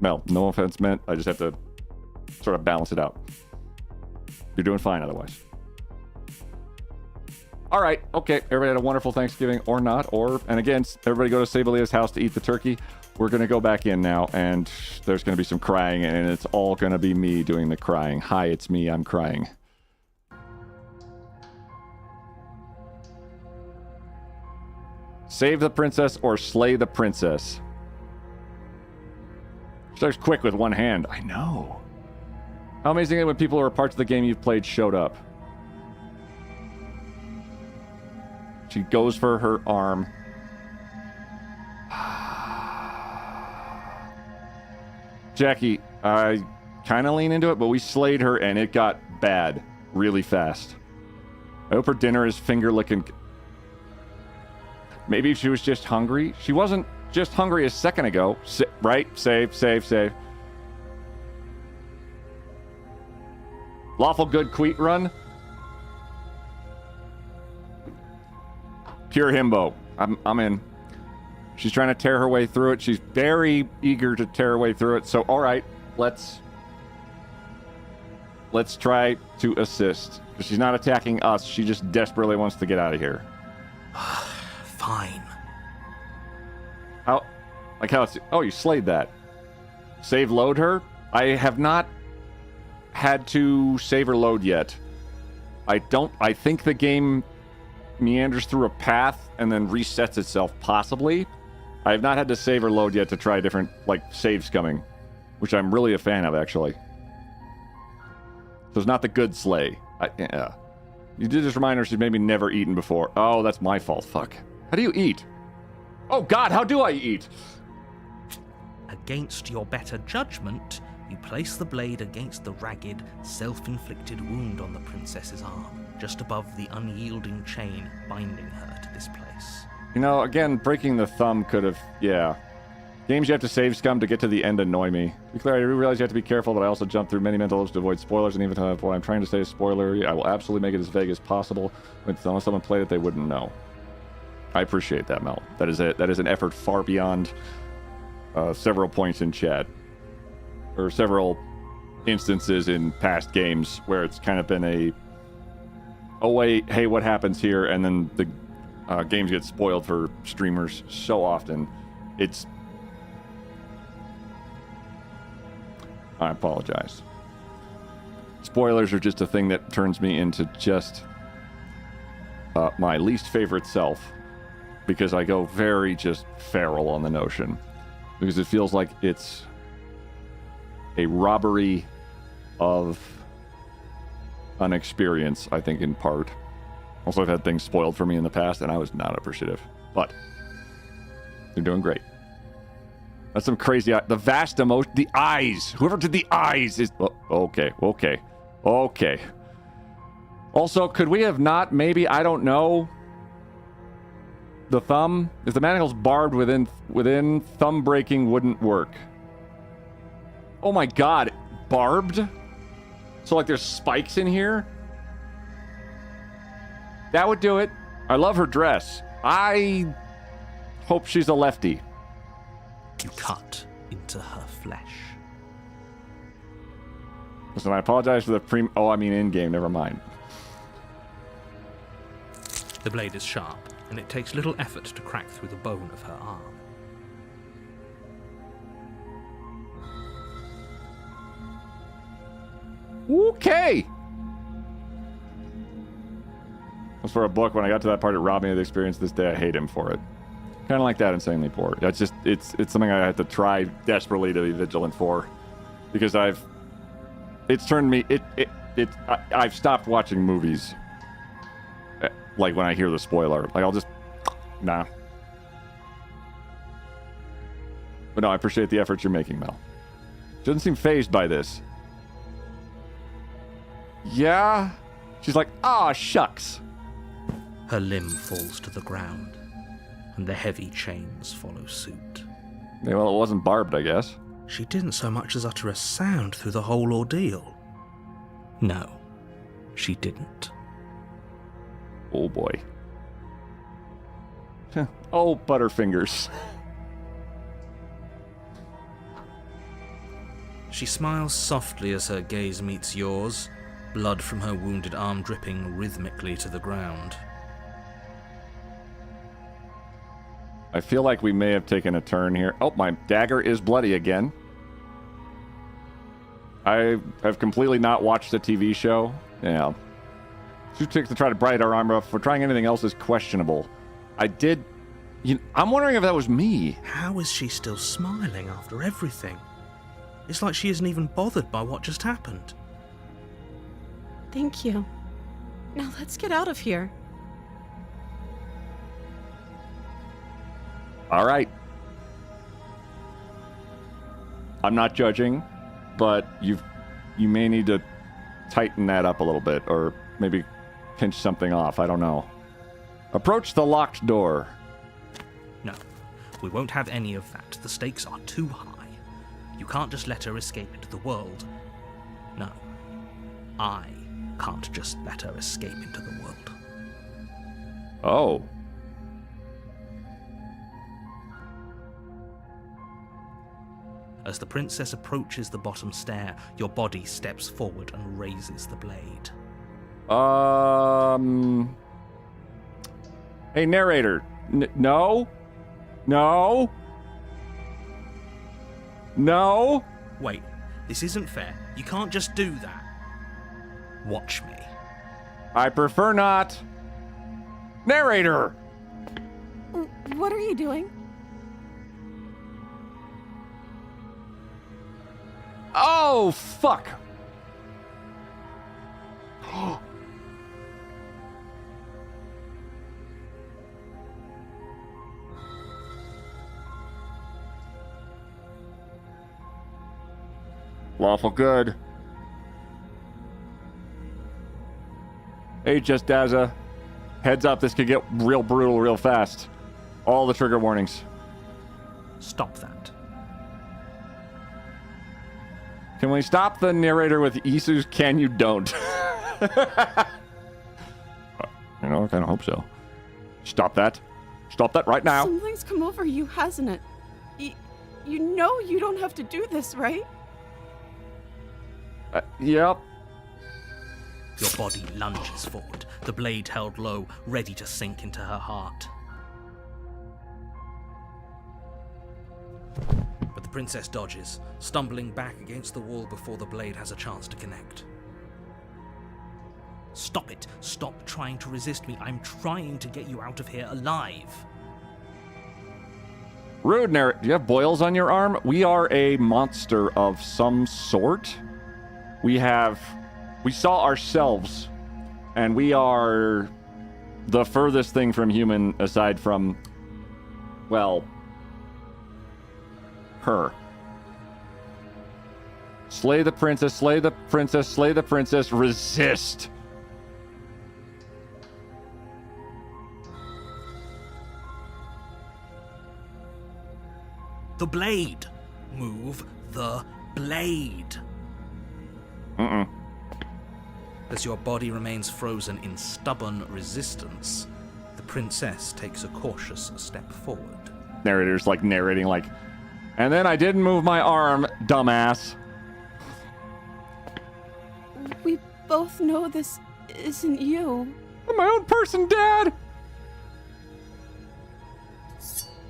Mel, no offense meant. I just have to sort of balance it out. You're doing fine otherwise. All right, okay. Everybody had a wonderful Thanksgiving, or not, and again, everybody go to Sabalia's house to eat the turkey. We're going to go back in now, and there's going to be some crying, and it's all going to be me doing the crying. Hi, it's me. I'm crying. Save the princess or slay the princess. Starts quick with one hand. I know. How amazing is it when people who are parts of the game you've played showed up. She goes for her arm. Jackie, I kind of lean into it, but we slayed her and it got bad really fast. I hope her dinner is finger-licking. Maybe she was just hungry. She wasn't just hungry a second ago. Right? Save. Lawful good Queet run. Pure himbo. I'm in. She's trying to tear her way through it. She's very eager to tear her way through it. So, all right, let's try to assist. Because she's not attacking us. She just desperately wants to get out of here. Fine. How it's... Oh, you slayed that. Save load her? I have not had to save or load yet. I think the game meanders through a path and then resets itself, possibly. I have not had to save or load yet to try different, saves coming. Which I'm really a fan of, actually. So it's not the good slay. Yeah. You did just remind her she's maybe never eaten before. Oh, that's my fault. Fuck. How do you eat? Oh, God, how do I eat? Against your better judgment, you place the blade against the ragged, self-inflicted wound on the princess's arm, just above the unyielding chain binding her to this place. You know, again, breaking the thumb could have... Yeah. Games you have to save scum to get to the end annoy me. To be clear, I do realize you have to be careful, but I also jump through many mental loops to avoid spoilers, and even if what I'm trying to say is spoilery, I will absolutely make it as vague as possible. Unless someone played it, they wouldn't know. I appreciate that, Mel. That is an effort far beyond several points in chat. Or several instances in past games where it's kind of been a... Oh, wait, hey, what happens here? And then the games get spoiled for streamers so often. It's... I apologize. Spoilers are just a thing that turns me into just my least favorite self, because I go very just feral on the notion, because it feels like it's a robbery of an experience, I think, in part. Also, I've had things spoiled for me in the past, and I was not appreciative, but they're doing great. That's some crazy... The vast emotion... The eyes! Whoever did the eyes is... Oh, okay. Also, could we have not maybe... I don't know... The thumb? If the manacle's barbed within thumb breaking wouldn't work. Oh my god. Barbed? So, like, there's spikes in here? That would do it. I love her dress. I hope she's a lefty. You cut into her flesh. Listen, I apologize for the in-game, never mind. The blade is sharp, and it takes little effort to crack through the bone of her arm. Okay! As for a book, when I got to that part, it robbed me of the experience this day. I hate him for it. Kind of like that, Insanely Poor. That's just, it's something I had to try desperately to be vigilant for. Because it's turned me, I've stopped watching movies. Like when I hear the spoiler. Like I'll just, nah. But no, I appreciate the efforts you're making, Mel. She doesn't seem fazed by this. Yeah? She's like, ah, shucks. Her limb falls to the ground, and the heavy chains follow suit. Yeah, well, it wasn't barbed, I guess. She didn't so much as utter a sound through the whole ordeal. No, she didn't. Oh, boy. Oh, Butterfingers. She smiles softly as her gaze meets yours, blood from her wounded arm dripping rhythmically to the ground. I feel like we may have taken a turn here. Oh, my dagger is bloody again. I have completely not watched the TV show. Yeah. She took to try to brighten our armor up. For trying anything else is questionable. I did... I'm wondering if that was me. How is she still smiling after everything? It's like she isn't even bothered by what just happened. Thank you. Now let's get out of here. All right. I'm not judging, but you may need to tighten that up a little bit, or maybe pinch something off. I don't know. Approach the locked door. No, we won't have any of that. The stakes are too high. You can't just let her escape into the world. No, I can't just let her escape into the world. Oh. As the princess approaches the bottom stair, your body steps forward and raises the blade. Hey, narrator. No? No? No? Wait, this isn't fair. You can't just do that. Watch me. I prefer not. Narrator! What are you doing? Oh, fuck! Lawful good. Hey, Just Daza. Heads up, this could get real brutal real fast. All the trigger warnings. Stop that. Can we stop the narrator with Isu's can you don't? You know, I kind of hope so. Stop that. Stop that right now. Something's come over you, hasn't it? You know you don't have to do this, right? Yep. Your body lunges forward, the blade held low, ready to sink into her heart. But the princess dodges, stumbling back against the wall before the blade has a chance to connect. Stop it. Stop trying to resist me. I'm trying to get you out of here alive. Rude, do you have boils on your arm? We are a monster of some sort. We saw ourselves, and we are the furthest thing from human aside from, well, her. Slay the princess, slay the princess, slay the princess, resist. The blade. Move the blade. As your body remains frozen in stubborn resistance, the princess takes a cautious step forward. Narrator's like narrating like, and then I didn't move my arm, dumbass. We both know this isn't you. I'm my own person, Dad!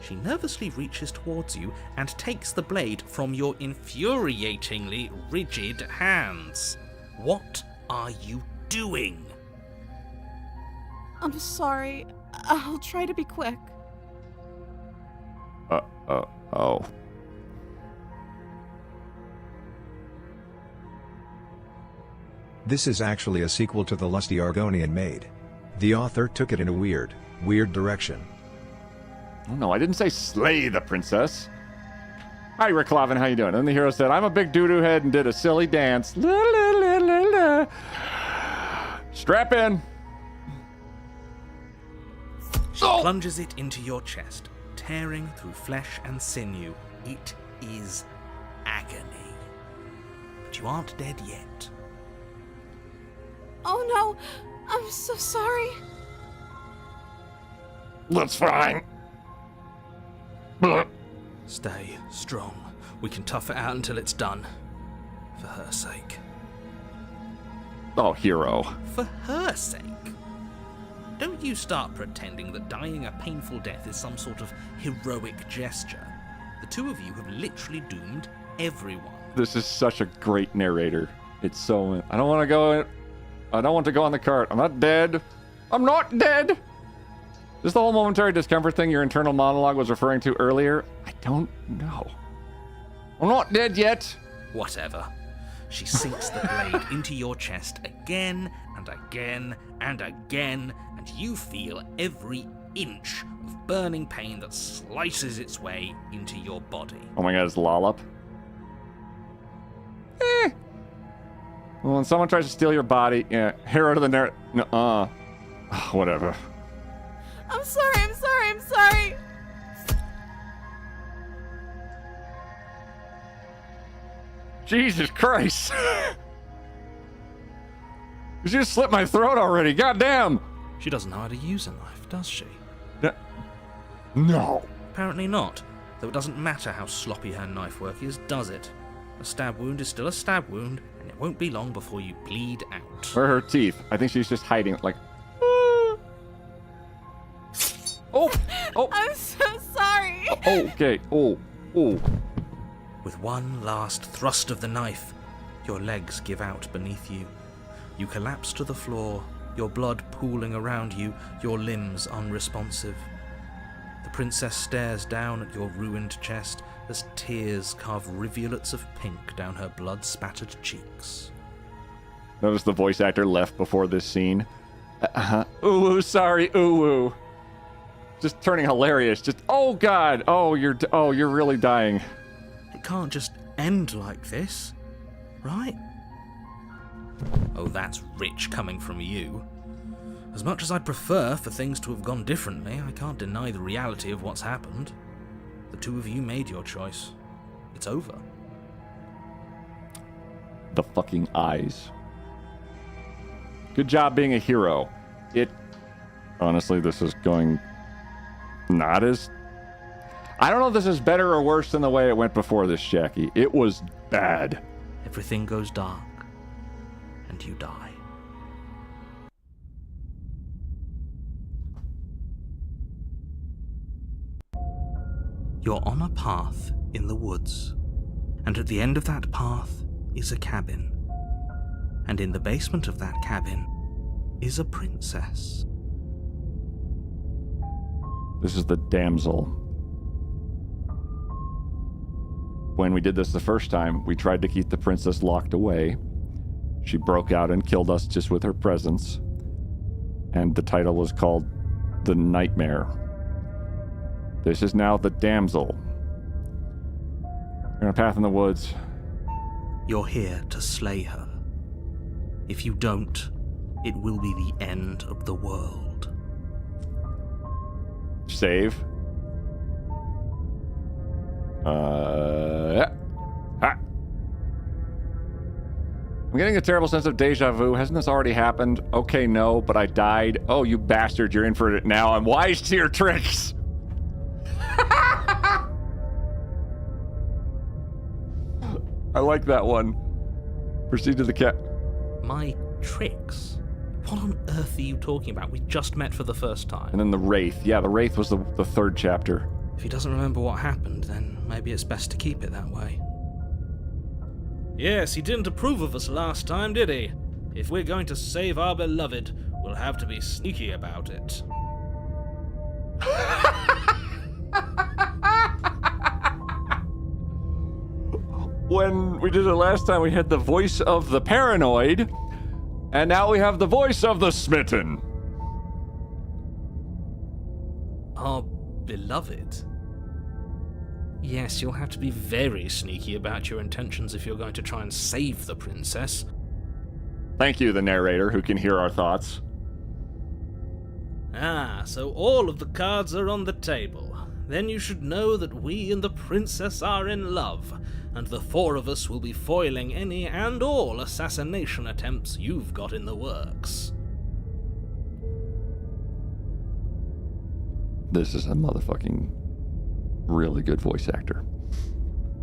She nervously reaches towards you and takes the blade from your infuriatingly rigid hands. What are you doing? I'm sorry. I'll try to be quick. Oh. This is actually a sequel to The Lusty Argonian Maid. The author took it in a weird direction. Oh, no, I didn't say slay the princess. Hi, Rick Clavin, how you doing? And the hero said, I'm a big doo-doo head and did a silly dance. La, la, la, la, la. Strap in. She plunges it into your chest, tearing through flesh and sinew. It is agony. But you aren't dead yet. Oh no, I'm so sorry. That's fine. Stay strong. We can tough it out until it's done. For her sake. Oh, hero. For her sake? Don't you start pretending that dying a painful death is some sort of heroic gesture. The two of you have literally doomed everyone. This is such a great narrator. It's so... I don't want to go on the cart. I'm not dead. I'm not dead! Is the whole momentary discomfort thing your internal monologue was referring to earlier? I don't know. I'm not dead yet. Whatever. She sinks the blade into your chest again and again and again, and you feel every inch of burning pain that slices its way into your body. Oh my god, it's Lollop. Well, when someone tries to steal your body, hero to the narrator. Whatever. I'm sorry. Jesus Christ. You just slit my throat already, goddamn. She doesn't know how to use a knife, does she? No. Apparently not, though it doesn't matter how sloppy her knife work is, does it? A stab wound is still a stab wound, and it won't be long before you bleed out. Where are her teeth? I think she's just hiding, like... Oh! I'm so sorry. Okay. Oh. With one last thrust of the knife, your legs give out beneath you. You collapse to the floor, your blood pooling around you, your limbs unresponsive. The princess stares down at your ruined chest as tears carve rivulets of pink down her blood-spattered cheeks. Notice the voice actor left before this scene. Ooh, sorry, ooh. Just turning hilarious. Just, oh god, you're really dying. It can't just end like this, right? Oh, that's rich coming from you. As much as I'd prefer for things to have gone differently, I can't deny the reality of what's happened. The two of you made your choice. It's over. the fucking eyes. Good job being a hero. Honestly, this is going not as... I don't know if this is better or worse than the way it went before this, Jackie. It was bad. Everything goes dark, and you die. You're on a path in the woods, and at the end of that path is a cabin. And in the basement of that cabin is a princess. This is the damsel. When we did this the first time, we tried to keep the princess locked away. She broke out and killed us just with her presence. And the title was called The Nightmare. This is now the damsel. We're on a path in the woods. You're here to slay her. If you don't, it will be the end of the world. Save. Yeah. Ha. I'm getting a terrible sense of deja vu. Hasn't this already happened? Okay, no, but I died. Oh, you bastard, you're in for it now. I'm wise to your tricks. I like that one. Proceed to the cat. My tricks? What on earth are you talking about? We just met for the first time. And then the Wraith. Yeah, the Wraith was the third chapter. If he doesn't remember what happened, then maybe it's best to keep it that way. Yes, he didn't approve of us last time, did he? If we're going to save our beloved, we'll have to be sneaky about it. When we did it last time, we had the voice of the paranoid, and now we have the voice of the smitten. Our beloved? Yes, you'll have to be very sneaky about your intentions if you're going to try and save the princess. Thank you, the narrator, who can hear our thoughts. Ah, so all of the cards are on the table. Then you should know that we and the princess are in love, and the four of us will be foiling any and all assassination attempts you've got in the works. This is a motherfucking really good voice actor.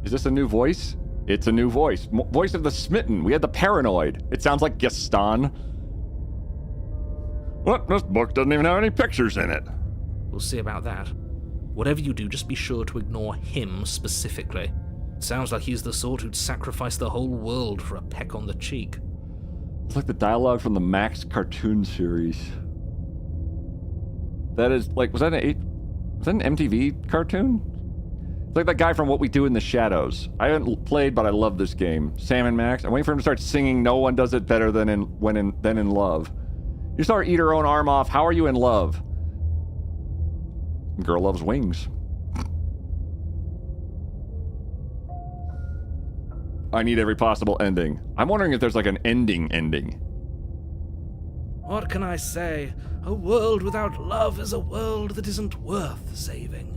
Is this a new voice? It's a new voice. Voice of the smitten. We had the paranoid. It sounds like Gaston. What? This book doesn't even have any pictures in it. We'll see about that. Whatever you do, just be sure to ignore him specifically. It sounds like he's the sort who'd sacrifice the whole world for a peck on the cheek. It's like the dialogue from the Max cartoon series. That is, like, was that an MTV cartoon? It's like that guy from What We Do in the Shadows. I haven't played, but I love this game. Sam and Max. I'm waiting for him to start singing No One Does It Better Than in Love. You saw her eat her own arm off. How are you in love? Girl loves wings. I need every possible ending. I'm wondering if there's like an ending. What can I say? A world without love is a world that isn't worth saving.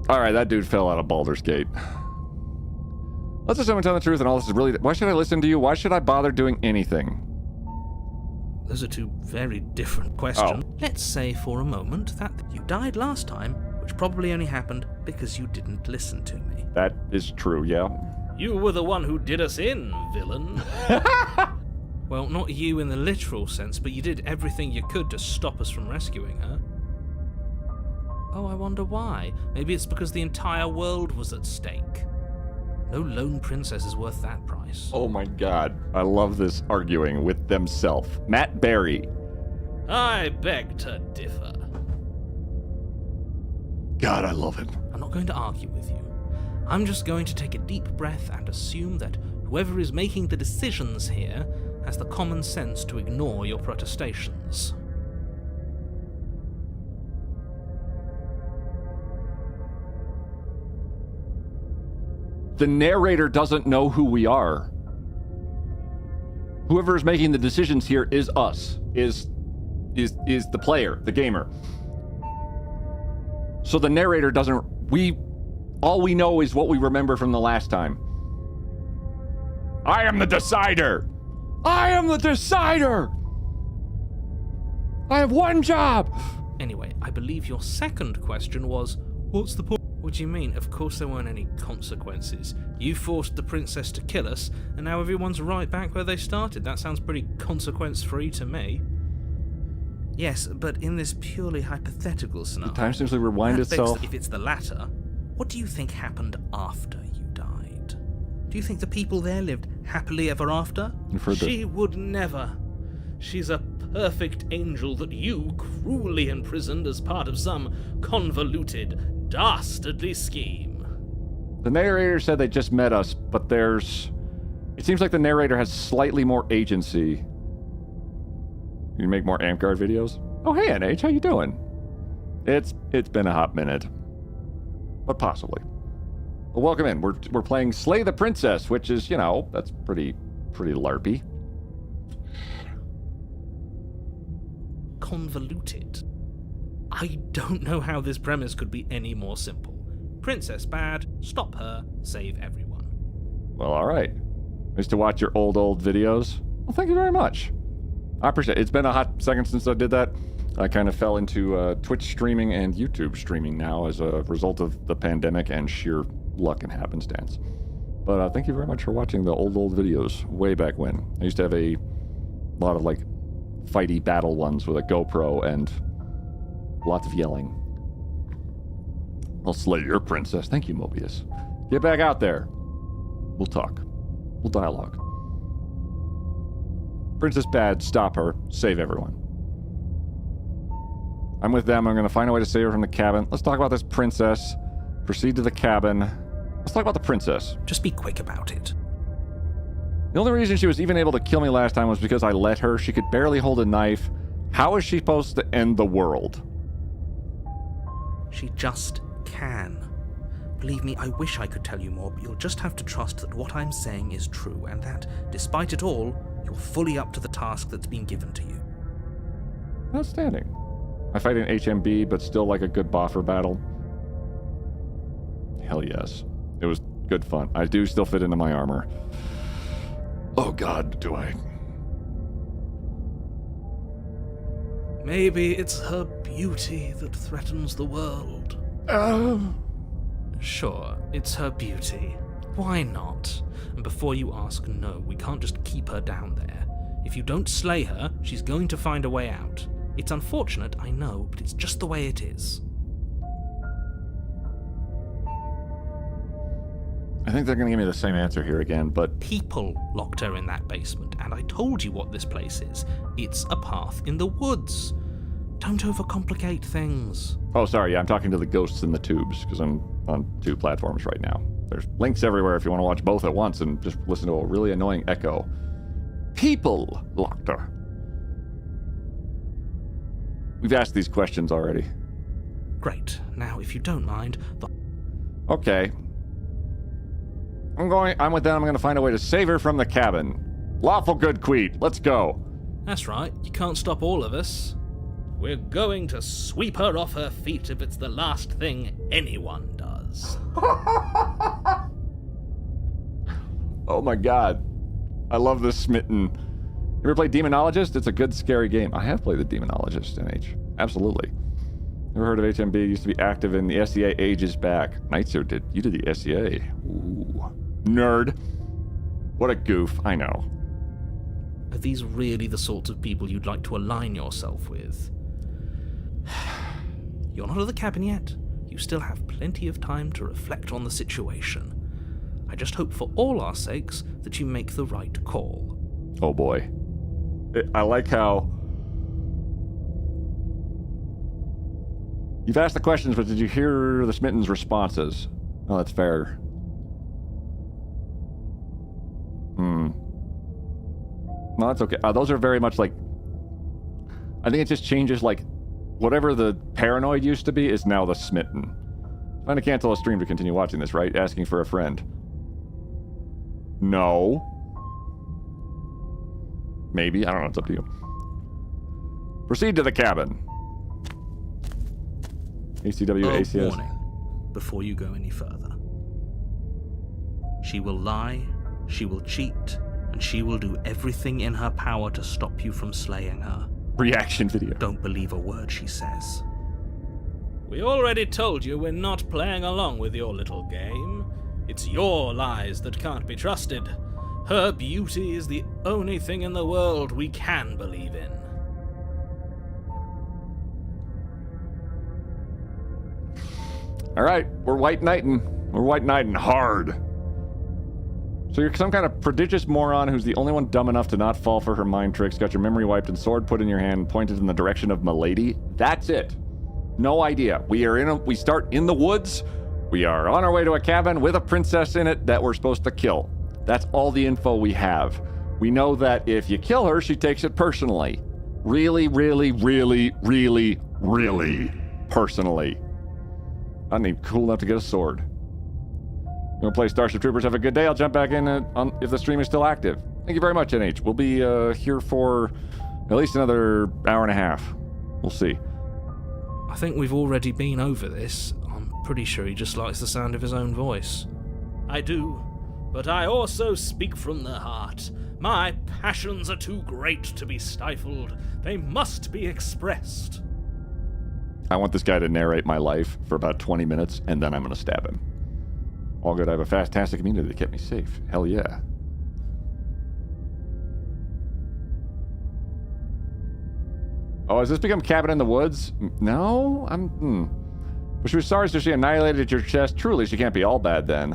Alright, that dude fell out of Baldur's Gate. Let's assume I'm telling the truth and all this is really... Why should I listen to you? Why should I bother doing anything? Those are two very different questions. Oh. Let's say for a moment that you died last time, which probably only happened because you didn't listen to me. That is true, yeah. You were the one who did us in, villain. Well, not you in the literal sense, but you did everything you could to stop us from rescuing her. Oh, I wonder why. Maybe it's because the entire world was at stake. No lone princess is worth that price. Oh my god. I love this arguing with themselves. Matt Berry. I beg to differ. God, I love it. I'm not going to argue with you. I'm just going to take a deep breath and assume that whoever is making the decisions here has the common sense to ignore your protestations. The narrator doesn't know who we are. Whoever is making the decisions here is us. Is the player, the gamer. So the narrator doesn't... All we know is what we remember from the last time. I am the decider. I am the decider. I have one job. Anyway, I believe your second question was, what's the point? What do you mean? Of course there weren't any consequences. You forced the princess to kill us, and now everyone's right back where they started. That sounds pretty consequence-free to me. Yes, but in this purely hypothetical scenario... The time seems to rewind itself. If it's the latter, what do you think happened after you died? Do you think the people there lived happily ever after? She would never. She's a perfect angel that you cruelly imprisoned as part of some convoluted, dastardly scheme. The narrator said they just met us, but there's... It seems like the narrator has slightly more agency. You make more Amtgard videos? Oh, hey, NH, how you doing? It's been a hot minute. But possibly. Well, welcome in. We're playing Slay the Princess, which is, you know, that's pretty LARPy. Convoluted. I don't know how this premise could be any more simple. Princess bad, stop her, save everyone. Well, alright. Used to watch your old videos. Well, thank you very much. I appreciate it. It's been a hot second since I did that. I kind of fell into Twitch streaming and YouTube streaming now as a result of the pandemic and sheer luck and happenstance. But thank you very much for watching the old videos way back when. I used to have a lot of, like, fighty battle ones with a GoPro and lots of yelling. I'll slay your princess. Thank you, Mobius. Get back out there. We'll talk. We'll dialogue. Princess bad, stop her, save everyone. I'm with them, I'm gonna find a way to save her from the cabin. Let's talk about this princess. Proceed to the cabin. Let's talk about the princess. Just be quick about it. The only reason she was even able to kill me last time was because I let her. She could barely hold a knife. How is she supposed to end the world? She just can. Believe me, I wish I could tell you more, but you'll just have to trust that what I'm saying is true, and that, despite it all, you're fully up to the task that's been given to you. Outstanding. I fight in HMB, but still like a good boffer battle. Hell yes. It was good fun. I do still fit into my armor. Oh god, do I? Maybe it's her beauty that threatens the world. Sure, it's her beauty. Why not? And before you ask, no, we can't just keep her down there. If you don't slay her, she's going to find a way out. It's unfortunate, I know, but it's just the way it is. I think they're going to give me the same answer here again, but... People locked her in that basement, and I told you what this place is. It's a path in the woods. Don't overcomplicate things. Oh, sorry, yeah, I'm talking to the ghosts in the tubes, because I'm on 2 platforms right now. There's links everywhere if you want to watch both at once and just listen to a really annoying echo. People locked her. We've asked these questions already. Great. Now, if you don't mind, Okay. I'm with them. I'm going to find a way to save her from the cabin. Lawful good Queet. Let's go. That's right. You can't stop all of us. We're going to sweep her off her feet if it's the last thing anyone does. Oh my god. I love this smitten. You ever played Demonologist? It's a good, scary game. I have played the Demonologist, NH. Absolutely. Never heard of HMB. Used to be active in the SEA ages back. Nightseer did. You did the SEA. Ooh. Nerd. What a goof. I know. Are these really the sorts of people you'd like to align yourself with? You're not at the cabin yet. You still have plenty of time to reflect on the situation. I just hope for all our sakes that you make the right call. Oh boy. I like how... You've asked the questions, but did you hear the Smitten's responses? Oh, that's fair. No, that's okay. Those are very much like... I think it just changes, like, whatever the paranoid used to be is now the smitten. Trying to cancel a stream to continue watching this, right? Asking for a friend. No. Maybe. I don't know. It's up to you. Proceed to the cabin. ACW, ACS. Warning, before you go any further. She will lie She will cheat, and she will do everything in her power to stop you from slaying her. Reaction video. Don't believe a word she says. We already told you we're not playing along with your little game. It's your lies that can't be trusted. Her beauty is the only thing in the world we can believe in. All right, we're white knighting. We're white knighting hard. So you're some kind of prodigious moron who's the only one dumb enough to not fall for her mind tricks, got your memory wiped and sword put in your hand and pointed in the direction of Milady. That's it. No idea. We start in the woods. We are on our way to a cabin with a princess in it that we're supposed to kill. That's all the info we have. We know that if you kill her, she takes it personally. Really, really, really, really, really personally. I need cool enough to get a sword. You want to play Starship Troopers? Have a good day. I'll jump back in if the stream is still active. Thank you very much, NH. We'll be here for at least another hour and a half. We'll see. I think we've already been over this. I'm pretty sure he just likes the sound of his own voice. I do, but I also speak from the heart. My passions are too great to be stifled. They must be expressed. I want this guy to narrate my life for about 20 minutes, and then I'm going to stab him. All good. I have a fantastic community that kept me safe. Hell yeah. Oh, has this become Cabin in the Woods? No? But she was sorry, so she annihilated your chest. Truly, she can't be all bad then.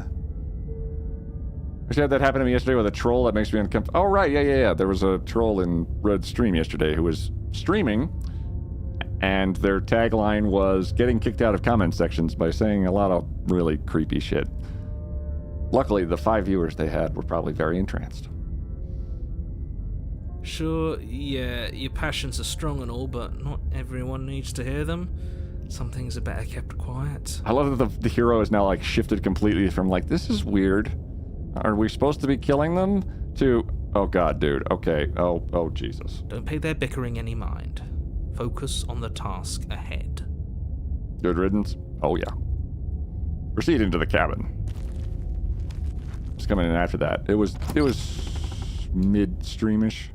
I had that happen to me yesterday with a troll that makes me uncomfortable. Oh, right. Yeah. There was a troll in Red Stream yesterday who was streaming, and their tagline was getting kicked out of comment sections by saying a lot of really creepy shit. Luckily, the 5 viewers they had were probably very entranced. Sure, yeah, your passions are strong and all, but not everyone needs to hear them. Some things are better kept quiet. I love that the hero is now, like, shifted completely from, like, this is weird. Are we supposed to be killing them? To, oh god, dude, okay, oh Jesus. Don't pay their bickering any mind. Focus on the task ahead. Good riddance? Oh yeah. Proceed into the cabin. Just coming in after that. It was mid-streamish.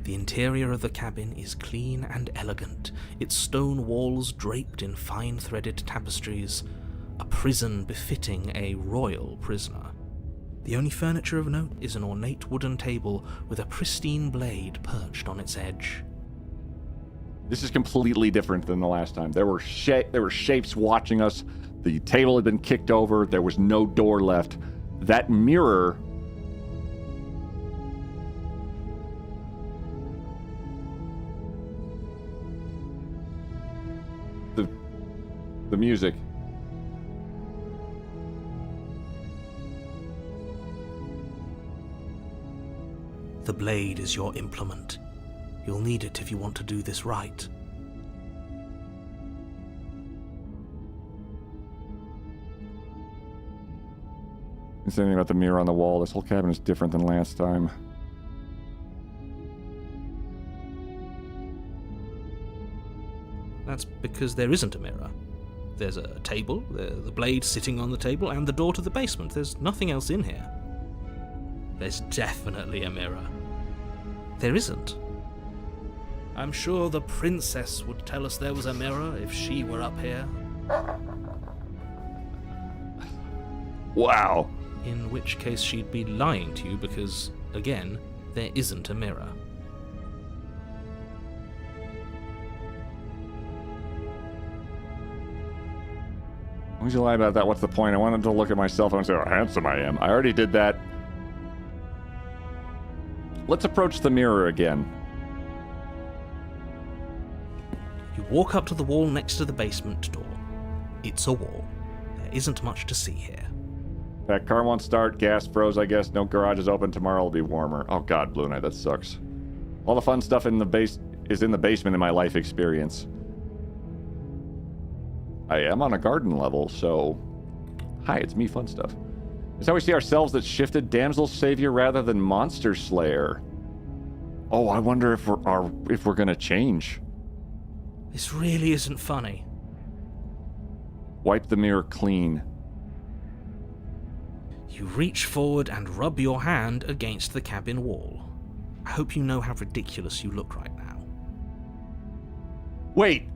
The interior of the cabin is clean and elegant, its stone walls draped in fine threaded tapestries, a prison befitting a royal prisoner. The only furniture of note is an ornate wooden table with a pristine blade perched on its edge. This is completely different than the last time. There were shapes watching us. The table had been kicked over. There was no door left. That mirror... The music. The blade is your implement. You'll need it if you want to do this right. Is anything about the mirror on the wall? This whole cabin is different than last time. That's because there isn't a mirror. There's a table, the blade sitting on the table, and the door to the basement. There's nothing else in here. There's definitely a mirror. There isn't. I'm sure the princess would tell us there was a mirror if she were up here. Wow. In which case she'd be lying to you because, again, there isn't a mirror. Why would you lie about that? What's the point? I wanted to look at myself and say how handsome I am. I already did that. Let's approach the mirror again. You walk up to the wall next to the basement door. It's a wall. There isn't much to see here. That car won't start. Gas froze, I guess. No garage is open. Tomorrow will be warmer. Oh god, Blue Knight, that sucks. All the fun stuff in the is in the basement in my life experience. I am on a garden level, so... Hi, it's me, fun stuff. It's how we see ourselves that shifted damsel savior rather than monster slayer. Oh, I wonder if we're gonna change. This really isn't funny. Wipe the mirror clean. You reach forward and rub your hand against the cabin wall. I hope you know how ridiculous you look right now. Wait!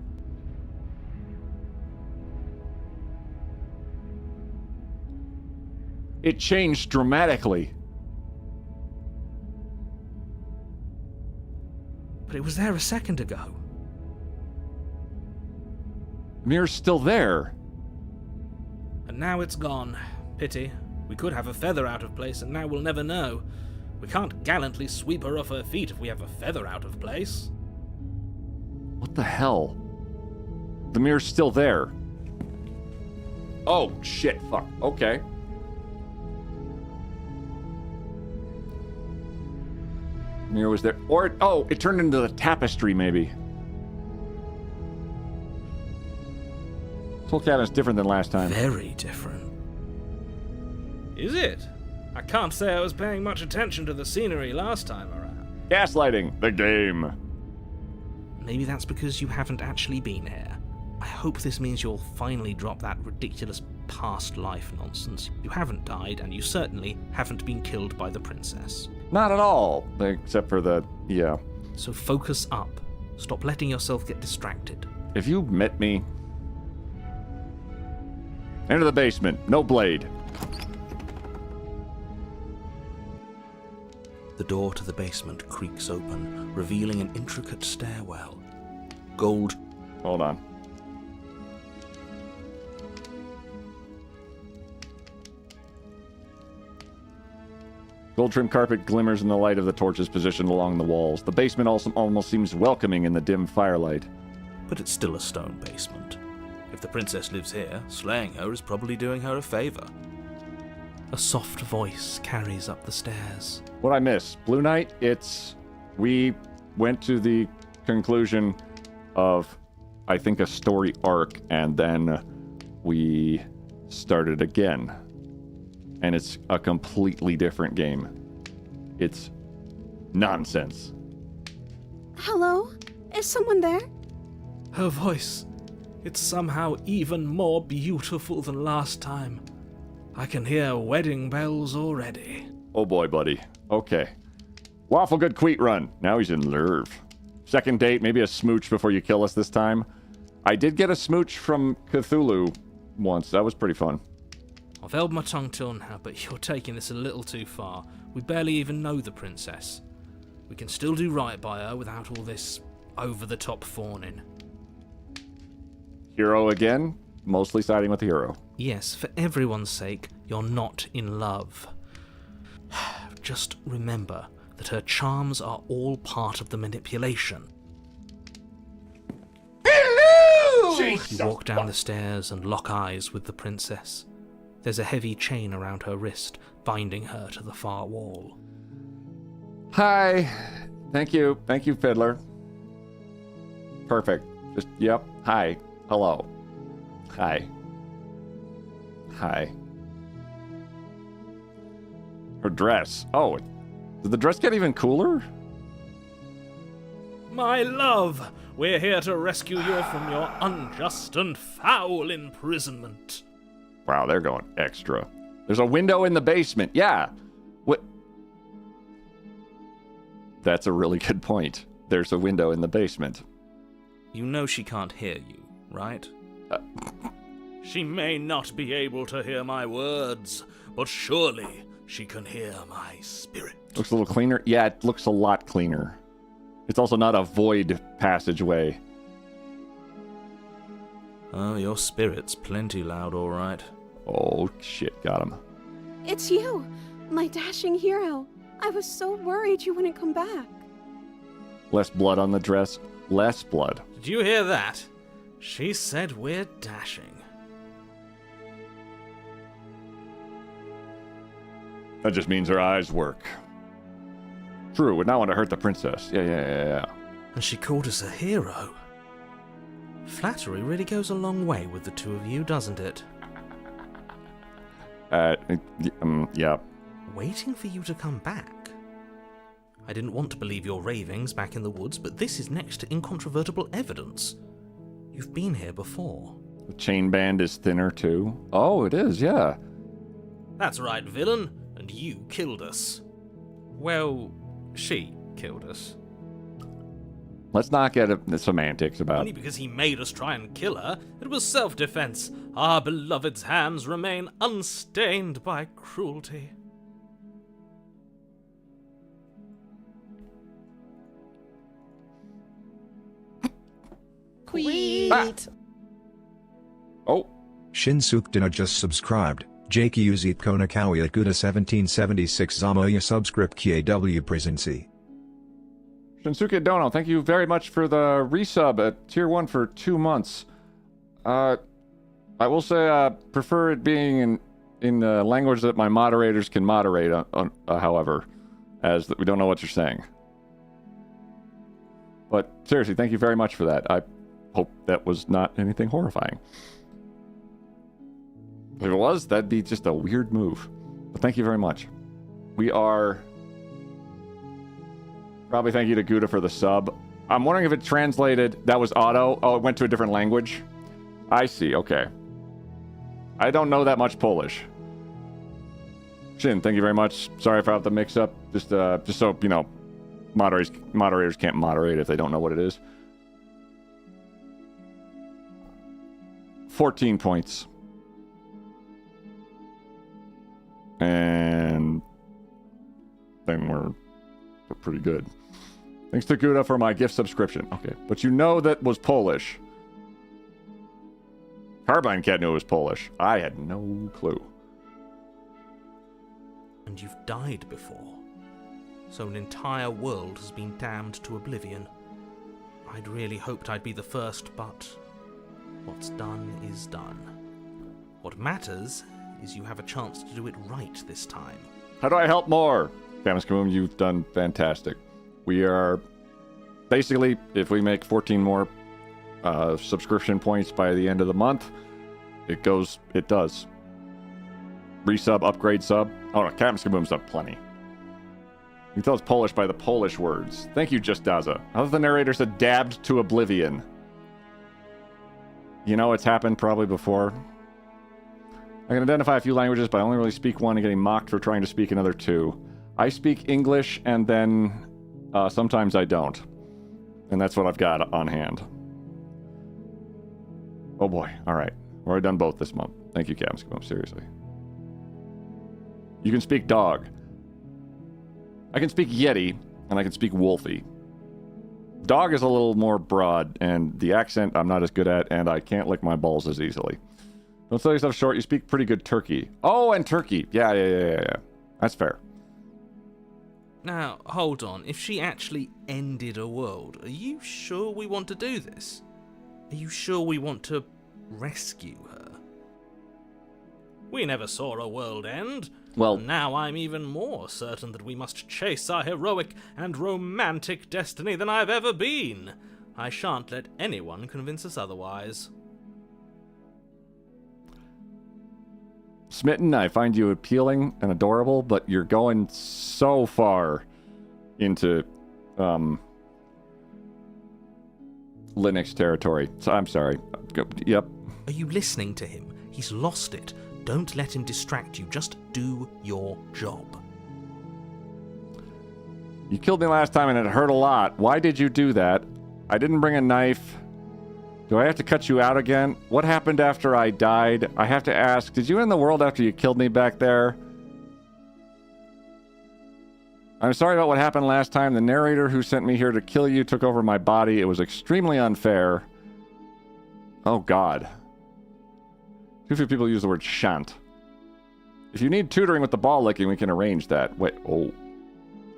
It changed dramatically. But it was there a second ago. The mirror's still there. And now it's gone. Pity. We could have a feather out of place, and now we'll never know. We can't gallantly sweep her off her feet if we have a feather out of place. What the hell? The mirror's still there. Oh, shit, fuck. Okay. Mirror was there. Or, oh, it turned into the tapestry, maybe. This whole cabin's different than last time. Very different. Is it? I can't say I was paying much attention to the scenery last time around. Gaslighting, the game. Maybe that's because you haven't actually been here. I hope this means you'll finally drop that ridiculous past life nonsense. You haven't died, and you certainly haven't been killed by the princess. Not at all, except for the, yeah. So focus up. Stop letting yourself get distracted. If you met me... Enter the basement. No blade. The door to the basement creaks open, revealing an intricate stairwell. Gold... Hold on. Gold-trimmed carpet glimmers in the light of the torches positioned along the walls. The basement also almost seems welcoming in the dim firelight. But it's still a stone basement. If the princess lives here, slaying her is probably doing her a favor. A soft voice carries up the stairs. What I miss? Blue Knight, we went to the conclusion of, I think, a story arc, and then we started again. And it's a completely different game. It's nonsense. Hello? Is someone there? Her voice. It's somehow even more beautiful than last time. I can hear wedding bells already. Oh boy, buddy. Okay. Waffle good Queet run. Now he's in love. Second date, maybe a smooch before you kill us this time. I did get a smooch from Cthulhu once. That was pretty fun. I've held my tongue till now, but you're taking this a little too far. We barely even know the princess. We can still do right by her without all this over-the-top fawning. Hero again? Mostly siding with the hero. Yes, for everyone's sake, you're not in love. Just remember that her charms are all part of the manipulation. Hello! You walk down the stairs and lock eyes with the princess. There's a heavy chain around her wrist, binding her to the far wall. Hi. Thank you. Thank you, Fiddler. Perfect. Just, yep. Hi. Hello. Hi. Hi. Her dress. Oh, did the dress get even cooler? My love, we're here to rescue you from your unjust and foul imprisonment. Wow, they're going extra. There's a window in the basement. Yeah. What? That's a really good point. There's a window in the basement. You know she can't hear you, right? She may not be able to hear my words, but surely she can hear my spirit. Looks a little cleaner. Yeah, it looks a lot cleaner. It's also not a void passageway. Oh, your spirit's plenty loud, all right. Oh, shit, got him. It's you, my dashing hero. I was so worried you wouldn't come back. Less blood on the dress. Less blood. Did you hear that? She said we're dashing. That just means her eyes work. True, would not want to hurt the princess. Yeah. And she called us a hero. Flattery really goes a long way with the two of you, doesn't it? Yeah. Waiting for you to come back. I didn't want to believe your ravings back in the woods, but this is next to incontrovertible evidence. You've been here before. The chain band is thinner, too. Oh, it is, yeah. That's right, villain, and you killed us. Well, she killed us. Let's not get the semantics about... Only because he made us try and kill her. It was self-defense. Our beloved's hands remain unstained by cruelty. Queet. Oh. Shinsuke just subscribed. Jake Uzit Konakawi at Guda 1776 Zamoya subscript KW Presency. Shinsuke Dono, thank you very much for the resub at tier 1 for 2 months. I will say I prefer it being in the language that my moderators can moderate, however, as that we don't know what you're saying. But seriously, thank you very much for that. I hope that was not anything horrifying. If it was, that'd be just a weird move. But thank you very much. We are... Probably thank you to Gouda for the sub. I'm wondering if it translated... That was auto? Oh, it went to a different language? I see, okay. I don't know that much Polish. Shin, thank you very much. Sorry about the mix-up. Just so, you know, moderators can't moderate if they don't know what it is. 14 points. And then we're pretty good. Thanks to Gouda for my gift subscription. Okay, but you know that was Polish. Carbine Cat knew it was Polish. I had no clue. And you've died before. So an entire world has been damned to oblivion. I'd really hoped I'd be the first, but what's done is done. What matters is you have a chance to do it right this time. How do I help more? Camus Kaboom, you've done fantastic. We are... Basically, if we make 14 more subscription points by the end of the month, it does. Resub, upgrade sub. Oh no, Camus Kaboom's done plenty. You can tell it's Polish by the Polish words. Thank you, Just Daza. How the narrator said dabbed to oblivion. You know, it's happened probably before. I can identify a few languages, but I only really speak one and getting mocked for trying to speak another two. I speak English, and then sometimes I don't. And that's what I've got on hand. Oh boy, alright. We've already done both this month. Thank you, Capsicum, seriously. You can speak dog. I can speak Yeti, and I can speak Wolfie. Dog is a little more broad, and the accent I'm not as good at, and I can't lick my balls as easily. Don't sell yourself short, you speak pretty good Turkey. Oh, and Turkey. Yeah. That's fair. Now, hold on. If she actually ended a world, are you sure we want to do this? Are you sure we want to rescue her? We never saw a world end. Well, now I'm even more certain that we must chase our heroic and romantic destiny than I've ever been. I shan't let anyone convince us otherwise. Smitten, I find you appealing and adorable, but you're going so far into Linux territory. So I'm sorry. Yep. Are you listening to him? He's lost it. Don't let him distract you. Just do your job. You killed me last time and it hurt a lot. Why did you do that? I didn't bring a knife. Do I have to cut you out again? What happened after I died? I have to ask, did you end the world after you killed me back there? I'm sorry about what happened last time. The narrator who sent me here to kill you took over my body. It was extremely unfair. Oh, God. Too few people use the word shan't. If you need tutoring with the ball licking, we can arrange that. Wait, oh.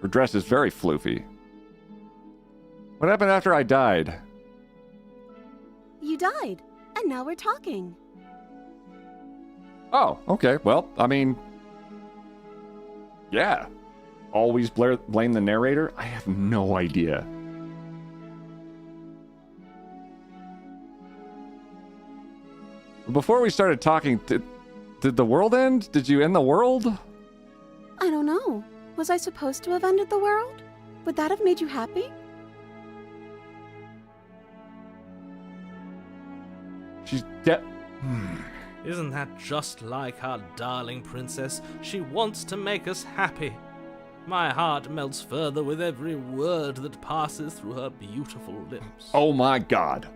Her dress is very floofy. What happened after I died? You died, and now we're talking. Oh, okay. Well, I mean... Yeah. Always blame the narrator? I have no idea. Before we started talking, did the world end? Did you end the world? I don't know. Was I supposed to have ended the world? Would that have made you happy? She's dead. Isn't that just like our darling princess? She wants to make us happy. My heart melts further with every word that passes through her beautiful lips. Oh my god.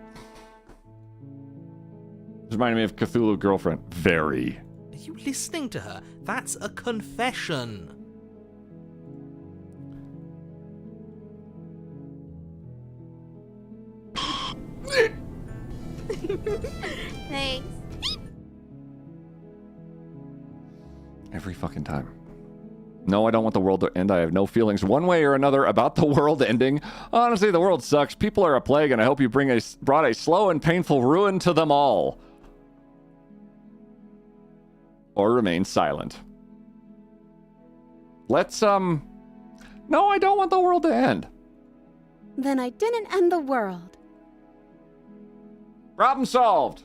This reminded me of Cthulhu Girlfriend. Very. Are you listening to her? That's a confession. Thanks. Every fucking time. No, I don't want the world to end. I have no feelings one way or another about the world ending. Honestly, the world sucks. People are a plague, and I hope you brought a slow and painful ruin to them all. Or remain silent. Let's, No, I don't want the world to end. Then I didn't end the world. Problem solved.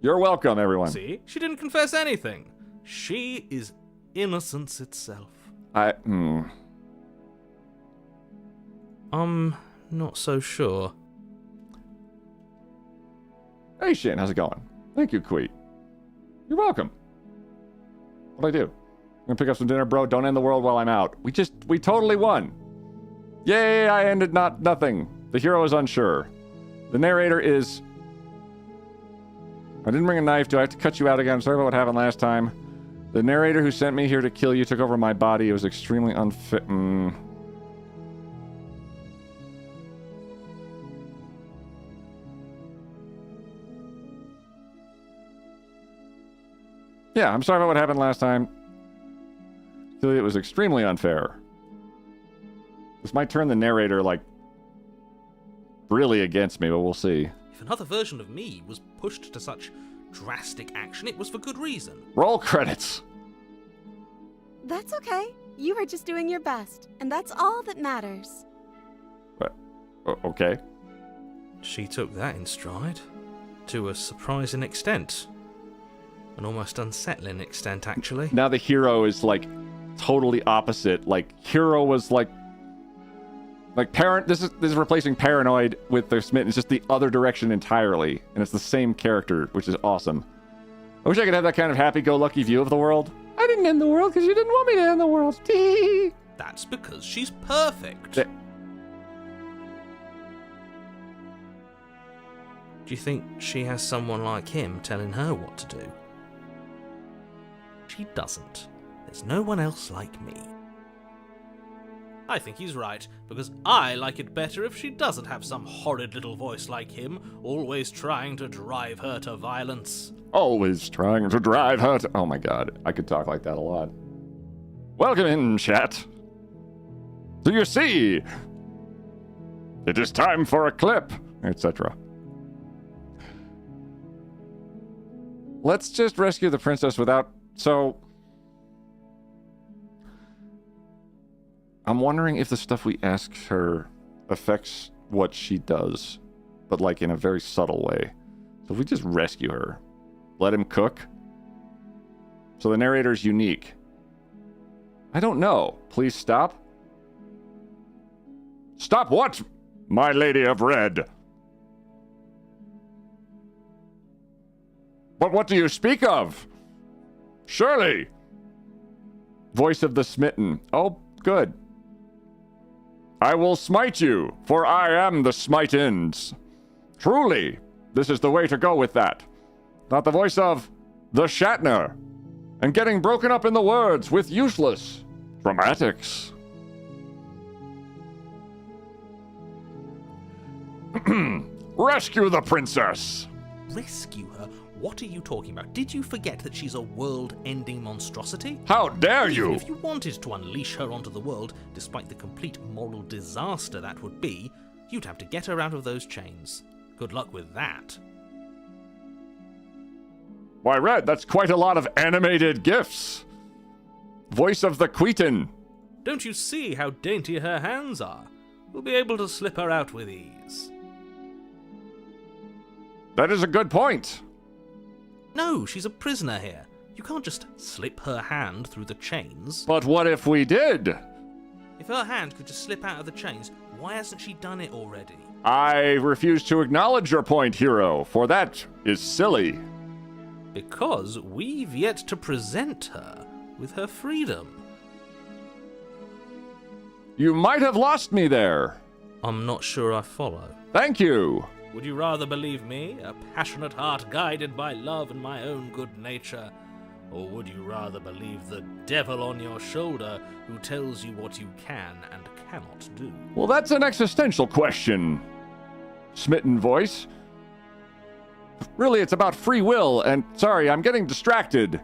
You're welcome, everyone. See? She didn't confess anything. She is innocence itself. I'm not so sure. Hey, Shane, how's it going? Thank you, Queet. You're welcome. What'd I do? I'm gonna pick up some dinner, bro. Don't end the world while I'm out. We totally won. Yay, I ended nothing. The hero is unsure. The narrator is... I didn't bring a knife. Do I have to cut you out again? I'm sorry about what happened last time. The narrator who sent me here to kill you took over my body. It was extremely unfit. Yeah, I'm sorry about what happened last time. It was extremely unfair. This might turn the narrator, like, really against me, but we'll see. If another version of me was pushed to such drastic action, it was for good reason. Roll credits. That's okay. You were just doing your best, and that's all that matters. Okay. She took that in stride. To a surprising extent. An almost unsettling extent, actually. Now the hero is, like, totally opposite. Like, hero was, like this is replacing paranoid with the smitten. It's just the other direction entirely, and it's the same character, which is awesome. I wish I could have that kind of happy-go-lucky view of the world. I didn't end the world because you didn't want me to end the world. That's because she's perfect. Do you think she has someone like him telling her what to do? She doesn't. There's no one else like me. I think he's right, because I like it better if she doesn't have some horrid little voice like him, always trying to drive her to violence. Always trying to drive her to... Oh my god, I could talk like that a lot. Welcome in, chat. Do you see? It is time for a clip, etc. Let's just rescue the princess without... So... I'm wondering if the stuff we ask her affects what she does, but like in a very subtle way. So if we just rescue her, let him cook. So the narrator's unique. I don't know. Please stop. Stop what, my lady of red? But what do you speak of? Surely. Voice of the smitten. Oh, good. I will smite you, for I am the smite-ins. Truly, this is the way to go with that. Not the voice of the Shatner, and getting broken up in the words with useless dramatics. Rescue the princess! Rescue her? What are you talking about? Did you forget that she's a world-ending monstrosity? How dare you! Even if you wanted to unleash her onto the world, despite the complete moral disaster that would be, you'd have to get her out of those chains. Good luck with that. Why, Red, that's quite a lot of animated GIFs. Voice of the Queeton. Don't you see how dainty her hands are? We'll be able to slip her out with ease. That is a good point. No, she's a prisoner here. You can't just slip her hand through the chains. But what if we did? If her hand could just slip out of the chains, why hasn't she done it already? I refuse to acknowledge your point, hero, for that is silly. Because we've yet to present her with her freedom. You might have lost me there. I'm not sure I follow. Thank you. Would you rather believe me, a passionate heart guided by love and my own good nature? Or would you rather believe the devil on your shoulder who tells you what you can and cannot do? Well, that's an existential question. Smitten voice. Really, it's about free will, and sorry, I'm getting distracted.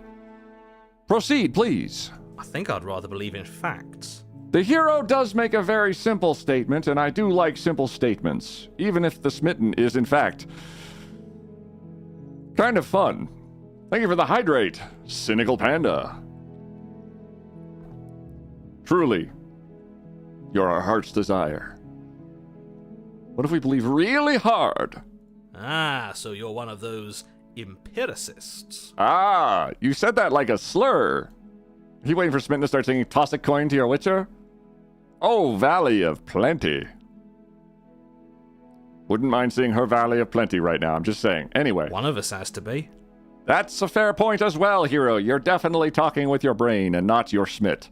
Proceed, please. I think I'd rather believe in facts. The hero does make a very simple statement, and I do like simple statements, even if the smitten is, in fact, kind of fun. Thank you for the hydrate, Cynical Panda. Truly, you're our heart's desire. What if we believe really hard? Ah, so you're one of those empiricists. Ah, you said that like a slur. Are you waiting for Smitten to start singing Toss a Coin to Your Witcher? Oh, Valley of Plenty. Wouldn't mind seeing her Valley of Plenty right now, I'm just saying. Anyway. One of us has to be. That's a fair point as well, hero. You're definitely talking with your brain and not your Smith.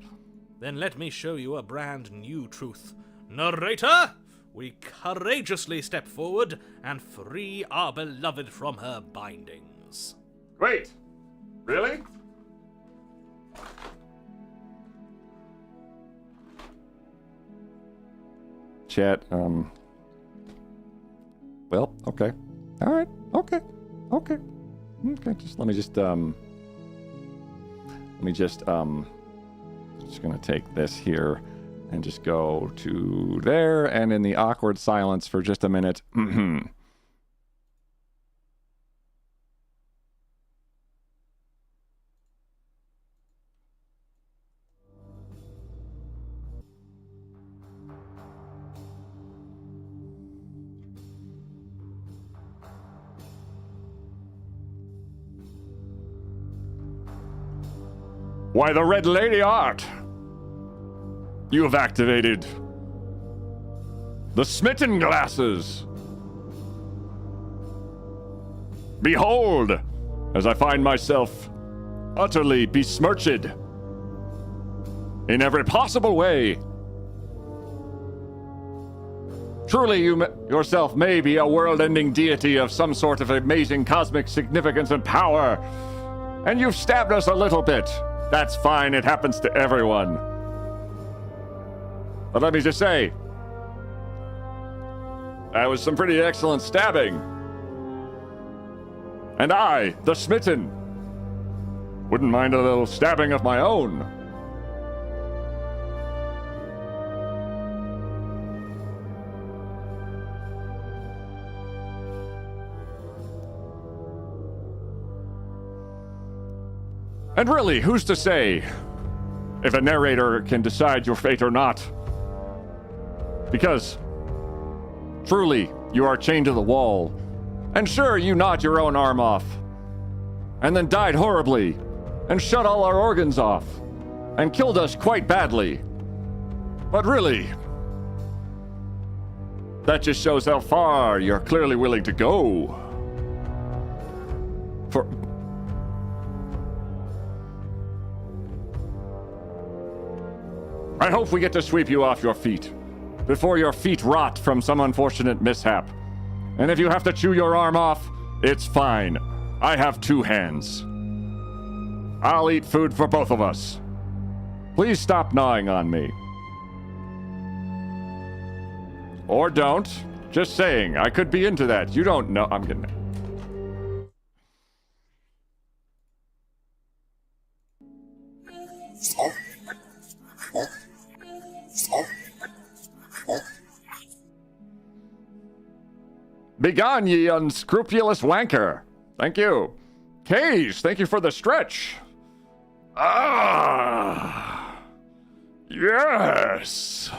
Then let me show you a brand new truth. Narrator, we courageously step forward and free our beloved from her bindings. Wait, really? Chat, well, okay. Alright, okay. Okay, just let me just gonna take this here and just go to there, and in the awkward silence for just a minute. Why, the Red Lady Art! You have activated the smitten glasses. Behold, as I find myself utterly besmirched in every possible way. Truly, you yourself may be a world-ending deity of some sort of amazing cosmic significance and power, and you've stabbed us a little bit. That's fine, it happens to everyone. But let me just say, that was some pretty excellent stabbing. And I, the smitten, wouldn't mind a little stabbing of my own. And really, who's to say if a narrator can decide your fate or not? Because, truly, you are chained to the wall. And sure, you gnawed your own arm off. And then died horribly. And shut all our organs off. And killed us quite badly. But really, that just shows how far you're clearly willing to go. I hope we get to sweep you off your feet before your feet rot from some unfortunate mishap. And if you have to chew your arm off, it's fine. I have 2 hands. I'll eat food for both of us. Please stop gnawing on me. Or don't. Just saying, I could be into that. You don't know. I'm kidding. Begone, ye unscrupulous wanker. Thank you. Cage, thank you for the stretch. Ah. Yes.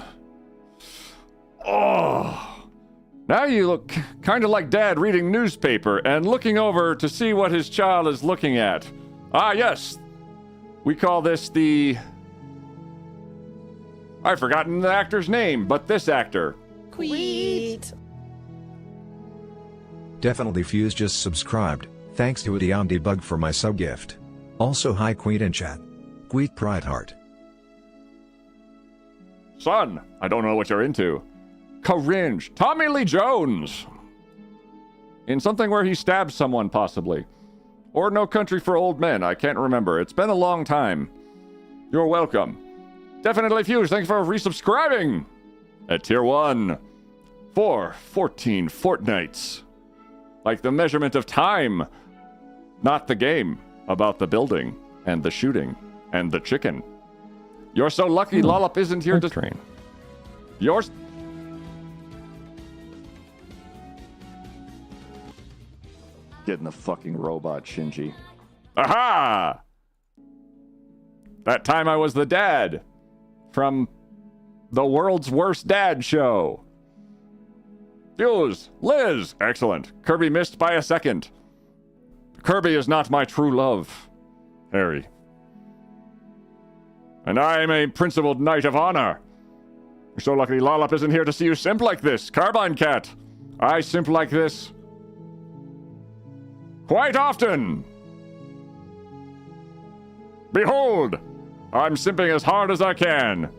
Oh. Now you look kind of like Dad reading newspaper and looking over to see what his child is looking at. Ah, yes. We call this the... I've forgotten the actor's name, but this actor. Queet. Definitely Fuse just subscribed. Thanks to Adiamdebug for my sub gift. Also hi Queet in chat. Queet Pride Heart. Son, I don't know what you're into. Cringe. Tommy Lee Jones. In something where he stabs someone, possibly. Or No Country for Old Men, I can't remember. It's been a long time. You're welcome. Definitely Fuse, thanks for resubscribing. At tier 1. For 14 fortnights. Like the measurement of time. Not the game. About the building. And the shooting. And the chicken. You're so lucky Lollop isn't here to train. Yours. Get in the fucking robot, Shinji. Aha! That time I was the dad. From the World's Worst Dad Show. Fuse, Liz, excellent. Kirby missed by a second. Kirby is not my true love. Harry. And I am a principled knight of honor. You're so lucky Lollop isn't here to see you simp like this. Carbine Cat. I simp like this. Quite often. Behold, I'm simping as hard as I can.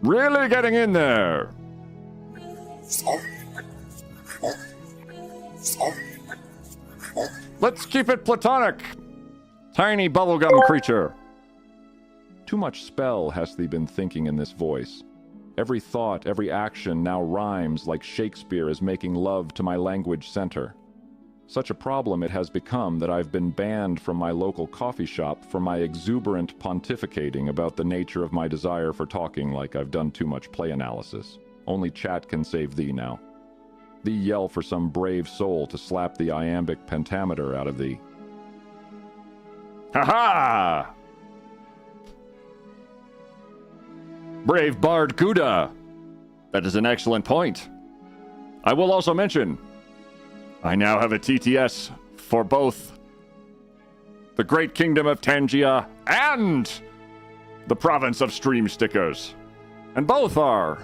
Really getting in there. Let's keep it platonic. Tiny bubblegum creature. Too much spell has thee been thinking in this voice. Every thought, every action now rhymes like Shakespeare is making love to my language center. Such a problem it has become that I've been banned from my local coffee shop for my exuberant pontificating about the nature of my desire for talking like I've done too much play analysis. Only chat can save thee now. Thee yell for some brave soul to slap the iambic pentameter out of thee. Ha-ha! Brave Bard Gouda! That is an excellent point. I will also mention, I now have a TTS for both the Great Kingdom of Tangia and the Province of Stream Stickers. And both are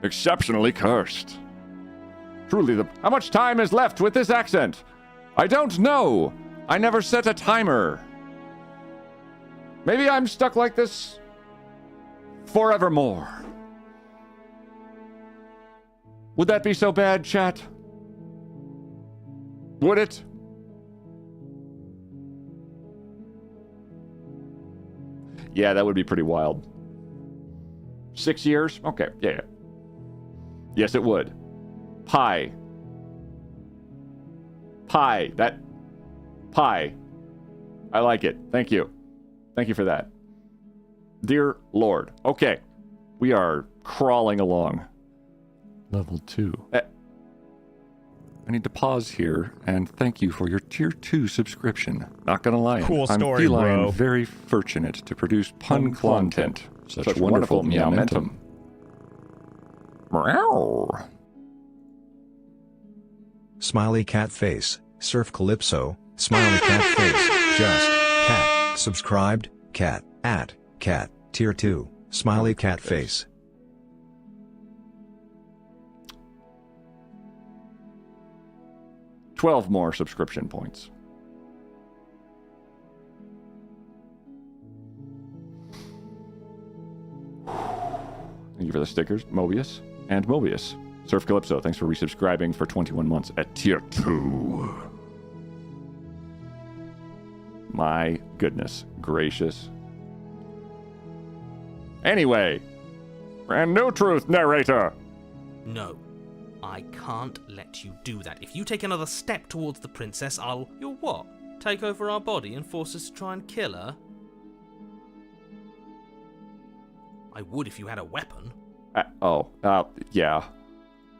exceptionally cursed. Truly, how much time is left with this accent? I don't know. I never set a timer. Maybe I'm stuck like this forevermore. Would that be so bad, chat? Would it? Yeah, that would be pretty wild. 6 years? Okay, yeah. Yes, it would. Pie. Pie. That... Pie. I like it. Thank you. Thank you for that. Dear Lord. Okay. We are crawling along. Level 2. I need to pause here and thank you for your tier 2 subscription. Not gonna lie. Cool story, I'm feline bro. very fortunate to produce pun content. Such wonderful meowmentum. Meow. Smiley cat face, Surf Calypso, smiley cat face, just, cat, subscribed, cat, at, cat, tier 2, smiley cat face. $12 more subscription points. Thank you for the stickers, Mobius and Mobius. Surf Calypso, thanks for resubscribing for 21 months at tier 2. My goodness gracious. Anyway, brand new truth narrator. No, I can't let you do that. If you take another step towards the princess, You'll what? Take over our body and force us to try and kill her? I would if you had a weapon. Yeah.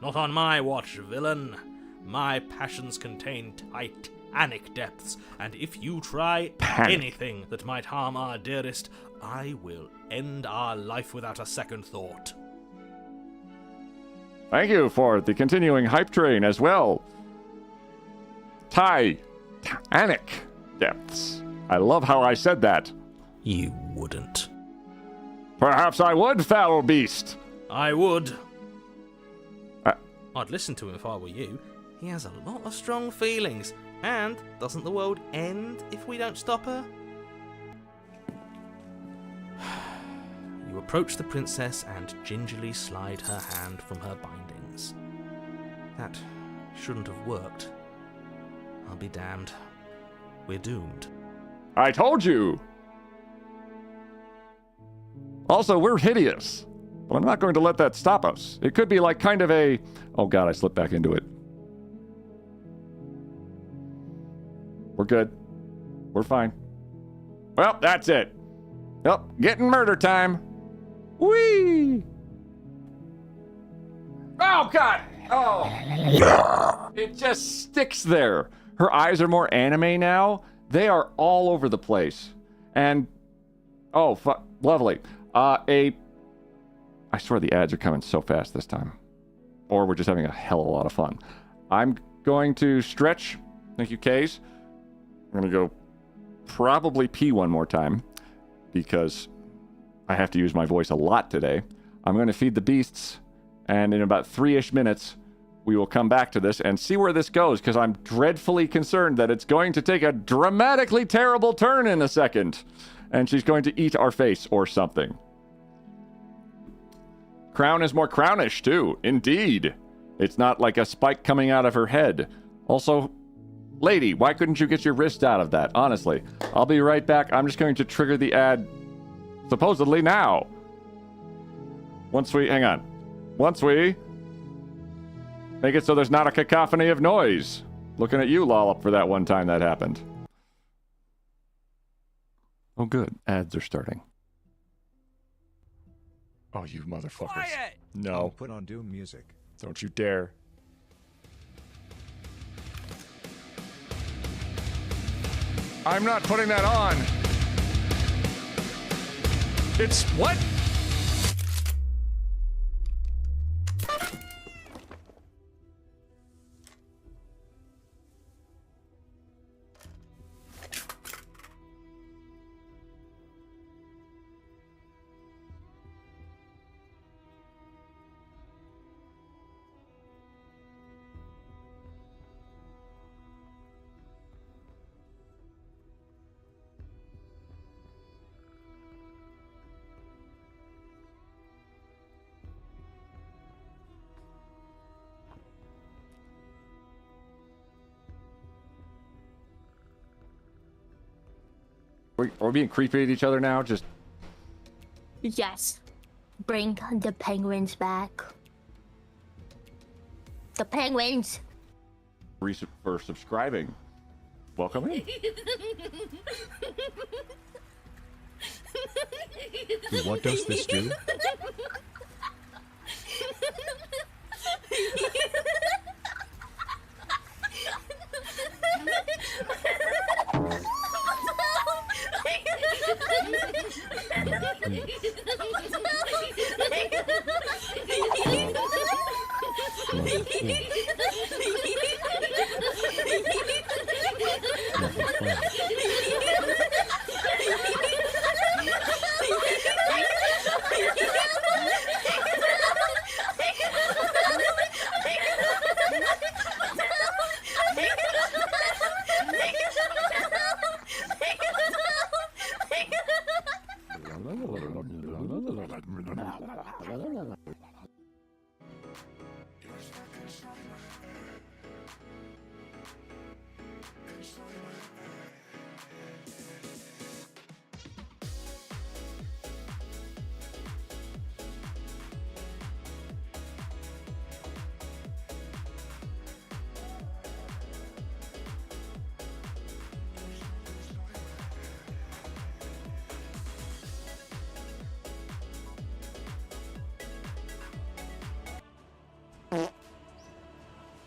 Not on my watch, villain. My passions contain titanic depths, and if you try anything that might harm our dearest, I will end our life without a second thought. Thank you for the continuing hype train as well. Titanic depths. I love how I said that. You wouldn't. Perhaps I would, foul beast. I would. I'd listen to him if I were you. He has a lot of strong feelings. And doesn't the world end if we don't stop her? You approach the princess and gingerly slide her hand from her bindings. That shouldn't have worked. I'll be damned. We're doomed. I told you! Also, we're hideous. But I'm not going to let that stop us. It could be like kind of a... Oh god, I slipped back into it. We're good. We're fine. Well, that's it. Yep, getting murder time. Whee! Oh god! Oh! It just sticks there. Her eyes are more anime now. They are all over the place. And... Oh, lovely. I swear the ads are coming so fast this time. Or we're just having a hell of a lot of fun. I'm going to stretch. Thank you, Kays. I'm going to go probably pee one more time. Because I have to use my voice a lot today. I'm going to feed the beasts. And in about 3-ish minutes, we will come back to this and see where this goes. Because I'm dreadfully concerned that it's going to take a dramatically terrible turn in a second. And she's going to eat our face or something. Crown is more crownish, too. Indeed. It's not like a spike coming out of her head. Also, lady, why couldn't you get your wrist out of that? Honestly. I'll be right back. I'm just going to trigger the ad supposedly now. Hang on. Once we make it so there's not a cacophony of noise. Looking at you, Lollop, for that one time that happened. Oh, good. Ads are starting. Oh, you motherfuckers. Quiet! No. I'll put on Doom music. Don't you dare. I'm not putting that on. It's what? Are we being creepy at each other now? Just... Yes. Bring the penguins back. The penguins! For subscribing. Welcome in. What does this do?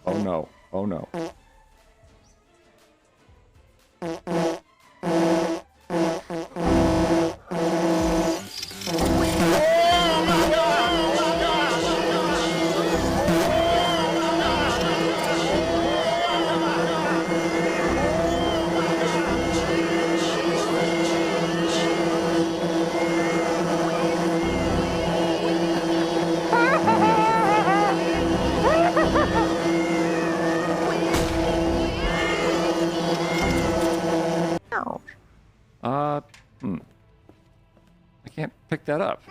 Oh no. Oh no. I can't pick that up.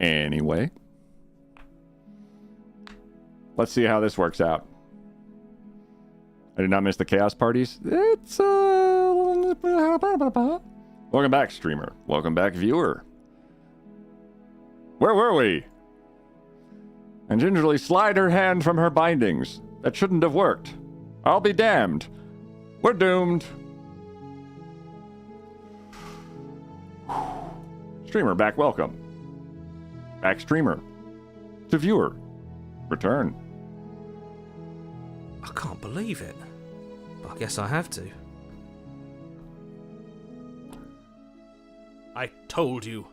Anyway, let's see how this works out. I did not miss the chaos parties. It's welcome back, streamer. Welcome back, viewer. Where were we? And gingerly slide her hand from her bindings. That shouldn't have worked. I'll be damned. We're doomed. Streamer back, welcome. Back streamer. To viewer. Return. I can't believe it. But I guess I have to. I told you,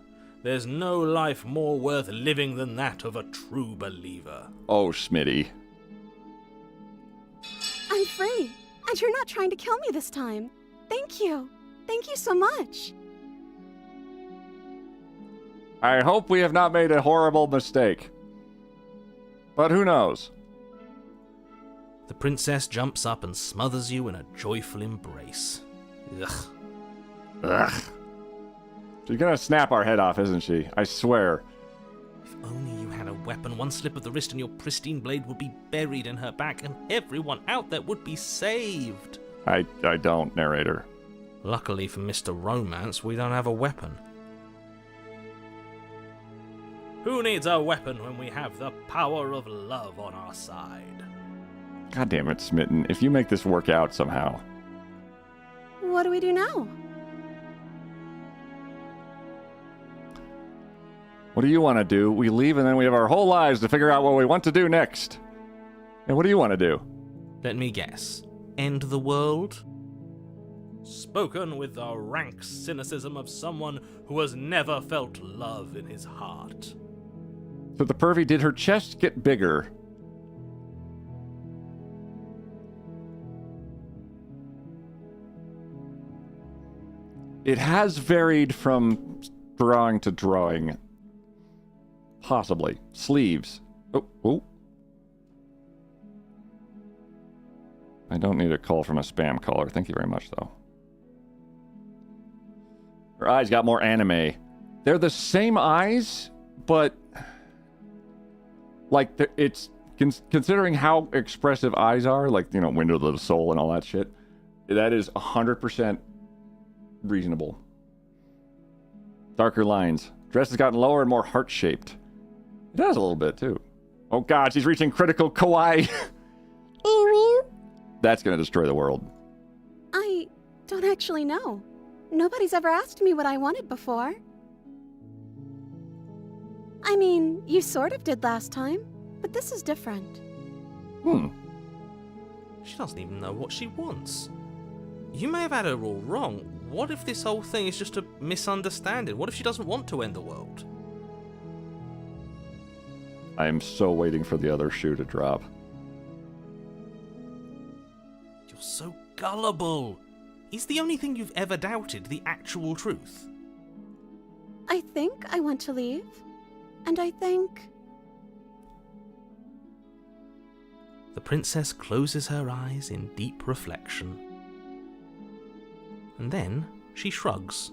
there's no life more worth living than that of a true believer. Oh, Smitty. I'm free, and you're not trying to kill me this time. Thank you. Thank you so much. I hope we have not made a horrible mistake. But who knows? The princess jumps up and smothers you in a joyful embrace. Ugh. Ugh. She's gonna snap our head off, isn't she? I swear. If only you had a weapon, one slip of the wrist and your pristine blade would be buried in her back, and everyone out there would be saved. I don't, narrator. Luckily for Mr. Romance, we don't have a weapon. Who needs a weapon when we have the power of love on our side? God damn it, Smitten. If you make this work out somehow. What do we do now? What do you want to do? We leave and then we have our whole lives to figure out what we want to do next. And what do you want to do? Let me guess. End the world? Spoken with the rank cynicism of someone who has never felt love in his heart. So the pervy, did her chest get bigger? It has varied from drawing to drawing. Possibly. Sleeves. Oh. I don't need a call from a spam caller. Thank you very much, though. Her eyes got more anime. They're the same eyes, but... like, it's... considering how expressive eyes are, like, you know, window of the soul and all that shit, that is 100% reasonable. Darker lines. Dress has gotten lower and more heart-shaped. It has a little bit, too. Oh god, she's reaching critical kawaii. That's gonna destroy the world. I don't actually know. Nobody's ever asked me what I wanted before. I mean, you sort of did last time, but this is different. She doesn't even know what she wants. You may have had her all wrong. What if this whole thing is just a misunderstanding? What if she doesn't want to end the world? I am so waiting for the other shoe to drop. You're so gullible. Is the only thing you've ever doubted the actual truth? I think I want to leave, and I think... The princess closes her eyes in deep reflection. And then she shrugs.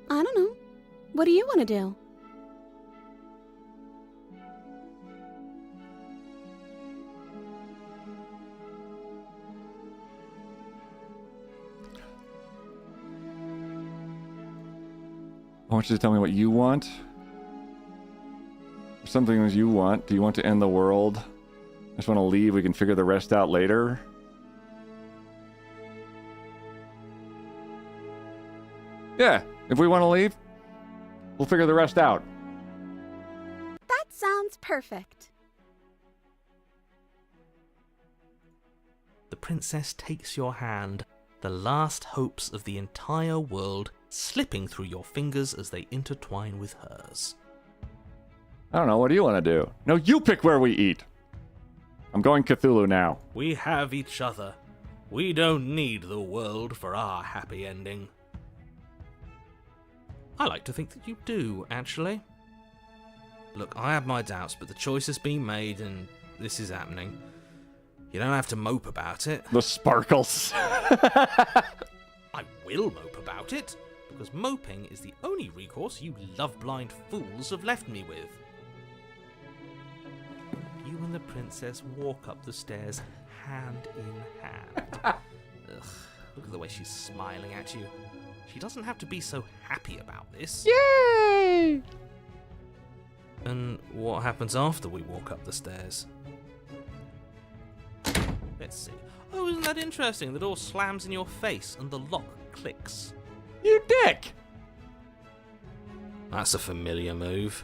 I don't know. What do you want to do? I want you to tell me what you want. If something that you want. Do you want to end the world? I just want to leave. We can figure the rest out later. Yeah, if we want to leave, we'll figure the rest out. That sounds perfect. The princess takes your hand, the last hopes of the entire world slipping through your fingers as they intertwine with hers. I don't know. What do you want to do? No, you pick where we eat. I'm going Cthulhu now. We have each other. We don't need the world for our happy ending. I like to think that you do, actually. Look, I have my doubts, but the choice has been made and this is happening. You don't have to mope about it. The sparkles. I will mope about it, because moping is the only recourse you love-blind fools have left me with. You and the princess walk up the stairs hand in hand. Ugh, look at the way she's smiling at you. She doesn't have to be so happy about this. Yay! And what happens after we walk up the stairs? Let's see. Oh, isn't that interesting? The door slams in your face and the lock clicks. You dick! That's a familiar move.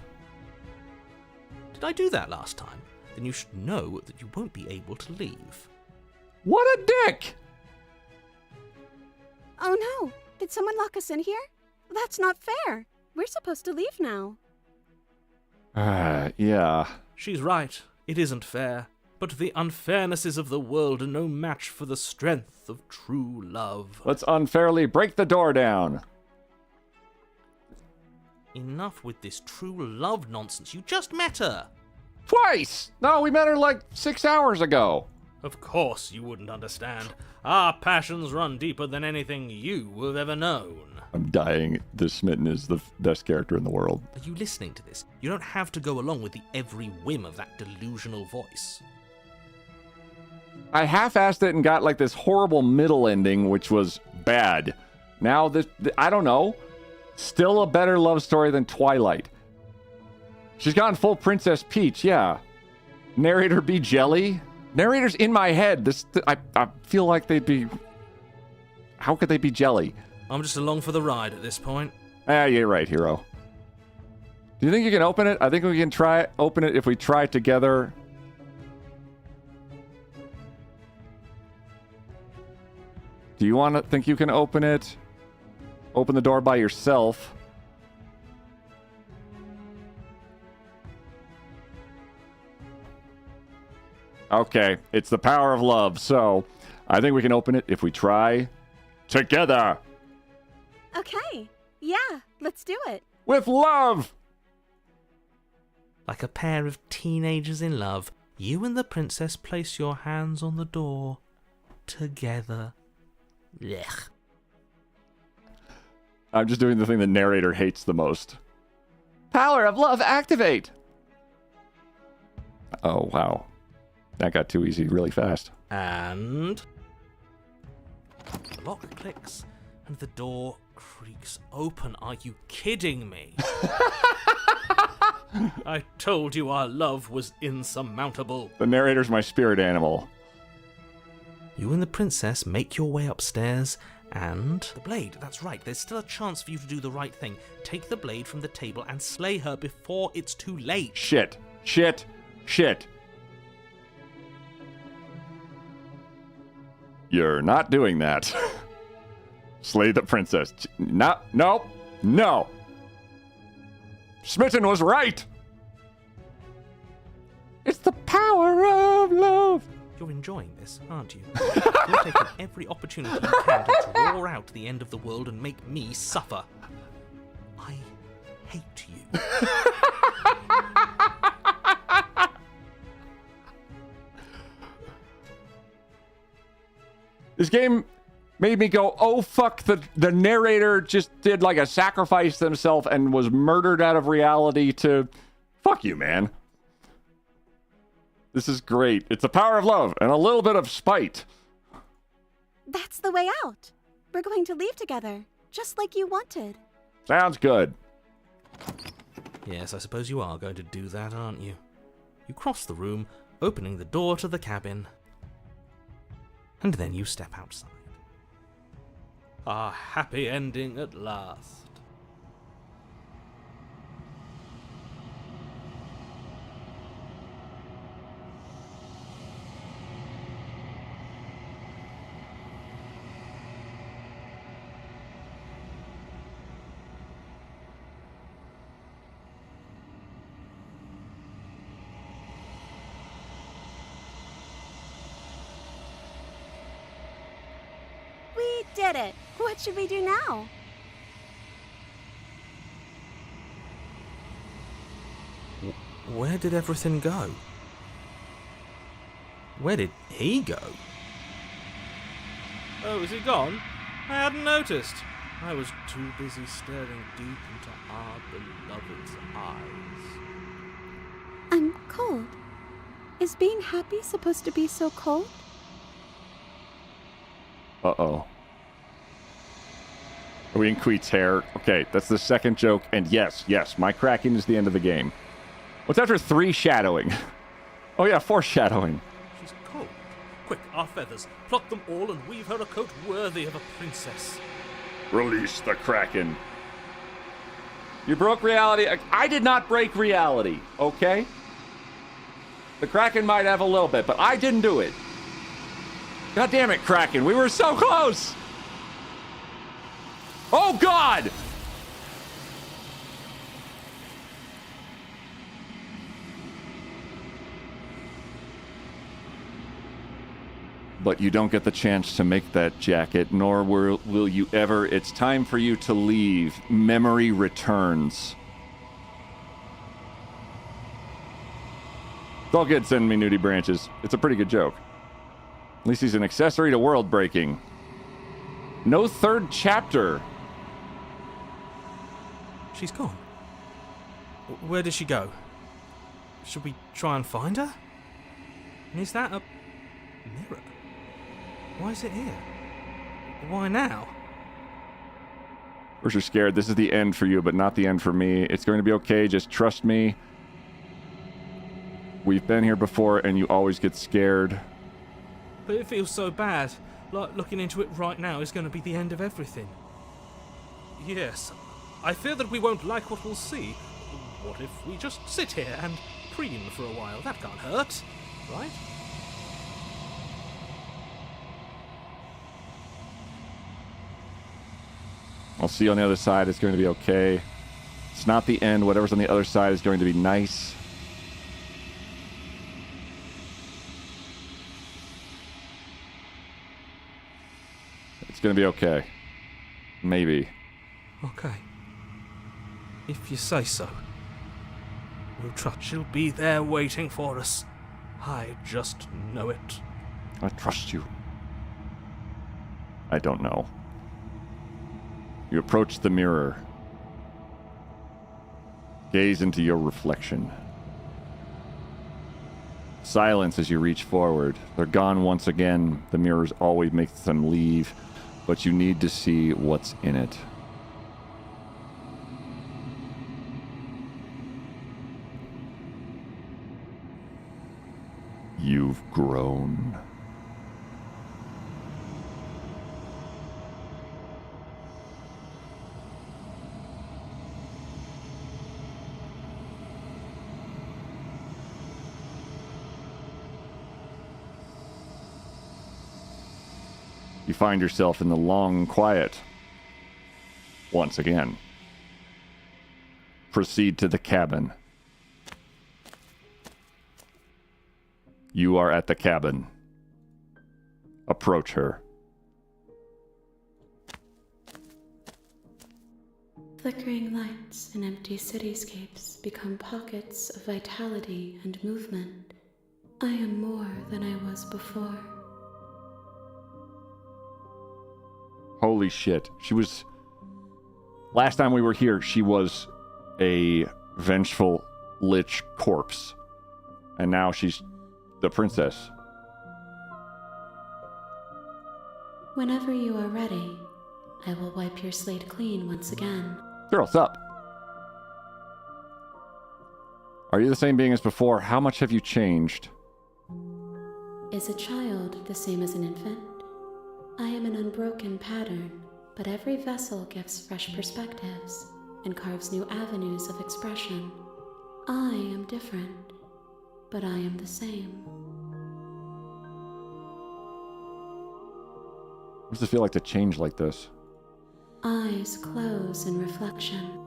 Did I do that last time? Then you should know that you won't be able to leave. What a dick! Oh no! Did someone lock us in here? That's not fair. We're supposed to leave now. Yeah. She's right. It isn't fair. But the unfairnesses of the world are no match for the strength of true love. Let's unfairly break the door down. Enough with this true love nonsense. You just met her. Twice! No, we met her like 6 hours ago. Of course you wouldn't understand. Our passions run deeper than anything you have ever known. I'm dying. The Smitten is the best character in the world. Are you listening to this? You don't have to go along with the every whim of that delusional voice. I half-assed it and got like this horrible middle ending, which was bad. Now this, I don't know. Still a better love story than Twilight. She's gone full Princess Peach, yeah. Narrator be Jelly? Narrator's in my head. I feel like they'd be... How could they be Jelly? I'm just along for the ride at this point. You're right, hero. Do you think you can open it? I think we can open it if we try it together. Do you want to think you can open it? Open the door by yourself. Okay, it's the power of love, so I think we can open it if we try together. Okay. Yeah, let's do it. With love! Like a pair of teenagers in love, you and the princess place your hands on the door together. Blech. I'm just doing the thing the narrator hates the most. Power of love, activate! Oh, wow. That got too easy really fast. And... the lock clicks, and the door creaks open. Are you kidding me? I told you our love was insurmountable. The narrator's my spirit animal. You and the princess make your way upstairs, and... the blade, that's right. There's still a chance for you to do the right thing. Take the blade from the table and slay her before it's too late. Shit. Shit. Shit. You're not doing that. Slay the princess. No, no, no. Smitten was right. It's the power of love. You're enjoying this, aren't you? You're taking every opportunity you can to draw out the end of the world and make me suffer. I hate you. This game made me go, oh fuck, the narrator just did like a sacrifice himself and was murdered out of reality to... Fuck you, man. This is great. It's the power of love and a little bit of spite. That's the way out. We're going to leave together, just like you wanted. Sounds good. Yes, I suppose you are going to do that, aren't you? You cross the room, opening the door to the cabin. And then you step outside. Our happy ending at last. did it! What should we do now? Where did everything go? Where did he go? Oh, is he gone? I hadn't noticed. I was too busy staring deep into our beloved's eyes. I'm cold. Is being happy supposed to be so cold? Uh-oh. Are we in Queet's hair? Okay, that's the second joke, and yes, my cracking is the end of the game. What's after 3 shadowing? Oh yeah, foreshadowing. She's cold. Quick, our feathers. Pluck them all and weave her a coat worthy of a princess. Release the Kraken. You broke reality. I did not break reality, okay? The Kraken might have a little bit, but I didn't do it. God damn it, Kraken. We were so close. Oh, God! But you don't get the chance to make that jacket, nor will you ever. It's time for you to leave. Memory returns. It's all good sending me nudie branches. It's a pretty good joke. At least he's an accessory to world breaking. No 3rd chapter. She's gone. Where did she go? Should we try and find her? And is that a mirror? Why is it here? Why now? Of course you're scared. This is the end for you, but not the end for me. It's going to be okay. Just trust me. We've been here before, and you always get scared. But it feels so bad. Like looking into it right now is going to be the end of everything. Yes, I fear that we won't like what we'll see. What if we just sit here and preen for a while? That can't hurt, right? I'll see you on the other side. It's going to be okay. It's not the end. Whatever's on the other side is going to be nice. It's going to be okay. Maybe. Okay. If you say so. We'll trust she'll be there waiting for us. I just know it. I trust you. I don't know. You approach the mirror. Gaze into your reflection. Silence as you reach forward. They're gone once again. The mirrors always make them leave, but you need to see what's in it. You've grown. You find yourself in the long quiet. Once again. Proceed to the cabin. You are at the cabin. Approach her. Flickering lights and empty cityscapes become pockets of vitality and movement. I am more than I was before. Holy shit. She was... Last time we were here, she was a vengeful lich corpse. And now she's the princess. Whenever you are ready, I will wipe your slate clean once again. Girls up. Are you the same being as before? How much have you changed? Is a child the same as an infant? I am an unbroken pattern, but every vessel gives fresh perspectives and carves new avenues of expression. I am different, but I am the same. What does it feel like to change like this? Eyes close in reflection.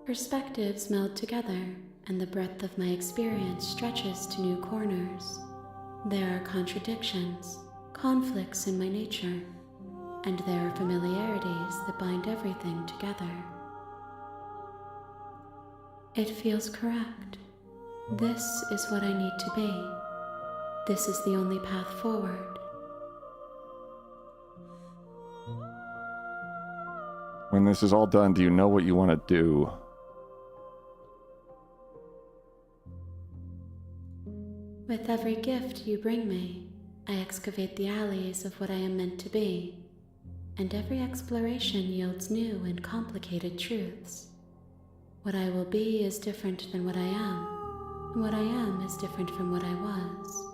Perspectives meld together, and the breadth of my experience stretches to new corners. There are contradictions, conflicts in my nature, and there are familiarities that bind everything together. It feels correct. This is what I need to be. This is the only path forward. When this is all done, do you know what you want to do? With every gift you bring me, I excavate the alleys of what I am meant to be, and every exploration yields new and complicated truths. What I will be is different than what I am, and what I am is different from what I was.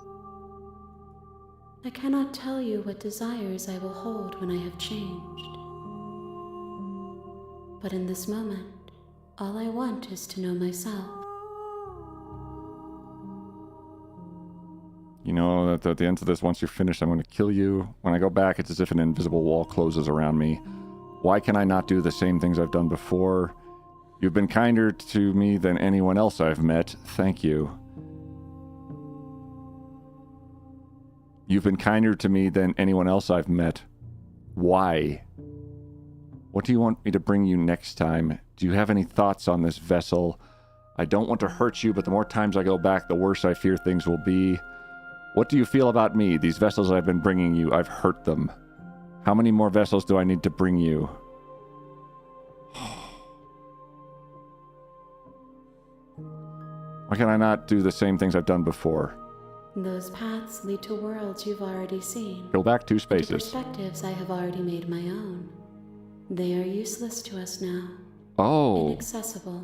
I cannot tell you what desires I will hold when I have changed. But in this moment, all I want is to know myself. You know that at the end of this, once you're finished, I'm going to kill you. When I go back, it's as if an invisible wall closes around me. Why can I not do the same things I've done before? You've been kinder to me than anyone else I've met. Thank you. You've been kinder to me than anyone else I've met. Why? What do you want me to bring you next time? Do you have any thoughts on this vessel? I don't want to hurt you, but the more times I go back, the worse I fear things will be. What do you feel about me? These vessels I've been bringing you, I've hurt them. How many more vessels do I need to bring you? Why can I not do the same things I've done before? Those paths lead to worlds you've already seen. Go back 2 spaces. To perspectives I have already made my own. They are useless to us now. Oh. Inaccessible.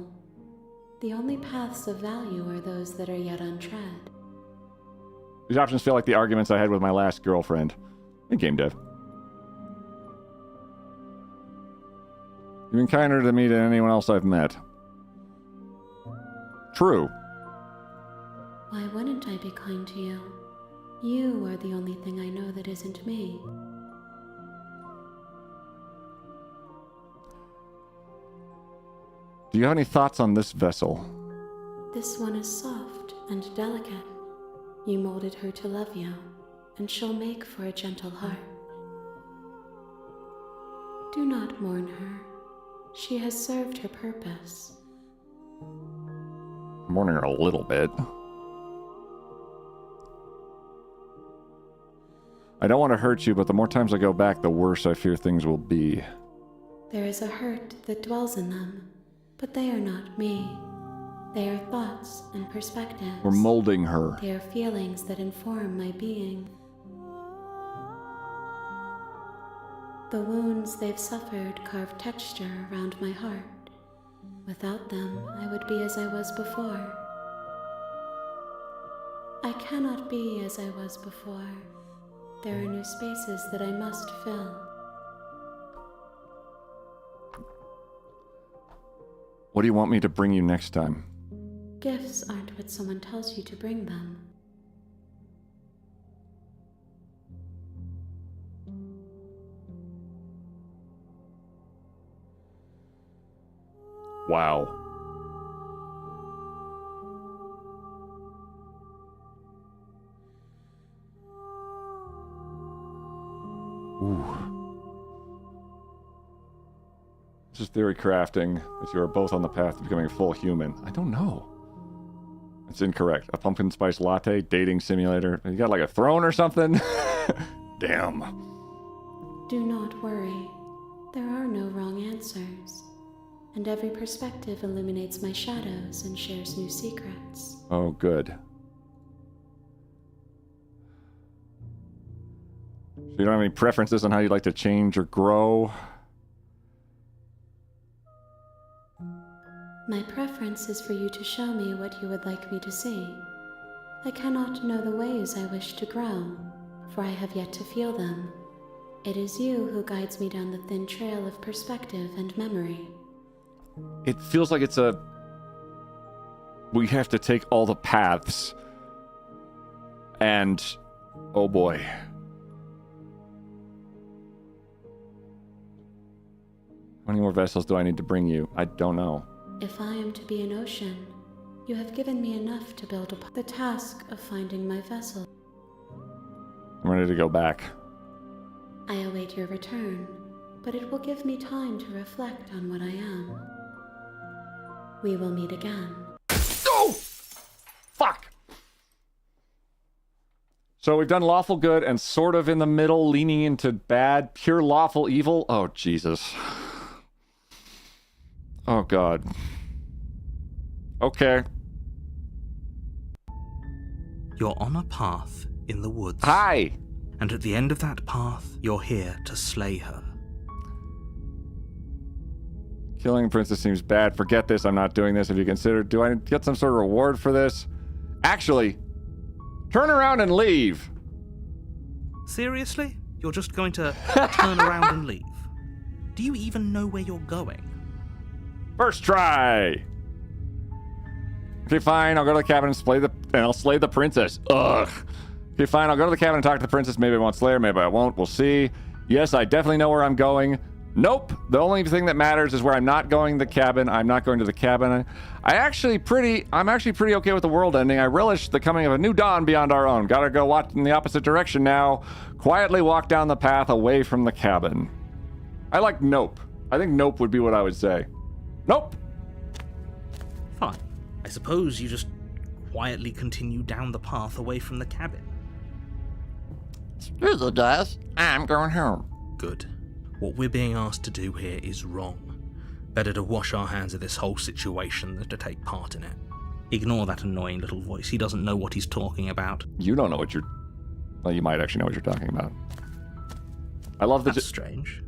The only paths of value are those that are yet untread. These options feel like the arguments I had with my last girlfriend in game dev. You've been kinder to me than anyone else I've met. True. Why wouldn't I be kind to you? You are the only thing I know that isn't me. Do you have any thoughts on this vessel? This one is soft and delicate. You molded her to love you, and she'll make for a gentle heart. Do not mourn her. She has served her purpose. I'm mourning her a little bit. I don't want to hurt you, but the more times I go back, the worse I fear things will be. There is a hurt that dwells in them, but they are not me. They are thoughts and perspectives. We're molding her. They are feelings that inform my being. The wounds they've suffered carve texture around my heart. Without them, I would be as I was before. I cannot be as I was before. There are new spaces that I must fill. What do you want me to bring you next time? Gifts aren't what someone tells you to bring them. Wow. Ooh. This is theory crafting, that you are both on the path to becoming a full human. I don't know. It's incorrect. A pumpkin spice latte, dating simulator. You got like a throne or something? Damn. Do not worry. There are no wrong answers. And every perspective illuminates my shadows and shares new secrets. Oh, good. So you don't have any preferences on how you'd like to change or grow? My preference is for you to show me what you would like me to see. I cannot know the ways I wish to grow, for I have yet to feel them. It is you who guides me down the thin trail of perspective and memory. It feels like it's a... We have to take all the paths. And... oh boy. How many more vessels do I need to bring you? I don't know. If I am to be an ocean, you have given me enough to build upon. The task of finding my vessel. I'm ready to go back. I await your return, but it will give me time to reflect on what I am. We will meet again. Oh! Fuck! So we've done lawful good and sort of in the middle, leaning into bad, pure lawful evil. Oh, Jesus. Oh, God. Okay. You're on a path in the woods. Hi! And at the end of that path, you're here to slay her. Killing Princess seems bad. Forget this. I'm not doing this. Have you considered? Do I get some sort of reward for this? Actually, turn around and leave. Seriously? You're just going to turn around and leave? Do you even know where you're going? First try. Okay, fine. I'll go to the cabin and I'll slay the princess. Ugh. Okay, fine. I'll go to the cabin and talk to the princess. Maybe I won't slay her. Maybe I won't. We'll see. Yes, I definitely know where I'm going. Nope. The only thing that matters is where I'm not going. The cabin. I'm not going to the cabin. I'm actually pretty okay with the world ending. I relish the coming of a new dawn beyond our own. Gotta go watch in the opposite direction now. Quietly walk down the path away from the cabin. I like nope. I think nope would be what I would say. Nope. Fine. I suppose you just quietly continue down the path away from the cabin. Screw the dust. I'm going home. Good. What we're being asked to do here is wrong. Better to wash our hands of this whole situation than to take part in it. Ignore that annoying little voice. He doesn't know what he's talking about. You don't know what you're... Well, you might actually know what you're talking about. I love the... That's strange.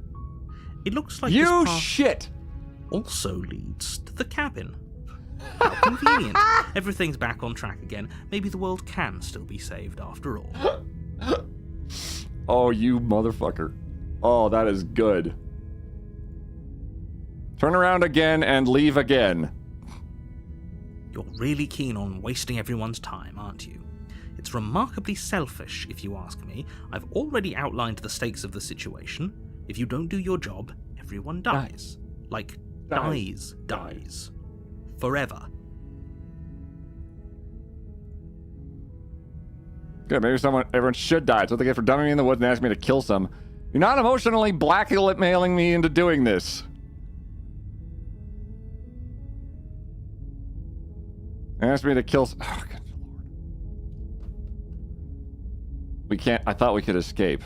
It looks like you this path shit! Also leads to the cabin. How convenient. Everything's back on track again. Maybe the world can still be saved after all. Oh, you motherfucker. Oh, that is good. Turn around again and leave again. You're really keen on wasting everyone's time, aren't you? It's remarkably selfish, if you ask me. I've already outlined the stakes of the situation. If you don't do your job, everyone dies. Like, dies. Forever. Good, maybe everyone should die. It's what they get for dumping me in the woods and asking me to kill some. You're not emotionally blackmailing me into doing this. Ask me to kill some... Oh, good lord. We can't... I thought we could escape.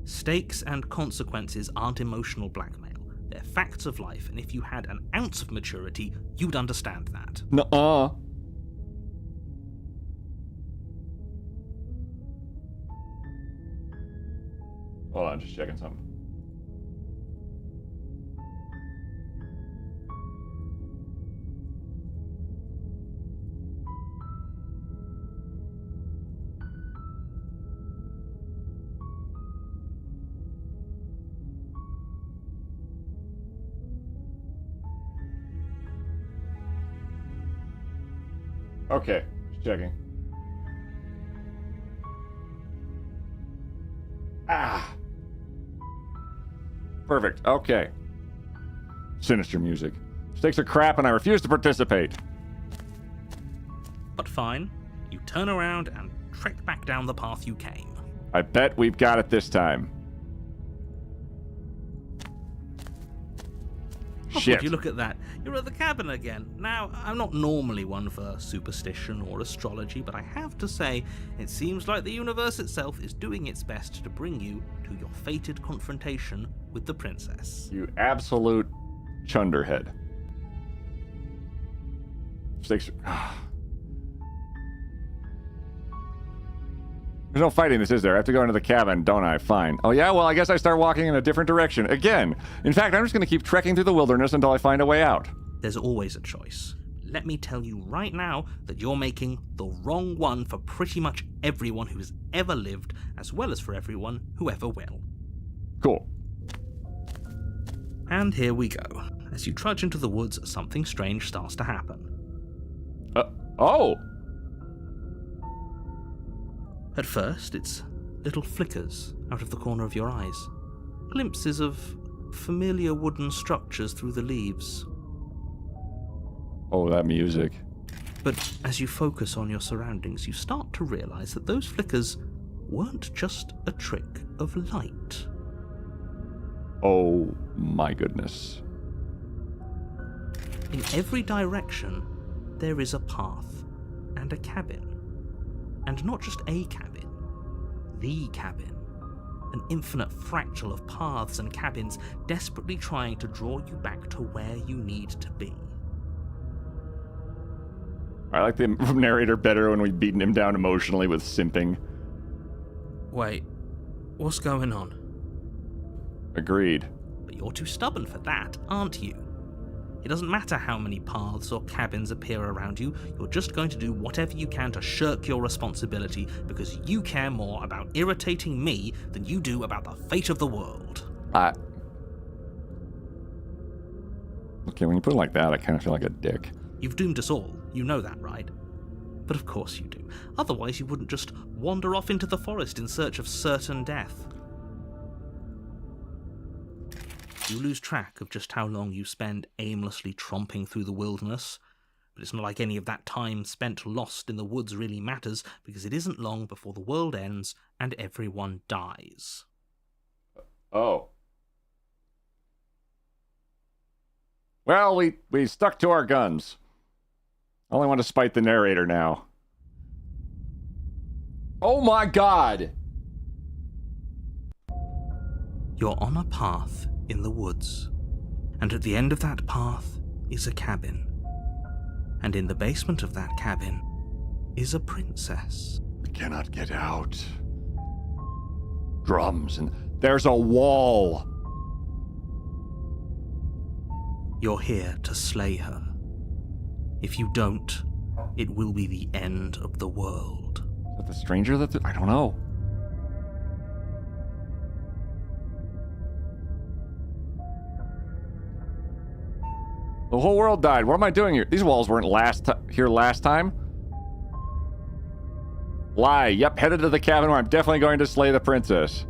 Stakes and consequences aren't emotional blackmail. They're facts of life, and if you had an ounce of maturity, you'd understand that. Nuh-uh. Hold on, just checking something. Okay, just checking. Ah! Perfect, okay. Sinister music. Stakes are crap and I refuse to participate. But fine. You turn around and trek back down the path you came. I bet we've got it this time. Oh, Shit. would you look at that? You're at the cabin again. Now, I'm not normally one for superstition or astrology, but I have to say, it seems like the universe itself is doing its best to bring you to your fated confrontation with the princess. You absolute chunderhead. Stakes are... There's no fighting this, is there? I have to go into the cabin, don't I? Fine. Oh yeah? Well, I guess I start walking in a different direction. Again. In fact, I'm just going to keep trekking through the wilderness until I find a way out. There's always a choice. Let me tell you right now that you're making the wrong one for pretty much everyone who's ever lived, as well as for everyone who ever will. Cool. And here we go. As you trudge into the woods, something strange starts to happen. Oh! At first, it's little flickers out of the corner of your eyes. Glimpses of familiar wooden structures through the leaves. Oh, that music. But as you focus on your surroundings, you start to realize that those flickers weren't just a trick of light. Oh my goodness. In every direction, there is a path and a cabin. And not just a cabin, the cabin. An infinite fractal of paths and cabins desperately trying to draw you back to where you need to be. I like the narrator better when we've beaten him down emotionally with simping. Wait, what's going on? Agreed. But you're too stubborn for that, aren't you? It doesn't matter how many paths or cabins appear around you, you're just going to do whatever you can to shirk your responsibility because you care more about irritating me than you do about the fate of the world. Okay, when you put it like that, I kind of feel like a dick. You've doomed us all, you know that, right? But of course you do. Otherwise you wouldn't just wander off into the forest in search of certain death. You lose track of just how long you spend aimlessly tromping through the wilderness, but it's not like any of that time spent lost in the woods really matters, because it isn't long before the world ends and everyone dies. Oh. Well, we stuck to our guns. I only want to spite the narrator now. Oh my god! You're on a path in the woods, and at the end of that path is a cabin. And in the basement of that cabin is a princess. We cannot get out. Drums, and there's a wall. You're here to slay her. If you don't, it will be the end of the world. Is that the stranger I don't know. The whole world died. What am I doing here? These walls weren't here last time. Lie. Yep, headed to the cabin where I'm definitely going to slay the princess.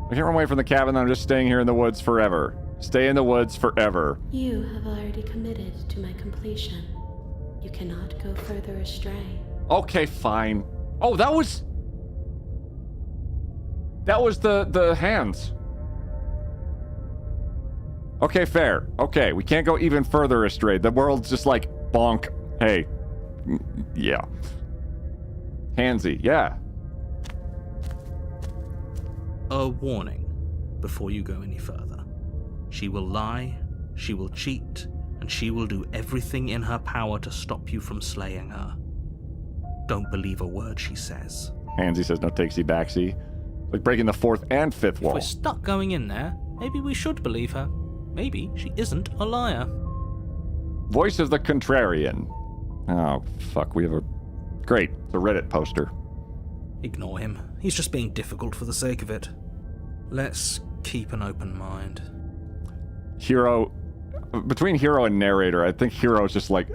I can't run away from the cabin, I'm just staying here in the woods forever. Stay in the woods forever. You have already committed to my completion. You cannot go further astray. Okay, fine. Oh, that was the hands. Okay, fair. Okay, we can't go even further astray. The world's just like, bonk. Hey. Yeah. Handsy, yeah. A warning before you go any further. She will lie, she will cheat, and she will do everything in her power to stop you from slaying her. Don't believe a word she says. Handsy says no takesy backsy. Like breaking the fourth and fifth wall. If we're stuck going in there, maybe we should believe her. Maybe she isn't a liar. Voice of the Contrarian. Oh, fuck, we have a... Great, it's a Reddit poster. Ignore him. He's just being difficult for the sake of it. Let's keep an open mind. Hero... Between hero and narrator, I think hero is just like,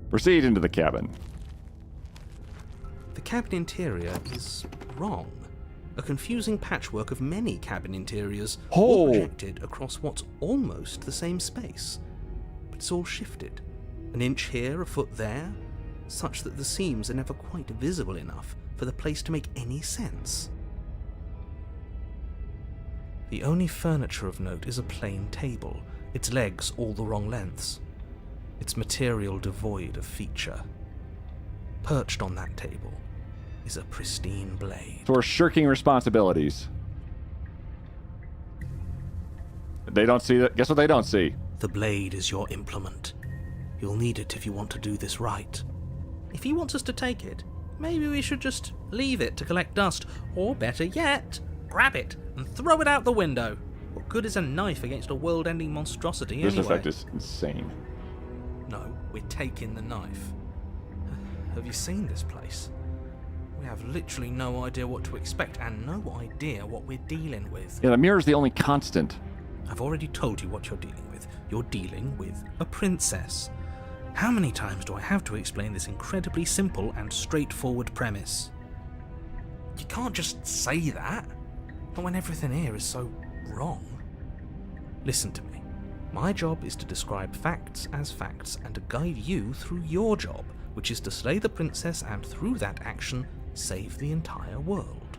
Proceed into the cabin. The cabin interior is wrong. A confusing patchwork of many cabin interiors, all projected across what's almost the same space. But it's all shifted. An inch here, a foot there, such that the seams are never quite visible enough for the place to make any sense. The only furniture of note is a plain table, its legs all the wrong lengths, its material devoid of feature. Perched on that table is a pristine blade. So we're shirking responsibilities. They don't see that. Guess what they don't see? The blade is your implement. You'll need it if you want to do this right. If he wants us to take it, maybe we should just leave it to collect dust, or better yet, grab it and throw it out the window. What good is a knife against a world-ending monstrosity anyway? This effect is insane. No, we're taking the knife. Have you seen this place? We have literally no idea what to expect and no idea what we're dealing with. Yeah, the mirror's the only constant. I've already told you what you're dealing with. You're dealing with a princess. How many times do I have to explain this incredibly simple and straightforward premise? You can't just say that, not when everything here is so wrong. Listen to me. My job is to describe facts as facts and to guide you through your job, which is to slay the princess and through that action, save the entire world.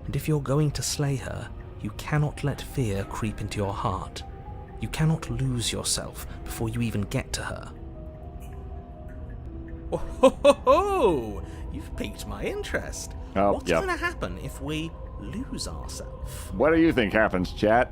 And if you're going to slay her, you cannot let fear creep into your heart. You cannot lose yourself before you even get to her. Oh, ho, ho, ho! You've piqued my interest. Oh, What's yep. going to happen if we lose ourselves? What do you think happens, chat?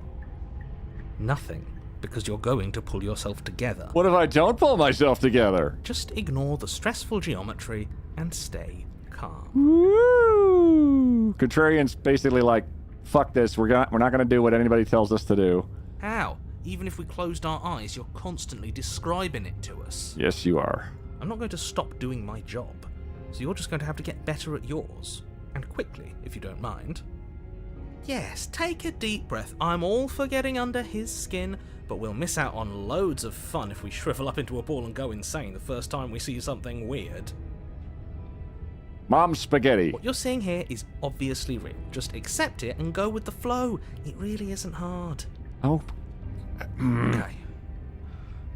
Nothing, because you're going to pull yourself together. What if I don't pull myself together? Just ignore the stressful geometry and stay calm. Woo! Contrarian's basically like, fuck this, we're not gonna do what anybody tells us to do. How? Even if we closed our eyes, you're constantly describing it to us. Yes, you are. I'm not going to stop doing my job, so you're just going to have to get better at yours. And quickly, if you don't mind. Yes, take a deep breath. I'm all for getting under his skin, but we'll miss out on loads of fun if we shrivel up into a ball and go insane the first time we see something weird. Mom's spaghetti. What you're seeing here is obviously real. Just accept it and go with the flow. It really isn't hard. Oh.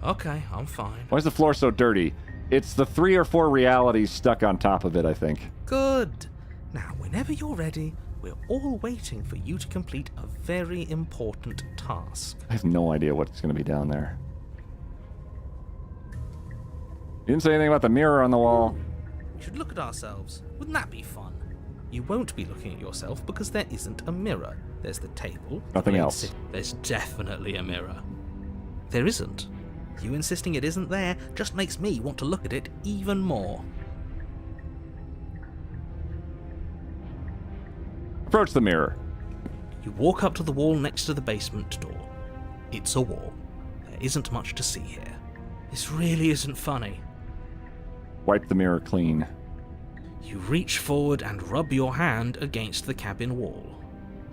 Okay, I'm fine. Why is the floor so dirty? It's the 3 or 4 realities stuck on top of it, I think. Good. Now, whenever you're ready, we're all waiting for you to complete a very important task. I have no idea what's going to be down there. You didn't say anything about the mirror on the wall. We should look at ourselves. Wouldn't that be fun? You won't be looking at yourself because there isn't a mirror. There's the table. Nothing else. There's definitely a mirror. There isn't. You insisting it isn't there just makes me want to look at it even more. Approach the mirror. You walk up to the wall next to the basement door. It's a wall. There isn't much to see here. This really isn't funny. Wipe the mirror clean. You reach forward and rub your hand against the cabin wall.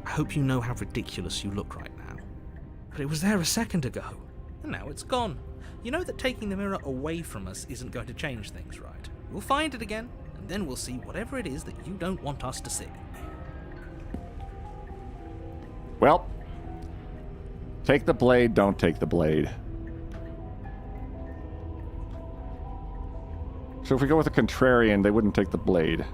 I hope you know how ridiculous you look right now. But it was there a second ago, and now it's gone. You know that taking the mirror away from us isn't going to change things, right? We'll find it again, and then we'll see whatever it is that you don't want us to see. Well, take the blade, don't take the blade. So if we go with a contrarian, they wouldn't take the blade.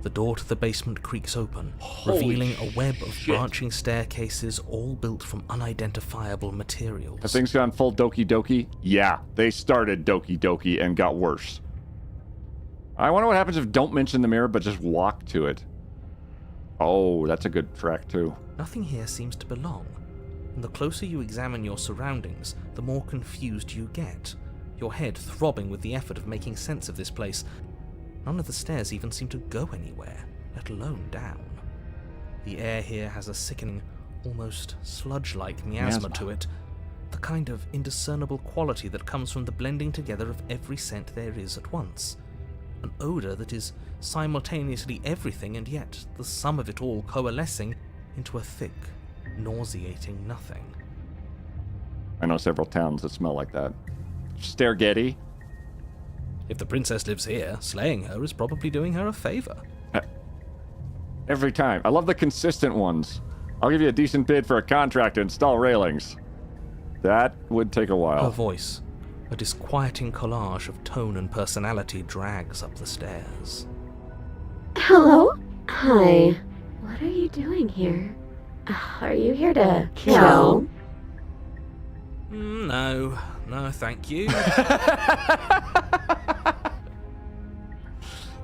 The door to the basement creaks open, Holy revealing a web of shit. branching staircases all built from unidentifiable materials. Have things gone full Doki Doki? Yeah, they started Doki Doki and got worse. I wonder what happens if don't mention the mirror but just walk to it. Oh, that's a good track too. Nothing here seems to belong. And the closer you examine your surroundings, the more confused you get, your head throbbing with the effort of making sense of this place. None of the stairs even seem to go anywhere, let alone down. The air here has a sickening, almost sludge-like miasma to it, the kind of indiscernible quality that comes from the blending together of every scent there is at once. An odour that is simultaneously everything and yet the sum of it all coalescing into a thick, nauseating nothing. I know several towns that smell like that. Stairgetty. If the princess lives here, slaying her is probably doing her a favour. Every time. I love the consistent ones. I'll give you a decent bid for a contract to install railings. That would take a while. Her voice, a disquieting collage of tone and personality, drags up the stairs. Hello? Hi. What are you doing here? Are you here to kill? No, thank you.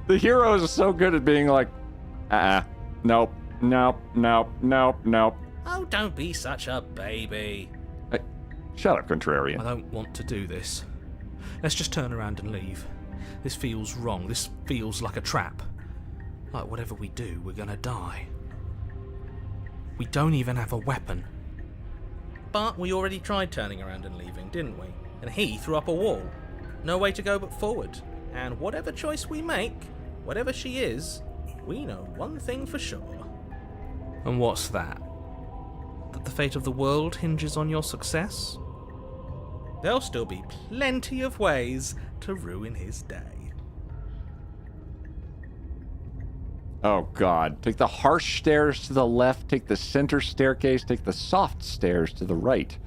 The hero is so good at being like, nope, nope, nope, nope, nope. Oh, don't be such a baby. Hey, shut up, contrarian. I don't want to do this. Let's just turn around and leave. This feels wrong. This feels like a trap. Like whatever we do, we're gonna die. We don't even have a weapon. But we already tried turning around and leaving, didn't we? And he threw up a wall. No way to go but forward. And whatever choice we make, whatever she is, we know one thing for sure. And what's that? That the fate of the world hinges on your success? There'll still be plenty of ways to ruin his day. Oh god. Take the harsh stairs to the left, take the center staircase, take the soft stairs to the right.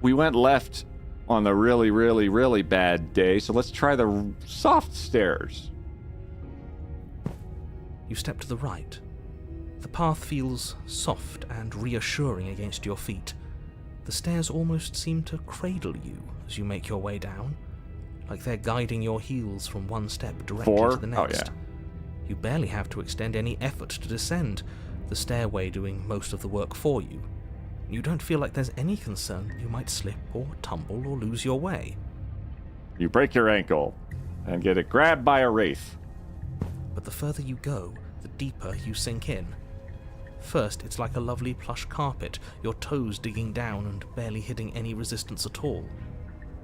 we went left on the really, really, really bad day, so let's try the soft stairs. You step to the right. The path feels soft and reassuring against your feet. The stairs almost seem to cradle you as you make your way down, like they're guiding your heels from one step directly to the next. Oh, yeah. You barely have to extend any effort to descend, the stairway doing most of the work for you. You don't feel like there's any concern you might slip or tumble or lose your way. You break your ankle and get it grabbed by a wraith. But the further you go, the deeper you sink in. First, it's like a lovely plush carpet, your toes digging down and barely hitting any resistance at all.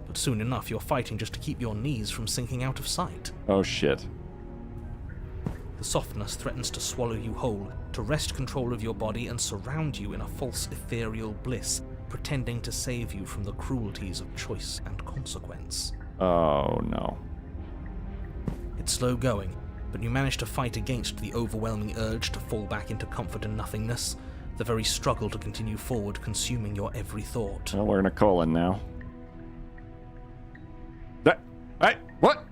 But soon enough, you're fighting just to keep your knees from sinking out of sight. Oh shit. The softness threatens to swallow you whole, to wrest control of your body and surround you in a false ethereal bliss, pretending to save you from the cruelties of choice and consequence. Oh no. It's slow going, but you manage to fight against the overwhelming urge to fall back into comfort and nothingness, the very struggle to continue forward consuming your every thought. Well, we're in a colon now. Hey, what?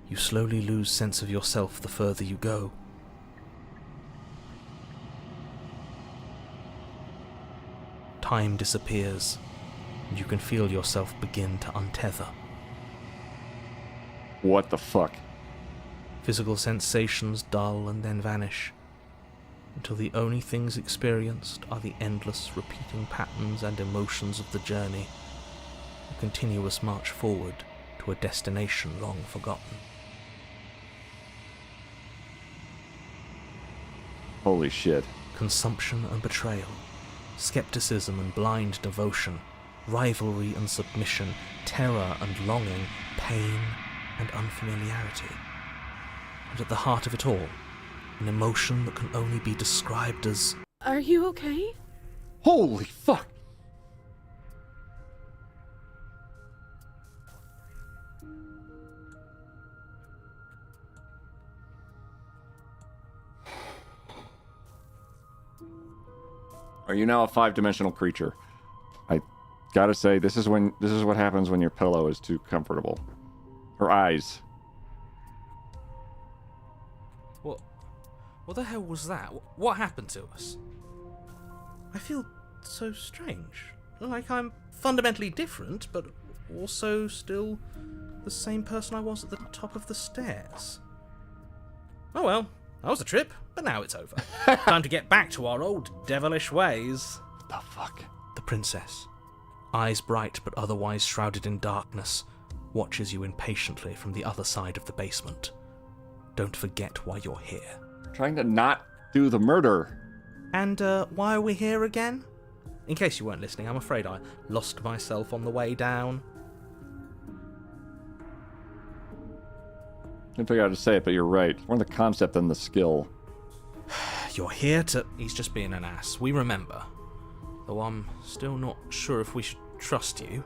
You slowly lose sense of yourself the further you go. Time disappears, and you can feel yourself begin to untether. What the fuck? Physical sensations dull and then vanish, until the only things experienced are the endless repeating patterns and emotions of the journey, a continuous march forward to a destination long forgotten. Holy shit. Consumption and betrayal, skepticism and blind devotion, rivalry and submission, terror and longing, pain and unfamiliarity. And at the heart of it all, an emotion that can only be described as... Are you okay? Holy fuck! Are you now a 5-dimensional creature? I gotta say, this is what happens when your pillow is too comfortable. Her eyes. What the hell was that? What happened to us? I feel so strange. Like I'm fundamentally different, but also still the same person I was at the top of the stairs. Oh well, that was a trip, but now it's over. Time to get back to our old devilish ways. The fuck? The princess, eyes bright but otherwise shrouded in darkness, watches you impatiently from the other side of the basement. Don't forget why you're here. Trying to not do the murder. And why are we here again? In case you weren't listening, I'm afraid I lost myself on the way down. Didn't figure out how to say it, but you're right. More the concept than the skill. You're here to... He's just being an ass. We remember. Though I'm still not sure if we should trust you.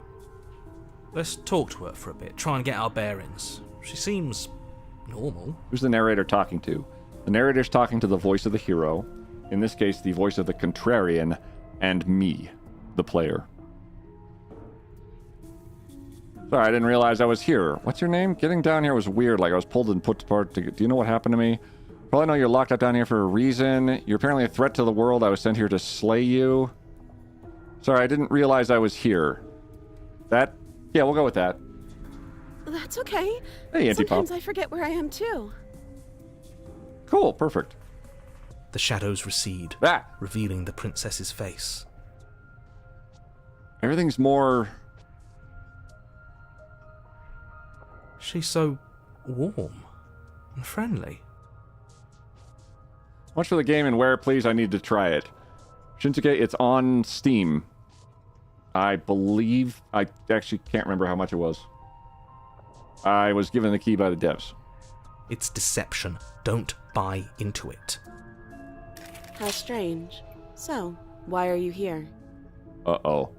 Let's talk to her for a bit. Try and get our bearings. She seems... normal. Who's the narrator talking to? The narrator's talking to the voice of the hero. In this case, the voice of the contrarian, and me, the player. Sorry, I didn't realize I was here. What's your name? Getting down here was weird, like I was pulled and put apart. Do you know what happened to me? Probably know you're locked up down here for a reason. You're apparently a threat to the world. I was sent here to slay you. Sorry, I didn't realize I was here. That? Yeah, we'll go with that. That's okay. Hey, Auntie Pop. Sometimes I forget where I am too. Cool, perfect. The shadows recede, revealing the princess's face. Everything's more... She's so warm and friendly. Much for the game and where, please? I need to try it. Shinsuke, it's on Steam. I believe... I actually can't remember how much it was. I was given the key by the devs. It's deception. Don't buy into it. How strange. So, why are you here? Uh-oh.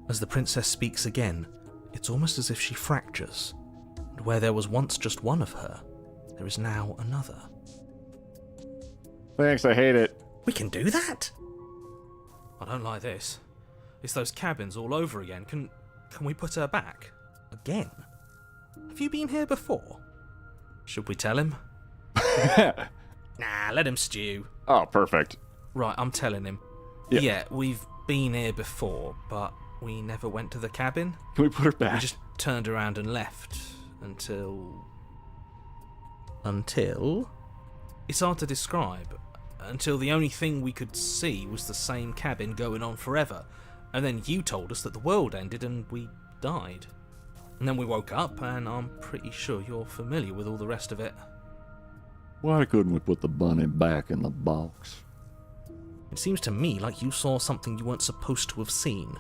As the princess speaks again, It's almost as if she fractures, and where there was once just one of her, there is now another. Thanks, I hate it. We can do that? I don't like this. It's those cabins all over again. Can we put her back? Again? Have you been here before? Should we tell him? Nah, let him stew. Oh, perfect. Right, I'm telling him. Yep. Yeah, we've been here before, but we never went to the cabin. Can we put her back? We just turned around and left until... It's hard to describe. Until the only thing we could see was the same cabin going on forever. And then you told us that the world ended and we died. And then we woke up, and I'm pretty sure you're familiar with all the rest of it. Why couldn't we put the bunny back in the box? It seems to me like you saw something you weren't supposed to have seen.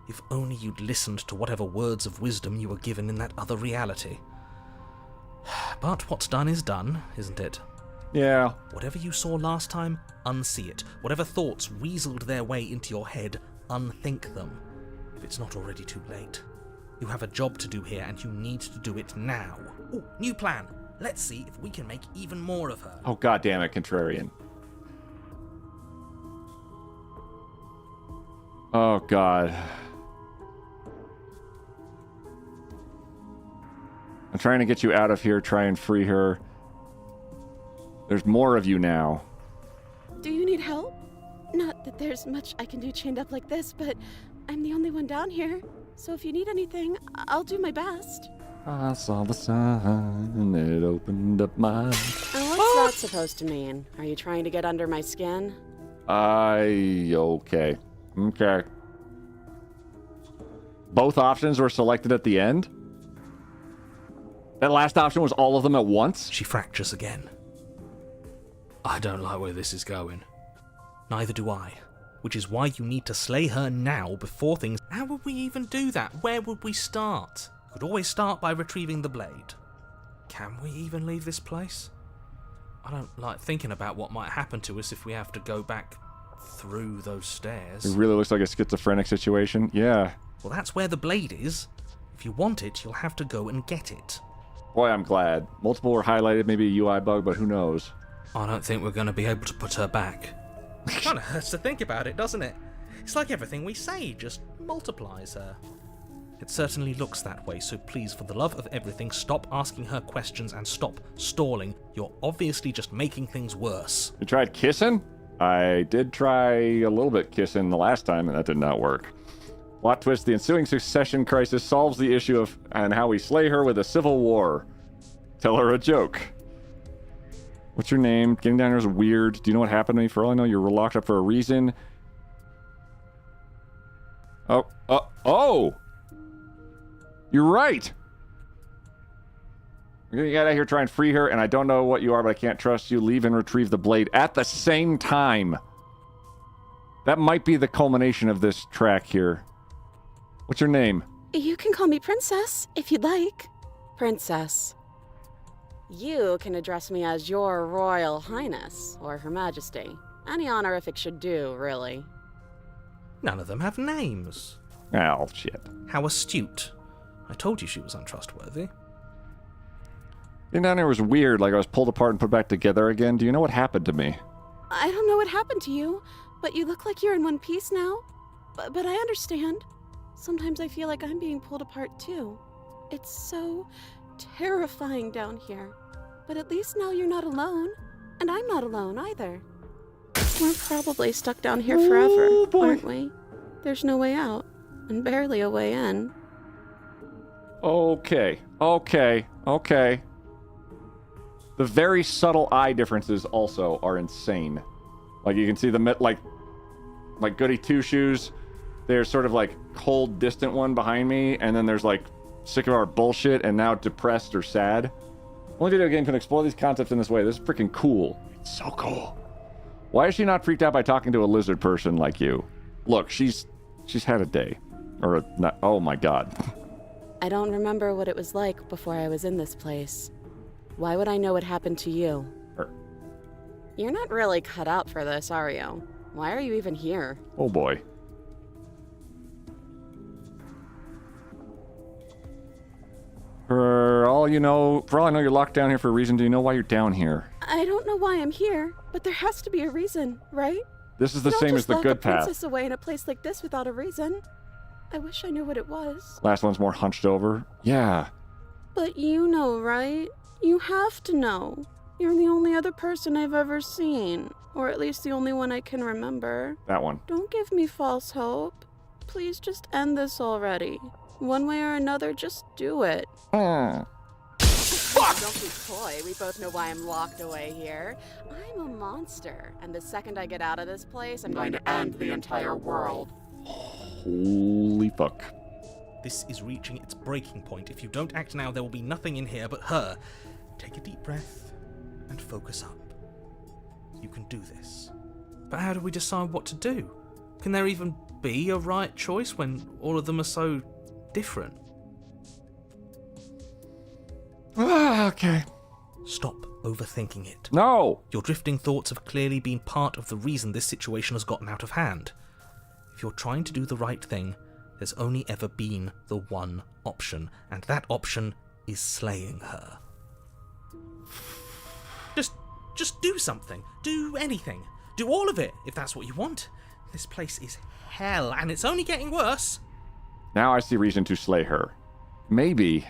If only you'd listened to whatever words of wisdom you were given in that other reality. But what's done is done, isn't it? Yeah. Whatever you saw last time, unsee it. Whatever thoughts weaseled their way into your head, unthink them. If it's not already too late. You have a job to do here, and you need to do it now. Ooh, new plan. Let's see if we can make even more of her. Oh, goddammit, Contrarian. Oh, God. I'm trying to get you out of here, try and free her. There's more of you now. Do you need help? Not that there's much I can do chained up like this, but I'm the only one down here. So if you need anything, I'll do my best. I saw the sign and it opened up my... And what's that supposed to mean? Are you trying to get under my skin? Okay. Okay. Both options were selected at the end? That last option was all of them at once? She fractures again. I don't like where this is going. Neither do I. Which is why you need to slay her now before things... How would we even do that? Where would we start? Could always start by retrieving the blade. Can we even leave this place? I don't like thinking about what might happen to us if we have to go back through those stairs. It really looks like a schizophrenic situation. Yeah. Well, that's where the blade is. If you want it, you'll have to go and get it. Boy, I'm glad. Multiple were highlighted, maybe a UI bug, but who knows? I don't think we're going to be able to put her back. It kind of hurts to think about it, doesn't it? It's like everything we say just multiplies her. It certainly looks that way, so please, for the love of everything, stop asking her questions and stop stalling. You're obviously just making things worse. You tried kissing? I did try a little bit kissing the last time, and that did not work. Plot twist, the ensuing succession crisis solves the issue of and how we slay her with a civil war. Tell her a joke. What's your name? Getting down here is weird. Do you know what happened to me? For all I know, you're locked up for a reason. Oh! You're right! We're gonna get out of here, try and free her, and I don't know what you are, but I can't trust you. Leave and retrieve the blade at the same time. That might be the culmination of this track here. What's your name? You can call me Princess, if you'd like. Princess. You can address me as Your Royal Highness, or Her Majesty. Any honorific should do, really. None of them have names. Oh, shit. How astute. I told you she was untrustworthy. Getting down here was weird, like I was pulled apart and put back together again. Do you know what happened to me? I don't know what happened to you, but you look like you're in one piece now. But I understand. Sometimes I feel like I'm being pulled apart too. It's so terrifying down here. But at least now you're not alone. And I'm not alone either. We're probably stuck down here forever, aren't we? There's no way out, and barely a way in. Okay. The very subtle eye differences also are insane. Like you can see the like Goody Two Shoes. There's sort of like cold, distant one behind me, and then there's like sick of our bullshit and now depressed or sad. Only video game can explore these concepts in this way. This is freaking cool. It's so cool. Why is she not freaked out by talking to a lizard person like you? Look, she's had a day. Oh my god. I don't remember what it was like before I was in this place. Why would I know what happened to you? You're not really cut out for this, are you? Why are you even here? Oh boy. all I know, you're locked down here for a reason. Do you know why you're down here? I don't know why I'm here, but there has to be a reason, right? This is the You don't same as just the lock good a path. princess away in a place like this without a reason. I wish I knew what it was. Last one's more hunched over. Yeah. But you know, right? You have to know. You're the only other person I've ever seen. Or at least the only one I can remember. That one. Don't give me false hope. Please just end this already. One way or another, just do it. Hmm. Don't be coy. We both know why I'm locked away here. I'm a monster. And the second I get out of this place, I'm going to end the entire world. Holy fuck. This is reaching its breaking point. If you don't act now, there will be nothing in here but her. Take a deep breath and focus up. You can do this. But how do we decide what to do? Can there even be a right choice when all of them are so different? Okay. Stop overthinking it. No! Your drifting thoughts have clearly been part of the reason this situation has gotten out of hand. If you're trying to do the right thing, there's only ever been the one option, and that option is slaying her. Just do something. Do anything. Do all of it, if that's what you want. This place is hell, and it's only getting worse. Now I see reason to slay her. Maybe.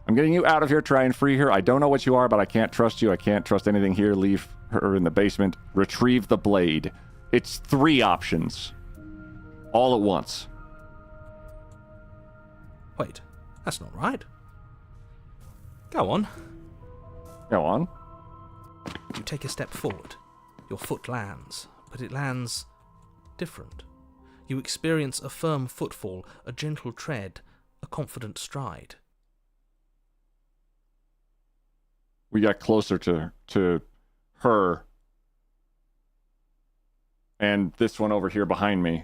I'm getting you out of here. Try and free her. I don't know what you are, but I can't trust you. I can't trust anything here. Leave her in the basement. Retrieve the blade. It's 3 options. All at once. Wait, that's not right. Go on. Go on. You take a step forward. Your foot lands, but it lands different. You experience a firm footfall, a gentle tread, a confident stride. We got closer to her. And this one over here behind me.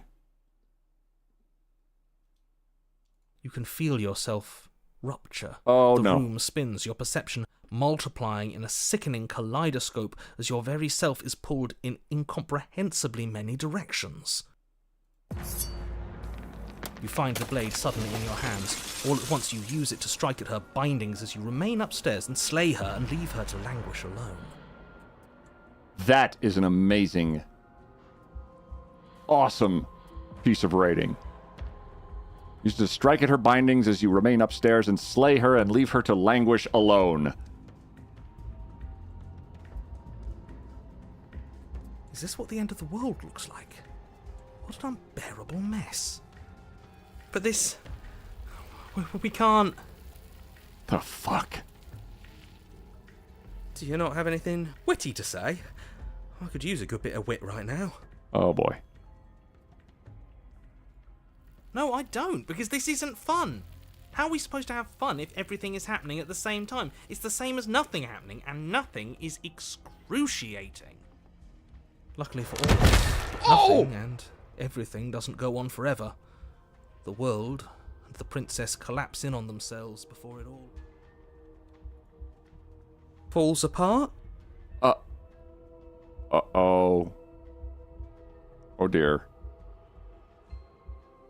You can feel yourself rupture. Oh, the no. room spins, your perception multiplying in a sickening kaleidoscope as your very self is pulled in incomprehensibly many directions. You find the blade suddenly in your hands. All at once you use it to strike at her bindings as you remain upstairs and slay her and leave her to languish alone. That is an amazing, awesome piece of writing. Use to strike at her bindings as you remain upstairs and slay her and leave her to languish alone. Is this what the end of the world looks like? What an unbearable mess. But this... We can't... The fuck? Do you not have anything witty to say? I could use a good bit of wit right now. Oh boy. No, I don't, because this isn't fun. How are we supposed to have fun if everything is happening at the same time? It's the same as nothing happening, and nothing is excruciating. Luckily for all of us, nothing and everything doesn't go on forever. The world and the princess collapse in on themselves before it all falls apart? Uh-oh. Oh dear.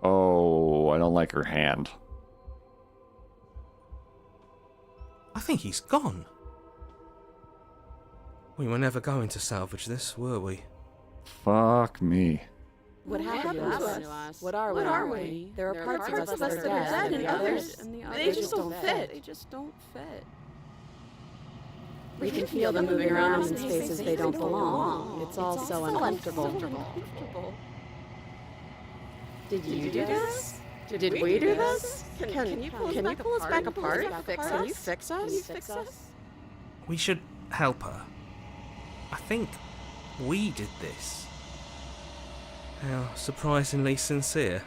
Oh, I don't like her hand. I think he's gone. We were never going to salvage this, were we? Fuck me. What happened to us? What are we? There are parts of us that are dead, and others, they just don't fit. They just don't fit. We can feel them moving around in spaces they don't belong. It's all so uncomfortable. Did you do this? Did we do this? Can you pull us back apart? Can you fix us? We should help her. I think we did this. How surprisingly sincere.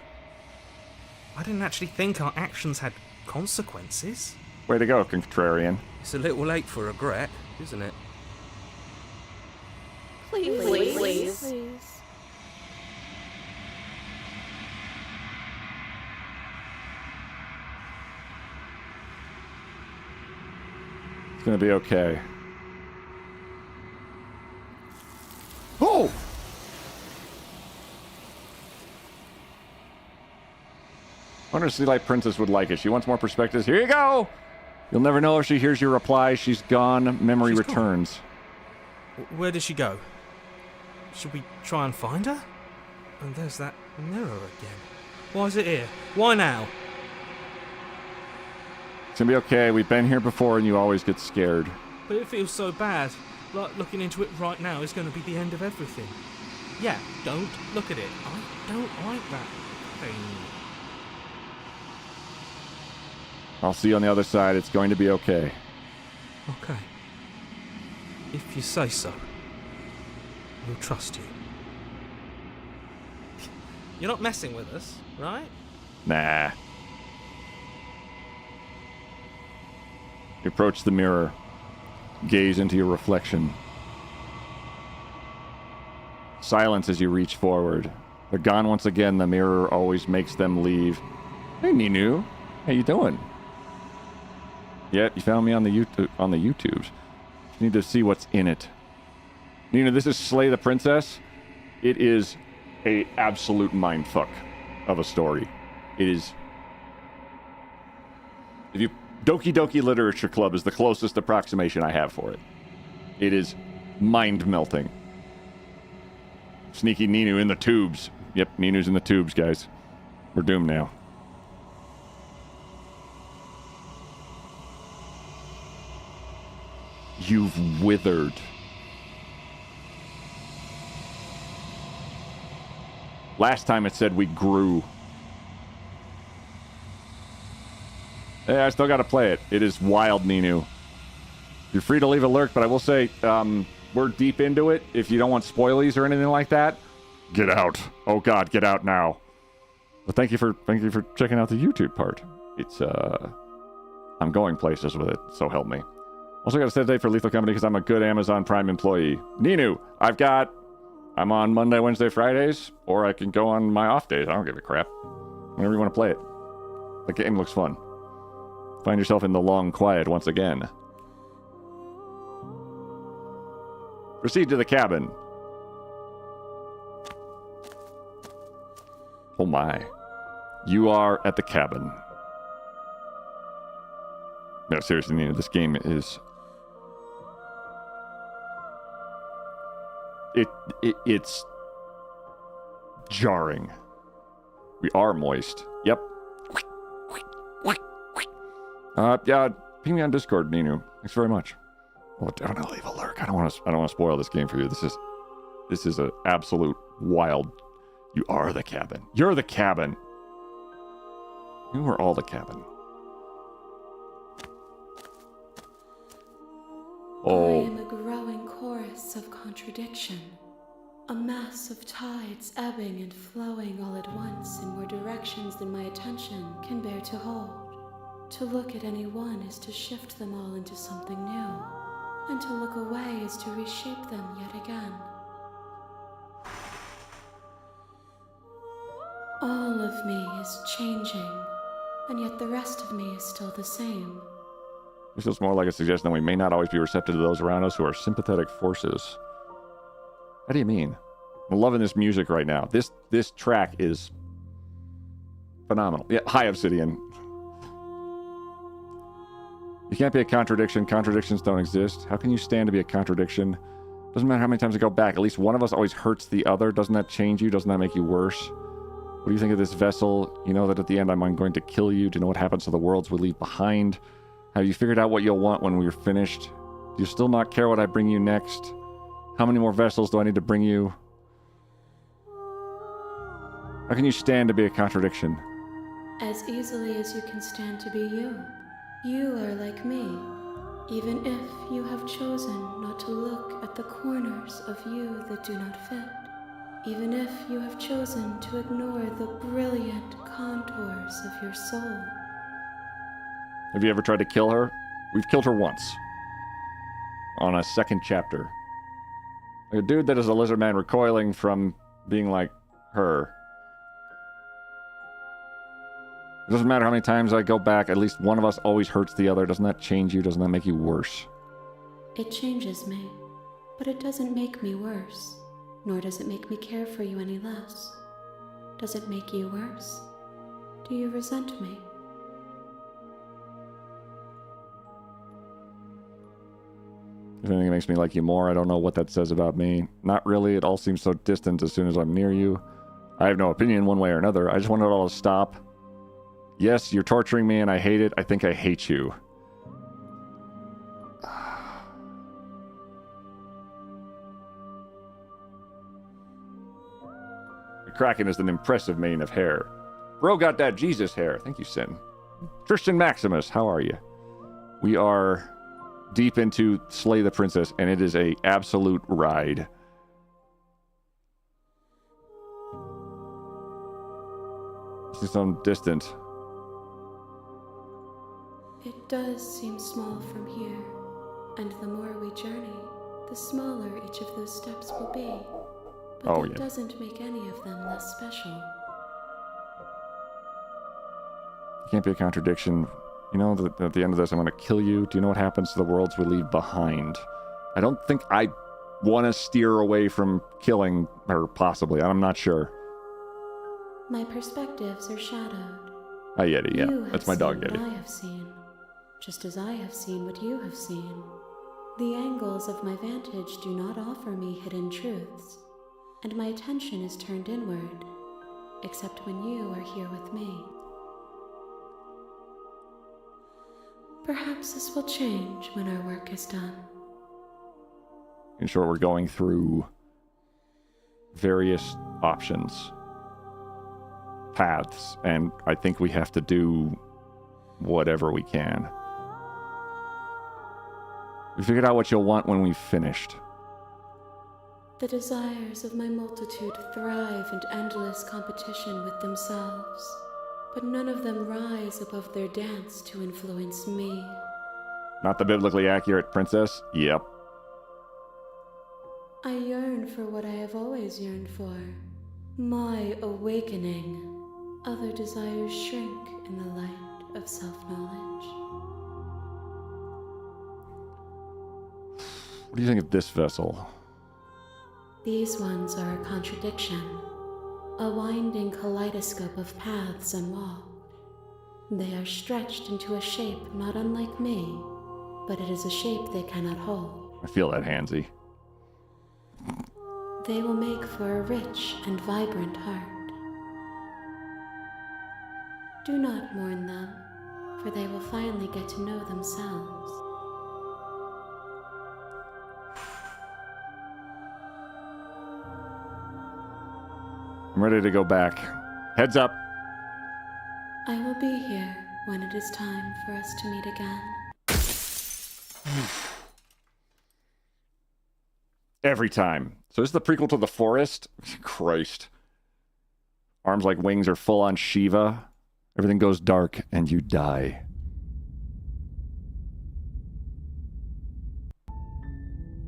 I didn't actually think our actions had consequences. Way to go, contrarian. It's a little late for regret, isn't it? Please. It's gonna be okay. Oh! Wonder if Sea Light Princess would like it. She wants more perspectives. Here you go! You'll never know if she hears your reply. She's gone. Memory She's gone. returns. Where did she go? Should we try and find her? And there's that mirror again. Why is it here? Why now? It's gonna be okay. We've been here before and you always get scared. But it feels so bad. Like looking into it right now is going to be the end of everything. Yeah, don't look at it. I don't like that thing. I'll see you on the other side. It's going to be okay. Okay. If you say so. We'll trust you. You're not messing with us, right? Nah. You approach the mirror. Gaze into your reflection. Silence as you reach forward. They're gone once again. The mirror always makes them leave. Hey, Ninu. How you doing? Yeah, you found me on the YouTubes. You need to see what's in it. Nina, this is Slay the Princess. It is a absolute mindfuck of a story. It is... If you... Doki Doki Literature Club is the closest approximation I have for it. It is mind-melting. Sneaky Ninu in the tubes. Yep, Ninu's in the tubes, guys. We're doomed now. You've withered. Last time it said we grew. Hey, I still gotta play it. It is wild, Ninu. You're free to leave a lurk, but I will say, we're deep into it. If you don't want spoilies or anything like that, get out. Oh God, get out now. But thank you for checking out the YouTube part. It's I'm going places with it, so help me. Also got to set a date for Lethal Company because I'm a good Amazon Prime employee. Ninu, I'm on Monday, Wednesday, Fridays, or I can go on my off days. I don't give a crap. Whenever you want to play it. The game looks fun. Find yourself in the long quiet once again. Proceed to the cabin. Oh my. You are at the cabin. No, seriously, Nina, this game is... It's jarring. We are moist. Yep. Yeah, ping me on Discord, Ninu. Thanks very much. Oh, don't leave a lurk. I don't want to spoil this game for you. This is an absolute wild. You are the cabin. You're the cabin. You are all the cabin. Oh. I am a growing chorus of contradiction. A mass of tides ebbing and flowing all at once in more directions than my attention can bear to hold. To look at any one is to shift them all into something new, and to look away is to reshape them yet again. All of me is changing, and yet the rest of me is still the same. This feels more like a suggestion that we may not always be receptive to those around us who are sympathetic forces. How do you mean? I'm loving this music right now. This track is phenomenal. Yeah, hi, Obsidian. You can't be a contradiction. Contradictions don't exist. How can you stand to be a contradiction? Doesn't matter how many times I go back. At least one of us always hurts the other. Doesn't that change you? Doesn't that make you worse? What do you think of this vessel? You know that at the end I'm going to kill you. Do you know what happens to the worlds we leave behind? Have you figured out what you'll want when we're finished? Do you still not care what I bring you next? How many more vessels do I need to bring you? How can you stand to be a contradiction? As easily as you can stand to be you. You are like me, even if you have chosen not to look at the corners of you that do not fit. Even if you have chosen to ignore the brilliant contours of your soul. Have you ever tried to kill her? We've killed her once. On a second chapter. Like a dude that is a lizard man recoiling from being like her. It doesn't matter how many times I go back, at least one of us always hurts the other. Doesn't that change you? Doesn't that make you worse? It changes me, but it doesn't make me worse. Nor does it make me care for you any less. Does it make you worse? Do you resent me? If anything makes me like you more, I don't know what that says about me. Not really. It all seems so distant as soon as I'm near you. I have no opinion one way or another. I just want it all to stop. Yes, you're torturing me and I hate it. I think I hate you. The Kraken is an impressive mane of hair. Bro got that Jesus hair. Thank you, Sin. Tristan Maximus, how are you? We are deep into Slay the Princess, and it is a absolute ride. This is some distant. It does seem small from here, and the more we journey, the smaller each of those steps will be. But that doesn't make any of them less special. Can't be a contradiction. You know, at the end of this, I'm going to kill you. Do you know what happens to the worlds we leave behind? I don't think I want to steer away from killing her, possibly. I'm not sure. My perspectives are shadowed. Hi, Yeti, yeah. That's my dog, Yeti. I have seen, just as I have seen what you have seen. The angles of my vantage do not offer me hidden truths, and my attention is turned inward, except when you are here with me. Perhaps this will change when our work is done. In short, we're going through various options, paths, and I think we have to do whatever we can. We figured out what you'll want when we've finished. The desires of my multitude thrive in endless competition with themselves, but none of them rise above their dance to influence me. Not the biblically accurate princess? Yep. I yearn for what I have always yearned for. My awakening. Other desires shrink in the light of self-knowledge. What do you think of this vessel? These ones are a contradiction. A winding kaleidoscope of paths unwalked. They are stretched into a shape not unlike me, but it is a shape they cannot hold. I feel that, Hansy. They will make for a rich and vibrant heart. Do not mourn them, for they will finally get to know themselves. I'm ready to go back. Heads up. I will be here when it is time for us to meet again. Every time. So this is the prequel to The Forest? Christ. Arms like wings are full on Shiva. Everything goes dark and you die.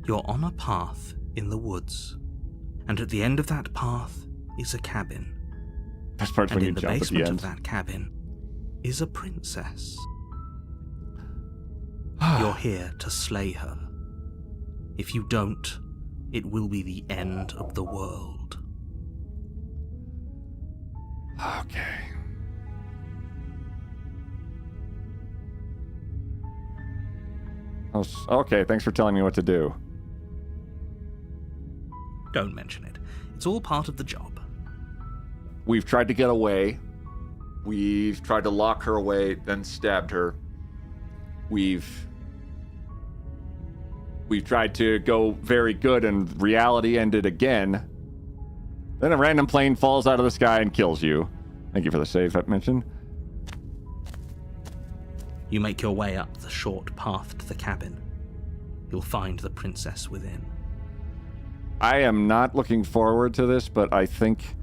You're on a path in the woods, and at the end of that path is a cabin. Best part's when you jump at the end. And in the basement of that cabin is a princess. You're here to slay her. If you don't, it will be the end of the world. Okay. Okay, thanks for telling me what to do. Don't mention it. It's all part of the job. We've tried to get away. We've tried to lock her away, then stabbed her. We've tried to go very good, and reality ended again. Then a random plane falls out of the sky and kills you. Thank you for the save I mentioned. You make your way up the short path to the cabin. You'll find the princess within. I am not looking forward to this, but I think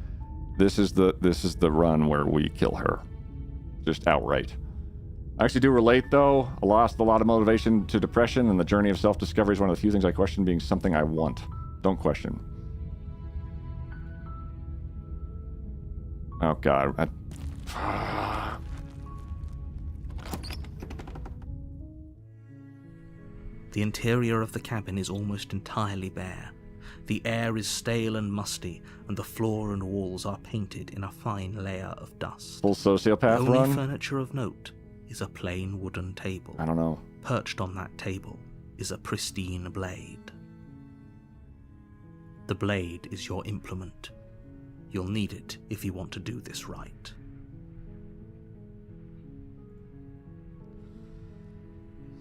this is the run where we kill her. Just outright. I actually do relate, though. I lost a lot of motivation to depression, and the journey of self-discovery is one of the few things I question being something I want. Don't question. Oh, God. The interior of the cabin is almost entirely bare. The air is stale and musty, and the floor and walls are painted in a fine layer of dust. Full sociopath run? run? Furniture of note is a plain wooden table. I don't know. Perched on that table is a pristine blade. The blade is your implement. You'll need it if you want to do this right.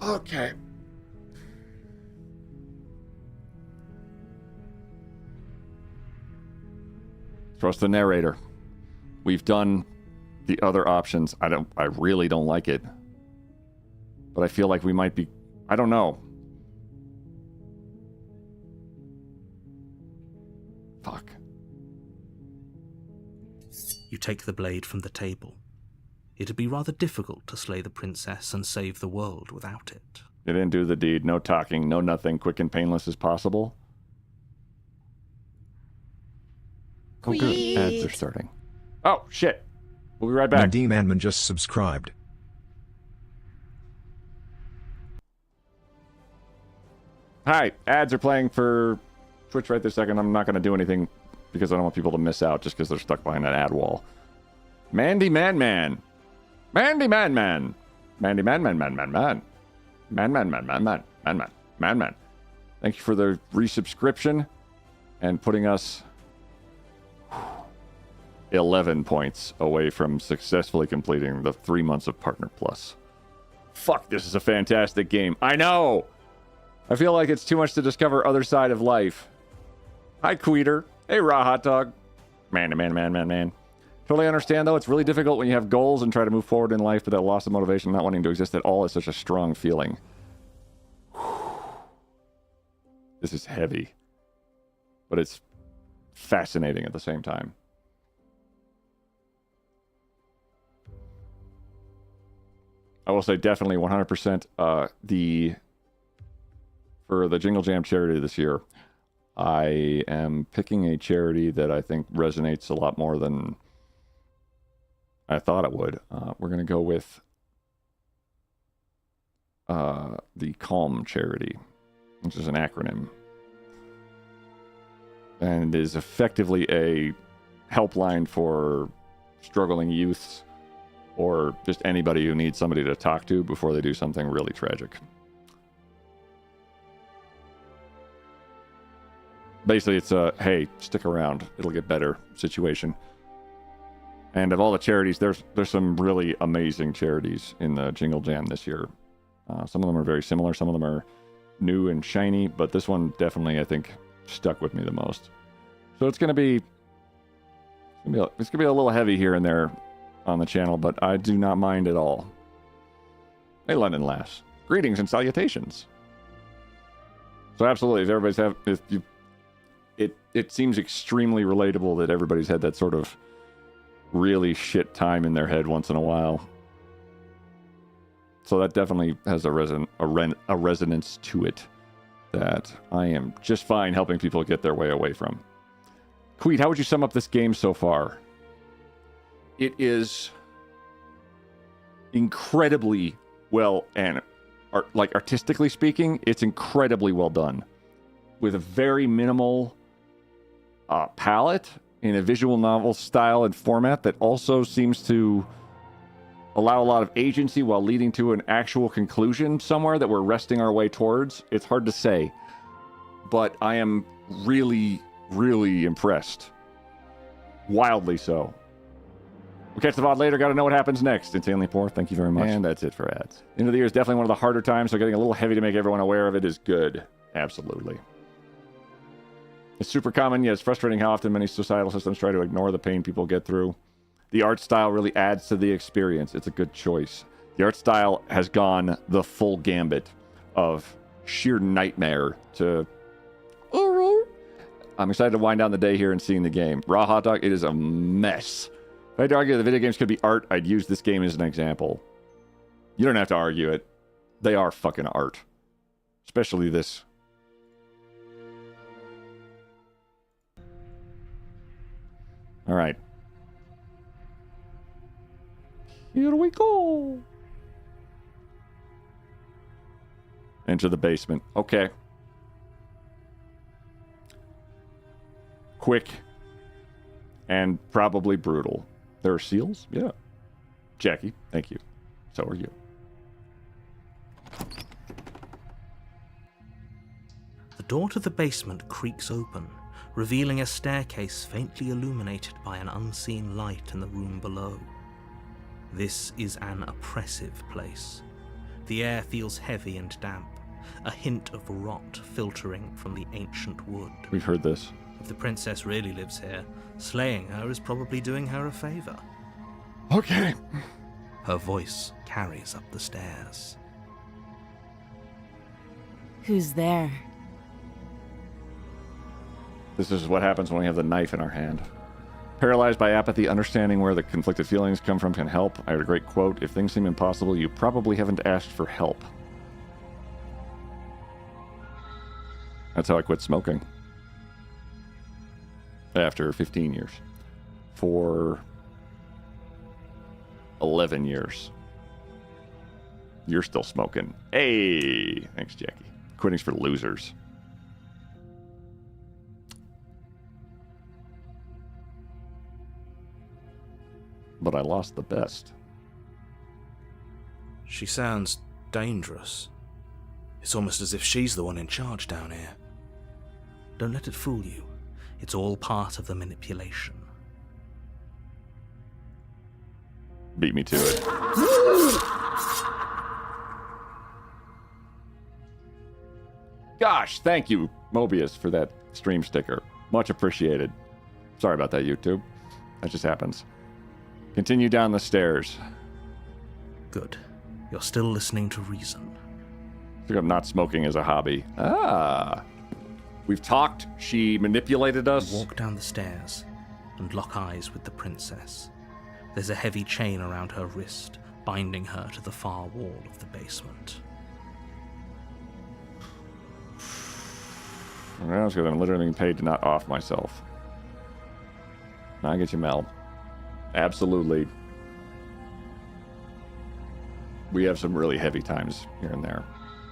Okay. Trust the narrator. We've done the other options. I really don't like it. But I feel like we might be, I don't know. Fuck. You take the blade from the table. It'd be rather difficult to slay the princess and save the world without it. You didn't do the deed. No talking, no nothing. Quick and painless as possible. Oh, good. Ads are starting. Oh, shit. We'll be right back. Nadim Anman just subscribed. Hi, ads are playing for Twitch right this second. I'm not going to do anything because I don't want people to miss out just because they're stuck behind that ad wall. Mandy Man Man. Mandy Man Man. Mandy Man Man Man Man Man. Man Man Man Man Man Man Man Man Man. Thank you for the resubscription and putting us 11 points away from successfully completing the 3 months of Partner Plus. Fuck, this is a fantastic game. I know! I feel like it's too much to discover other side of life. Hi, Queeter. Hey, Raw Hot Dog. Man. Totally understand, though. It's really difficult when you have goals and try to move forward in life, but that loss of motivation, not wanting to exist at all, is such a strong feeling. This is heavy. But it's fascinating at the same time. I will say definitely 100% for the Jingle Jam charity this year, I am picking a charity that I think resonates a lot more than I thought it would. We're going to go with the CALM charity, which is an acronym. And is effectively a helpline for struggling youths or just anybody who needs somebody to talk to before they do something really tragic. Basically, it's a, hey, stick around, it'll get better situation. And of all the charities, there's some really amazing charities in the Jingle Jam this year. Some of them are very similar, some of them are new and shiny, but this one definitely, I think, stuck with me the most. So it's gonna be a little heavy here and there on the channel, but I do not mind at all. Hey, London Lass. Greetings and salutations. So absolutely, if everybody's it seems extremely relatable that everybody's had that sort of really shit time in their head once in a while. So that definitely has a resonance to it that I am just fine helping people get their way away from. Queet, how would you sum up this game so far? It is incredibly well, and artistically speaking, it's incredibly well done. With a very minimal palette in a visual novel style and format that also seems to allow a lot of agency while leading to an actual conclusion somewhere that we're resting our way towards. It's hard to say, but I am really, really impressed. Wildly so. We'll catch the VOD later. Got to know what happens next. Insanely Poor, thank you very much. And that's it for ads. End of the year is definitely one of the harder times, so getting a little heavy to make everyone aware of it is good. Absolutely. It's super common, yet it's frustrating how often many societal systems try to ignore the pain people get through. The art style really adds to the experience. It's a good choice. The art style has gone the full gambit of sheer nightmare to... I'm excited to wind down the day here and seeing the game. Raw Hot Dog, it is a mess. If I had to argue that video games could be art, I'd use this game as an example. You don't have to argue it. They are fucking art. Especially this. All right. Here we go. Into the basement. Okay. Quick. And probably brutal. There are seals? Yeah. Jackie, thank you. So are you. door to the basement creaks open, revealing a staircase faintly illuminated by an unseen light in the room below. This is an oppressive place. The air feels heavy and damp, a hint of rot filtering from the ancient wood. We've heard this. If the princess really lives here, slaying her is probably doing her a favor. Okay. Her voice carries up the stairs. Who's there? This is what happens when we have the knife in our hand. Paralyzed by apathy, understanding where the conflicted feelings come from can help. I heard a great quote, if things seem impossible, you probably haven't asked for help. That's how I quit smoking. After 15 years. For 11 years. You're still smoking. Hey! Thanks, Jackie. Quitting's for losers. But I lost the best. She sounds dangerous. It's almost as if she's the one in charge down here. Don't let it fool you. It's all part of the manipulation. Beat me to it. Gosh, thank you, Mobius, for that stream sticker. Much appreciated. Sorry about that, YouTube. That just happens. Continue down the stairs. Good. You're still listening to reason. I think I'm not smoking as a hobby. Ah. We've talked. She manipulated us. You walk down the stairs and lock eyes with the princess. There's a heavy chain around her wrist, binding her to the far wall of the basement. Well, because I'm literally being paid to not off myself. I get you, Mel. Absolutely. We have some really heavy times here and there.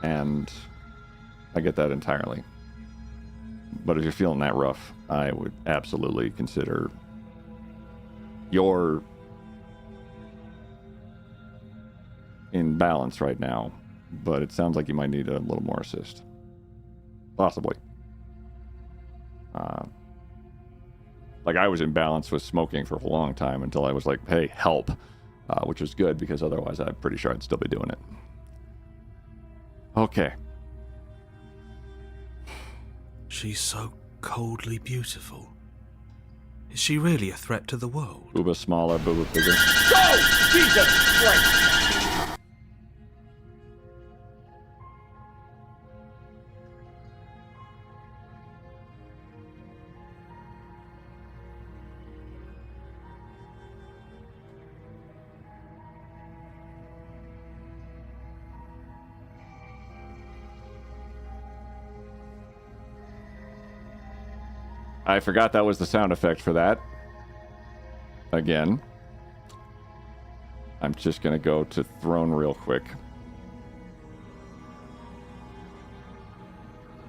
And I get that entirely. But if you're feeling that rough, I would absolutely consider you're in balance right now. But it sounds like you might need a little more assist. Possibly. Like I was in balance with smoking for a long time until I was like, hey, help. Which was good because otherwise I'm pretty sure I'd still be doing it. Okay. She's so coldly beautiful. Is she really a threat to the world? Booba smaller, booba bigger. Go! Jesus Christ! I forgot that was the sound effect for that. Again. I'm just going to go to Throne real quick.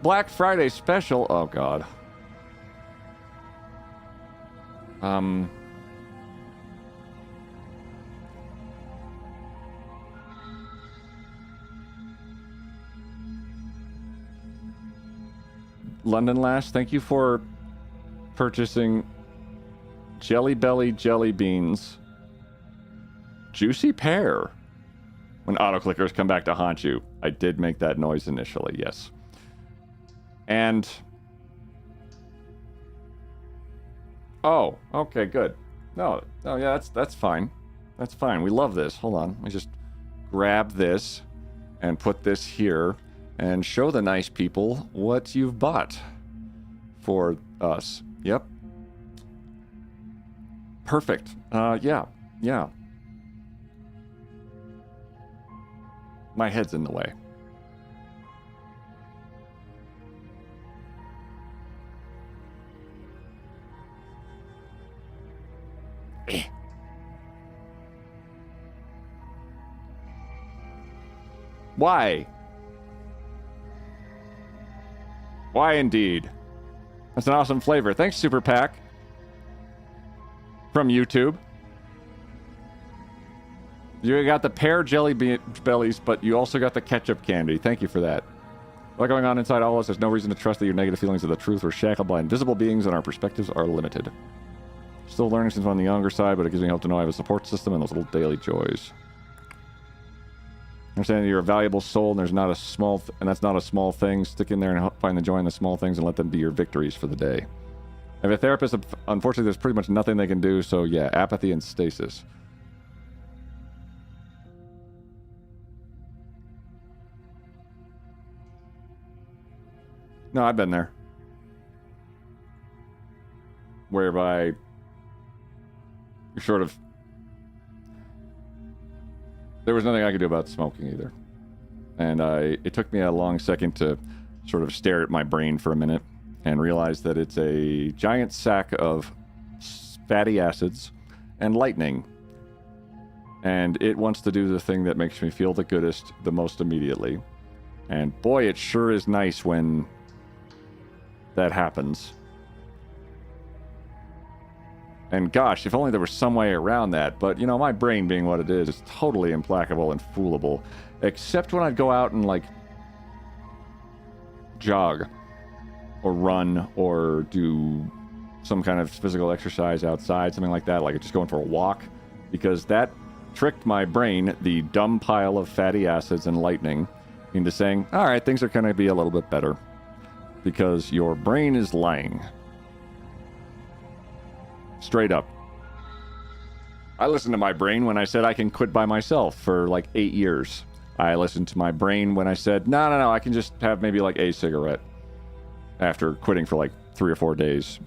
Black Friday special. Oh, God. London Lash, thank you for purchasing Jelly Belly jelly beans. Juicy pear. When auto clickers come back to haunt you. I did make that noise initially, yes. And oh, okay, good. No, yeah, that's fine. That's fine. We love this. Hold on. Let me just grab this and put this here and show the nice people what you've bought for us. Yep. Perfect. Yeah. My head's in the way. Why? Why indeed? That's an awesome flavor. Thanks, Super Pack. From YouTube. You got the pear jelly bellies, but you also got the ketchup candy. Thank you for that. A lot going on inside all of us. There's no reason to trust that your negative feelings are the truth. We're shackled by invisible beings and our perspectives are limited. Still learning since I'm on the younger side, but it gives me hope to know I have a support system and those little daily joys. Understand that you're a valuable soul and there's not a small and that's not a small thing. Stick in there and find the joy in the small things and let them be your victories for the day. I have a therapist. Unfortunately, there's pretty much nothing they can do, so yeah, apathy and stasis. No, I've been there. Whereby you're sort of... There was nothing I could do about smoking either. And it took me a long second to sort of stare at my brain for a minute and realize that it's a giant sack of fatty acids and lightning. And it wants to do the thing that makes me feel the goodest the most immediately. And boy, it sure is nice when that happens. And gosh, if only there was some way around that. But, you know, my brain being what it is totally implacable and foolable. Except when I'd go out and, like, jog. Or run. Or do some kind of physical exercise outside. Something like that. Like just going for a walk. Because that tricked my brain, the dumb pile of fatty acids and lightning, into saying, alright, things are going to be a little bit better. Because your brain is lying. Straight up. I listened to my brain when I said I can quit by myself for like 8 years. I listened to my brain when I said, no, I can just have maybe like a cigarette after quitting for like 3 or 4 days.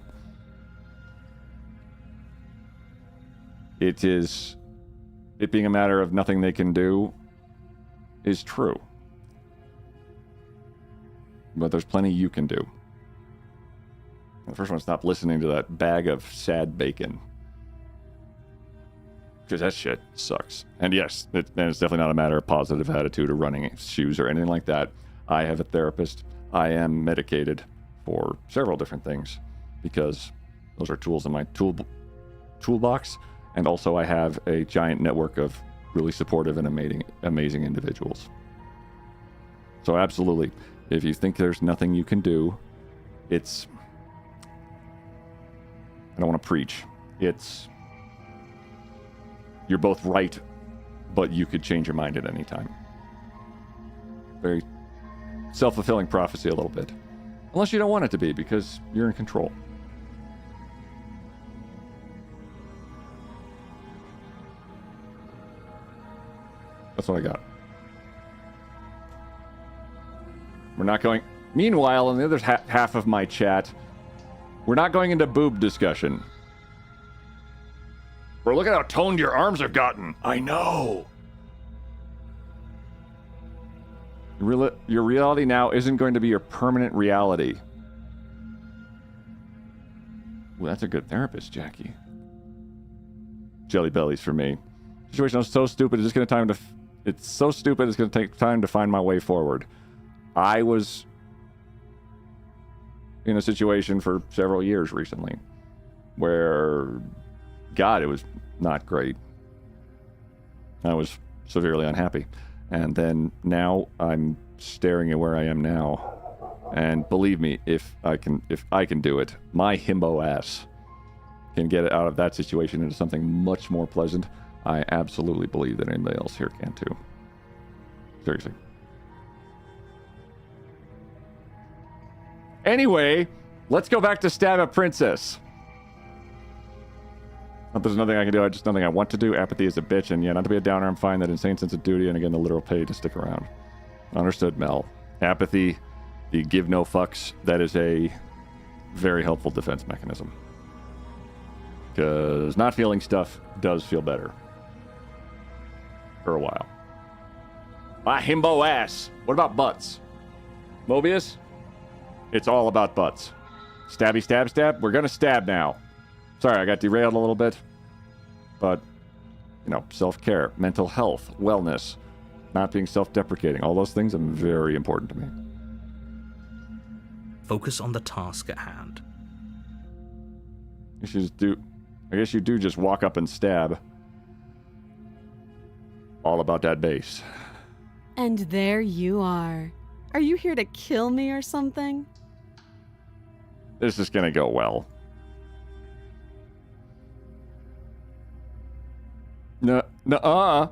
It being a matter of nothing they can do is true. But there's plenty you can do. The first one, stop listening to that bag of sad bacon. Because that shit sucks. And yes, it's definitely not a matter of positive attitude or running shoes or anything like that. I have a therapist. I am medicated for several different things. Because those are tools in my toolbox. And also I have a giant network of really supportive and amazing individuals. So absolutely, if you think there's nothing you can do, it's... I don't want to preach. It's... You're both right, but you could change your mind at any time. Very self-fulfilling prophecy a little bit. Unless you don't want it to be, because you're in control. That's what I got. We're not going... Meanwhile, on the other half of my chat... We're not going into boob discussion. Bro, look at how toned your arms have gotten. I know. Your reality now isn't going to be your permanent reality. Well, that's a good therapist, Jackie. Jelly bellies for me. Situation is so stupid. It's so stupid. It's going to take time to find my way forward. I was in a situation for several years recently where, God, it was not great. I was severely unhappy. And then now I'm staring at where I am now. And believe me, if I can do it, my himbo ass can get it out of that situation into something much more pleasant. I absolutely believe that anybody else here can too. Seriously. Anyway, let's go back to Stab a Princess. Not there's nothing I can do, just nothing I want to do. Apathy is a bitch, and yeah, not to be a downer, I'm fine. That insane sense of duty, and again, the literal pay to stick around. Understood, Mel. Apathy, the give no fucks, that is a very helpful defense mechanism. Because not feeling stuff does feel better. For a while. My himbo ass. What about butts? Mobius? It's all about butts. Stabby, stab, stab. We're gonna stab now. Sorry, I got derailed a little bit. But, you know, self-care, mental health, wellness, not being self-deprecating, all those things are very important to me. Focus on the task at hand. I guess you do just walk up and stab. All about that bass. And there you are. Are you here to kill me or something? This is gonna go well. Nuh-uh.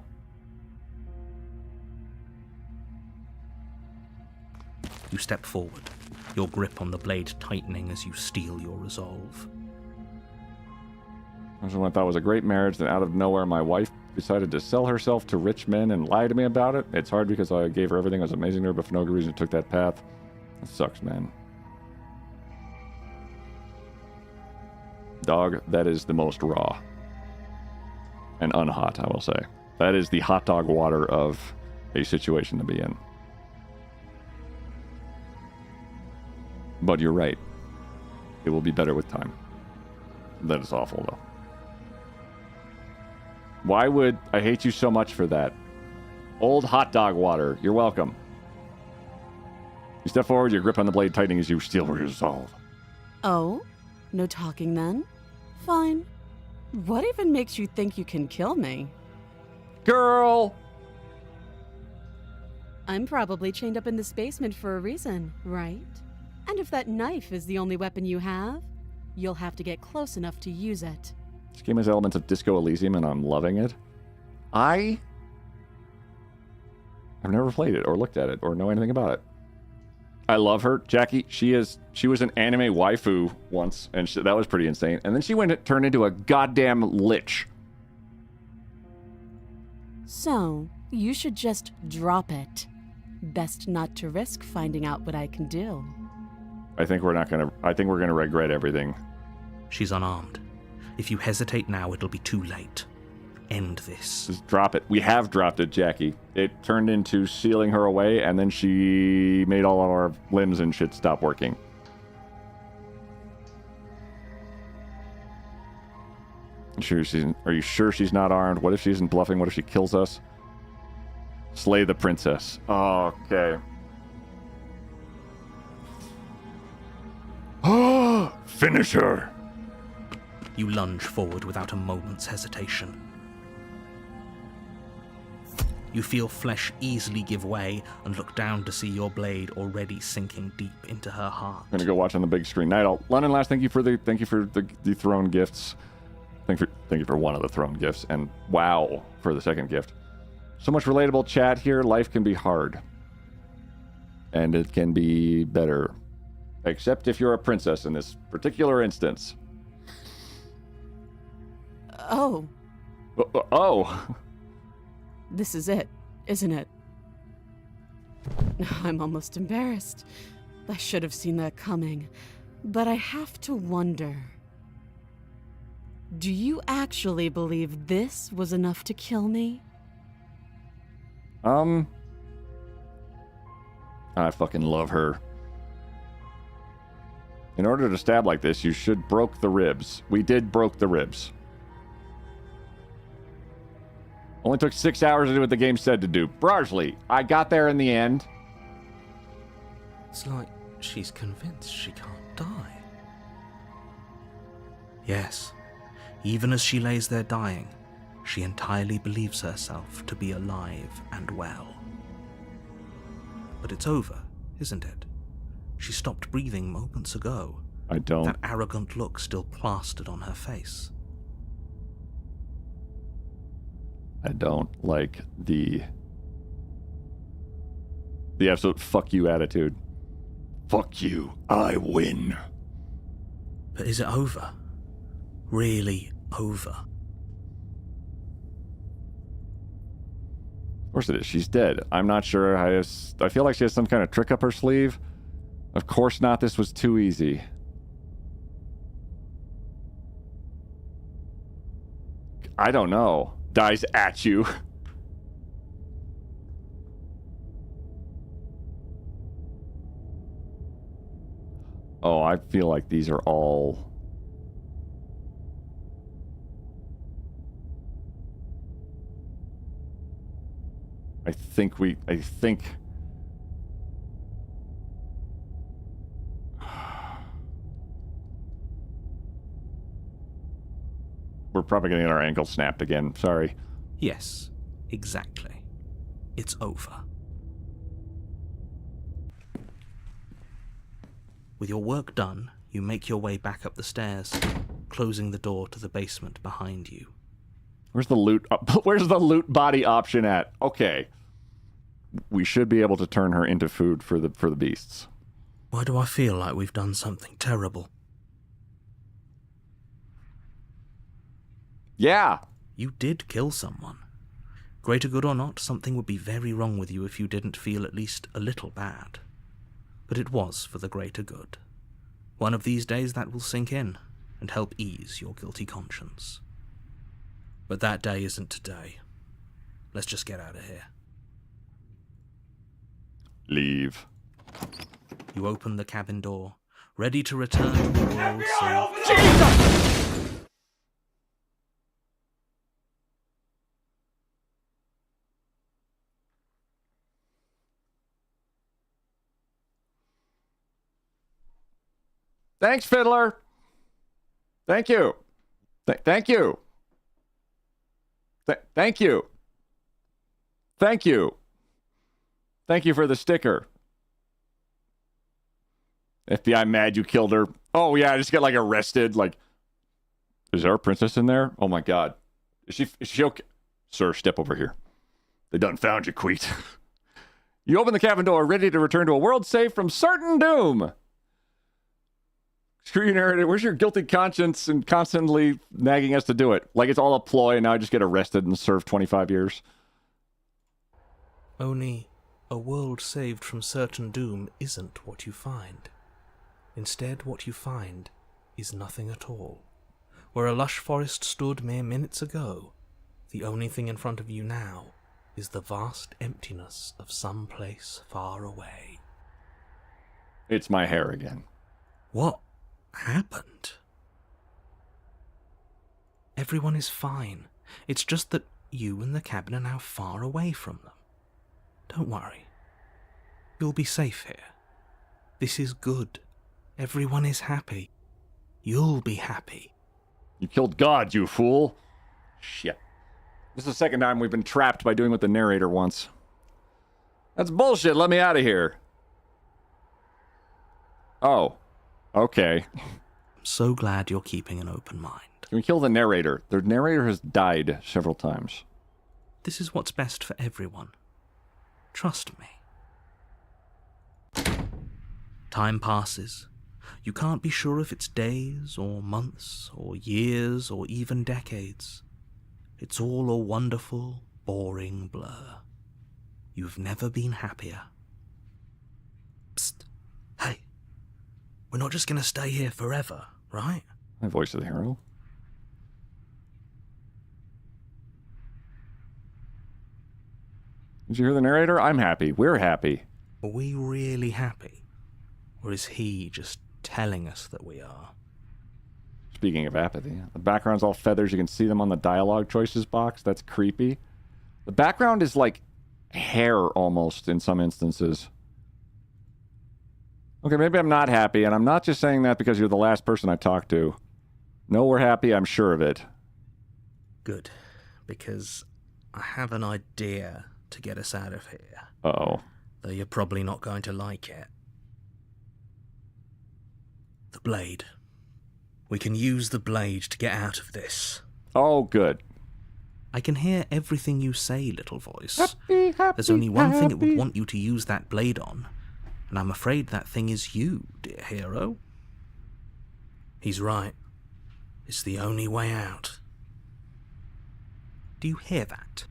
You step forward, your grip on the blade tightening as you steel your resolve. Someone thought it was a great marriage, then out of nowhere my wife decided to sell herself to rich men and lie to me about it. It's hard because I gave her everything. I was amazing to her, but for no good reason it took that path. It sucks, man. Dog, that is the most raw. And unhot, I will say. That is the hot dog water of a situation to be in. But you're right. It will be better with time. That is awful, though. Why would I hate you so much for that? Old hot dog water. You're welcome. You step forward, your grip on the blade tightening as you steel resolve. Oh? No talking then? Fine. What even makes you think you can kill me? Girl! I'm probably chained up in this basement for a reason, right? And if that knife is the only weapon you have, you'll have to get close enough to use it. This game has elements of Disco Elysium, and I'm loving it. I've never played it, or looked at it, or know anything about it. I love her. Jackie, she was an anime waifu once, and that was pretty insane. And then she turned into a goddamn lich. So, you should just drop it. Best not to risk finding out what I can do. I think we're gonna regret everything. She's unarmed. If you hesitate now, it'll be too late. End this. Just drop it. We have dropped it, Jackie. It turned into sealing her away, and then she made all of our limbs and shit stop working. Are you sure she's not armed? What if she isn't bluffing? What if she kills us? Slay the princess. Oh, okay. Oh, finish her. You lunge forward without a moment's hesitation. You feel flesh easily give way and look down to see your blade already sinking deep into her heart. I'm gonna go watch on the big screen. Night Owl. London Last, thank you for the throne gifts. Thank you for one of the throne gifts, and wow for the second gift. So much relatable chat here. Life can be hard, and it can be better, except if you're a princess in this particular instance. Oh. Oh. This is it, isn't it? I'm almost embarrassed. I should have seen that coming. But I have to wonder. Do you actually believe this was enough to kill me? I fucking love her. In order to stab like this, you should broke the ribs. We did broke the ribs. Only took 6 hours to do what the game said to do. Brajli, I got there in the end. It's like she's convinced she can't die. Yes, even as she lays there dying, she entirely believes herself to be alive and well. But it's over, isn't it? She stopped breathing moments ago. I don't. That arrogant look still plastered on her face. I don't like the absolute fuck you attitude. Fuck you, I win. But is it over? Really over? Of course it is. She's dead. I'm not sure. I feel like she has some kind of trick up her sleeve. Of course not. This was too easy. I don't know. Dies at you. Oh, I feel like these are all... I think... We're probably going to get our ankle snapped again. Sorry. Yes, exactly. It's over. With your work done, you make your way back up the stairs, closing the door to the basement behind you. Where's the loot? Where's the loot body option at? Okay. We should be able to turn her into food for the beasts. Why do I feel like we've done something terrible? Yeah. You did kill someone. Greater good or not, something would be very wrong with you if you didn't feel at least a little bad. But it was for the greater good. One of these days that will sink in and help ease your guilty conscience. But that day isn't today. Let's just get out of here. Leave. You open the cabin door, ready to return to the world saved. Jesus! Thanks, Fiddler. Thank you. Thank you. Thank you. Thank you. Thank you for the sticker. FBI mad you killed her. Oh, yeah, I just got, like, arrested. Like, is there a princess in there? Oh, my God. Is she okay? Sir, step over here. They done found you, Queet. You open the cabin door, ready to return to a world safe from certain doom. Screw you, narrator. Where's your guilty conscience and constantly nagging us to do it? Like it's all a ploy and now I just get arrested and serve 25 years. Only a world saved from certain doom isn't what you find. Instead, what you find is nothing at all. Where a lush forest stood mere minutes ago, the only thing in front of you now is the vast emptiness of some place far away. It's my hair again. What happened? Everyone is fine. It's just that you and the cabin are now far away from them. Don't worry. You'll be safe here. This is good. Everyone is happy. You'll be happy. You killed God, you fool. Shit. This is the second time we've been trapped by doing what the narrator wants. That's bullshit. Let me out of here. Oh. Okay. I'm so glad you're keeping an open mind. Can we kill the narrator? The narrator has died several times. This is what's best for everyone. Trust me. Time passes. You can't be sure if it's days, or months, or years, or even decades. It's all a wonderful, boring blur. You've never been happier. Psst. Hey. We're not just gonna stay here forever, right? My voice of the hero. Did you hear the narrator? I'm happy. We're happy. Are we really happy? Or is he just telling us that we are? Speaking of apathy, the background's all feathers. You can see them on the dialogue choices box. That's creepy. The background is like hair almost in some instances. Okay, maybe I'm not happy, and I'm not just saying that because you're the last person I talked to. No, we're happy, I'm sure of it. Good, because I have an idea to get us out of here. Uh-oh. Though you're probably not going to like it. The blade. We can use the blade to get out of this. Oh, good. I can hear everything you say, little voice. Happy, There's only one thing it would want you to use that blade on, and I'm afraid that thing is you, dear hero. He's right. It's the only way out. Do you hear that?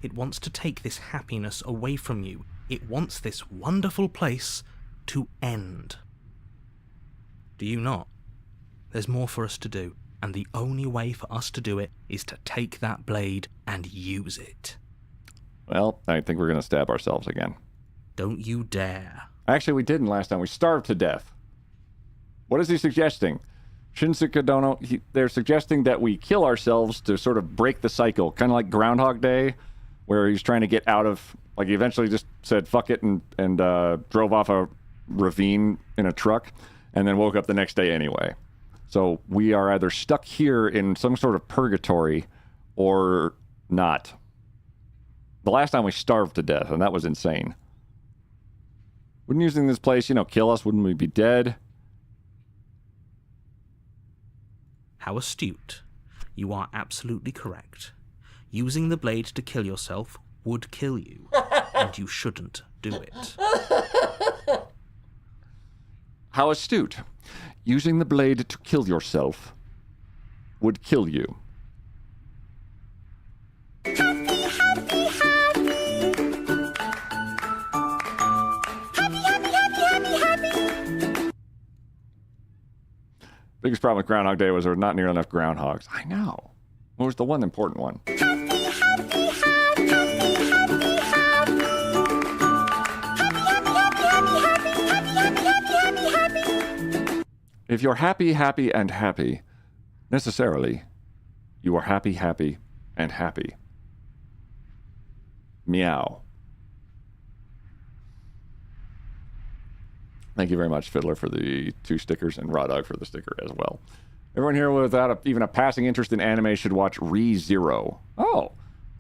It wants to take this happiness away from you. It wants this wonderful place to end. Do you not? There's more for us to do, and the only way for us to do it is to take that blade and use it. Well, I think we're going to stab ourselves again. Don't you dare. Actually, we didn't last time. We starved to death. What is he suggesting? Shinsuke Dono, they're suggesting that we kill ourselves to sort of break the cycle, kind of like Groundhog Day, where he's trying to get out of, like he eventually just said fuck it and drove off a ravine in a truck and then woke up the next day anyway. So we are either stuck here in some sort of purgatory or not. The last time we starved to death, and that was insane. Wouldn't using this place, kill us? Wouldn't we be dead? How astute. You are absolutely correct. Using the blade to kill yourself would kill you, and you shouldn't do it. How astute. Using the blade to kill yourself would kill you. Biggest problem with Groundhog Day was there were not nearly enough groundhogs. I know. What was the one important one? If you're happy, happy, and happy, necessarily, you are happy, happy, and happy. Meow. Thank you very much, Fiddler, for the 2 stickers, and Raw Dog for the sticker as well. Everyone here without even a passing interest in anime should watch ReZero. Oh,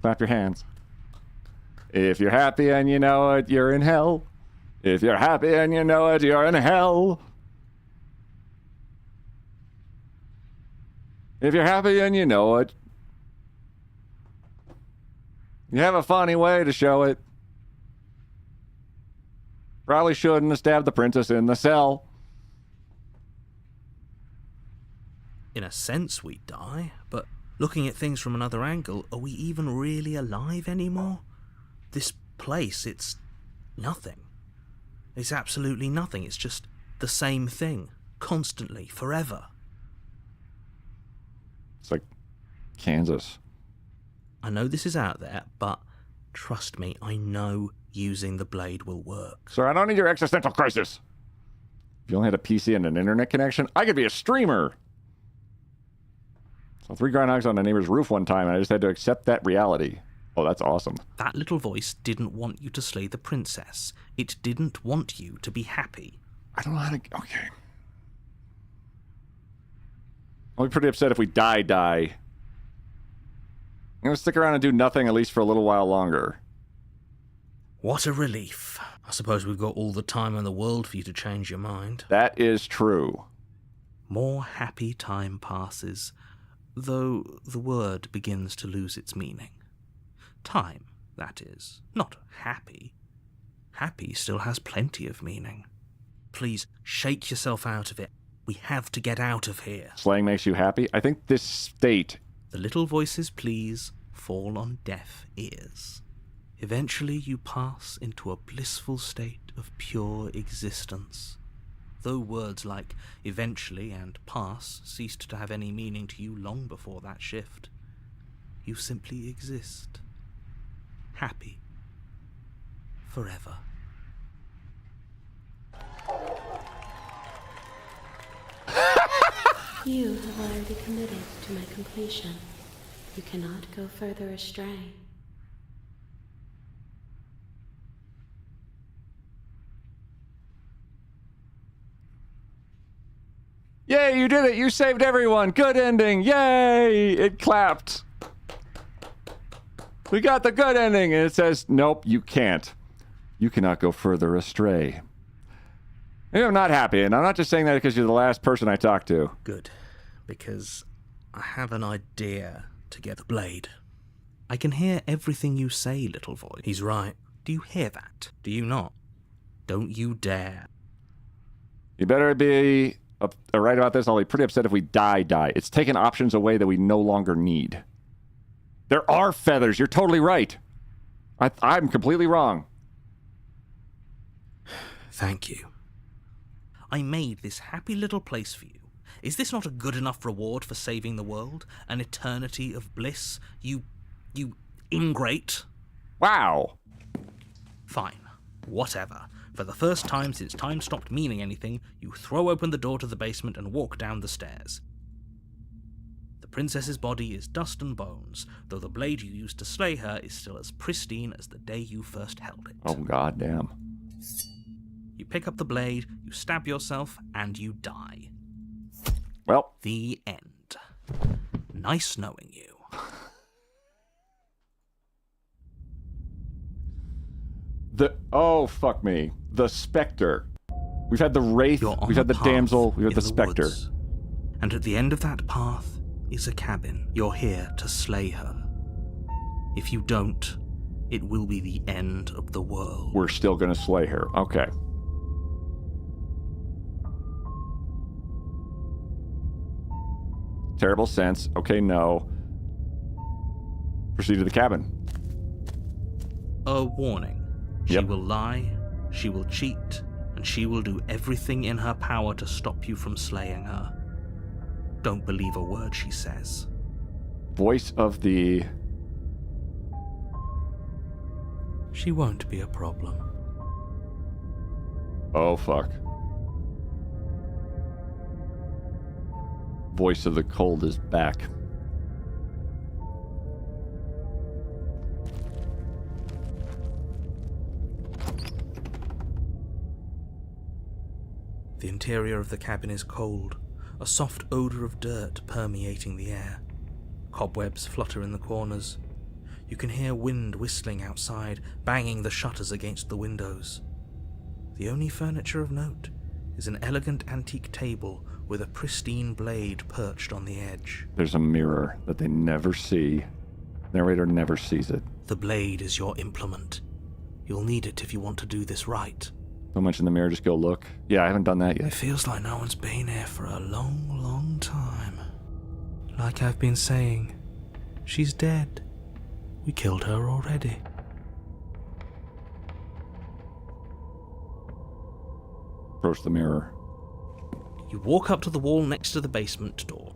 clap your hands. If you're happy and you know it, you're in hell. If you're happy and you know it, you're in hell. If you're happy and you know it, you have a funny way to show it. Probably shouldn't have stabbed the princess in the cell. In a sense, we die, but looking at things from another angle, are we even really alive anymore? This place, it's nothing. It's absolutely nothing. It's just the same thing, constantly, forever. It's like Kansas. I know this is out there, but trust me, I know using the blade will work. Sir, I don't need your existential crisis. If you only had a PC and an internet connection, I could be a streamer. So 3 groundhogs on a neighbor's roof one time, and I just had to accept that reality. Oh, that's awesome. That little voice didn't want you to slay the princess. It didn't want you to be happy. I don't know how to... Okay. I'll be pretty upset if we die. I'm going to stick around and do nothing, at least for a little while longer. What a relief. I suppose we've got all the time in the world for you to change your mind. That is true. More happy time passes, though the word begins to lose its meaning. Time, that is. Not happy. Happy still has plenty of meaning. Please, shake yourself out of it. We have to get out of here. Slaying makes you happy? I think this state... The little voices, please, fall on deaf ears. Eventually you pass into a blissful state of pure existence. Though words like eventually and pass ceased to have any meaning to you long before that shift, you simply exist. Happy. Forever. You have already committed to my completion. You cannot go further astray. Yay, you did it! You saved everyone! Good ending! Yay! It clapped! We got the good ending! And it says, nope, you can't. You cannot go further astray. Maybe I'm not happy, and I'm not just saying that because you're the last person I talked to. Good, because I have an idea to get the blade. I can hear everything you say, little voice. He's right. Do you hear that? Do you not? Don't you dare. You better be right about this. I'll be pretty upset if we die. It's taken options away that we no longer need. There are feathers. You're totally right. I'm completely wrong. Thank you. I made this happy little place for you. Is this not a good enough reward for saving the world? An eternity of bliss? You ingrate? Wow. Fine. Whatever. For the first time since time stopped meaning anything, you throw open the door to the basement and walk down the stairs. The princess's body is dust and bones, though the blade you used to slay her is still as pristine as the day you first held it. Oh, goddamn. You pick up the blade, you stab yourself, and you die. Well. The end. Nice knowing you. Oh, fuck me. The Spectre. We've had the Wraith, we've had the Damsel, we've had the Spectre. And at the end of that path, is a cabin. You're here to slay her. If you don't, it will be the end of the world. We're still gonna slay her. Okay. Terrible sense. Okay, no. Proceed to the cabin. A warning. She will lie, she will cheat, and she will do everything in her power to stop you from slaying her. Don't believe a word she says. Voice of the... She won't be a problem. Oh, fuck. Voice of the cold is back. The interior of the cabin is cold, a soft odor of dirt permeating the air. Cobwebs flutter in the corners. You can hear wind whistling outside, banging the shutters against the windows. The only furniture of note is an elegant antique table with a pristine blade perched on the edge. There's a mirror that they never see. Narrator never sees it. The blade is your implement. You'll need it if you want to do this right. Don't mention the mirror, just go look. Yeah, I haven't done that yet. It feels like no one's been here for a long, long time. Like I've been saying, she's dead. We killed her already. Approach the mirror. You walk up to the wall next to the basement door.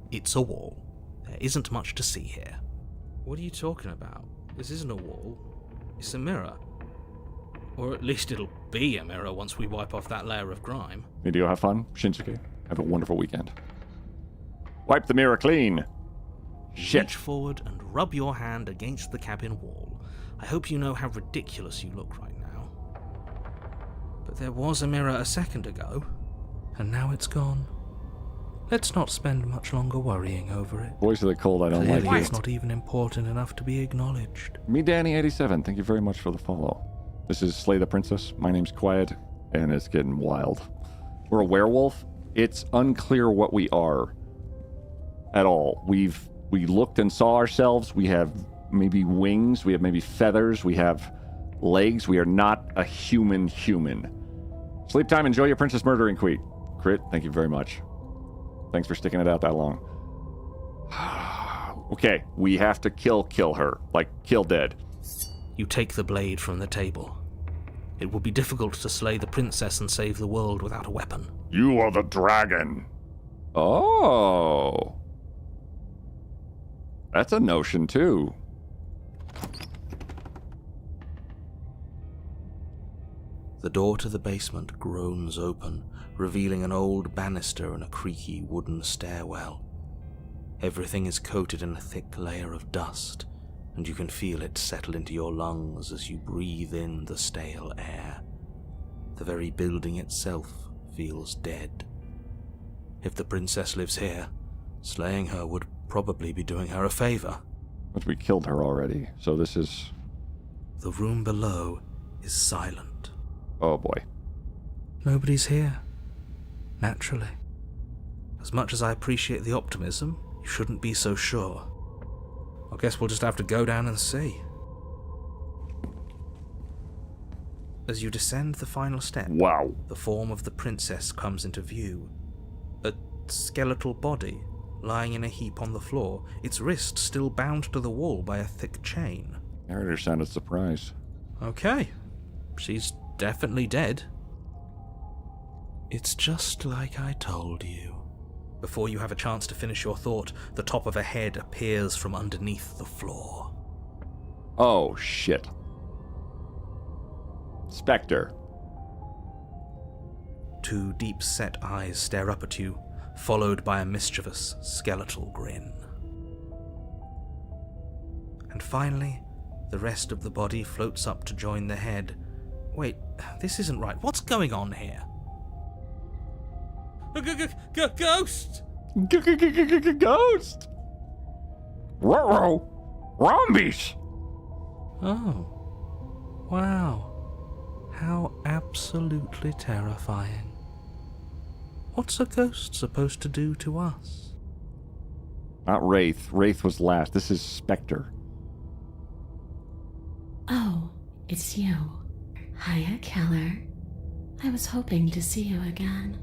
It's a wall. There isn't much to see here. What are you talking about? This isn't a wall. It's a mirror. Or at least it'll be a mirror once we wipe off that layer of grime. Need to go have fun? Shinsuke, have a wonderful weekend. Wipe the mirror clean! Shit. Reach forward and rub your hand against the cabin wall. I hope you know how ridiculous you look right now. But there was a mirror a second ago, and now it's gone. Let's not spend much longer worrying over it. Voice of the cold, I don't like it. It's not even important enough to be acknowledged. Me, Danny87, thank you very much for the follow. This is Slay the Princess. My name's Quiet, and it's getting wild. We're a werewolf. It's unclear what we are at all. We looked and saw ourselves. We have maybe wings. We have maybe feathers. We have legs. We are not a human. Sleep time. Enjoy your princess murdering queen. Crit, thank you very much. Thanks for sticking it out that long. Okay, we have to kill her. Like, kill dead. You take the blade from the table. It will be difficult to slay the princess and save the world without a weapon. You are the dragon. Oh. That's a notion, too. The door to the basement groans open, revealing an old banister and a creaky wooden stairwell. Everything is coated in a thick layer of dust, and you can feel it settle into your lungs as you breathe in the stale air. The very building itself feels dead. If the princess lives here, slaying her would probably be doing her a favor. But we killed her already, so this is... The room below is silent. Oh boy. Nobody's here. Naturally. As much as I appreciate the optimism, you shouldn't be so sure. I guess we'll just have to go down and see. As you descend the final step, wow, the form of the princess comes into view. A skeletal body lying in a heap on the floor, its wrist still bound to the wall by a thick chain. Narrator sounded surprised. Okay, she's definitely dead. It's just like I told you. Before you have a chance to finish your thought, the top of a head appears from underneath the floor. Oh, shit. Spectre. Two deep-set eyes stare up at you, followed by a mischievous, skeletal grin. And finally, the rest of the body floats up to join the head. Wait, this isn't right. What's going on here? Ghost! Ghost! Ruh-roh! Rombies! Oh. Wow. How absolutely terrifying. What's a ghost supposed to do to us? Not Wraith. Wraith was last. This is Spectre. Oh, it's you. Hiya, Keller. I was hoping to see you again.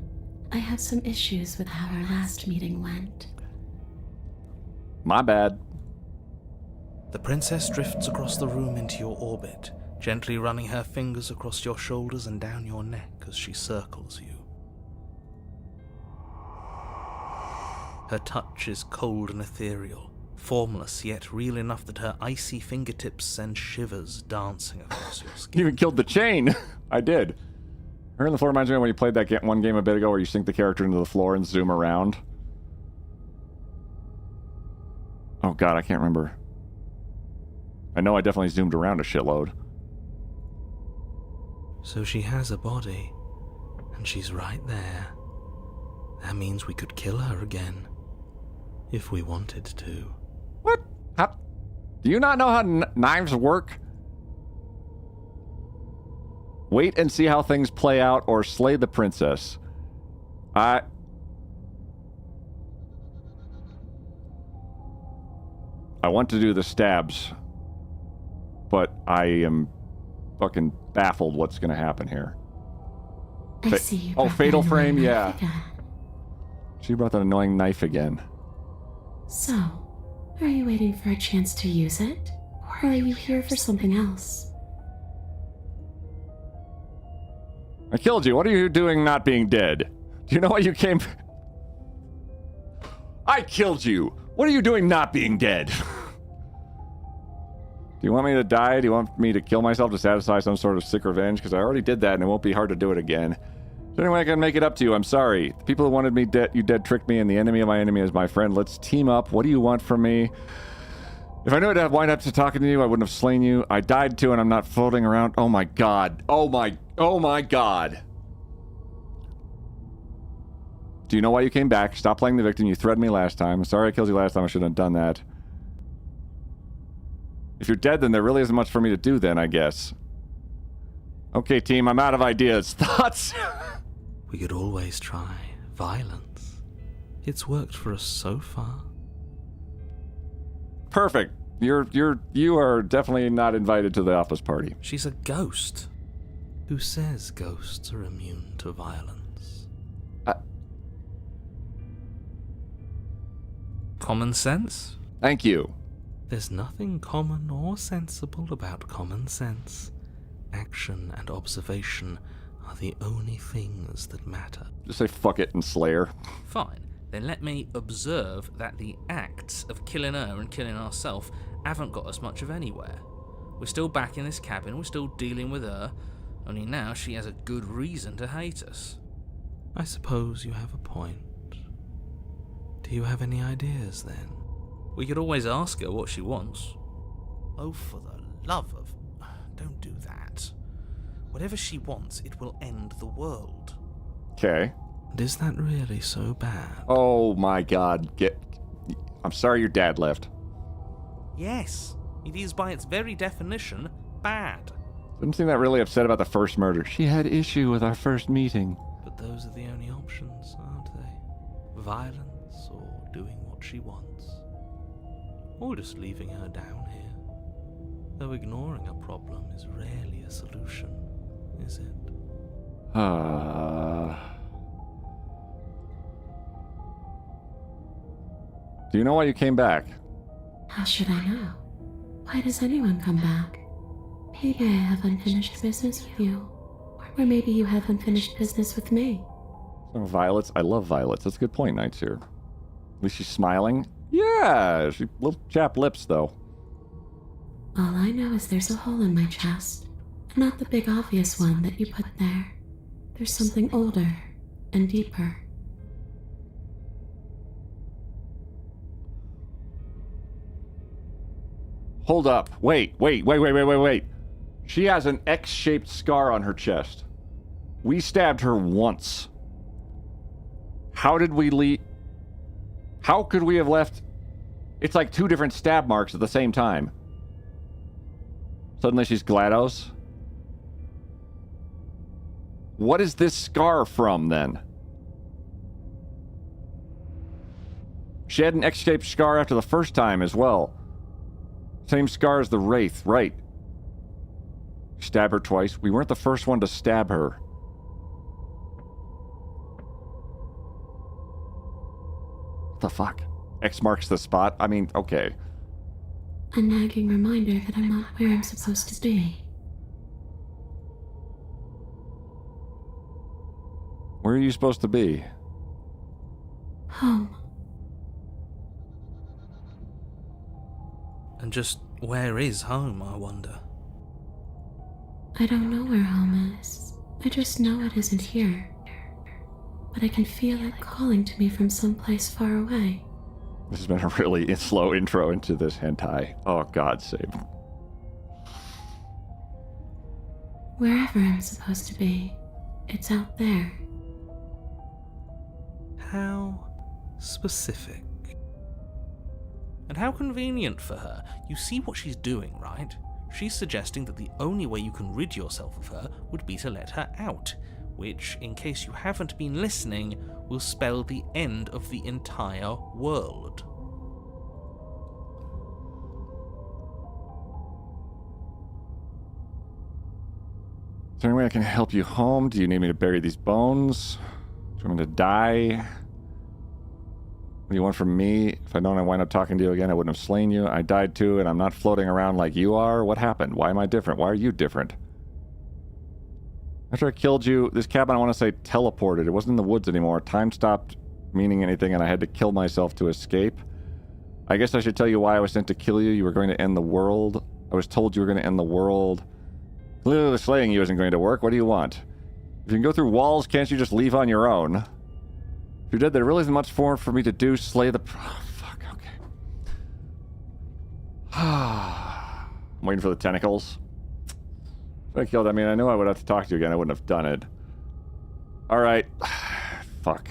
I have some issues with how our last meeting went. My bad. The princess drifts across the room into your orbit, gently running her fingers across your shoulders and down your neck as she circles you. Her touch is cold and ethereal, formless yet real enough that her icy fingertips send shivers dancing across your skin. You even killed the chain! I did. Her on the floor reminds me of when you played that one game a bit ago where you sink the character into the floor and zoom around. Oh god, I can't remember. I know I definitely zoomed around a shitload. So she has a body, and she's right there. That means we could kill her again, if we wanted to. What? How? Do you not know how knives work? Wait and see how things play out, or slay the princess. I want to do the stabs, but I am fucking baffled what's going to happen here. I see you. Oh, Fatal Frame, yeah. Again. She brought that annoying knife again. So, are you waiting for a chance to use it? Or are you here for something else? I killed you. What are you doing not being dead? Do you know why you came? I killed you. What are you doing not being dead? Do you want me to die? Do you want me to kill myself to satisfy some sort of sick revenge? Because I already did that and it won't be hard to do it again. Is there any way I can make it up to you? I'm sorry. The people who wanted me dead, you dead tricked me, and the enemy of my enemy is my friend. Let's team up. What do you want from me? If I knew I'd wind up to talking to you, I wouldn't have slain you. I died too, and I'm not floating around. Oh my god. Oh my god. Do you know why you came back? Stop playing the victim. You threatened me last time. I'm sorry I killed you last time. I shouldn't have done that. If you're dead, then there really isn't much for me to do then, I guess. Okay, team, I'm out of ideas. Thoughts? We could always try violence. It's worked for us so far. Perfect. You are definitely not invited to the office party. She's a ghost. Who says ghosts are immune to violence? Common sense? Thank you. There's nothing common or sensible about common sense. Action and observation are the only things that matter. Just say fuck it and Slayer. Fine. Then let me observe that the acts of killing her and killing ourselves haven't got us much of anywhere. We're still back in this cabin, we're still dealing with her, only now she has a good reason to hate us. I suppose you have a point. Do you have any ideas then? We could always ask her what she wants. Oh, for the love of... Don't do that. Whatever she wants, it will end the world. Okay. And is that really so bad? Oh my god. I'm sorry your dad left. Yes. It is by its very definition bad. Didn't seem that really upset about the first murder. She had issue with our first meeting. But those are the only options, aren't they? Violence or doing what she wants. Or just leaving her down here. Though ignoring a problem is rarely a solution, is it? Do you know why you came back? How should I know? Why does anyone come back? Maybe I have unfinished business with you. Or maybe you have unfinished business with me. Oh, violets? I love violets. That's a good point, Knights here. At least she's smiling. Yeah, she little chapped lips, though. All I know is there's a hole in my chest. Not the big obvious one that you put there. There's something older and deeper. Hold up. Wait. She has an X-shaped scar on her chest. We stabbed her once. How did we leave? How could we have left? It's like two different stab marks at the same time. Suddenly she's GLaDOS. What is this scar from, then? She had an X-shaped scar after the first time as well. Same scar as the Wraith, right. Stab her twice. We weren't the first one to stab her. What the fuck? X marks the spot? I mean, okay. A nagging reminder that I'm not where I'm supposed to be. Where are you supposed to be? Home. And just where is home, I wonder? I don't know where home is. I just know it isn't here. But I can feel it calling to me from someplace far away. This has been a really slow intro into this hentai. Oh, God save. Wherever I'm supposed to be, it's out there. How specific. And how convenient for her. You see what she's doing, right? She's suggesting that the only way you can rid yourself of her would be to let her out, which, in case you haven't been listening, will spell the end of the entire world. Is there any way I can help you home? Do you need me to bury these bones? Do you want me to die? What do you want from me? If I'd known I'd wind up talking to you again, I wouldn't have slain you. I died too, and I'm not floating around like you are. What happened? Why am I different? Why are you different? After I killed you, this cabin, I want to say, teleported. It wasn't in the woods anymore. Time stopped meaning anything, and I had to kill myself to escape. I guess I should tell you why I was sent to kill you. You were going to end the world. I was told you were going to end the world. Clearly, slaying you isn't going to work. What do you want? If you can go through walls, can't you just leave on your own? If you're dead, there really isn't much more for me to do. Slay the... Oh, fuck, okay. I'm waiting for the tentacles. If I killed, I mean, I knew I would have to talk to you again. I wouldn't have done it. Alright. Fuck.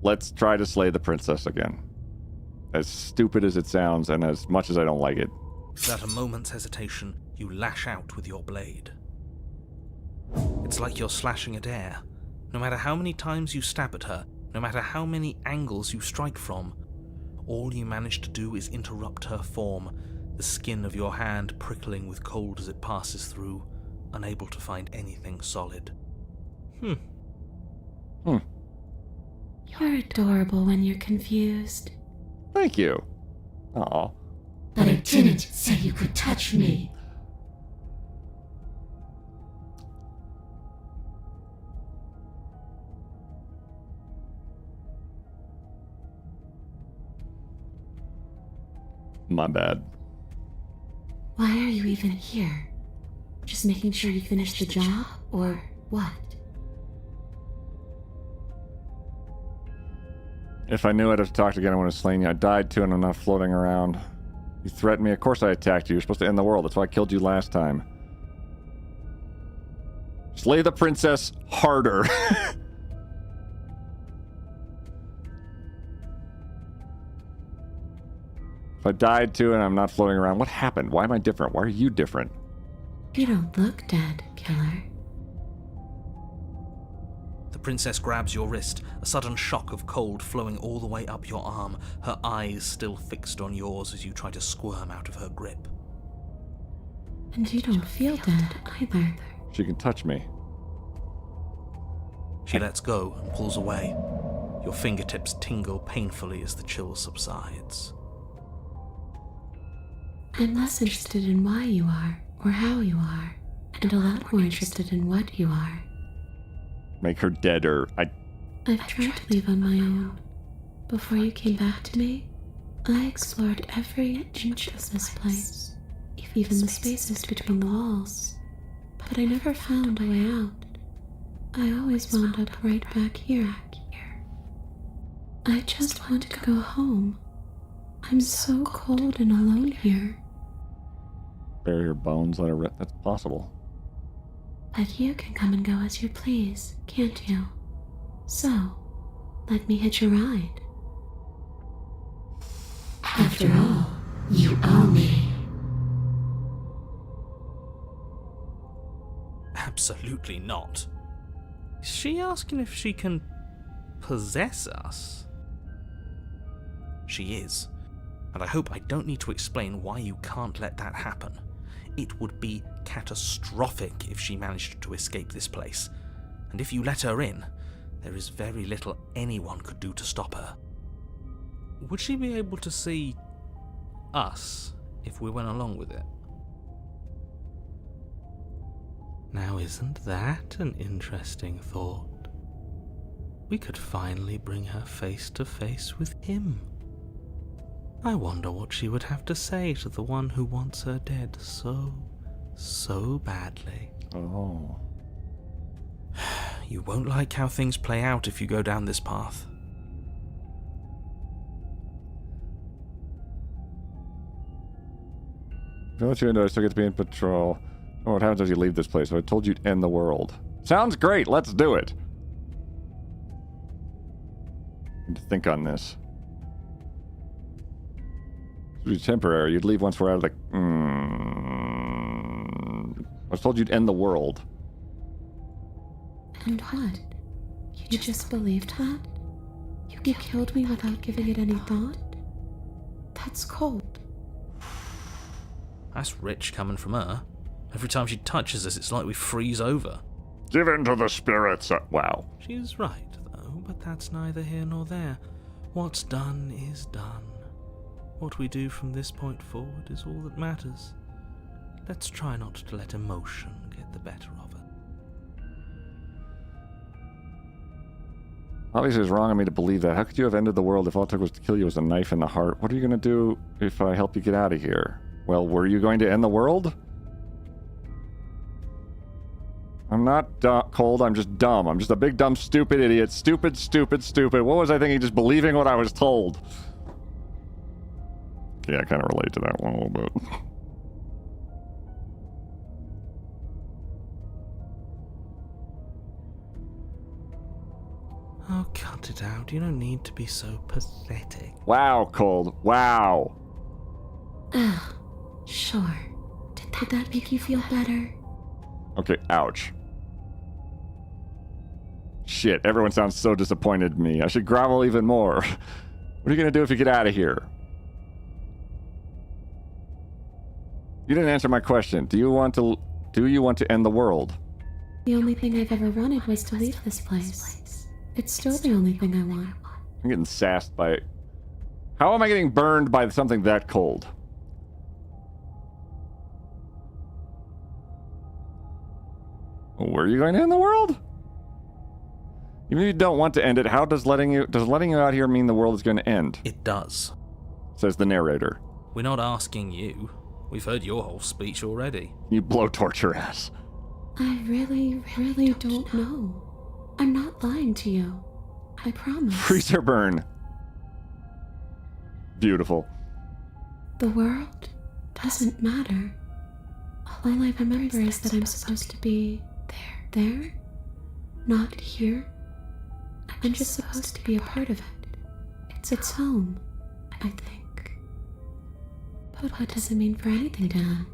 Let's try to slay the princess again. As stupid as it sounds, and as much as I don't like it. Without a moment's hesitation, you lash out with your blade. It's like you're slashing at air. No matter how many times you stab at her, no matter how many angles you strike from, all you manage to do is interrupt her form, the skin of your hand prickling with cold as it passes through, unable to find anything solid. You're adorable when you're confused. Thank you. Aw. But I didn't say you could touch me. My bad. Why are you even here? Just making sure you finish the job, or what? If I knew I'd have to talk again, I would have slain you. I died too, and I'm not floating around. You threatened me. Of course I attacked you. You're supposed to end the world. That's why I killed you last time. Slay the princess harder. If I died too and I'm not floating around, what happened? Why am I different? Why are you different? You don't look dead, killer. The princess grabs your wrist, a sudden shock of cold flowing all the way up your arm, her eyes still fixed on yours as you try to squirm out of her grip. And you don't feel dead either. She can touch me. She lets go and pulls away. Your fingertips tingle painfully as the chill subsides. I'm less interested in why you are, or how you are, and a lot more interested in what you are. Make her deader. I've tried to leave on my own. Before you came back to me, I explored every inch of this place, even the spaces between the walls. But I never found a way out. I always wound up right back here. I just want to go home. I'm so cold and alone here. Bury her bones, let her rest. That's possible. But you can come and go as you please, can't you? So, let me hitch a ride. After all, you owe me. Absolutely not. Is she asking if she can possess us? she is. And I hope I don't need to explain why you can't let that happen. It would be catastrophic if she managed to escape this place. And if you let her in, there is very little anyone could do to stop her. Would she be able to see us if we went along with it? Now, isn't that an interesting thought? We could finally bring her face to face with him. I wonder what she would have to say to the one who wants her dead so badly. Oh. You won't like how things play out if you go down this path. If I let you into, I still get to be in patrol. Oh, what happens if you leave this place? So I told you to end the world. Sounds great. Let's do it. Need to think on this. It would be temporary. You'd leave once we're out of the... I was told you'd end the world. And what? You just believed that? You killed me without giving it any thought? That's cold. That's rich coming from her. Every time she touches us, it's like we freeze over. Give in to the spirits. Wow. She's right, though, but that's neither here nor there. What's done is done. What we do from this point forward is all that matters. Let's try not to let emotion get the better of it. Obviously, it's wrong of me to believe that. How could you have ended the world if all it took was to kill you with a knife in the heart? What are you going to do if I help you get out of here? Well, were you going to end the world? I'm not cold, I'm just dumb. I'm just a big, dumb, stupid idiot. Stupid, stupid, stupid. What was I thinking? Just believing what I was told. Yeah, I kind of relate to that one a little bit. Oh, cut it out. You don't need to be so pathetic. Wow, Cold. Wow. Ugh, sure. Did that make you feel better? Okay, ouch. Shit, everyone sounds so disappointed in me. I should grovel even more. What are you gonna do if you get out of here? You didn't answer my question. Do you want to end the world? The only thing I've ever wanted was to leave this place. It's still the only thing I want. I'm getting sassed by... How am I getting burned by something that cold? Were you going to end the world? Even if you don't want to end it, how does letting you out here mean the world is going to end? It does. Says the narrator. We're not asking you. We've heard your whole speech already. You blowtorch your ass. I really don't know. I'm not lying to you. I promise. Freezer burn. Beautiful. The world doesn't matter. All I remember is that I'm supposed to be there, not here. I'm just supposed to be a part of it. It's home, I think. But what does it mean for anything to end?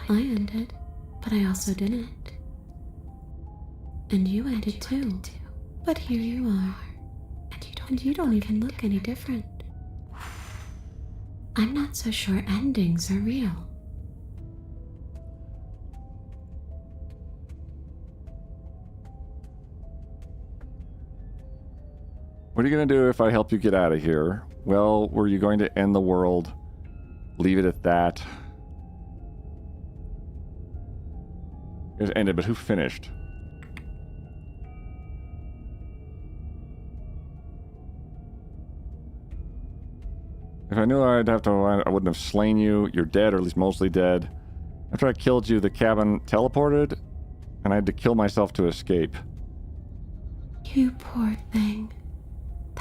I ended, but I also didn't. And you ended too. But here you are. And you don't even look any different. I'm not so sure endings are real. What are you going to do if I help you get out of here? Well, were you going to end the world? Leave it at that? It ended, but who finished? If I knew I wouldn't have slain you. You're dead, or at least mostly dead. After I killed you, the cabin teleported, and I had to kill myself to escape. You poor thing.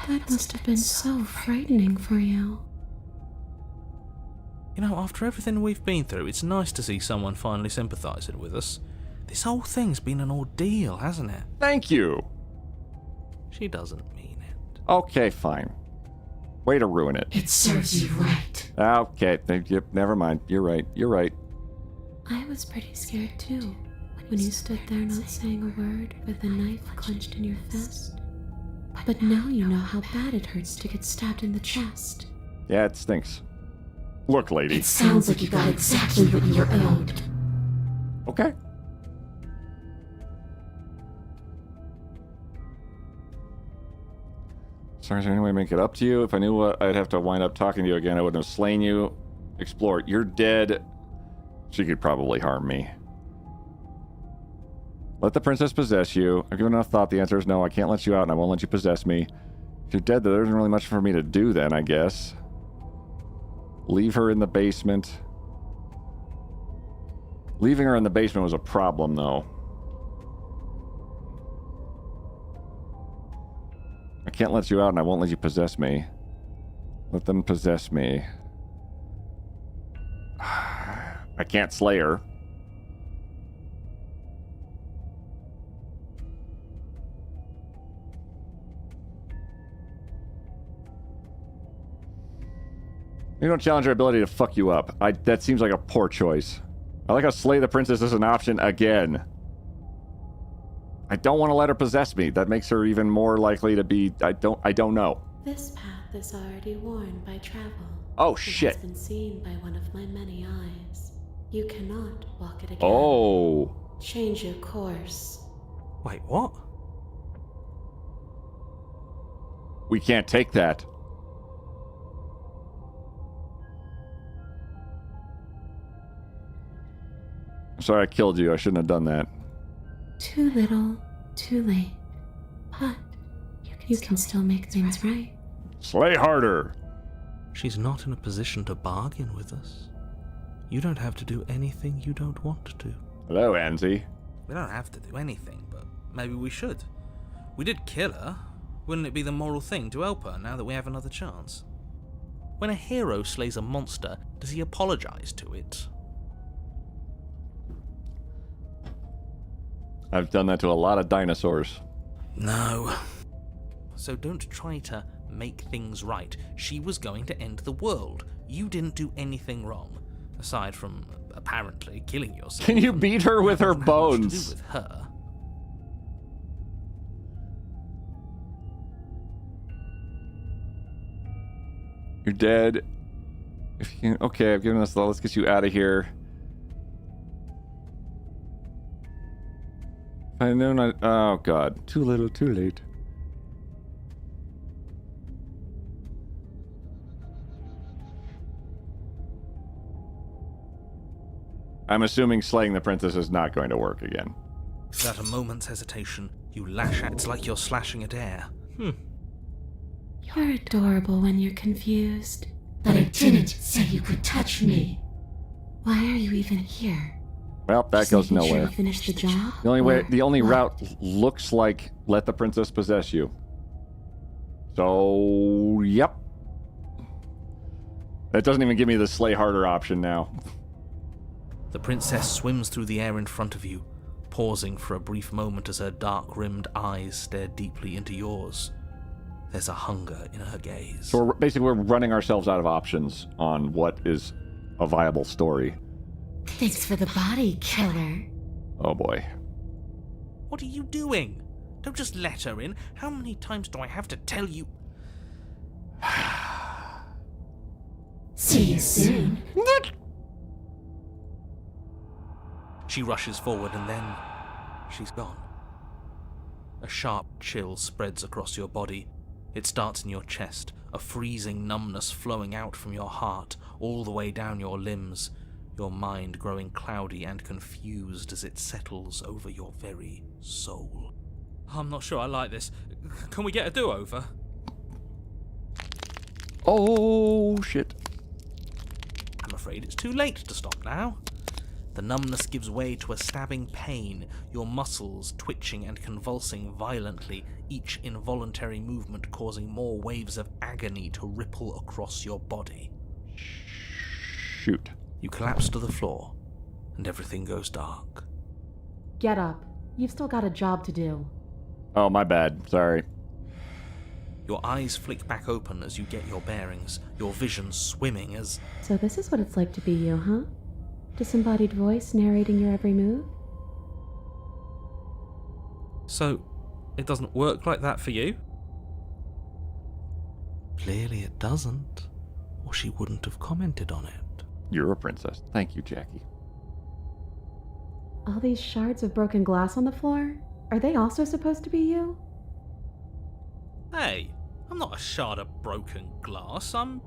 That must have been so frightening for you. You know, after everything we've been through, it's nice to see someone finally sympathising with us. This whole thing's been an ordeal, hasn't it? Thank you! She doesn't mean it. Okay, fine. Way to ruin it. It serves you right. Okay, yep, never mind. You're right. I was pretty scared too, when you stood there not saying a word with a knife clenched in your fist. But now you know how bad it hurts to get stabbed in the chest. Yeah, it stinks. Look, lady. It sounds like you got exactly what you were owed. Okay. Sorry, is there any way to make it up to you? If I knew what, I'd have to wind up talking to you again. I wouldn't have slain you. Explore. You're dead. She could probably harm me. Let the princess possess you. I've given enough thought. The answer is no. I can't let you out, and I won't let you possess me. If you're dead, there isn't really much for me to do then, I guess. Leave her in the basement. Leaving her in the basement was a problem, though. I can't let you out, and I won't let you possess me. Let them possess me. I can't slay her. You don't challenge her ability to fuck you up. That seems like a poor choice. I like how slay the princess is an option again. I don't want to let her possess me. That makes her even more likely to be... I don't know. This path is already worn by travel. Oh, shit. It has been seen by one of my many eyes. You cannot walk it again. Oh. Change your course. Wait, what? We can't take that. Sorry I killed you. I shouldn't have done that. Too little, too late. But you can still make things right. Slay harder. She's not in a position to bargain with us. You don't have to do anything you don't want to. Hello, Anzi. We don't have to do anything, but maybe we should. We did kill her. Wouldn't it be the moral thing to help her now that we have another chance? When a hero slays a monster, does he apologize to it? I've done that to a lot of dinosaurs. No. So don't try to make things right. She was going to end the world. You didn't do anything wrong. Aside from, apparently, killing yourself. Can you beat her with her bones? Much to do with her. You're dead. If you, okay, I've given us the... Let's get you out of here. I know not... Oh, God. Too little, too late. I'm assuming slaying the princess is not going to work again. Without a moment's hesitation, you lash out. It's like you're slashing at air. You're adorable when you're confused. But I didn't say you could touch me. Why are you even here? Well, that goes Making sure nowhere. you finish the job? The only route looks like let the princess possess you. So, yep. That doesn't even give me the slay harder option now. The princess swims through the air in front of you, pausing for a brief moment as her dark-rimmed eyes stare deeply into yours. There's a hunger in her gaze. So we're running ourselves out of options on what is a viable story. Thanks for the body, killer. Oh boy. What are you doing? Don't just let her in. How many times do I have to tell you? See you soon. She rushes forward and then she's gone. A sharp chill spreads across your body. It starts in your chest, a freezing numbness flowing out from your heart all the way down your limbs, your mind growing cloudy and confused as it settles over your very soul. I'm not sure I like this. Can we get a do-over? Oh, shit. I'm afraid it's too late to stop now. The numbness gives way to a stabbing pain, your muscles twitching and convulsing violently, each involuntary movement causing more waves of agony to ripple across your body. Shoot. You collapse to the floor, and everything goes dark. Get up. You've still got a job to do. Oh, my bad. Sorry. Your eyes flick back open as you get your bearings, your vision swimming as... So this is what it's like to be you, huh? Disembodied voice narrating your every move? So, it doesn't work like that for you? Clearly it doesn't. Or or she wouldn't have commented on it. You're a princess. Thank you, Jackie. All these shards of broken glass on the floor? Are they also supposed to be you? Hey, I'm not a shard of broken glass, I'm...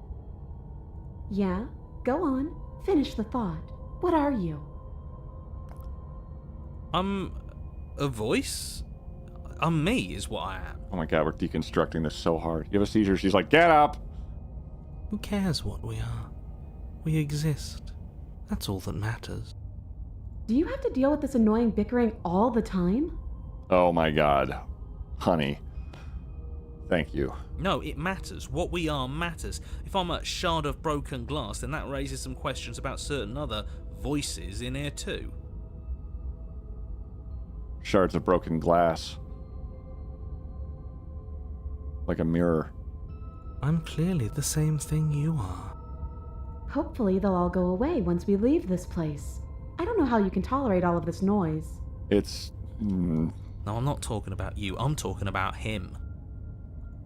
Yeah? Go on. Finish the thought. What are you? I'm a voice? I'm me, is what I am. Oh my god, we're deconstructing this so hard. You have a seizure, she's like, get up! Who cares what we are? We exist. That's all that matters. Do you have to deal with this annoying bickering all the time? Oh my god. Honey. Thank you. No, it matters. What we are matters. If I'm a shard of broken glass, then that raises some questions about certain other voices in here too. Shards of broken glass. Like a mirror. I'm clearly the same thing you are. Hopefully they'll all go away once we leave this place. I don't know how you can tolerate all of this noise. It's... No, I'm not talking about you. I'm talking about him.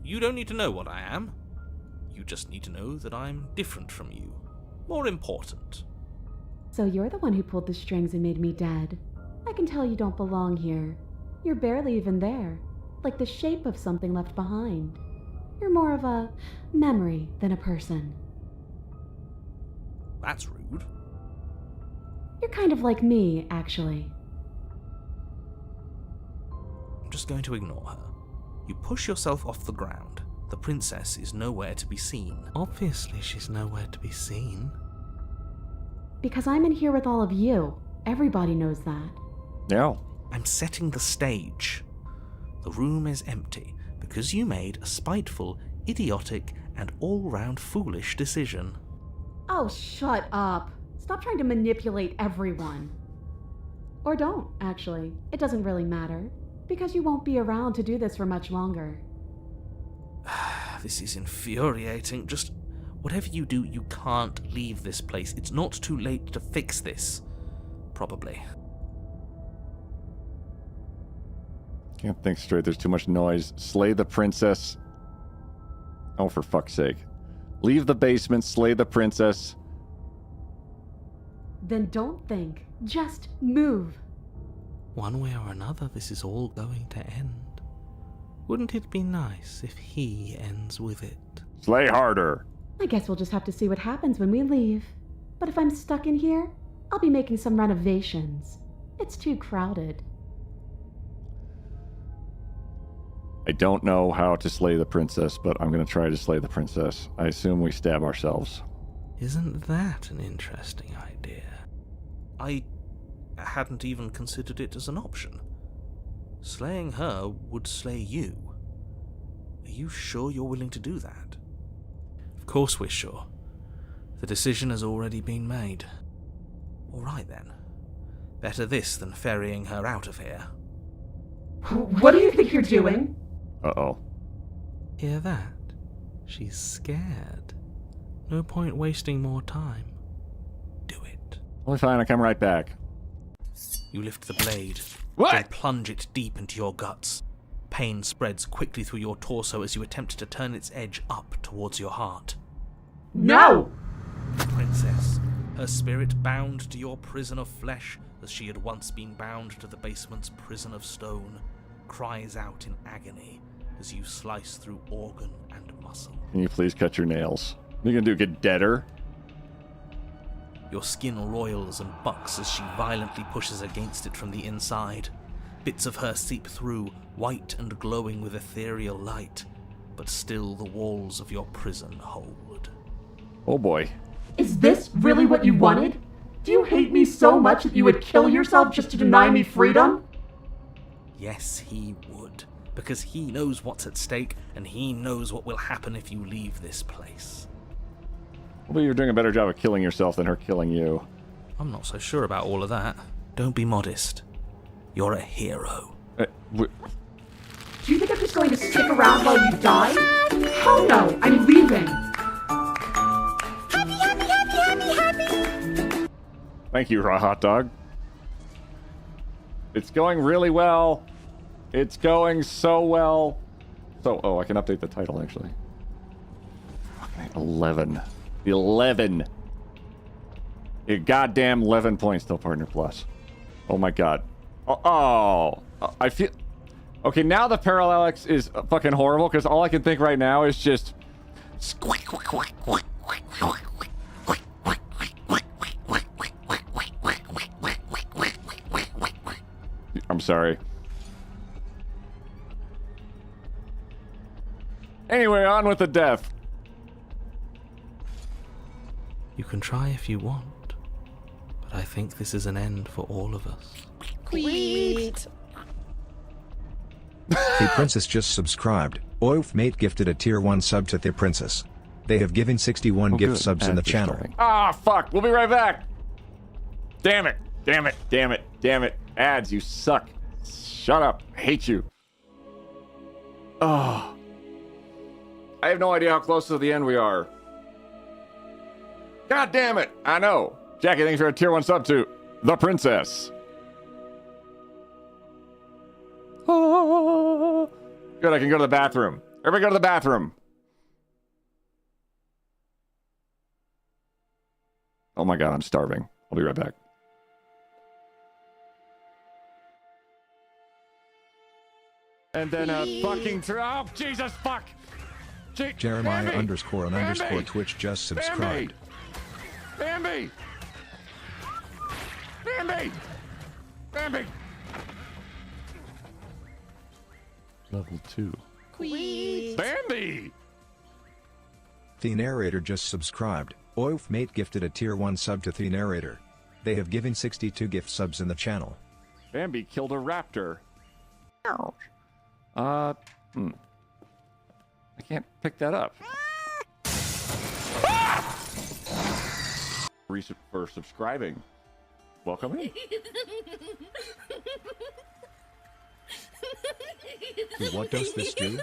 You don't need to know what I am. You just need to know that I'm different from you. More important. So you're the one who pulled the strings and made me dead. I can tell you don't belong here. You're barely even there. Like the shape of something left behind. You're more of a memory than a person. That's rude. You're kind of like me, actually. I'm just going to ignore her. You push yourself off the ground. The princess is nowhere to be seen. Obviously, she's nowhere to be seen. Because I'm in here with all of you. Everybody knows that. Yeah. I'm setting the stage. The room is empty because you made a spiteful, idiotic, and all-round foolish decision. Oh, shut up. Stop trying to manipulate everyone. Or don't, actually. It doesn't really matter. Because you won't be around to do this for much longer. This is infuriating. Just whatever you do, you can't leave this place. It's not too late to fix this. Probably. Can't think straight, there's too much noise. Slay the princess. Oh, for fuck's sake. Leave the basement, slay the princess. Then don't think. Just move. One way or another, this is all going to end. Wouldn't it be nice if he ends with it? Slay harder. I guess we'll just have to see what happens when we leave. But if I'm stuck in here, I'll be making some renovations. It's too crowded. I don't know how to slay the princess, but I'm going to try to slay the princess. I assume we stab ourselves. Isn't that an interesting idea? I hadn't even considered it as an option. Slaying her would slay you. Are you sure you're willing to do that? Of course we're sure. The decision has already been made. All right then. Better this than ferrying her out of here. What do you think you're doing? Uh-oh. Hear that? She's scared. No point wasting more time. Do it. Well, fine, I'll come right back. You lift the blade. What? Then plunge it deep into your guts. Pain spreads quickly through your torso as you attempt to turn its edge up towards your heart. No! The princess, her spirit bound to your prison of flesh as she had once been bound to the basement's prison of stone, cries out in agony as you slice through organ and muscle. Can you please cut your nails? What are you gonna do, get deader? Your skin roils and bucks as she violently pushes against it from the inside. Bits of her seep through, white and glowing with ethereal light, but still the walls of your prison hold. Oh boy. Is this really what you wanted? Do you hate me so much that you would kill yourself just to deny me freedom? Yes, he would, because he knows what's at stake, and he knows what will happen if you leave this place. Well, you're doing a better job of killing yourself than her killing you. I'm not so sure about all of that. Don't be modest. You're a hero. Do you think I'm just going to stick around while you die? Oh no, I'm leaving! Happy! Thank you, Raw Hot Dog. It's going really well. It's going so well. So, oh, I can update the title, actually. Okay, 11. 11. A goddamn 11 points till Partner Plus. Oh my god. Oh, I feel... Okay, now the parallax is fucking horrible because all I can think right now is just... I'm sorry. Anyway, on with the death. You can try if you want, but I think this is an end for all of us. Sweet. The princess just subscribed. Oif Mate gifted a tier 1 sub to the princess. They have given 61 gift subs in the channel. Ah, fuck. We'll be right back. Damn it. Damn it. Damn it. Damn it. Ads, you suck. Shut up. I hate you. Oh. I have no idea how close to the end we are. God damn it. I know. Jackie, thanks for a tier 1 sub to the princess. Oh. Good, I can go to the bathroom. Everybody go to the bathroom. Oh my god, I'm starving. I'll be right back. And then a fucking... Oh, Jesus, fuck! Jeremiah Bambi! underscore and Bambi! underscore Twitch just subscribed. Bambi! Bambi! Bambi! Level 2. Sweet. Bambi! The narrator just subscribed. Oif Mate gifted a tier 1 sub to the narrator. They have given 62 gift subs in the channel. Bambi killed a raptor. I can't pick that up. For subscribing. Welcome in. What does this do?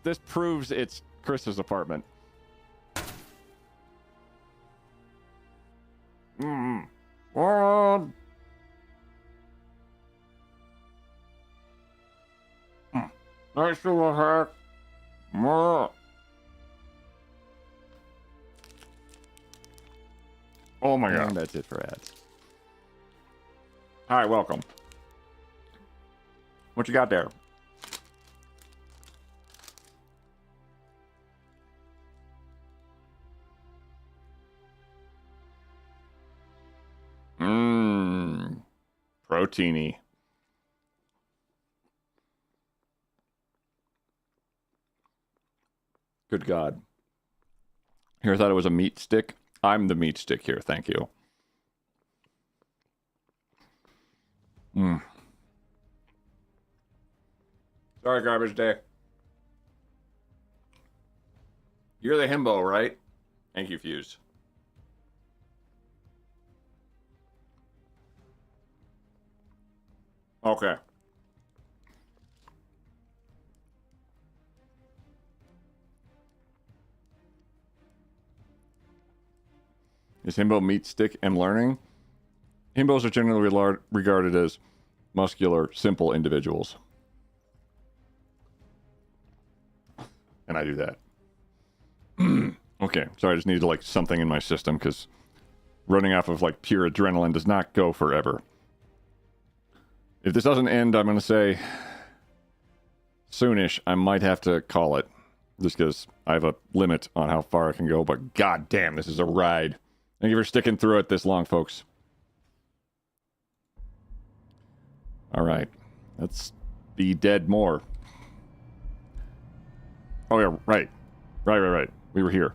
This proves it's Chris's apartment. Nice little hack. Oh my god. And that's it for ads. All right, welcome. What you got there? Proteiny. Good God. Here, I thought it was a meat stick. I'm the meat stick here. Thank you. Sorry, garbage day. You're the himbo, right? Thank you, Fuse. Okay. Is himbo meat stick and learning? Himbos are generally regarded as muscular, simple individuals. And I do that. Okay, sorry, I just needed like something in my system because running off of like pure adrenaline does not go forever. If this doesn't end, I'm going to say soonish, I might have to call it. Just because I have a limit on how far I can go, but god damn, this is a ride. Thank you for sticking through it this long, folks. Alright, let's be dead more. Oh yeah, right. Right. We were here.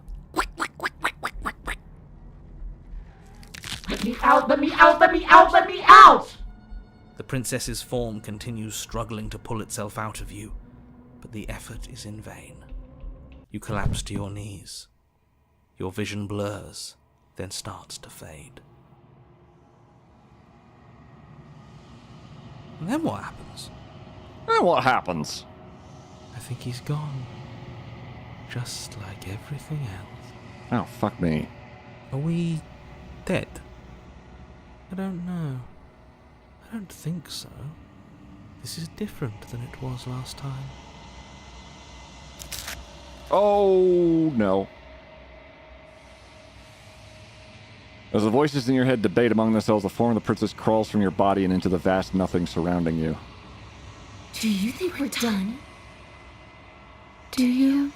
Let me out, let me out, let me out, let me out! The princess's form continues struggling to pull itself out of you, but the effort is in vain. You collapse to your knees. Your vision blurs, then starts to fade. And then what happens? And what happens? I think he's gone. Just like everything else. Oh, fuck me. Are we dead? I don't know. I don't think so. This is different than it was last time. Oh, no. As the voices in your head debate among themselves, the form of the princess crawls from your body and into the vast nothing surrounding you. Do you think we're done? Do you?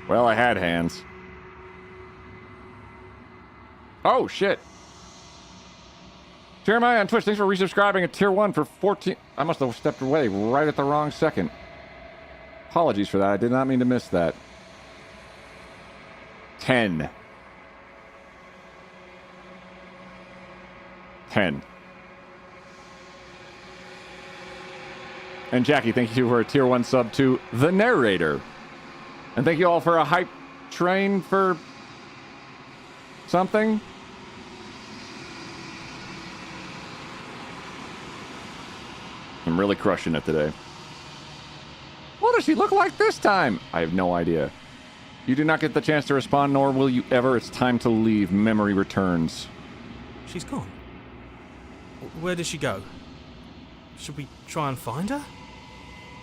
Well, I had hands. Oh, shit. Jeremiah on Twitch, thanks for resubscribing at Tier 1 for 14... I must have stepped away right at the wrong second. Apologies for that. I did not mean to miss that. 10. 10. And Jackie, thank you for a Tier 1 sub to The Narrator. And thank you all for a hype train for... something? I'm really crushing it today. What does she look like this time? I have no idea. You do not get the chance to respond, nor will you ever. It's time to leave. Memory returns. She's gone. Where did she go? Should we try and find her?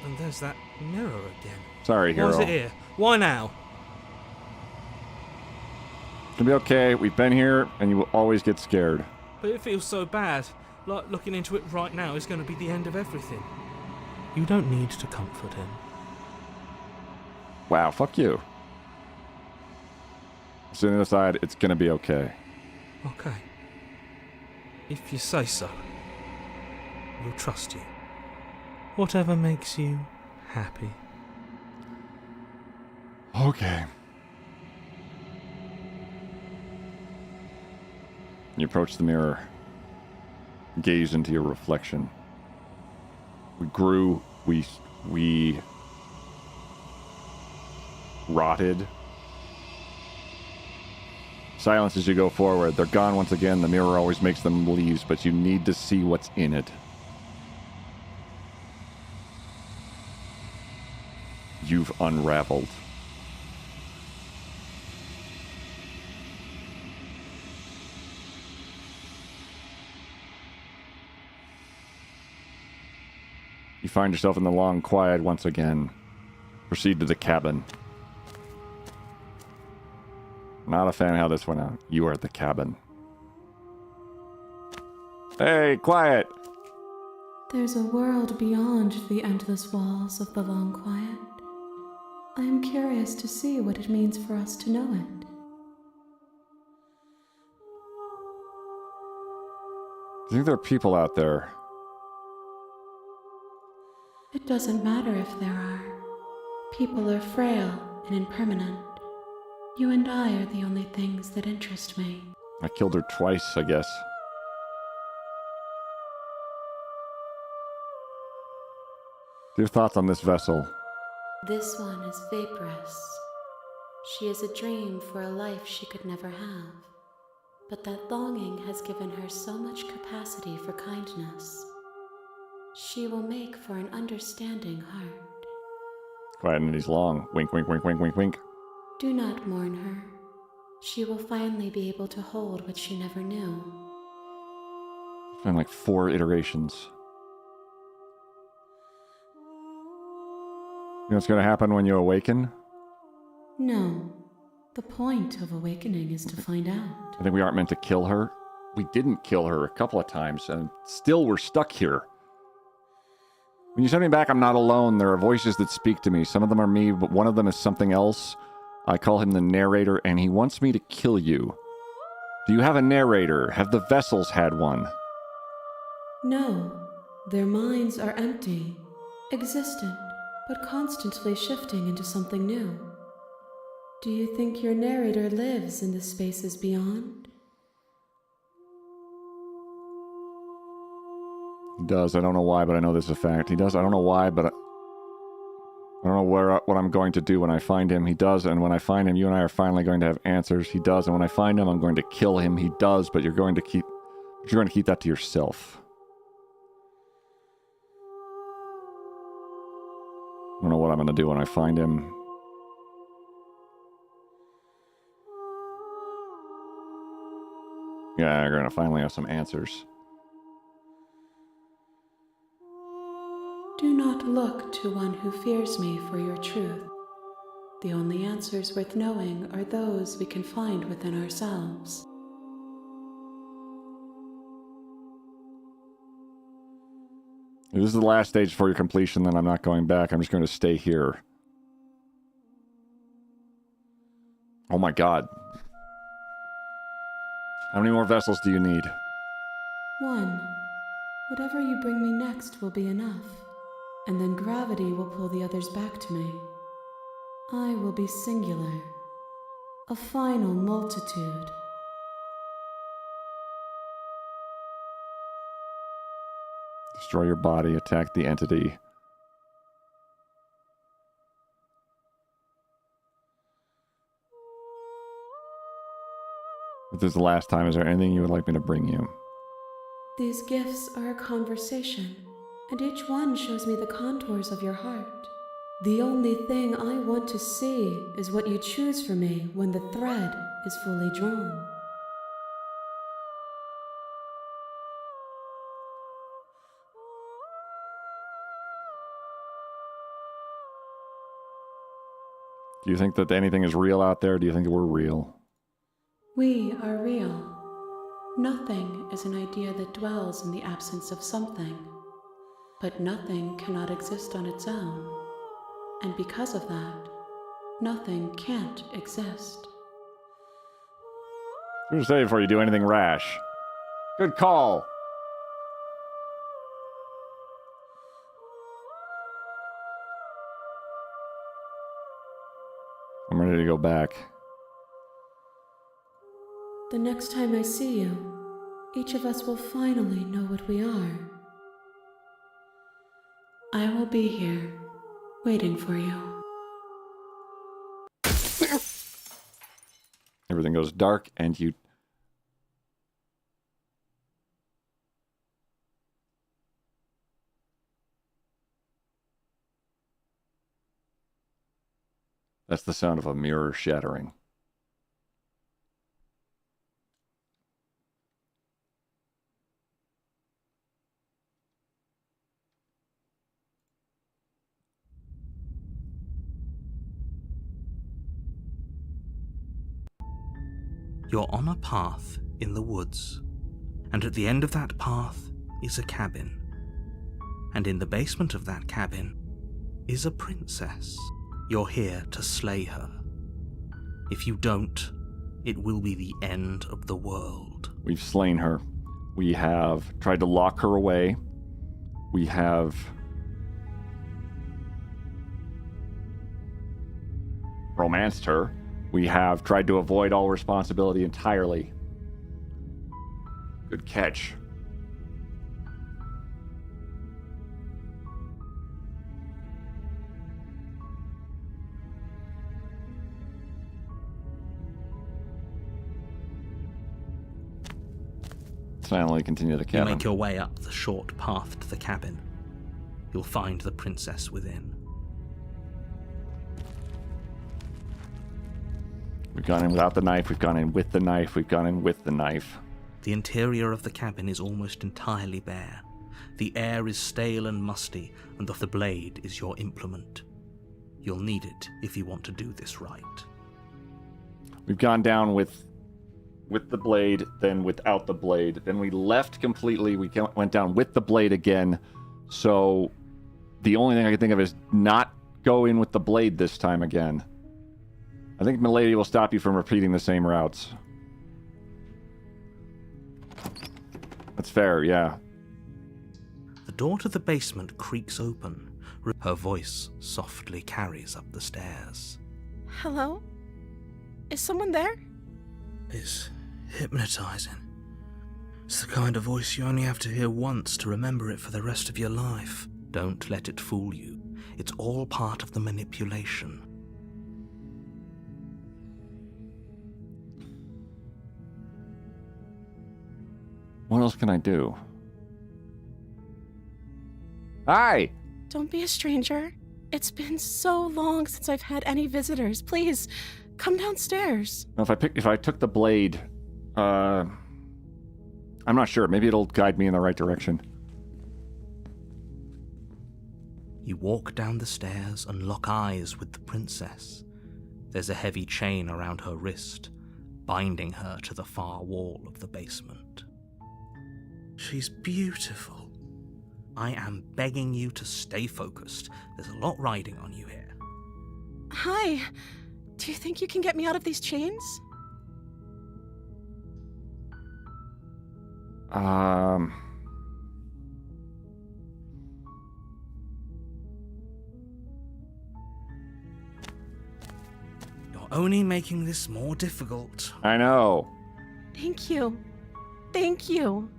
And there's that mirror again. Sorry, hero. Why is it here? Why now? It's gonna be okay. We've been here, and you will always get scared. But it feels so bad. Like looking into it right now is going to be the end of everything. You don't need to comfort him. Wow, fuck you. Sitting aside, it's gonna be okay. Okay. If you say so. We'll trust you. Whatever makes you happy. Okay. You approach the mirror. Gaze into your reflection. We grew, we rotted. Silence as you go forward. They're gone once again. The mirror always makes them leaves, but you need to see what's in it. You've unraveled. You find yourself in the long quiet once again. Proceed to the cabin. Not a fan of how this went out. You are at the cabin. Hey, quiet! There's a world beyond the endless walls of the long quiet. I am curious to see what it means for us to know it. Do you think there are people out there? It doesn't matter if there are. People are frail and impermanent. You and I are the only things that interest me. I killed her twice, I guess. Your thoughts on this vessel? This one is vaporous. She is a dream for a life she could never have. But that longing has given her so much capacity for kindness. She will make for an understanding heart. Quiet and he's long. Wink, wink, wink, wink, wink, wink. Do not mourn her. She will finally be able to hold what she never knew. It's been like 4 iterations. You know what's going to happen when you awaken? No. The point of awakening is to find out. I think we aren't meant to kill her. We didn't kill her a couple of times, and still we're stuck here. When you send me back, I'm not alone. There are voices that speak to me. Some of them are me, but one of them is something else. I call him the narrator, and he wants me to kill you. Do you have a narrator? Have the vessels had one? No. Their minds are empty, existent, but constantly shifting into something new. Do you think your narrator lives in the spaces beyond? He does. I don't know why, but I know this is a fact. He does. I don't know why, but I don't know what I'm going to do when I find him. He does, and when I find him, you and I are finally going to have answers. He does, and when I find him, I'm going to kill him. He does, but you're going to keep that to yourself. I don't know what I'm going to do when I find him. Yeah, you're going to finally have some answers. Do not look to one who fears me for your truth. The only answers worth knowing are those we can find within ourselves. If this is the last stage for your completion, then I'm not going back. I'm just going to stay here. Oh my god. How many more vessels do you need? One. Whatever you bring me next will be enough. And then gravity will pull the others back to me. I will be singular. A final multitude. Destroy your body, attack the entity. If this is the last time, is there anything you would like me to bring you? These gifts are a conversation, and each one shows me the contours of your heart. The only thing I want to see is what you choose for me when the thread is fully drawn. Do you think that anything is real out there? Or do you think that we're real? We are real. Nothing is an idea that dwells in the absence of something. But nothing cannot exist on its own. And because of that, nothing can't exist. I'm going to say before you do anything rash. Good call. I'm ready to go back. The next time I see you, each of us will finally know what we are. I will be here, waiting for you. Everything goes dark and you... That's the sound of a mirror shattering. You're on a path in the woods, and at the end of that path is a cabin. And in the basement of that cabin is a princess. You're here to slay her. If you don't, it will be the end of the world. We've slain her. We have tried to lock her away. We have... romanced her. We have tried to avoid all responsibility entirely. Good catch. Silently continue the cabin. You make your way up the short path to the cabin. You'll find the princess within. We've gone in without the knife, we've gone in with the knife, we've gone in with the knife. The interior of the cabin is almost entirely bare. The air is stale and musty, and the blade is your implement. You'll need it if you want to do this right. We've gone down with the blade, then without the blade. Then we left completely. We went down with the blade again. So the only thing I can think of is not go in with the blade this time again. I think Milady will stop you from repeating the same routes. That's fair, yeah. The door to the basement creaks open. Her voice softly carries up the stairs. Hello? Is someone there? It's hypnotizing. It's the kind of voice you only have to hear once to remember it for the rest of your life. Don't let it fool you. It's all part of the manipulation. What else can I do? Hi! Don't be a stranger. It's been so long since I've had any visitors. Please, come downstairs. If I took the blade, I'm not sure. Maybe it'll guide me in the right direction. You walk down the stairs and lock eyes with the princess. There's a heavy chain around her wrist, binding her to the far wall of the basement. She's beautiful. I am begging you to stay focused. There's a lot riding on you here. Hi. Do you think you can get me out of these chains? You're only making this more difficult. I know. Thank you. Thank you.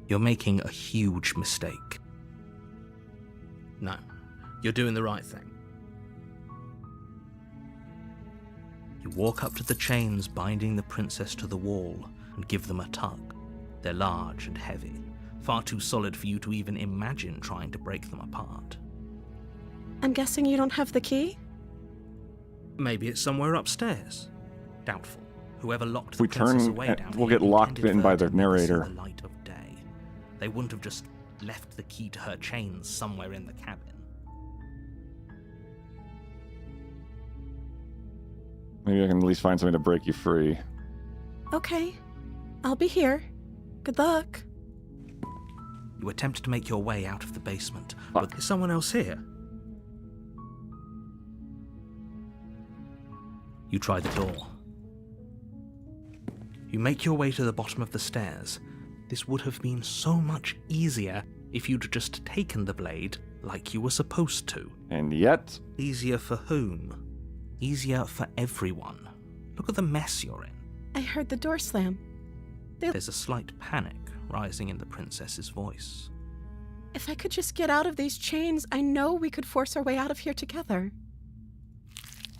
You're making a huge mistake. No, you're doing the right thing. You walk up to the chains binding the princess to the wall and give them a tug. They're large and heavy, far too solid for you to even imagine trying to break them apart. I'm guessing you don't have the key? Maybe it's somewhere upstairs. Doubtful. Whoever locked We the princess turn, away down we'll here get locked intended in by her the to never see narrator. the light of day. They wouldn't have just left the key to her chains somewhere in the cabin. Maybe I can at least find something to break you free. Okay. I'll be here. Good luck. You attempt to make your way out of the basement, but there's someone else here. You try the door. You make your way to the bottom of the stairs. This would have been so much easier if you'd just taken the blade like you were supposed to. And yet... Easier for whom? Easier for everyone. Look at the mess you're in. I heard the door slam. There's a slight panic rising in the princess's voice. If I could just get out of these chains, I know we could force our way out of here together.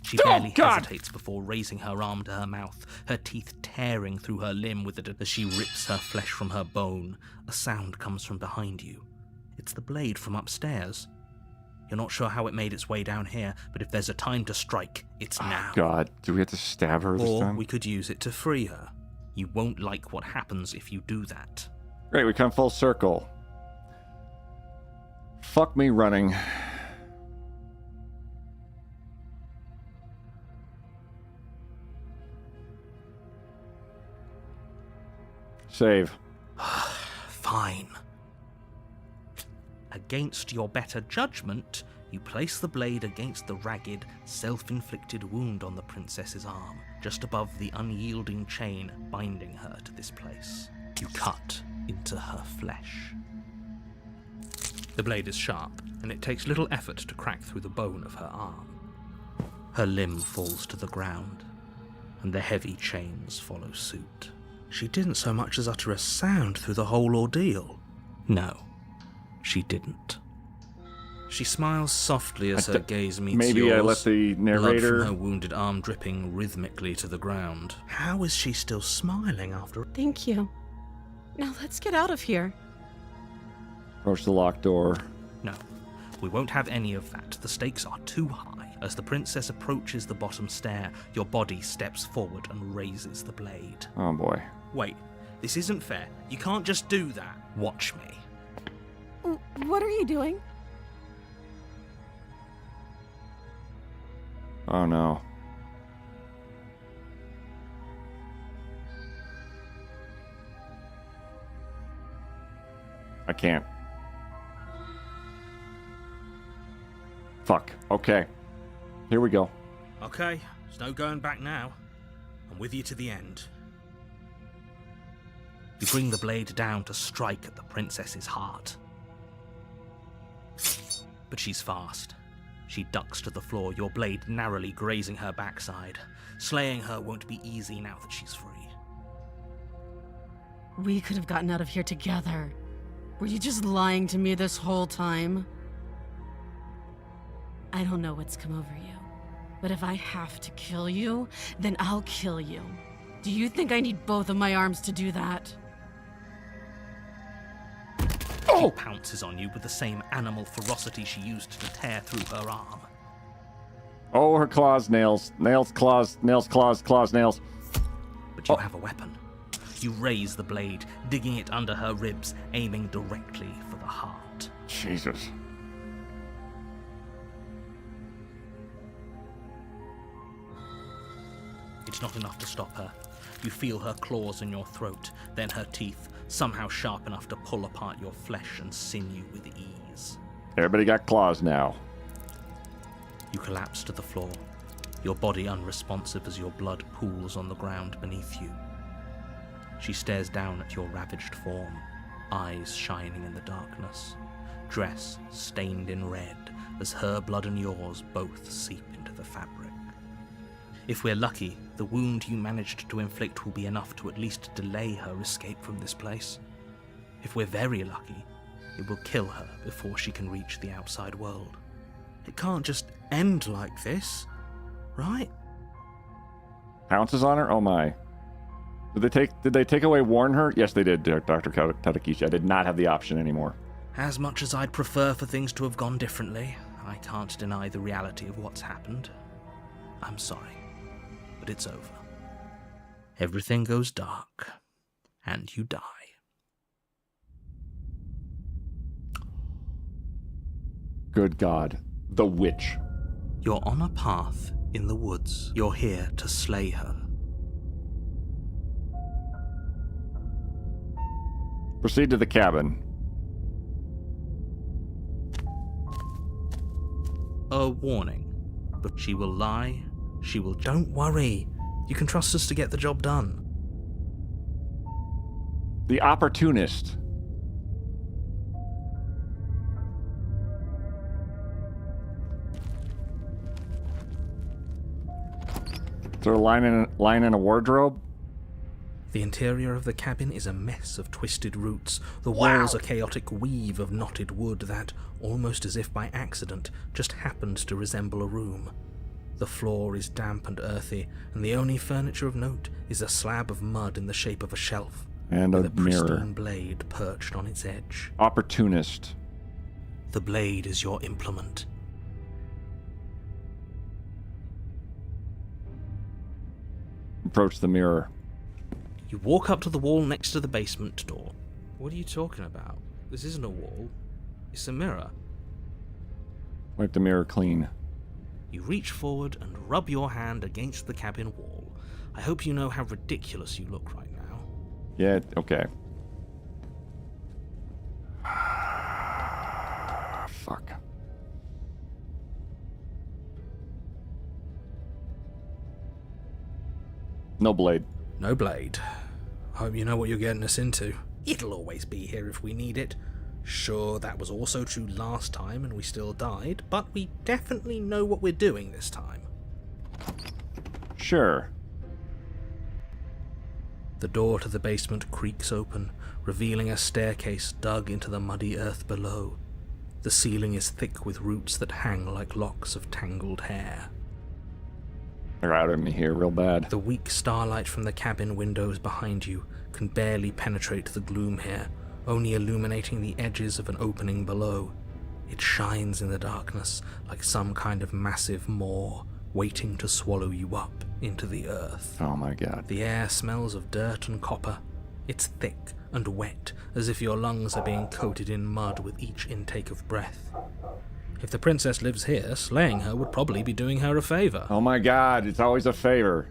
She barely hesitates before raising her arm to her mouth, her teeth tearing through her limb with it as she rips her flesh from her bone. A sound comes from behind you. It's the blade from upstairs. You're not sure how it made its way down here, but if there's a time to strike, it's now. God, do we have to stab her this Or time? we could use it to free her. You won't like what happens if you do that. Great, we come full circle. Fuck me running. Save. Fine. Against your better judgment, you place the blade against the ragged, self-inflicted wound on the princess's arm, just above the unyielding chain binding her to this place. You cut into her flesh. The blade is sharp, and it takes little effort to crack through the bone of her arm. Her limb falls to the ground, and the heavy chains follow suit. She didn't so much as utter a sound through the whole ordeal. No, she didn't. She smiles softly as her gaze meets maybe yours. I let the narrator... Blood from her wounded arm dripping rhythmically to the ground. How is she still smiling after... Thank you. Now let's get out of here. Approach the locked door. No, we won't have any of that. The stakes are too high. As the princess approaches the bottom stair, your body steps forward and raises the blade. Oh boy. Wait, this isn't fair. You can't just do that. Watch me. What are you doing? Oh no. I can't. Fuck. Okay. Here we go. Okay, there's no going back now. I'm with you to the end. You bring the blade down to strike at the princess's heart. But she's fast. She ducks to the floor, your blade narrowly grazing her backside. Slaying her won't be easy now that she's free. We could have gotten out of here together. Were you just lying to me this whole time? I don't know what's come over you, but if I have to kill you, then I'll kill you. Do you think I need both of my arms to do that? She pounces on you with the same animal ferocity she used to tear through her arm. Oh, her claws, nails. Nails, claws, nails, claws, claws, nails. But you have a weapon. You raise the blade, digging it under her ribs, aiming directly for the heart. Jesus. It's not enough to stop her. You feel her claws in your throat, then her teeth, somehow sharp enough to pull apart your flesh and sinew with ease. Everybody got claws now. You collapse to the floor, your body unresponsive as your blood pools on the ground beneath you. She stares down at your ravaged form, eyes shining in the darkness, dress stained in red as her blood and yours both seep into the fabric. If we're lucky, the wound you managed to inflict will be enough to at least delay her escape from this place. If we're very lucky, it will kill her before she can reach the outside world. It can't just end like this, right? Pounces on her? Oh my. Did they take away warn her? Yes, they did, Dr. Tadakishi. I did not have the option anymore. As much as I'd prefer for things to have gone differently, I can't deny the reality of what's happened. I'm sorry, but it's over. Everything goes dark, and you die. Good God. The witch. You're on a path in the woods. You're here to slay her. Proceed to the cabin. A warning, but she will lie, she will... Don't worry, you can trust us to get the job done. The opportunist. Is there a line in a wardrobe? The interior of the cabin is a mess of twisted roots. The walls a chaotic weave of knotted wood that, almost as if by accident, just happened to resemble a room. The floor is damp and earthy, and the only furniture of note is a slab of mud in the shape of a shelf. And with a pristine mirror. blade perched on its edge. Opportunist. The blade is your implement. Approach the mirror. You walk up to the wall next to the basement door. What are you talking about? This isn't a wall. It's a mirror. Wipe the mirror clean. You reach forward and rub your hand against the cabin wall. I hope you know how ridiculous you look right now. Yeah, okay. Fuck. No blade. No blade. Hope you know what you're getting us into. It'll always be here if we need it. Sure, that was also true last time and we still died, but we definitely know what we're doing this time. Sure. The door to the basement creaks open, revealing a staircase dug into the muddy earth below. The ceiling is thick with roots that hang like locks of tangled hair. They're out of me here real bad. The weak starlight from the cabin windows behind you can barely penetrate the gloom here, only illuminating the edges of an opening below. It shines in the darkness like some kind of massive maw waiting to swallow you up into the earth. Oh my God. The air smells of dirt and copper. It's thick and wet, as if your lungs are being coated in mud with each intake of breath. If the princess lives here, slaying her would probably be doing her a favor. Oh my god, it's always a favor.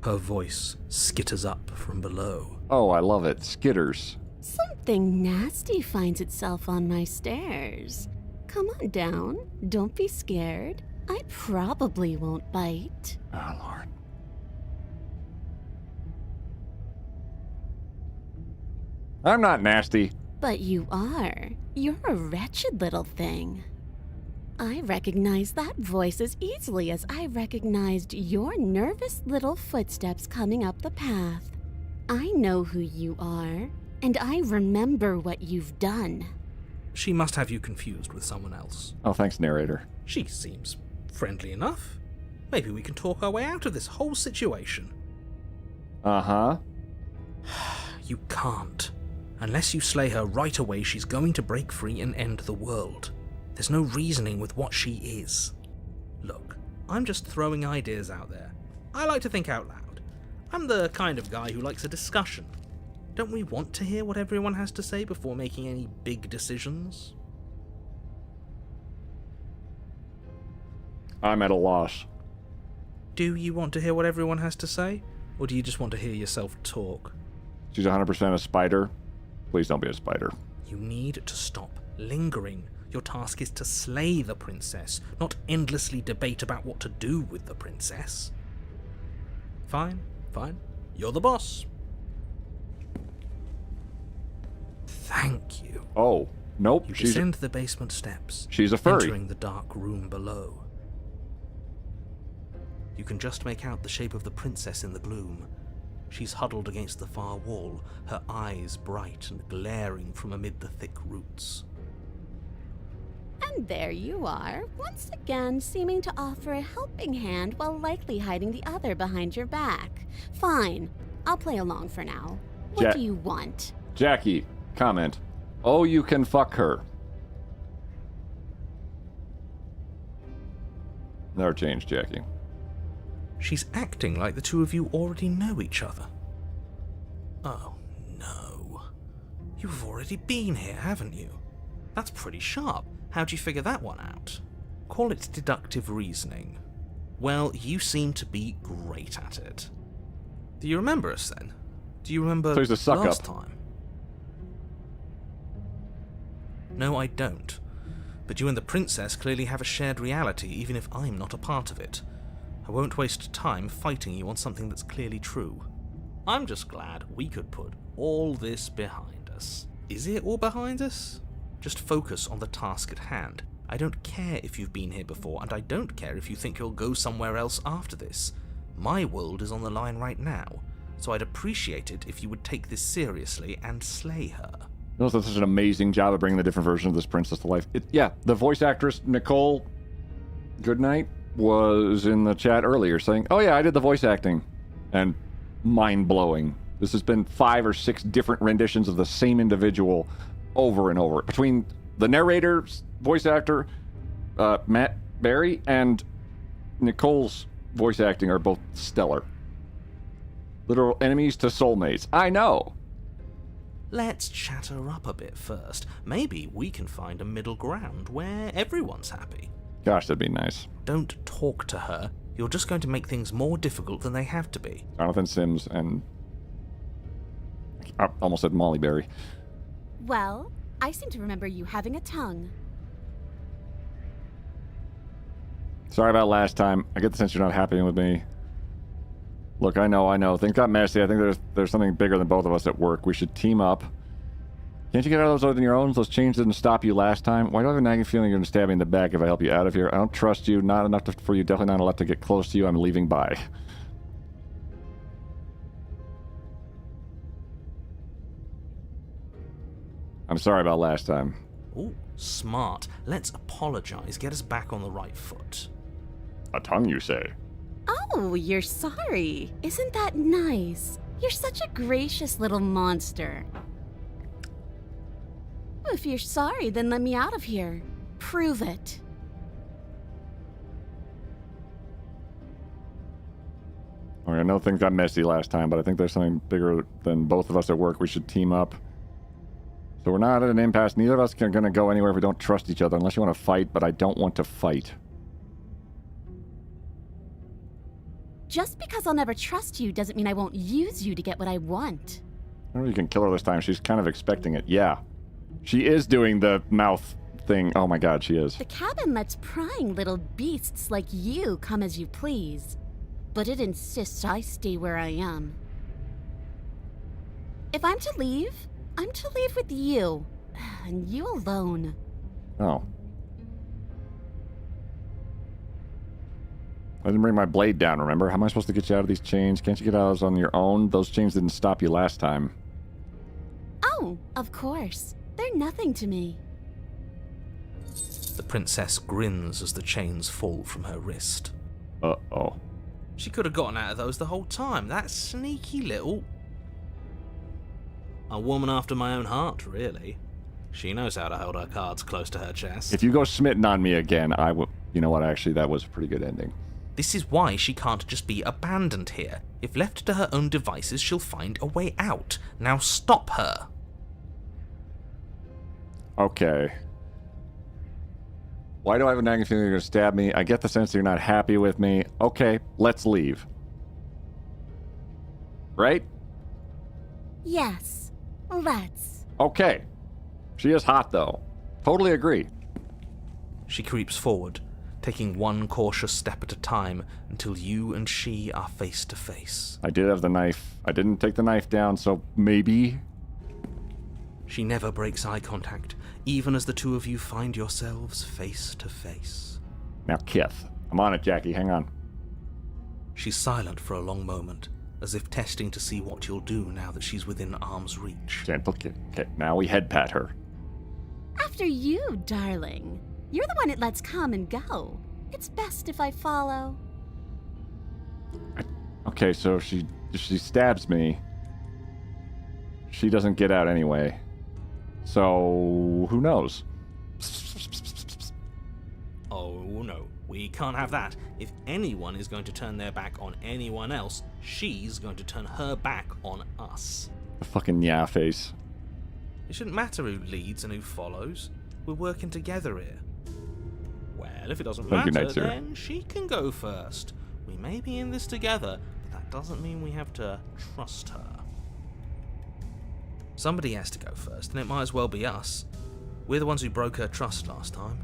Her voice skitters up from below. Oh, I love it. Skitters. Something nasty finds itself on my stairs. Come on down. Don't be scared. I probably won't bite. Oh, Lord. I'm not nasty. But you are. You're a wretched little thing. I recognize that voice as easily as I recognized your nervous little footsteps coming up the path. I know who you are, and I remember what you've done. She must have you confused with someone else. Oh, thanks, narrator. She seems friendly enough. Maybe we can talk our way out of this whole situation. Uh-huh. You can't. Unless you slay her right away, she's going to break free and end the world. There's no reasoning with what she is. Look, I'm just throwing ideas out there. I like to think out loud. I'm the kind of guy who likes a discussion. Don't we want to hear what everyone has to say before making any big decisions? I'm at a loss. Do you want to hear what everyone has to say? Or do you just want to hear yourself talk? She's 100% a spider. Please don't be a spider. You need to stop lingering. Your task is to slay the princess, not endlessly debate about what to do with the princess. Fine. You're the boss. Thank you. Oh, nope. You descend the basement steps. She's a furry. Entering the dark room below. You can just make out the shape of the princess in the gloom. She's huddled against the far wall, her eyes bright and glaring from amid the thick roots. And there you are, once again seeming to offer a helping hand while likely hiding the other behind your back. Fine, I'll play along for now. What do you want? Jackie, comment. Oh, you can fuck her. Never changed, Jackie. She's acting like the two of you already know each other. Oh, no. You've already been here, haven't you? That's pretty sharp. How'd you figure that one out? Call it deductive reasoning. Well, you seem to be great at it. Do you remember us then? Do you remember last time? No, I don't. But you and the princess clearly have a shared reality, even if I'm not a part of it. I won't waste time fighting you on something that's clearly true. I'm just glad we could put all this behind us. Is it all behind us? Just focus on the task at hand. I don't care if you've been here before, and I don't care if you think you'll go somewhere else after this. My world is on the line right now, so I'd appreciate it if you would take this seriously and slay her. You know, that's such an amazing job of bringing the different versions of this princess to life. The voice actress Nicole Goodnight was in the chat earlier saying, oh yeah, I did the voice acting. And mind-blowing. This has been 5 or 6 different renditions of the same individual over and over. Between the narrator's voice actor, Matt Berry, and Nicole's voice acting are both stellar. Literal enemies to soulmates. I know! Let's chat her up a bit first. Maybe we can find a middle ground where everyone's happy. Gosh, that'd be nice. Don't talk to her. You're just going to make things more difficult than they have to be. Jonathan Sims and... I almost said Molly Berry. Well, I seem to remember you having a tongue. Sorry about last time. I get the sense you're not happy with me. Look, I know. Things got messy. I think there's something bigger than both of us at work. We should team up. Can't you get out of those on your own? Those chains didn't stop you last time. Why do I have a nagging feeling you're going to stab me in the back if I help you out of here? I don't trust you. Not enough for you. Definitely not enough to get close to you. I'm leaving by. I'm sorry about last time. Ooh, smart. Let's apologize. Get us back on the right foot. A tongue, you say? Oh, you're sorry. Isn't that nice? You're such a gracious little monster. If you're sorry, then let me out of here. Prove it. Okay, I know things got messy last time, but I think there's something bigger than both of us at work. We should team up. So we're not at an impasse. Neither of us are going to go anywhere if we don't trust each other, unless you want to fight, but I don't want to fight. Just because I'll never trust you doesn't mean I won't use you to get what I want. I don't know if you can kill her this time. She's kind of expecting it. Yeah. She is doing the mouth thing. Oh my god, she is. The cabin lets prying little beasts like you come as you please, but it insists I stay where I am. If I'm to leave, I'm to leave with you, and you alone. Oh. I didn't bring my blade down, remember? How am I supposed to get you out of these chains? Can't you get out of those on your own? Those chains didn't stop you last time. Oh, of course. They're nothing to me. The princess grins as the chains fall from her wrist. Uh-oh. She could have gotten out of those the whole time. That sneaky little... A woman after my own heart, really. She knows how to hold her cards close to her chest. If you go smitten on me again, I will... You know what, actually, that was a pretty good ending. This is why she can't just be abandoned here. If left to her own devices, she'll find a way out. Now stop her. Okay. Why do I have a nagging feeling you're going to stab me? I get the sense that you're not happy with me. Okay, let's leave. Right? Yes, let's. Okay. She is hot, though. Totally agree. She creeps forward, taking one cautious step at a time until you and she are face to face. I did have the knife. I didn't take the knife down, so maybe... She never breaks eye contact, even as the two of you find yourselves face to face. Now, Kith. I'm on it, Jackie. Hang on. She's silent for a long moment, as if testing to see what you'll do now that she's within arm's reach. Gentle Kith. Okay, now we head pat her. After you, darling. You're the one it lets come and go. It's best if I follow. Okay, so she stabs me. She doesn't get out anyway. So, who knows? Oh no, we can't have that. If anyone is going to turn their back on anyone else, she's going to turn her back on us. The fucking yeah face. It shouldn't matter who leads and who follows. We're working together here. Well, if it doesn't matter, then she can go first. We may be in this together, but that doesn't mean we have to trust her. Somebody has to go first, and it might as well be us. We're the ones who broke her trust last time.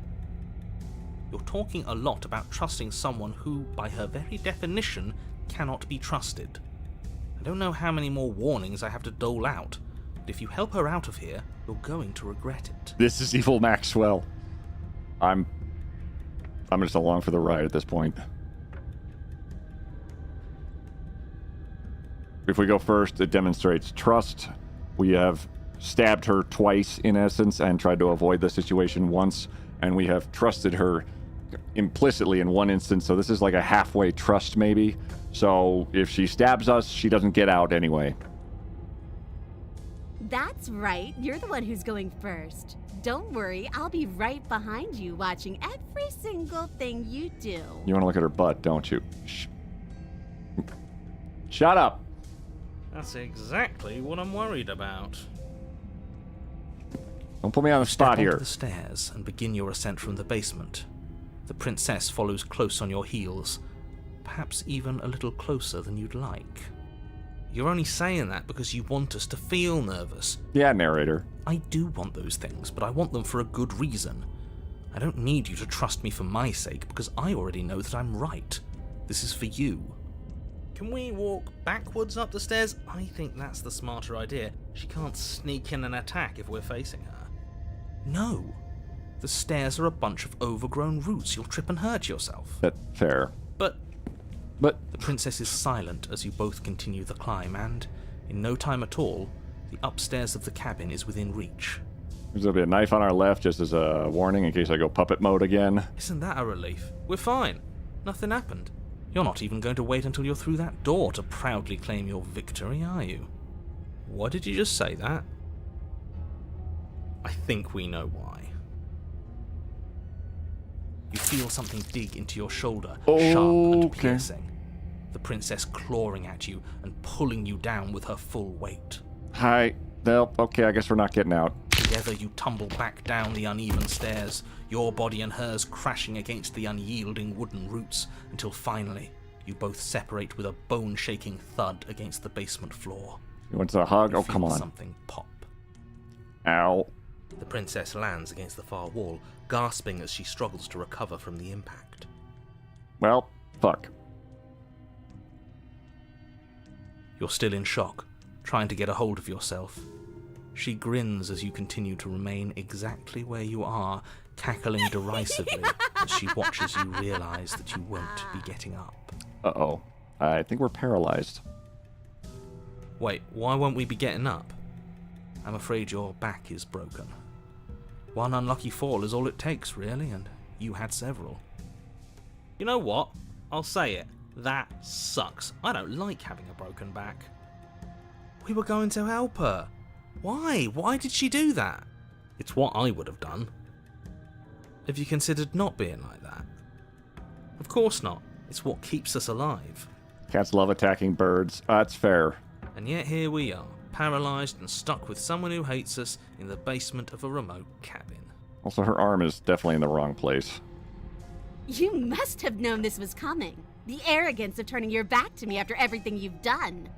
You're talking a lot about trusting someone who, by her very definition, cannot be trusted. I don't know how many more warnings I have to dole out, but if you help her out of here, you're going to regret it. This is evil Maxwell. I'm just along for the ride at this point. If we go first, it demonstrates trust. We have stabbed her twice, in essence, and tried to avoid the situation once, and we have trusted her implicitly in one instance, so this is like a halfway trust, maybe. So if she stabs us, she doesn't get out anyway. That's right. You're the one who's going first. Don't worry, I'll be right behind you, watching every single thing you do. You want to look at her butt, don't you? Shut up! That's exactly what I'm worried about. Don't put me on the spot here. Step onto the stairs and begin your ascent from the basement. The princess follows close on your heels, perhaps even a little closer than you'd like. You're only saying that because you want us to feel nervous. Yeah, narrator. I do want those things, but I want them for a good reason. I don't need you to trust me for my sake, because I already know that I'm right. This is for you. Can we walk backwards up the stairs? I think that's the smarter idea. She can't sneak in and attack if we're facing her. No. The stairs are a bunch of overgrown roots. You'll trip and hurt yourself. That's fair. But the princess is silent as you both continue the climb, and in no time at all, the upstairs of the cabin is within reach. There's gonna be a knife on our left, just as a warning in case I go puppet mode again. Isn't that a relief? We're fine. Nothing happened. You're not even going to wait until you're through that door to proudly claim your victory, are you? Why did you just say that? I think we know why. You feel something dig into your shoulder, sharp and piercing. The princess clawing at you and pulling you down with her full weight. Hi. Nope. Okay, I guess we're not getting out. Together you tumble back down the uneven stairs, your body and hers crashing against the unyielding wooden roots, until finally you both separate with a bone-shaking thud against the basement floor. You want a hug? You Oh, come feel on. something pop. Ow. The princess lands against the far wall, gasping as she struggles to recover from the impact. Well, fuck. You're still in shock, trying to get a hold of yourself. She grins as you continue to remain exactly where you are, cackling derisively as she watches you realize that you won't be getting up. Uh-oh. I think we're paralyzed. Wait, why won't we be getting up? I'm afraid your back is broken. One unlucky fall is all it takes, really, and you had several. You know what? I'll say it. That sucks. I don't like having a broken back. We were going to help her. Why? Why did she do that? It's what I would have done. Have you considered not being like that? Of course not. It's what keeps us alive. Cats love attacking birds. That's fair. And yet here we are, paralysed and stuck with someone who hates us in the basement of a remote cabin. Also, her arm is definitely in the wrong place. You must have known this was coming. The arrogance of turning your back to me after everything you've done.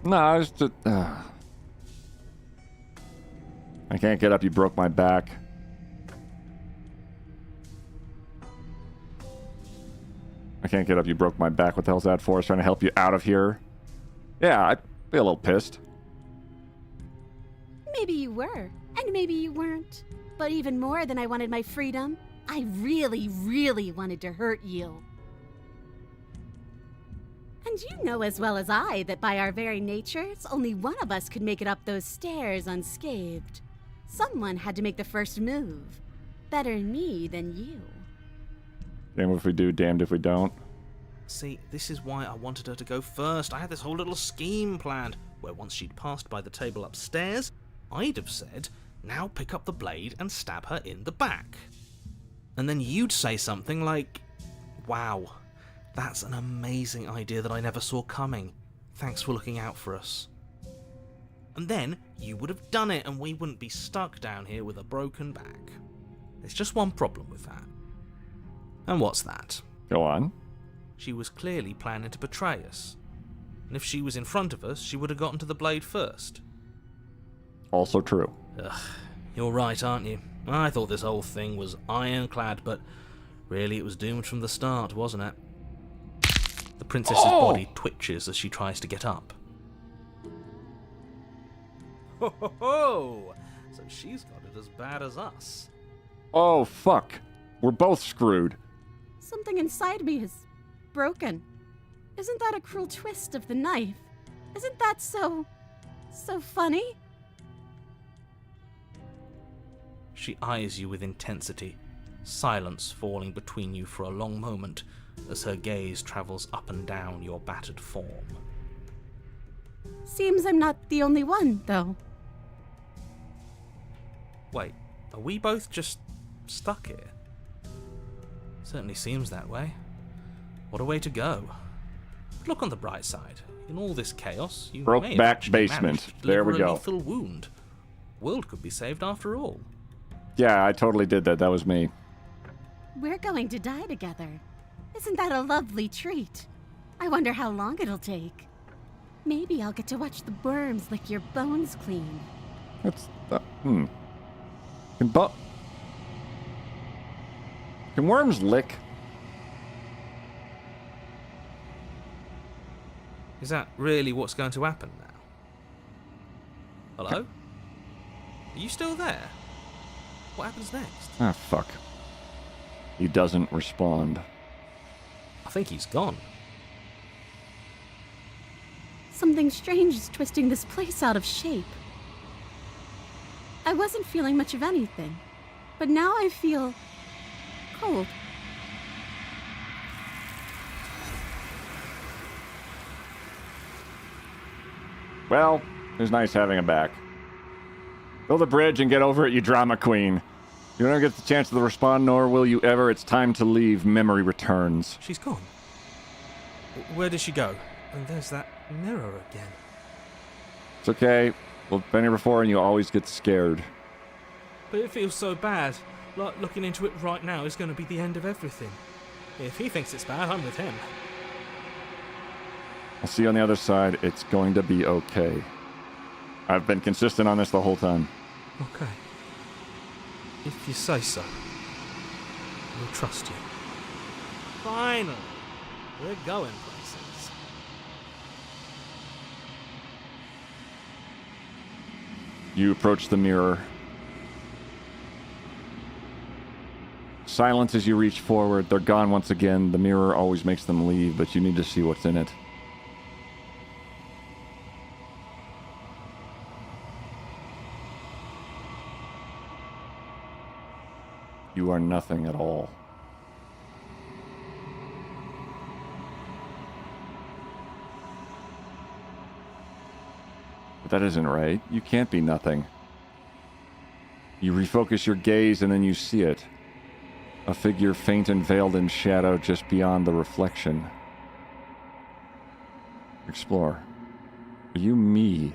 No, I was just... I can't get up. You broke my back. I can't get up. You broke my back. What the hell's that for? I was trying to help you out of here. Yeah, I'd be a little pissed. Maybe you were, and maybe you weren't. But even more than I wanted my freedom, I really, really wanted to hurt you. And you know as well as I that by our very natures, only one of us could make it up those stairs unscathed. Someone had to make the first move. Better me than you. Damned if we do, damned if we don't. See, this is why I wanted her to go first. I had this whole little scheme planned, where once she'd passed by the table upstairs, I'd have said, now pick up the blade and stab her in the back. And then you'd say something like, wow, that's an amazing idea that I never saw coming. Thanks for looking out for us. And then you would have done it and we wouldn't be stuck down here with a broken back. There's just one problem with that. And what's that? Go on. She was clearly planning to betray us. And if she was in front of us, she would have gotten to the blade first. Also true. Ugh, you're right, aren't you? I thought this whole thing was ironclad, but really it was doomed from the start, wasn't it? The princess's body twitches as she tries to get up. Ho ho ho! So she's got it as bad as us. Oh, fuck. We're both screwed. Something inside me is broken. Isn't that a cruel twist of the knife? Isn't that so funny? She eyes you with intensity, silence falling between you for a long moment as her gaze travels up and down your battered form. Seems I'm not the only one, though. Wait, are we both just stuck here? Certainly seems that way. What a way to go. But look on the bright side. In all this chaos, you Broke may have back actually basement. managed to There we deliver a go. lethal wound. World could be saved after all. Yeah, I totally did that. That was me. We're going to die together. Isn't that a lovely treat? I wonder how long it'll take. Maybe I'll get to watch the worms lick your bones clean. That's... Can worms lick? Is that really what's going to happen now? Hello? Are you still there? What happens next? Ah, fuck. He doesn't respond. I think he's gone. Something strange is twisting this place out of shape. I wasn't feeling much of anything, but now I feel cold. Well, it was nice having him back. Build a bridge and get over it, you drama queen. You don't get the chance to respond, nor will you ever. It's time to leave. Memory returns. She's gone. Where did she go? And there's that mirror again. It's okay. Well, I've been here before and you always get scared. But it feels so bad. Like looking into it right now is going to be the end of everything. If he thinks it's bad, I'm with him. I'll see you on the other side. It's going to be okay. I've been consistent on this the whole time. Okay. If you say so. We'll trust you. Finally. We're going places. You approach the mirror. Silence as you reach forward. They're gone once again. The mirror always makes them leave, but you need to see what's in it. You are nothing at all. But that isn't right. You can't be nothing. You refocus your gaze and then you see it. A figure faint and veiled in shadow just beyond the reflection. Explore. Are you me?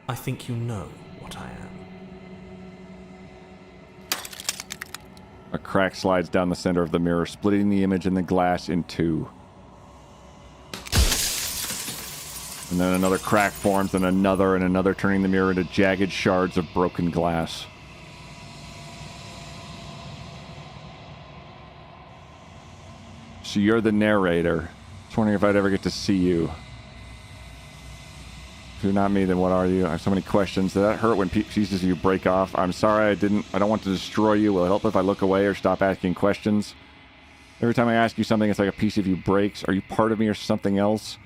I think you know what I am. A crack slides down the center of the mirror, splitting the image in the glass in two. And then another crack forms, and another, turning the mirror into jagged shards of broken glass. So you're the narrator. Just wondering if I'd ever get to see you. If you're not me, then what are you? I have so many questions. Did that hurt when pieces of you break off? I'm sorry, I don't want to destroy you. Will it help if I look away or stop asking questions? Every time I ask you something, it's like a piece of you breaks. Are you part of me or something else?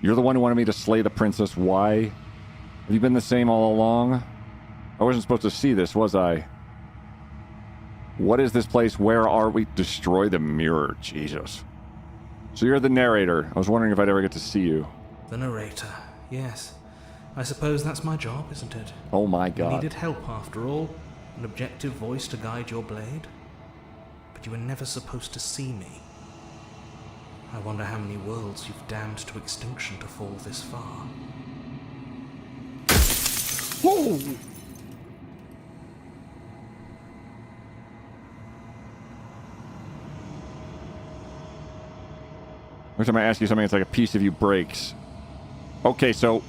You're the one who wanted me to slay the princess. Why? Have you been the same all along? I wasn't supposed to see this, was I? What is this place? Where are we? Destroy the mirror. Jesus. So you're the narrator. I was wondering if I'd ever get to see you. The narrator, yes. I suppose that's my job, isn't it? Oh my God. You needed help, after all. An objective voice to guide your blade. But you were never supposed to see me. I wonder how many worlds you've damned to extinction to fall this far. Whoa! Every time I ask you something, it's like a piece of you breaks. Okay, so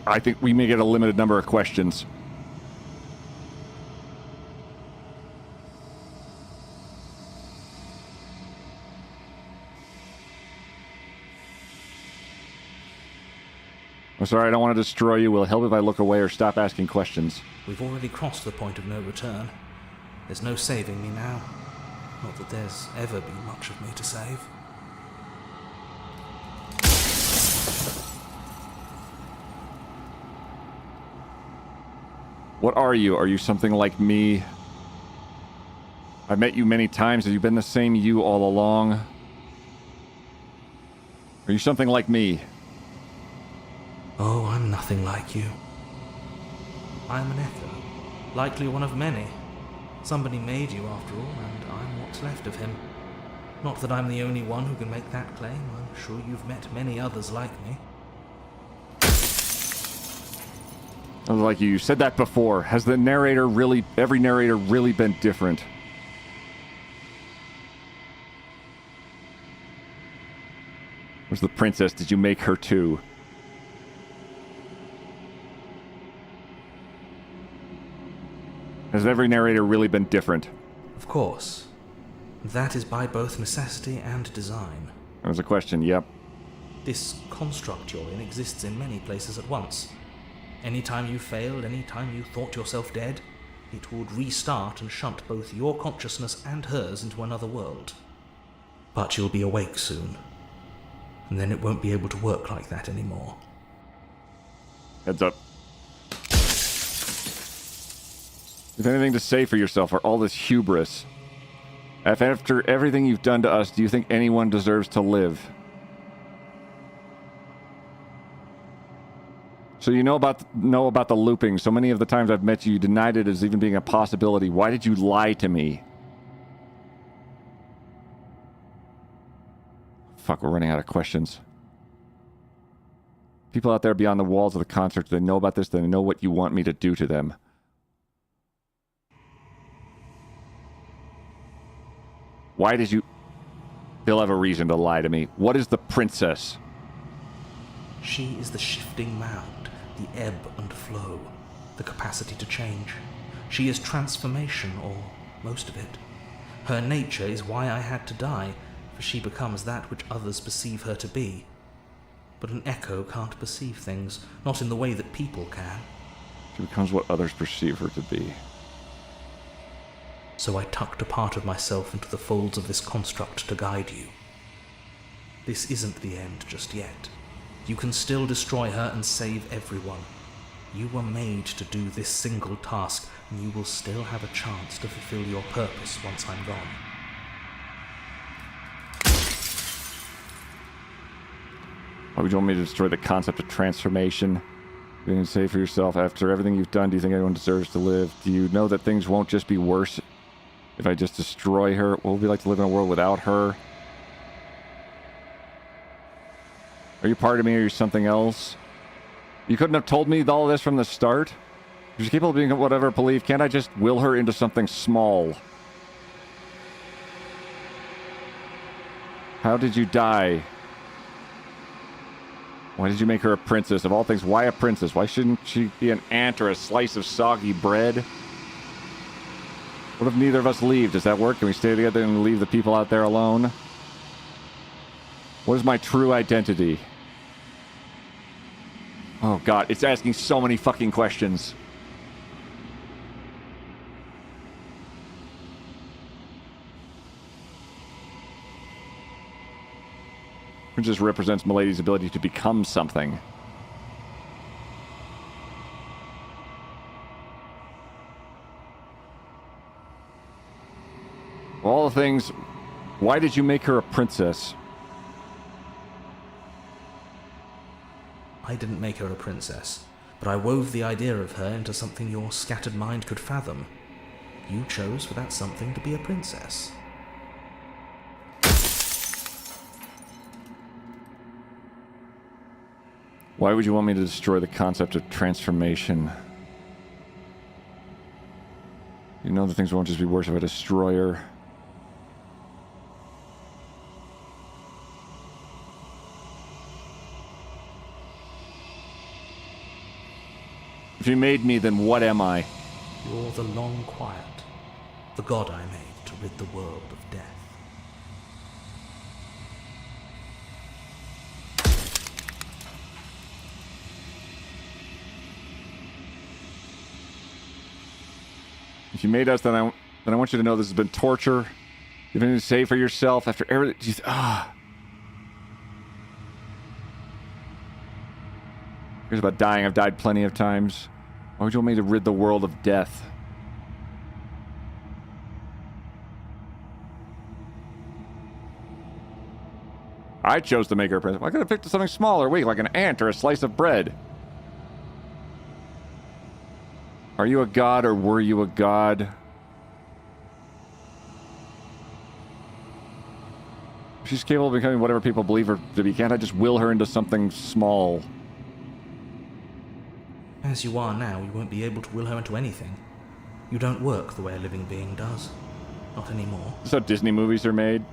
I think we may get a limited number of questions. I'm sorry, I don't want to destroy you. Will it help if I look away or stop asking questions? We've already crossed the point of no return. There's no saving me now. Not that there's ever been much of me to save. What are you? Are you something like me? I've met you many times. Have you been the same you all along? Are you something like me? Oh, I'm nothing like you. I'm an echo. Likely one of many. Somebody made you after all, and I'm what's left of him. Not that I'm the only one who can make that claim. I'm sure you've met many others like me. I was like, you said that before. Has the narrator really, every narrator really been different? Where's the princess? Did you make her too? Has every narrator really been different? Of course. That is by both necessity and design. That was a question, yep. This construct you're in exists in many places at once. Anytime you failed, anytime you thought yourself dead, it would restart and shunt both your consciousness and hers into another world. But you'll be awake soon, and then it won't be able to work like that anymore. Heads up. If anything to say for yourself or all this hubris, after everything you've done to us, do you think anyone deserves to live? So you know about the looping. So many of the times I've met you, you denied it as even being a possibility. Why did you lie to me? Fuck, we're running out of questions. People out there beyond the walls of the concert, they know about this, they know what you want me to do to them. Why did you... They'll have a reason to lie to me. What is the princess? She is the shifting mound, the ebb and flow, the capacity to change. She is transformation, or most of it. Her nature is why I had to die, for she becomes that which others perceive her to be. But an echo can't perceive things, not in the way that people can. She becomes what others perceive her to be. So I tucked a part of myself into the folds of this construct to guide you. This isn't the end just yet. You can still destroy her and save everyone. You were made to do this single task, and you will still have a chance to fulfill your purpose once I'm gone. Why would you want me to destroy the concept of transformation? You can say for yourself, after everything you've done, do you think anyone deserves to live? Do you know that things won't just be worse if I just destroy her? What would it be like to live in a world without her? Are you part of me or are you something else? You couldn't have told me all of this from the start? If you're capable of being whatever I believe, can't I just will her into something small? How did you die? Why did you make her a princess? Of all things, why a princess? Why shouldn't she be an ant or a slice of soggy bread? What if neither of us leave? Does that work? Can we stay together and leave the people out there alone? What is my true identity? Oh god, it's asking so many fucking questions. It just represents Milady's ability to become something. All the things... Why did you make her a princess? I didn't make her a princess, but I wove the idea of her into something your scattered mind could fathom. You chose for that something to be a princess. Why would you want me to destroy the concept of transformation? You know that things won't just be worse if I destroy her. If you made me, then what am I? You're the long quiet, the god I made to rid the world of death. If you made us, then I want you to know this has been torture. You've been to say for yourself after everything. Here's about dying. I've died plenty of times. Why would you want me to rid the world of death? I chose to make her a princess. I could have picked something small or weak, like an ant or a slice of bread. Are you a god or were you a god? She's capable of becoming whatever people believe her to be. Can't I just will her into something small? As you are now, you won't be able to will her into anything. You don't work the way a living being does. Not anymore. This is how Disney movies are made.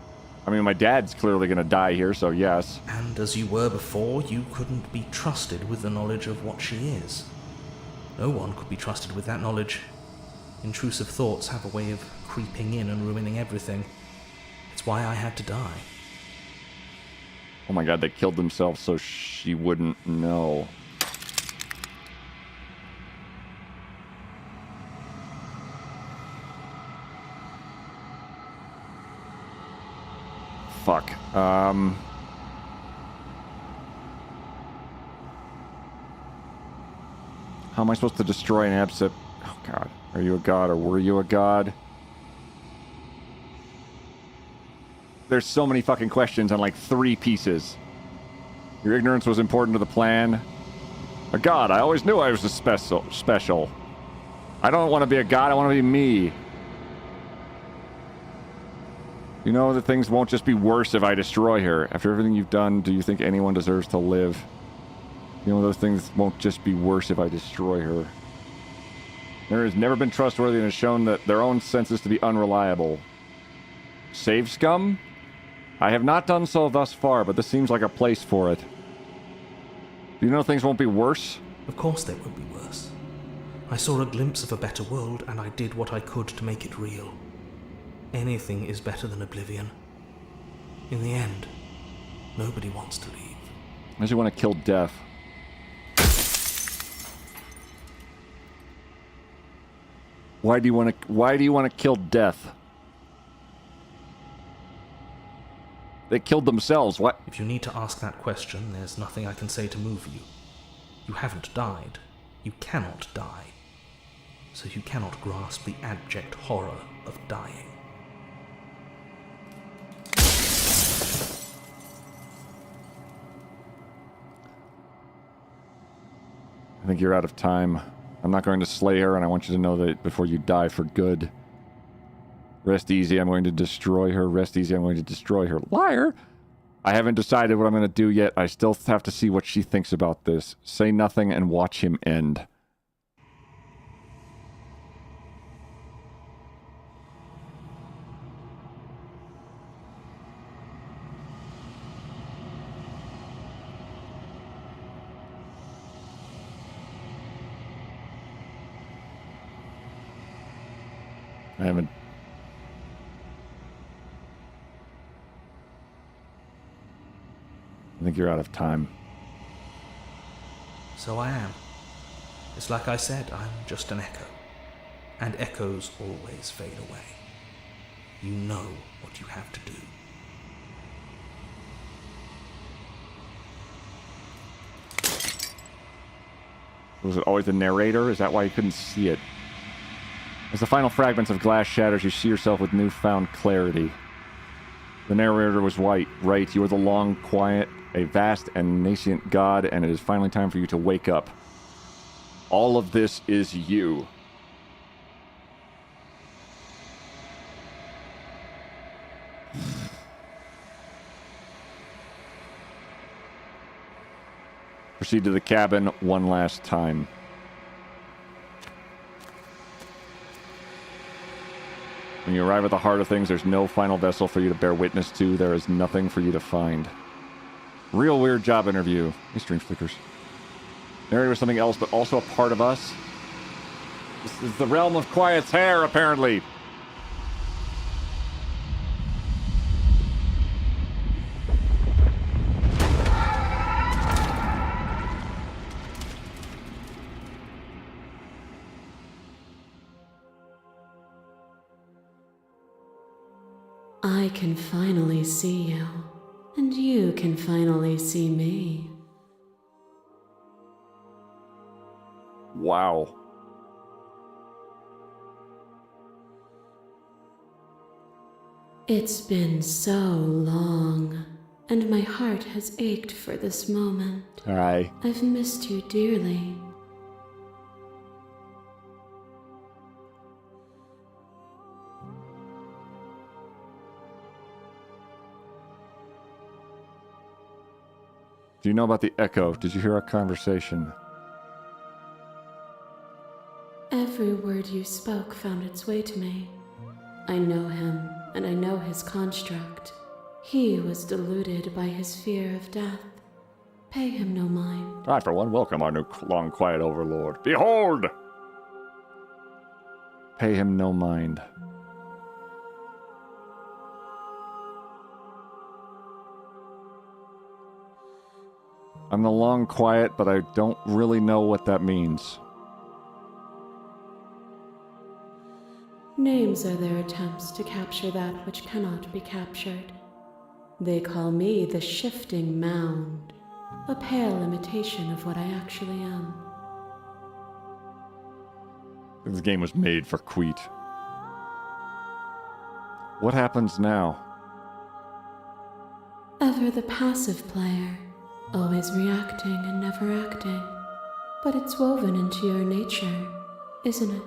I mean, my dad's clearly going to die here, so yes. And as you were before, you couldn't be trusted with the knowledge of what she is. No one could be trusted with that knowledge. Intrusive thoughts have a way of creeping in and ruining everything. It's why I had to die. Oh my god, they killed themselves so she wouldn't know. Fuck. How am I supposed to destroy an absent? Oh god. Are you a god or were you a god? There's so many fucking questions on like 3 pieces. Your ignorance was important to the plan. A god. I always knew I was a special. I don't want to be a god. I want to be me. You know that things won't just be worse if I destroy her. After everything you've done, do you think anyone deserves to live? You know, those things won't just be worse if I destroy her. There has never been trustworthy and has shown that their own senses to be unreliable. Save scum? I have not done so thus far, but this seems like a place for it. Do you know things won't be worse? Of course they won't be worse. I saw a glimpse of a better world, and I did what I could to make it real. Anything is better than oblivion. In the end, nobody wants to leave. Unless you want to kill death. Why do you want to kill death? They killed themselves. What? If you need to ask that question, there's nothing I can say to move you. You haven't died. You cannot die. So you cannot grasp the abject horror of dying. I think you're out of time. I'm not going to slay her, and I want you to know that before you die for good. Rest easy, I'm going to destroy her. Rest easy, I'm going to destroy her. Liar! I haven't decided what I'm going to do yet. I still have to see what she thinks about this. Say nothing and watch him end. I think you're out of time. So I am. It's like I said, I'm just an echo. And echoes always fade away. You know what you have to do. Was it always the narrator? Is that why you couldn't see it? As the final fragments of glass shatters, you see yourself with newfound clarity. The narrator was right. You are the long, quiet, a vast and nascent god, and it is finally time for you to wake up. All of this is you. Proceed to the cabin one last time. When you arrive at the heart of things, there's no final vessel for you to bear witness to. There is nothing for you to find. Real weird job interview. Hey, stream flickers. Mary was something else, but also a part of us. This is the realm of Quiet's hair, apparently. I can finally see you, and you can finally see me. Wow. It's been so long, and my heart has ached for this moment. Aye. I've missed you dearly. Do you know about the Echo? Did you hear our conversation? Every word you spoke found its way to me. I know him, and I know his construct. He was deluded by his fear of death. Pay him no mind. I, for one, welcome our new long, quiet overlord. Behold! Pay him no mind. I'm the long quiet, but I don't really know what that means. Names are their attempts to capture that which cannot be captured. They call me the Shifting Mound, a pale imitation of what I actually am. This game was made for Queet. What happens now? Ever the passive player, always reacting and never acting. But it's woven into your nature, isn't it?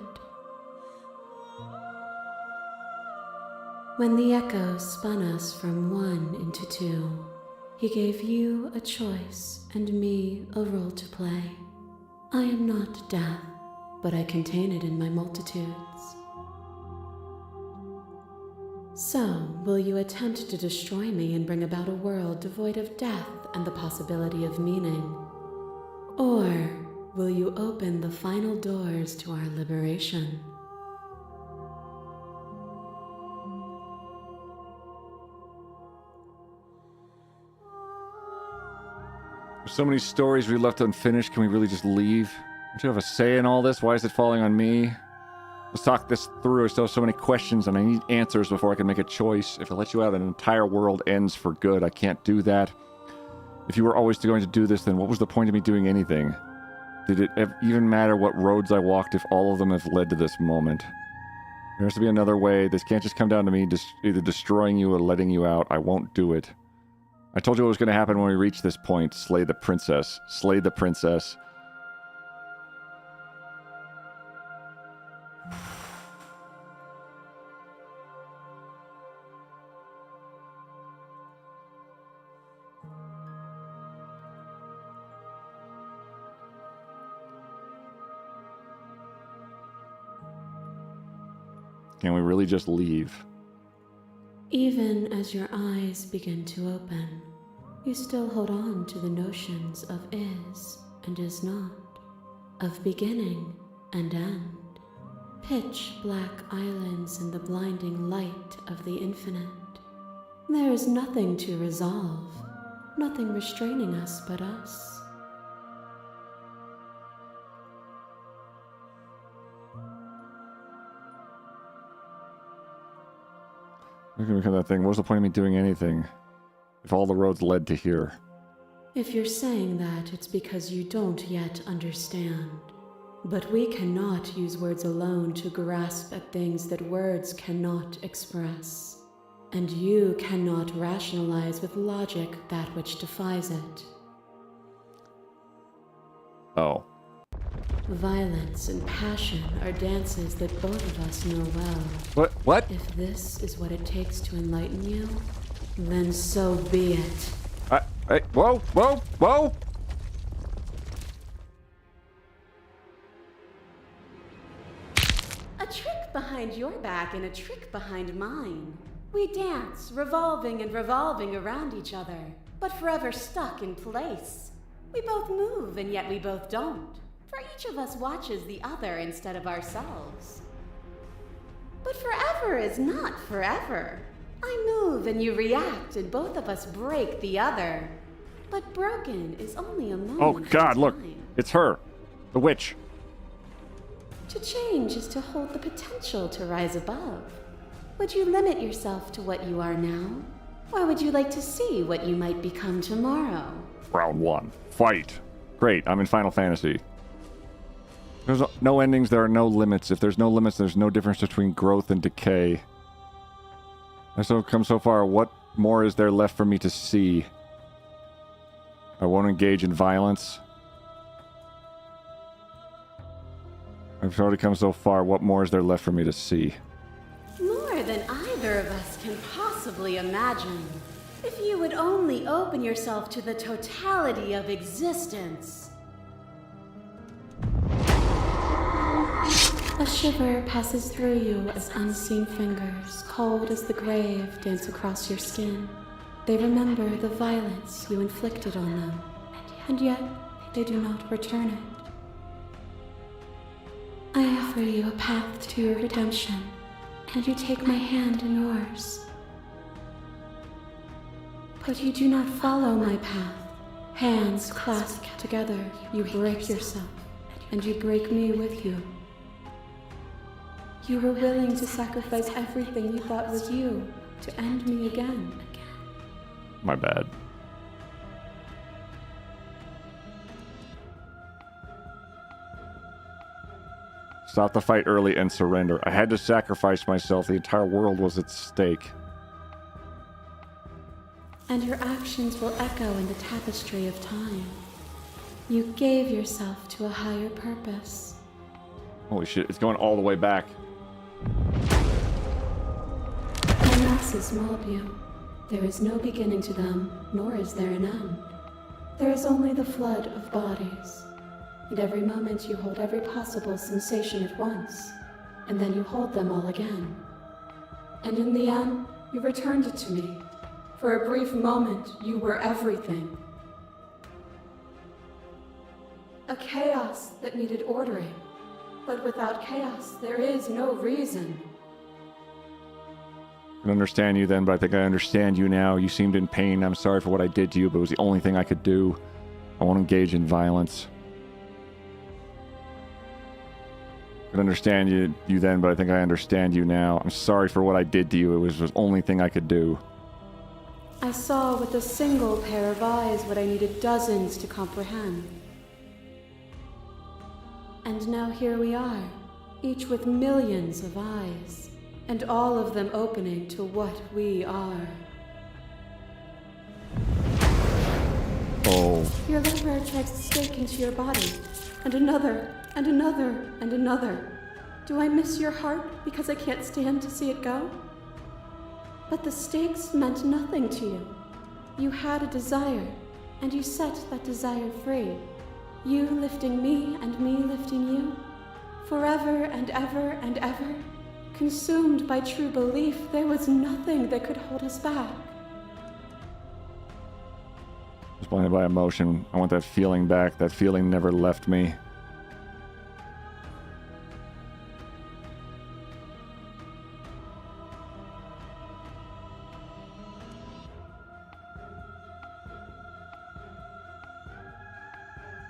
When the Echo spun us from one into two, He gave you a choice and me a role to play. I am not death, but I contain it in my multitudes. So, will you attempt to destroy me and bring about a world devoid of death and the possibility of meaning? Or will you open the final doors to our liberation? There's so many stories we left unfinished. Can we really just leave? Don't you have a say in all this? Why is it falling on me? Let's talk this through. I still have so many questions and I need answers before I can make a choice. If I let you out, an entire world ends for good. I can't do that. If you were always going to do this, then what was the point of me doing anything? Did it even matter what roads I walked if all of them have led to this moment? There has to be another way. This can't just come down to me either destroying you or letting you out. I won't do it. I told you what was going to happen when we reach this point. Slay the princess. Slay the princess. Can we really just leave? Even as your eyes begin to open, you still hold on to the notions of is and is not, of beginning and end, pitch black islands in the blinding light of the infinite. There is nothing to resolve, nothing restraining us but us. Look at that thing. What was the point of me doing anything if all the roads led to here? If you're saying that, it's because you don't yet understand. But we cannot use words alone to grasp at things that words cannot express. And you cannot rationalize with logic that which defies it. Oh. Violence and passion are dances that both of us know well. What? If this is what it takes to enlighten you, then so be it. Whoa! A trick behind your back and a trick behind mine. We dance, revolving and revolving around each other, but forever stuck in place. We both move and yet we both don't. For each of us watches the other instead of ourselves. But forever is not forever. I move and you react and both of us break the other. But broken is only a moment. Oh God, look. It's her. The witch. To change is to hold the potential to rise above. Would you limit yourself to what you are now? Or would you like to see what you might become tomorrow? Round 1. Fight. Great, I'm in Final Fantasy. There's no endings, there are no limits. If there's no limits, there's no difference between growth and decay. I've so come so far, what more is there left for me to see? I won't engage in violence. I've already come so far, what more is there left for me to see? More than either of us can possibly imagine. If you would only open yourself to the totality of existence. A shiver passes through you as unseen fingers, cold as the grave, dance across your skin. They remember the violence you inflicted on them, and yet they do not return it. I offer you a path to your redemption, and you take my hand in yours. But you do not follow my path. Hands clasped together, you break yourself, and you break me with you. You were willing to sacrifice everything you thought was you to end me again. My bad. Stop the fight early and surrender. I had to sacrifice myself. The entire world was at stake. And your actions will echo in the tapestry of time. You gave yourself to a higher purpose. Holy shit, it's going all the way back. My masses mold you. There is no beginning to them, nor is there an end. There is only the flood of bodies. And every moment you hold every possible sensation at once, and then you hold them all again. And in the end, you returned it to me. For a brief moment, you were everything. A chaos that needed ordering. But without chaos, there is no reason. I don't understand you then, but I think I understand you now. You seemed in pain. I'm sorry for what I did to you, but it was the only thing I could do. I won't engage in violence. I could understand you then, but I think I understand you now. I'm sorry for what I did to you. It was the only thing I could do. I saw with a single pair of eyes what I needed dozens to comprehend. And now here we are, each with millions of eyes, and all of them opening to what we are. Oh. Your liver drags the stake into your body, and another, and another, and another. Do I miss your heart because I can't stand to see it go? But the stakes meant nothing to you. You had a desire, and you set that desire free. You lifting me and me lifting you. Forever and ever and ever. Consumed by true belief, there was nothing that could hold us back. I was blinded by emotion. I want that feeling back. That feeling never left me.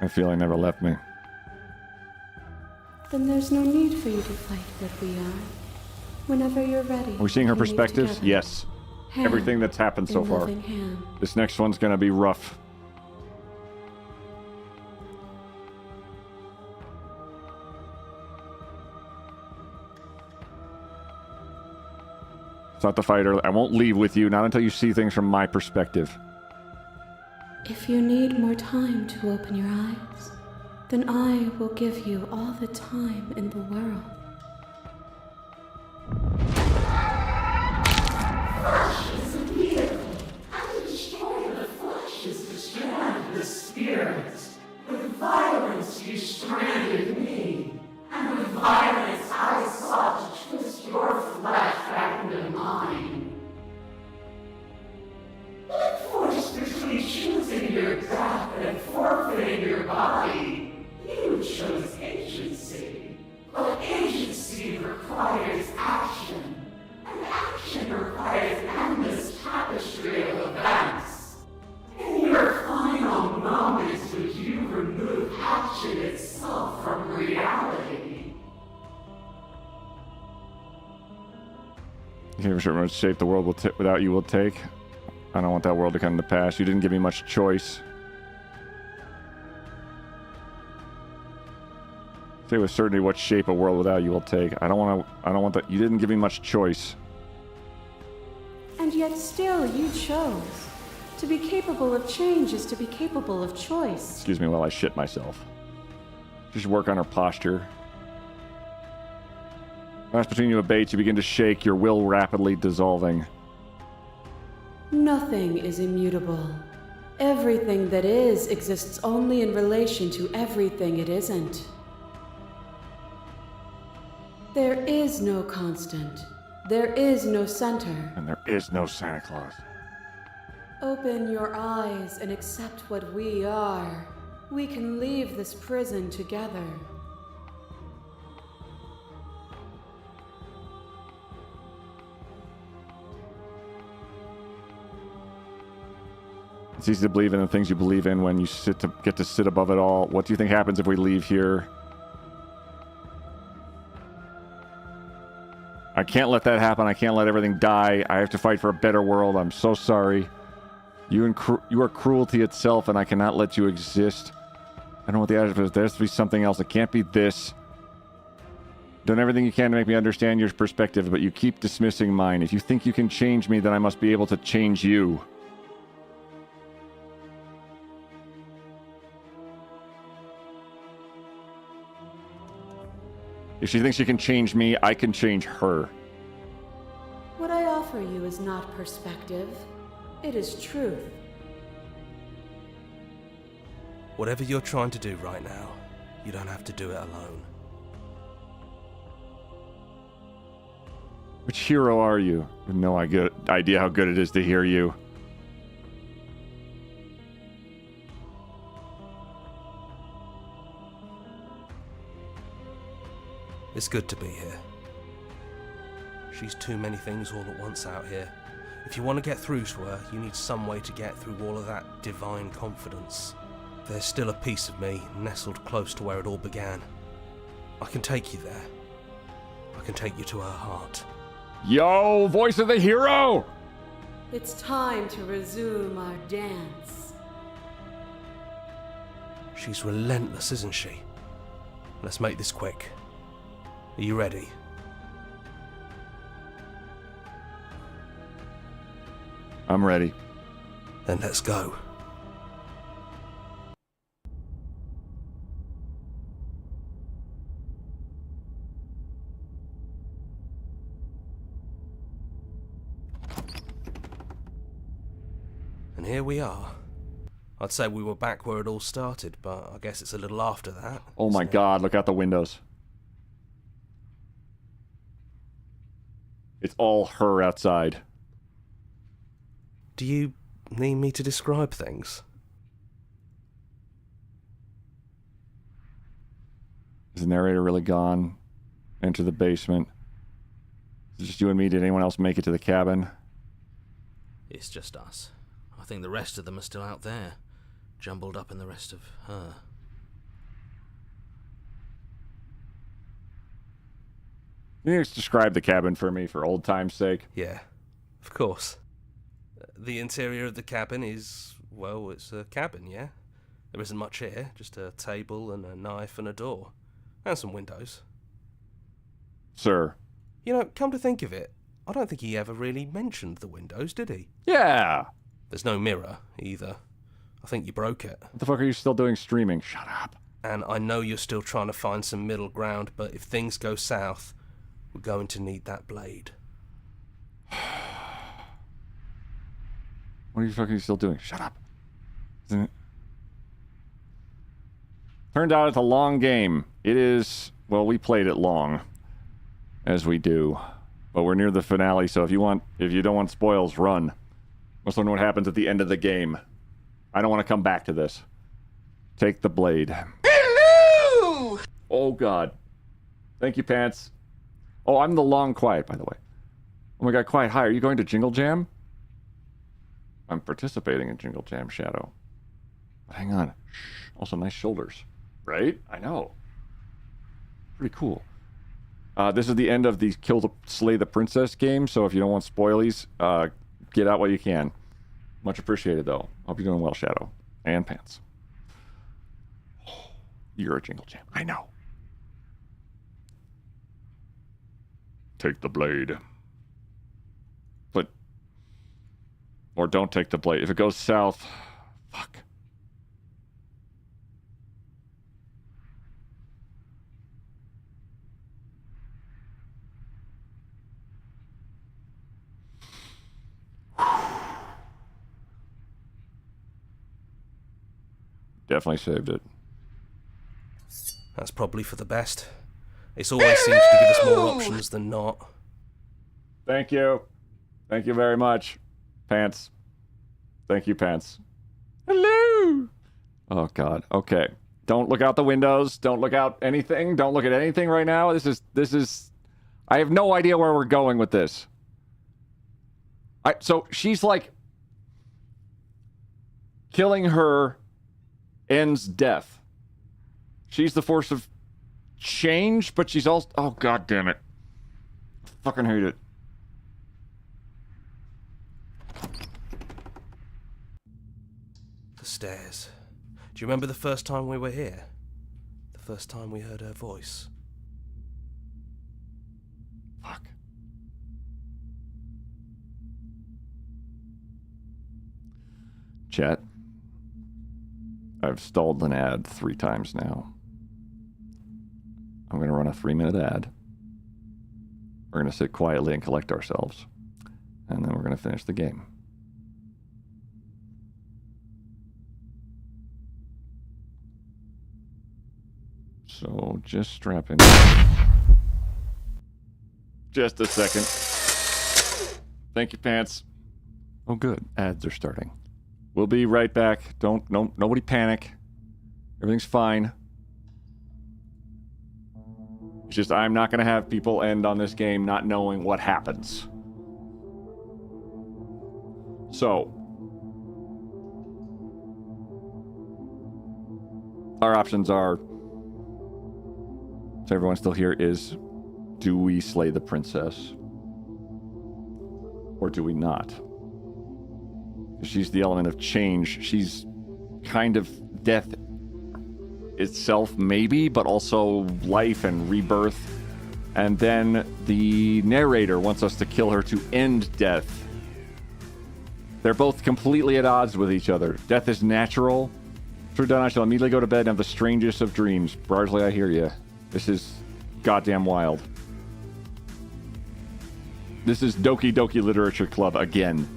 That feeling never left me. Then there's no need for you to fight what we are. Whenever you're ready. Are we seeing her we meet perspectives? together. Yes. Hand Everything that's happened so in far. loving hand. This next one's gonna be rough. It's not the fighter. I won't leave with you, not until you see things from my perspective. If you need more time to open your eyes, then I will give you all the time in the world. Flesh is a vehicle, and to destroy the flesh is to strand the spirit. With violence you stranded me, and with violence I sought to twist your flesh back into mine. Forced between choosing your death and forfeiting your body, you chose agency. But agency requires action, and action requires an endless tapestry of events. In your final moments would you remove action itself from reality? You never sure how much shape the world without you will take. I don't want that world to come to pass. You didn't give me much choice. Say with certainty what shape a world without you will take. I don't want that. You didn't give me much choice. And yet still you chose. To be capable of change is to be capable of choice. Excuse me while I shit myself. She should work on her posture. As between you abates, you begin to shake, your will rapidly dissolving. Nothing is immutable. Everything that is exists only in relation to everything it isn't. There is no constant. There is no center. And there is no Santa Claus. Open your eyes and accept what we are. We can leave this prison together. It's easy to believe in the things you believe in when you get to sit above it all. What do you think happens if we leave here? I can't let that happen. I can't let everything die. I have to fight for a better world. I'm so sorry. You are cruelty itself, and I cannot let you exist. I don't know what the answer is. There has to be something else. It can't be this. Done everything you can to make me understand your perspective, but you keep dismissing mine. If you think you can change me, then I must be able to change you. If she thinks she can change me, I can change her. What I offer you is not perspective. It is truth. Whatever you're trying to do right now, you don't have to do it alone. Which hero are you? I have no idea how good it is to hear you. It's good to be here. She's too many things all at once out here. If you want to get through to her, you need some way to get through all of that divine confidence. There's still a piece of me nestled close to where it all began. I can take you there. I can take you to her heart. Yo, voice of the hero! It's time to resume our dance. She's relentless, isn't she? Let's make this quick. Are you ready? I'm ready. Then let's go. And here we are. I'd say we were back where it all started, but I guess it's a little after that. Oh my god, look out the windows. It's all her outside. Do you need me to describe things? Is the narrator really gone? Enter the basement. Is it just you and me? Did anyone else make it to the cabin? It's just us. I think the rest of them are still out there, jumbled up in the rest of her. Can you just describe the cabin for me for old time's sake? Yeah, of course. The interior of the cabin is, well, it's a cabin, yeah? There isn't much here, just a table and a knife and a door. And some windows. Sir. You know, come to think of it, I don't think he ever really mentioned the windows, did he? Yeah! There's no mirror, either. I think you broke it. What the fuck are you still doing streaming? Shut up. And I know you're still trying to find some middle ground, but if things go south, we're going to need that blade. What are you fucking still doing? Shut up. Isn't it? Turned out it's a long game. It is, well, we played it long, as we do. But we're near the finale, so if you don't want spoils, run. Let's learn what happens at the end of the game. I don't want to come back to this. Take the blade. Hello! Oh, God. Thank you, Pants. Oh, I'm the long quiet, by the way. Oh my god, Quiet, hi, are you going to Jingle Jam? I'm participating in Jingle Jam, Shadow. But hang on. Shh. Also, nice shoulders. Right? I know. Pretty cool. This is the end of the Slay the Princess game, so if you don't want spoilies, get out while you can. Much appreciated, though. Hope you're doing well, Shadow. And Pants. Oh, you're a Jingle Jam. I know. Take the blade. But... Or don't take the blade. If it goes south... Fuck. Definitely saved it. That's probably for the best. It always seems to give us more options than not. Thank you. Thank you very much. Pants. Thank you, Pants. Hello! Oh, God. Okay. Don't look out the windows. Don't look out anything. Don't look at anything right now. This is... I have no idea where we're going with this. So she's like... Killing her ends death. She's the force of change, but she's also... Oh, God damn it. I fucking hate it. The stairs. Do you remember the first time we were here? The first time we heard her voice? Fuck. Chat. I've stalled an ad 3 times now. I'm going to run a 3-minute ad. We're going to sit quietly and collect ourselves. And then we're going to finish the game. So just strap in. Just a second. Thank you, pants. Oh, good. Ads are starting. We'll be right back. Nobody panic. Everything's fine. It's just I'm not going to have people end on this game not knowing what happens. So, our options are, so everyone still here, is do we slay the princess? Or do we not? She's the element of change. She's kind of death itself, maybe, but also life and rebirth. And then the narrator wants us to kill her to end death. They're both completely at odds with each other. Death is natural. Through dawn I shall immediately go to bed and have the strangest of dreams. Barsley, I hear you. This is goddamn wild. This is Doki Doki Literature Club again.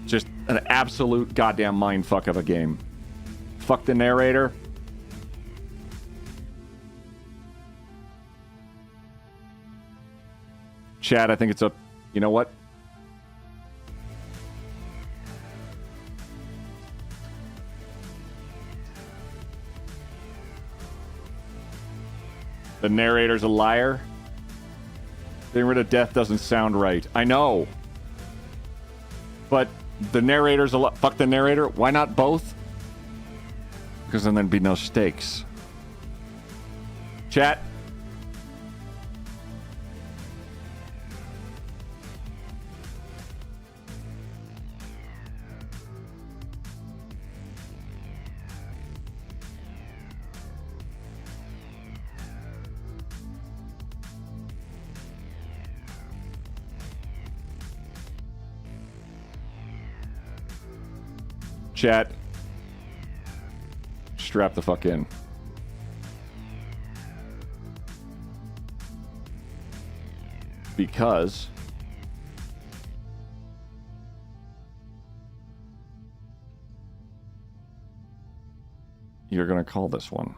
Just an absolute goddamn mindfuck of a game. Fuck the narrator. Chad, I think it's a... You know what? The narrator's a liar? Getting rid of death doesn't sound right. I know. But the narrator's a fuck the narrator. Why not both? Because then there'd be no stakes. Chat. Chat, strap the fuck in. Because you're going to call this one.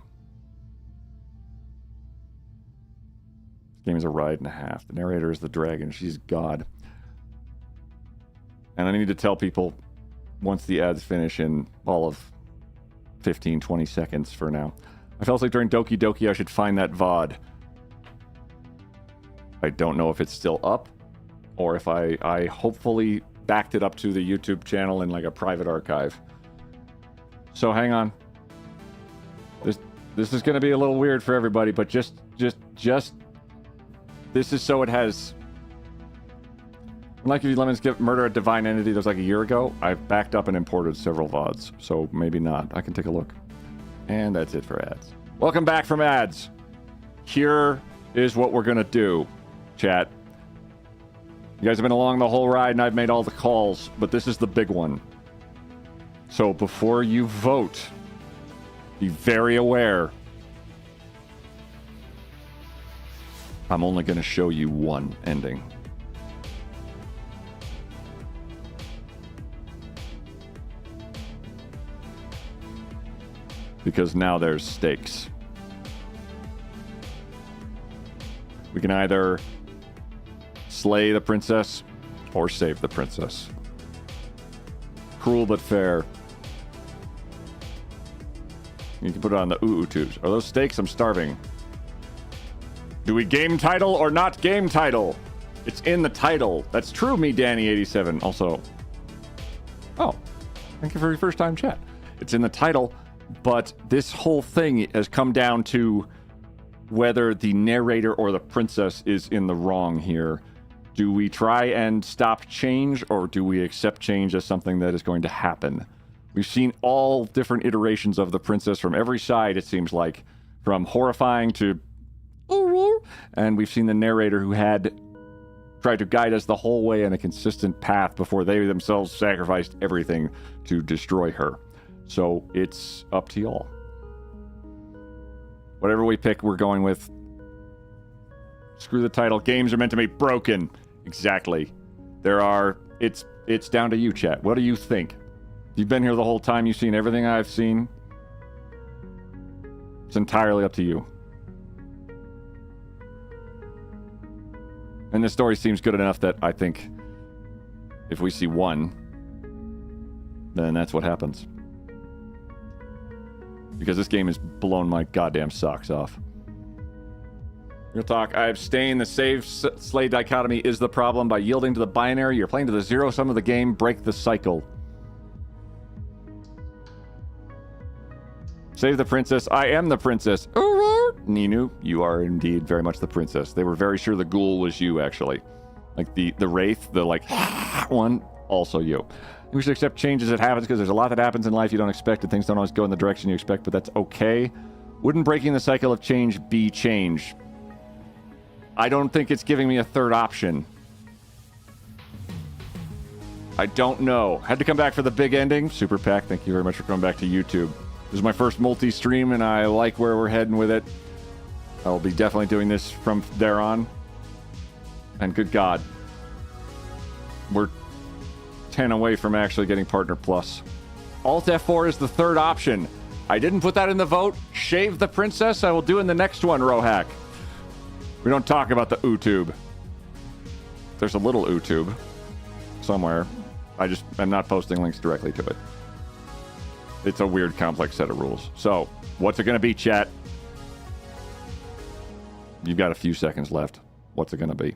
This game is a ride and a half. The narrator is the dragon. She's God. And I need to tell people once the ads finish in all of 15, 20 seconds for now. I fell asleep during Doki Doki. I should find that VOD. I don't know if it's still up or if I hopefully backed it up to the YouTube channel in like a private archive. So hang on. This is going to be a little weird for everybody, but just this is so it has... Like if you Lemons get Murder at Divine Entity, that was like a year ago. I've backed up and imported several VODs, so maybe not. I can take a look. And that's it for ads. Welcome back from ads. Here is what we're going to do, chat. You guys have been along the whole ride and I've made all the calls, but this is the big one. So before you vote, be very aware. I'm only going to show you one ending. Because now there's stakes. We can either slay the princess or save the princess. Cruel but fair. You can put it on the ooh tubes. Are those stakes? I'm starving. Do we game title or not game title? It's in the title. That's true, me Danny87. Also, oh, thank you for your first time chat. It's in the title. But this whole thing has come down to whether the narrator or the princess is in the wrong here. Do we try and stop change, or do we accept change as something that is going to happen? We've seen all different iterations of the princess from every side, it seems like. From horrifying to... And we've seen the narrator who had tried to guide us the whole way in a consistent path before they themselves sacrificed everything to destroy her. So it's up to y'all. Whatever we pick, we're going with. Screw the title. Games are meant to be broken. Exactly. It's down to you, chat. What do you think? You've been here the whole time. You've seen everything I've seen. It's entirely up to you. And the story seems good enough that I think if we see one, then that's what happens. Because this game has blown my goddamn socks off. Real talk, I abstain. The save-slay dichotomy is the problem. By yielding to the binary, you're playing to the zero sum of the game. Break the cycle. Save the princess. I am the princess. Ninu, you are indeed very much the princess. They were very sure the ghoul was you, actually. Like the wraith, the like one, also you. We should accept change as it happens because there's a lot that happens in life you don't expect and things don't always go in the direction you expect, but that's okay. Wouldn't breaking the cycle of change be change? I don't think it's giving me a third option. I don't know. Had to come back for the big ending. Super Pack, thank you very much for coming back to YouTube. This is my first multi-stream, and I like where we're heading with it. I'll be definitely doing this from there on. And good God, we're 10 away from actually getting Partner Plus. Alt F4 is the third option. I didn't put that in the vote. Shave the princess. I will do in the next one, Rohack. We don't talk about the YouTube. There's a little YouTube somewhere. I'm not posting links directly to it. It's a weird, complex set of rules. So, what's it going to be, chat? You've got a few seconds left. What's it going to be?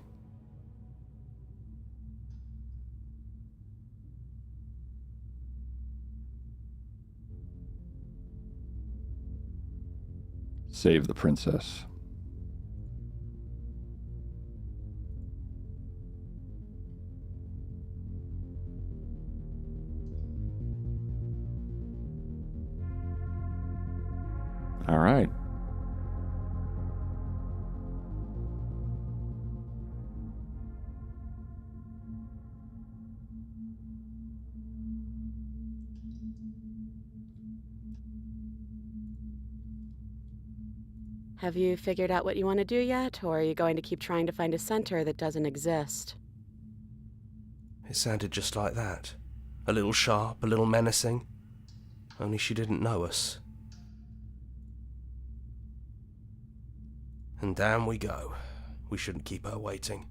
Save the princess. All right. Have you figured out what you want to do yet, or are you going to keep trying to find a center that doesn't exist? It sounded just like that. A little sharp, a little menacing. Only she didn't know us. And down we go. We shouldn't keep her waiting.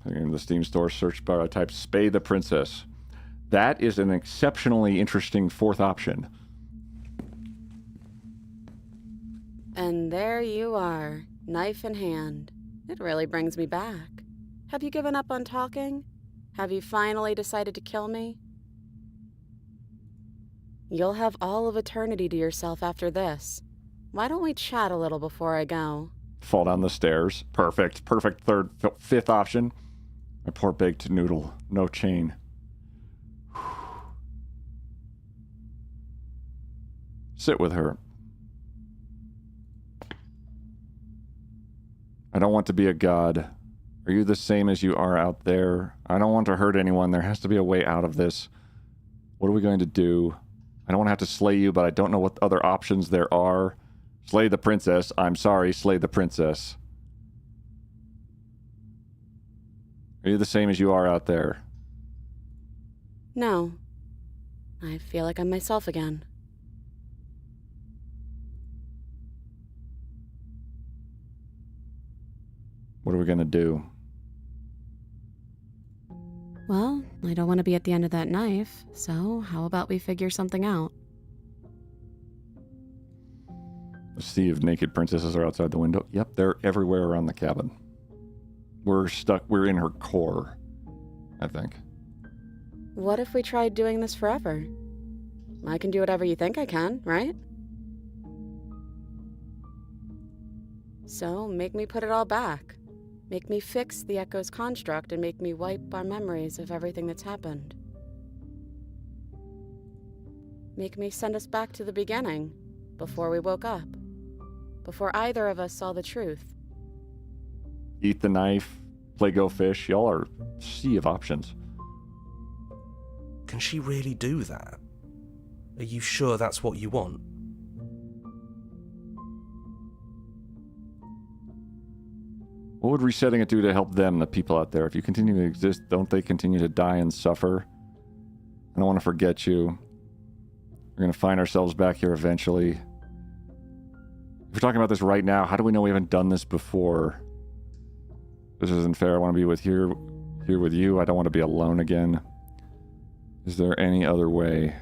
In the Steam store search bar, I type Spay the Princess. That is an exceptionally interesting fourth option. And there you are, knife in hand. It really brings me back. Have you given up on talking? Have you finally decided to kill me? You'll have all of eternity to yourself after this. Why don't we chat a little before I go? Fall down the stairs. Perfect. Perfect fifth option. My poor baked noodle. No chain. Sit with her. I don't want to be a god. Are you the same as you are out there? I don't want to hurt anyone. There has to be a way out of this. What are we going to do? I don't want to have to slay you, but I don't know what other options there are. Slay the princess. I'm sorry, slay the princess. Are you the same as you are out there? No. I feel like I'm myself again. What are we going to do? Well, I don't want to be at the end of that knife, so how about we figure something out? Let's see if naked princesses are outside the window. Yep, they're everywhere around the cabin. We're stuck. We're in her core, I think. What if we tried doing this forever? I can do whatever you think I can, right? So, make me put it all back. Make me fix the Echo's construct and make me wipe our memories of everything that's happened. Make me send us back to the beginning, before we woke up. Before either of us saw the truth. Eat the knife, play Go Fish. Y'all are a sea of options. Can she really do that? Are you sure that's what you want? What would resetting it do to help them, the people out there? If you continue to exist, don't they continue to die and suffer? I don't want to forget you. We're going to find ourselves back here eventually. If we're talking about this right now, how do we know we haven't done this before? This isn't fair. I want to be here with you. I don't want to be alone again. Is there any other way?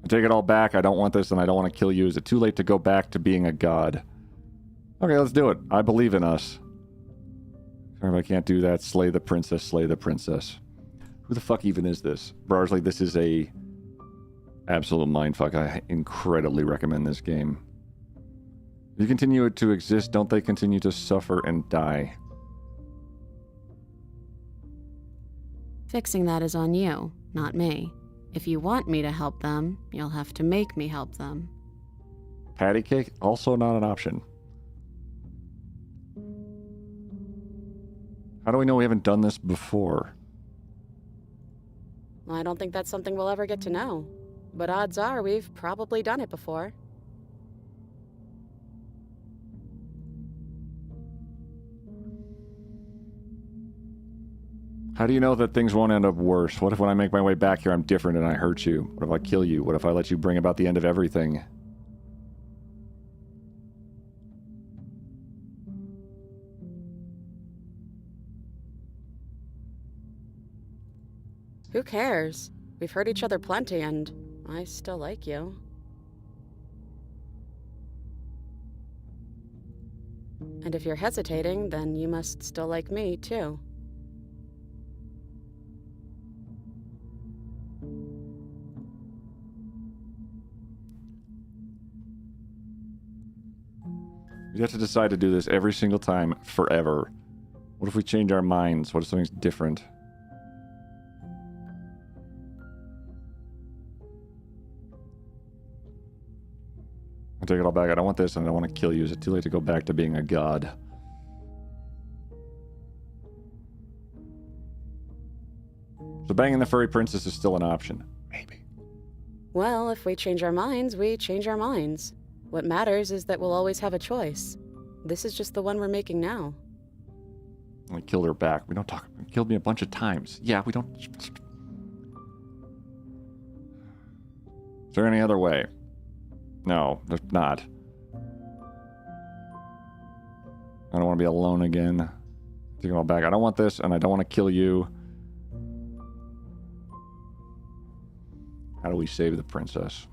I take it all back. I don't want this and I don't want to kill you. Is it too late to go back to being a god? Okay, let's do it. I believe in us. Sorry if I can't do that. Slay the princess, slay the princess. Who the fuck even is this? Barsley, this is a absolute mindfuck. I incredibly recommend this game. If you continue to exist, don't they continue to suffer and die? Fixing that is on you, not me. If you want me to help them, you'll have to make me help them. Patty cake? Also not an option. How do we know we haven't done this before? I don't think that's something we'll ever get to know. But odds are we've probably done it before. How do you know that things won't end up worse? What if when I make my way back here I'm different and I hurt you? What if I kill you? What if I let you bring about the end of everything? Who cares? We've hurt each other plenty and I still like you. And if you're hesitating, then you must still like me, too. We have to decide to do this every single time, forever. What if we change our minds? What if something's different? I'll take it all back. I don't want this and I don't want to kill you. Is it too late to go back to being a god? So banging the furry princess is still an option. Maybe. Well, if we change our minds, we change our minds. What matters is that we'll always have a choice. This is just the one we're making now. We killed her back. We don't talk. Killed me a bunch of times. Yeah, we don't. Is there any other way? No, there's not. I don't want to be alone again. Take it all back. I don't want this, and I don't want to kill you. How do we save the princess?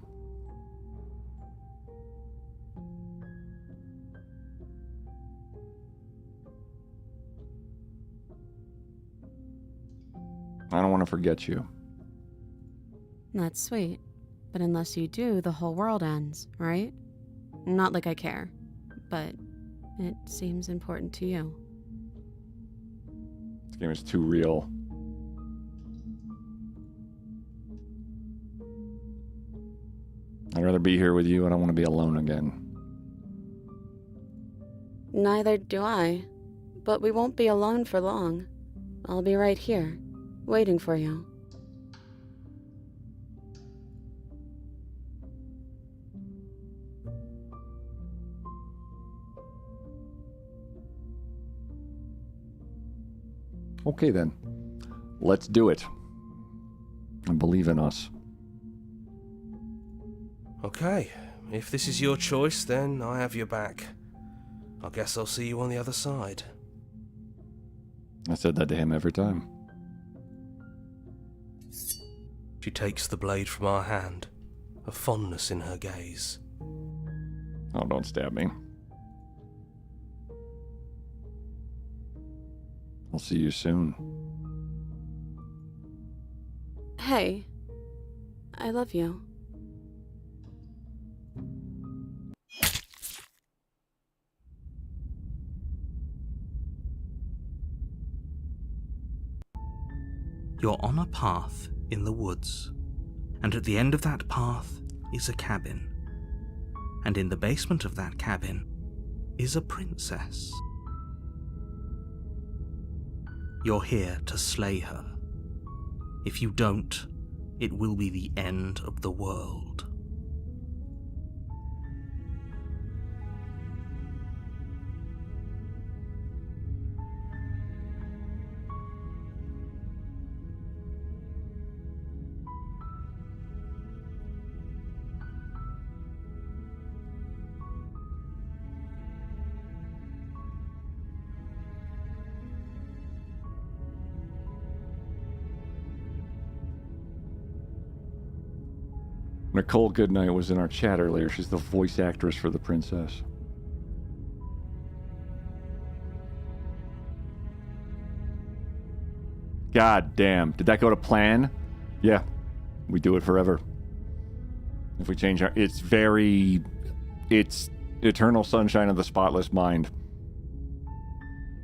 I don't want to forget you. That's sweet. But unless you do, the whole world ends, right? Not like I care, but it seems important to you. This game is too real. I'd rather be here with you. I don't want to be alone again. Neither do I. But we won't be alone for long. I'll be right here, waiting for you. Okay then. Let's do it. I believe in us. Okay, if this is your choice, then I have your back. I guess I'll see you on the other side. I said that to him every time. She takes the blade from our hand, a fondness in her gaze. Oh, don't stab me. I'll see you soon. Hey, I love you. You're on a path in the woods, and at the end of that path is a cabin. And in the basement of that cabin is a princess. You're here to slay her. If you don't, it will be the end of the world. Nicole Goodnight was in our chat earlier. She's the voice actress for the princess. God damn. Did that go to plan? Yeah. We do it forever. If we change our... It's Eternal Sunshine of the Spotless Mind.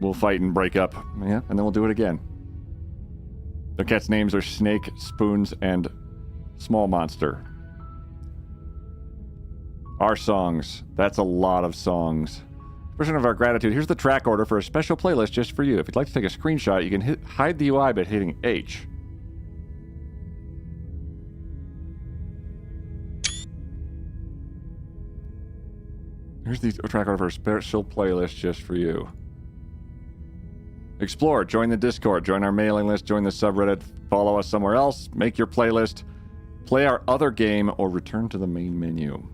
We'll fight and break up. Yeah, and then we'll do it again. The cats' names are Snake, Spoons, and Small Monster. Our songs. That's a lot of songs. Expression of our gratitude. Here's the track order for a special playlist just for you. If you'd like to take a screenshot, you can hide the UI by hitting H. Here's the track order for a special playlist just for you. Explore, join the Discord, join our mailing list, join the subreddit, follow us somewhere else, make your playlist, play our other game, or return to the main menu.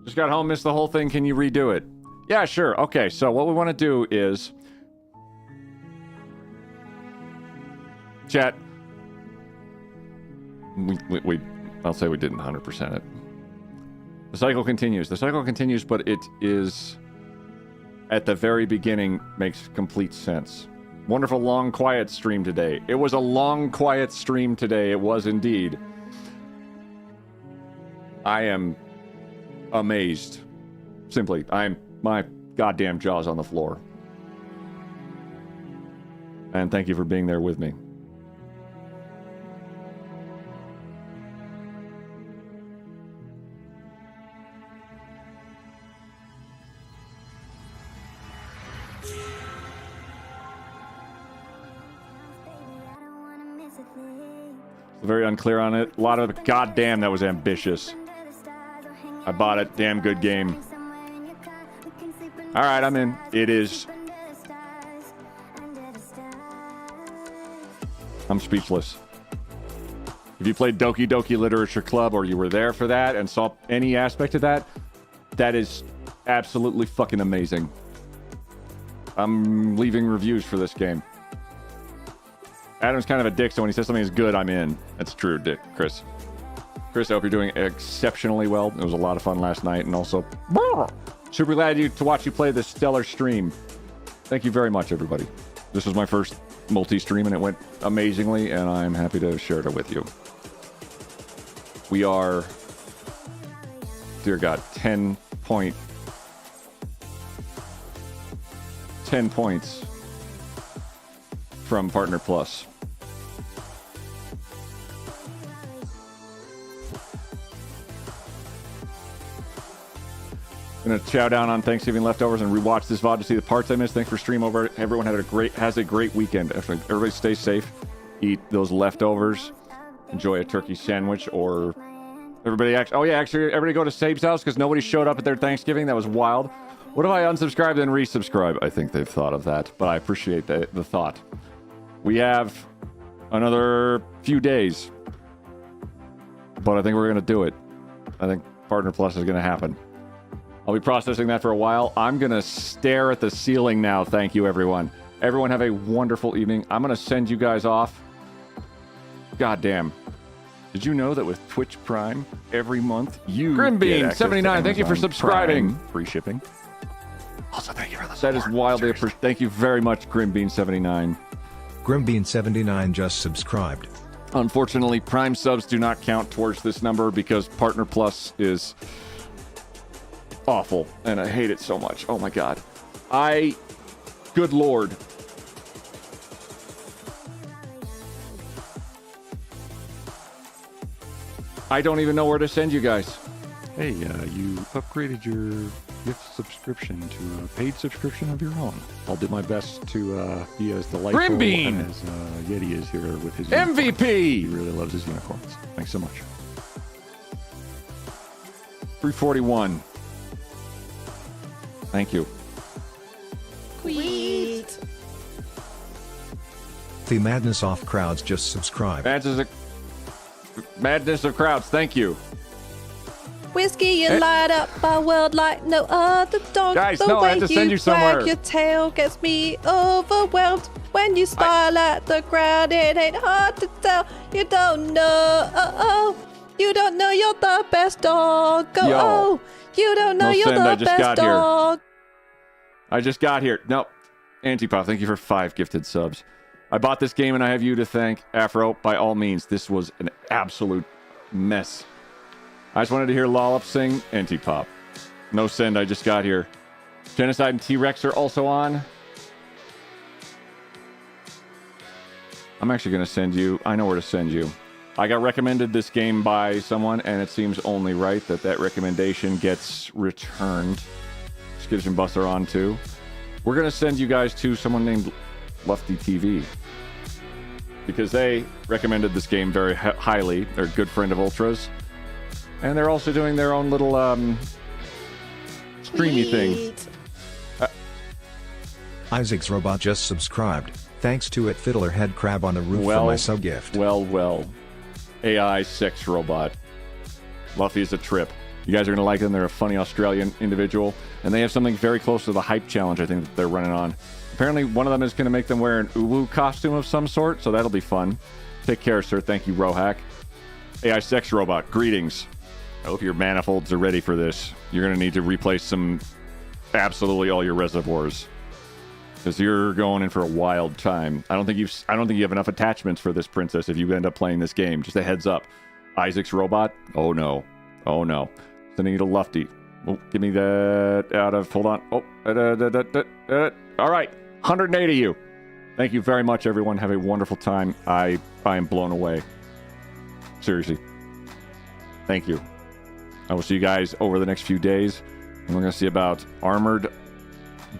Just got home, missed the whole thing. Can you redo it? Yeah, sure. Okay, so what we want to do is... Chat. I'll say we didn't 100% it. The cycle continues. The cycle continues, but it is... At the very beginning, makes complete sense. Wonderful, long, quiet stream today. It was a long, quiet stream today. It was indeed. I am... amazed. Simply, my goddamn jaw's on the floor. And thank you for being there with me. Very unclear on it. A lot of goddamn, that was ambitious. I bought it. Damn good game. Alright, I'm in. It is... I'm speechless. If you played Doki Doki Literature Club or you were there for that and saw any aspect of that, that is absolutely fucking amazing. I'm leaving reviews for this game. Adam's kind of a dick, so when he says something is good, I'm in. That's true, Dick. Chris, I hope you're doing exceptionally well. It was a lot of fun last night, and also super glad to watch you play this stellar stream. Thank you very much, everybody. This was my first multi-stream, and it went amazingly, and I'm happy to share it with you. We are, dear God, 10 points from Partner Plus. Gonna chow down on Thanksgiving leftovers and rewatch this VOD to see the parts I missed. Thanks for stream over. Everyone has a great weekend. Everybody stay safe. Eat those leftovers. Enjoy a turkey sandwich or everybody everybody go to Sabe's house because nobody showed up at their Thanksgiving. That was wild. What if I unsubscribe and resubscribe? I think they've thought of that, but I appreciate the thought. We have another few days, but I think we're gonna do it. I think Partner Plus is gonna happen. I'll be processing that for a while. I'm going to stare at the ceiling now. Thank you, everyone. Everyone have a wonderful evening. I'm going to send you guys off. God damn. Did you know that with Twitch Prime, every month you Grimbean79, thank you for subscribing. Prime free shipping. Also, thank you for the support. That is wildly appreciated. Thank you very much, Grimbean79. Grimbean79 just subscribed. Unfortunately, Prime subs do not count towards this number because Partner Plus is... awful, and I hate it so much. Oh my god. Good lord. I don't even know where to send you guys. Hey, you upgraded your gift subscription to a paid subscription of your own. I'll do my best to be as delightful Grimbean! as Yeti is here with his MVP! He really loves his unicorns. Thanks so much. 341. Thank you. Sweet. The Madness Off Crowds just subscribed. Mads is Madness of crowds. Thank you. Whiskey, you light up my world like no other dog. Guys, the no, I way had to send you somewhere. Wag your tail gets me overwhelmed. When you smile at the ground, it ain't hard to tell. You don't know. You don't know you're the best dog. Yo. You don't know No you're send, I the just best got here. dog. I just got here. No. Antipop, thank you for 5 gifted subs. I bought this game and I have you to thank. Afro, by all means, this was an absolute mess. I just wanted to hear Lollop sing Antipop. No send, I just got here. Genocide and T-Rex are also on. I'm actually going to send you. I know where to send you. I got recommended this game by someone, and it seems only right that that recommendation gets returned. Skittish and Bus are on too. We're going to send you guys to someone named Lufty TV because they recommended this game very highly. They're a good friend of Ultra's. And they're also doing their own little streamy thing. Isaac's Robot just subscribed. Thanks to it Fiddler Head Crab on the roof for my sub-gift. Well. AI sex robot. Luffy is a trip. You guys are going to like them. They're a funny Australian individual. And they have something very close to the hype challenge, I think, that they're running on. Apparently, one of them is going to make them wear an Uwu costume of some sort, so that'll be fun. Take care, sir. Thank you, Rohack. AI sex robot, greetings. I hope your manifolds are ready for this. You're going to need to replace absolutely all your reservoirs. Because you're going in for a wild time. I don't think you have enough attachments for this princess if you end up playing this game. Just a heads up. Isaac's robot? Oh no. Sending you to Lufty. Oh, give me that out of. Hold on. Oh. All right. 180 you. Thank you very much, everyone. Have a wonderful time. I am blown away. Seriously. Thank you. I will see you guys over the next few days. And we're going to see about Armored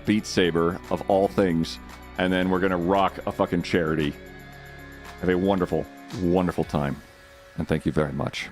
Beat Saber of all things, and then we're gonna rock a fucking charity. Have a wonderful, wonderful time, and thank you very much.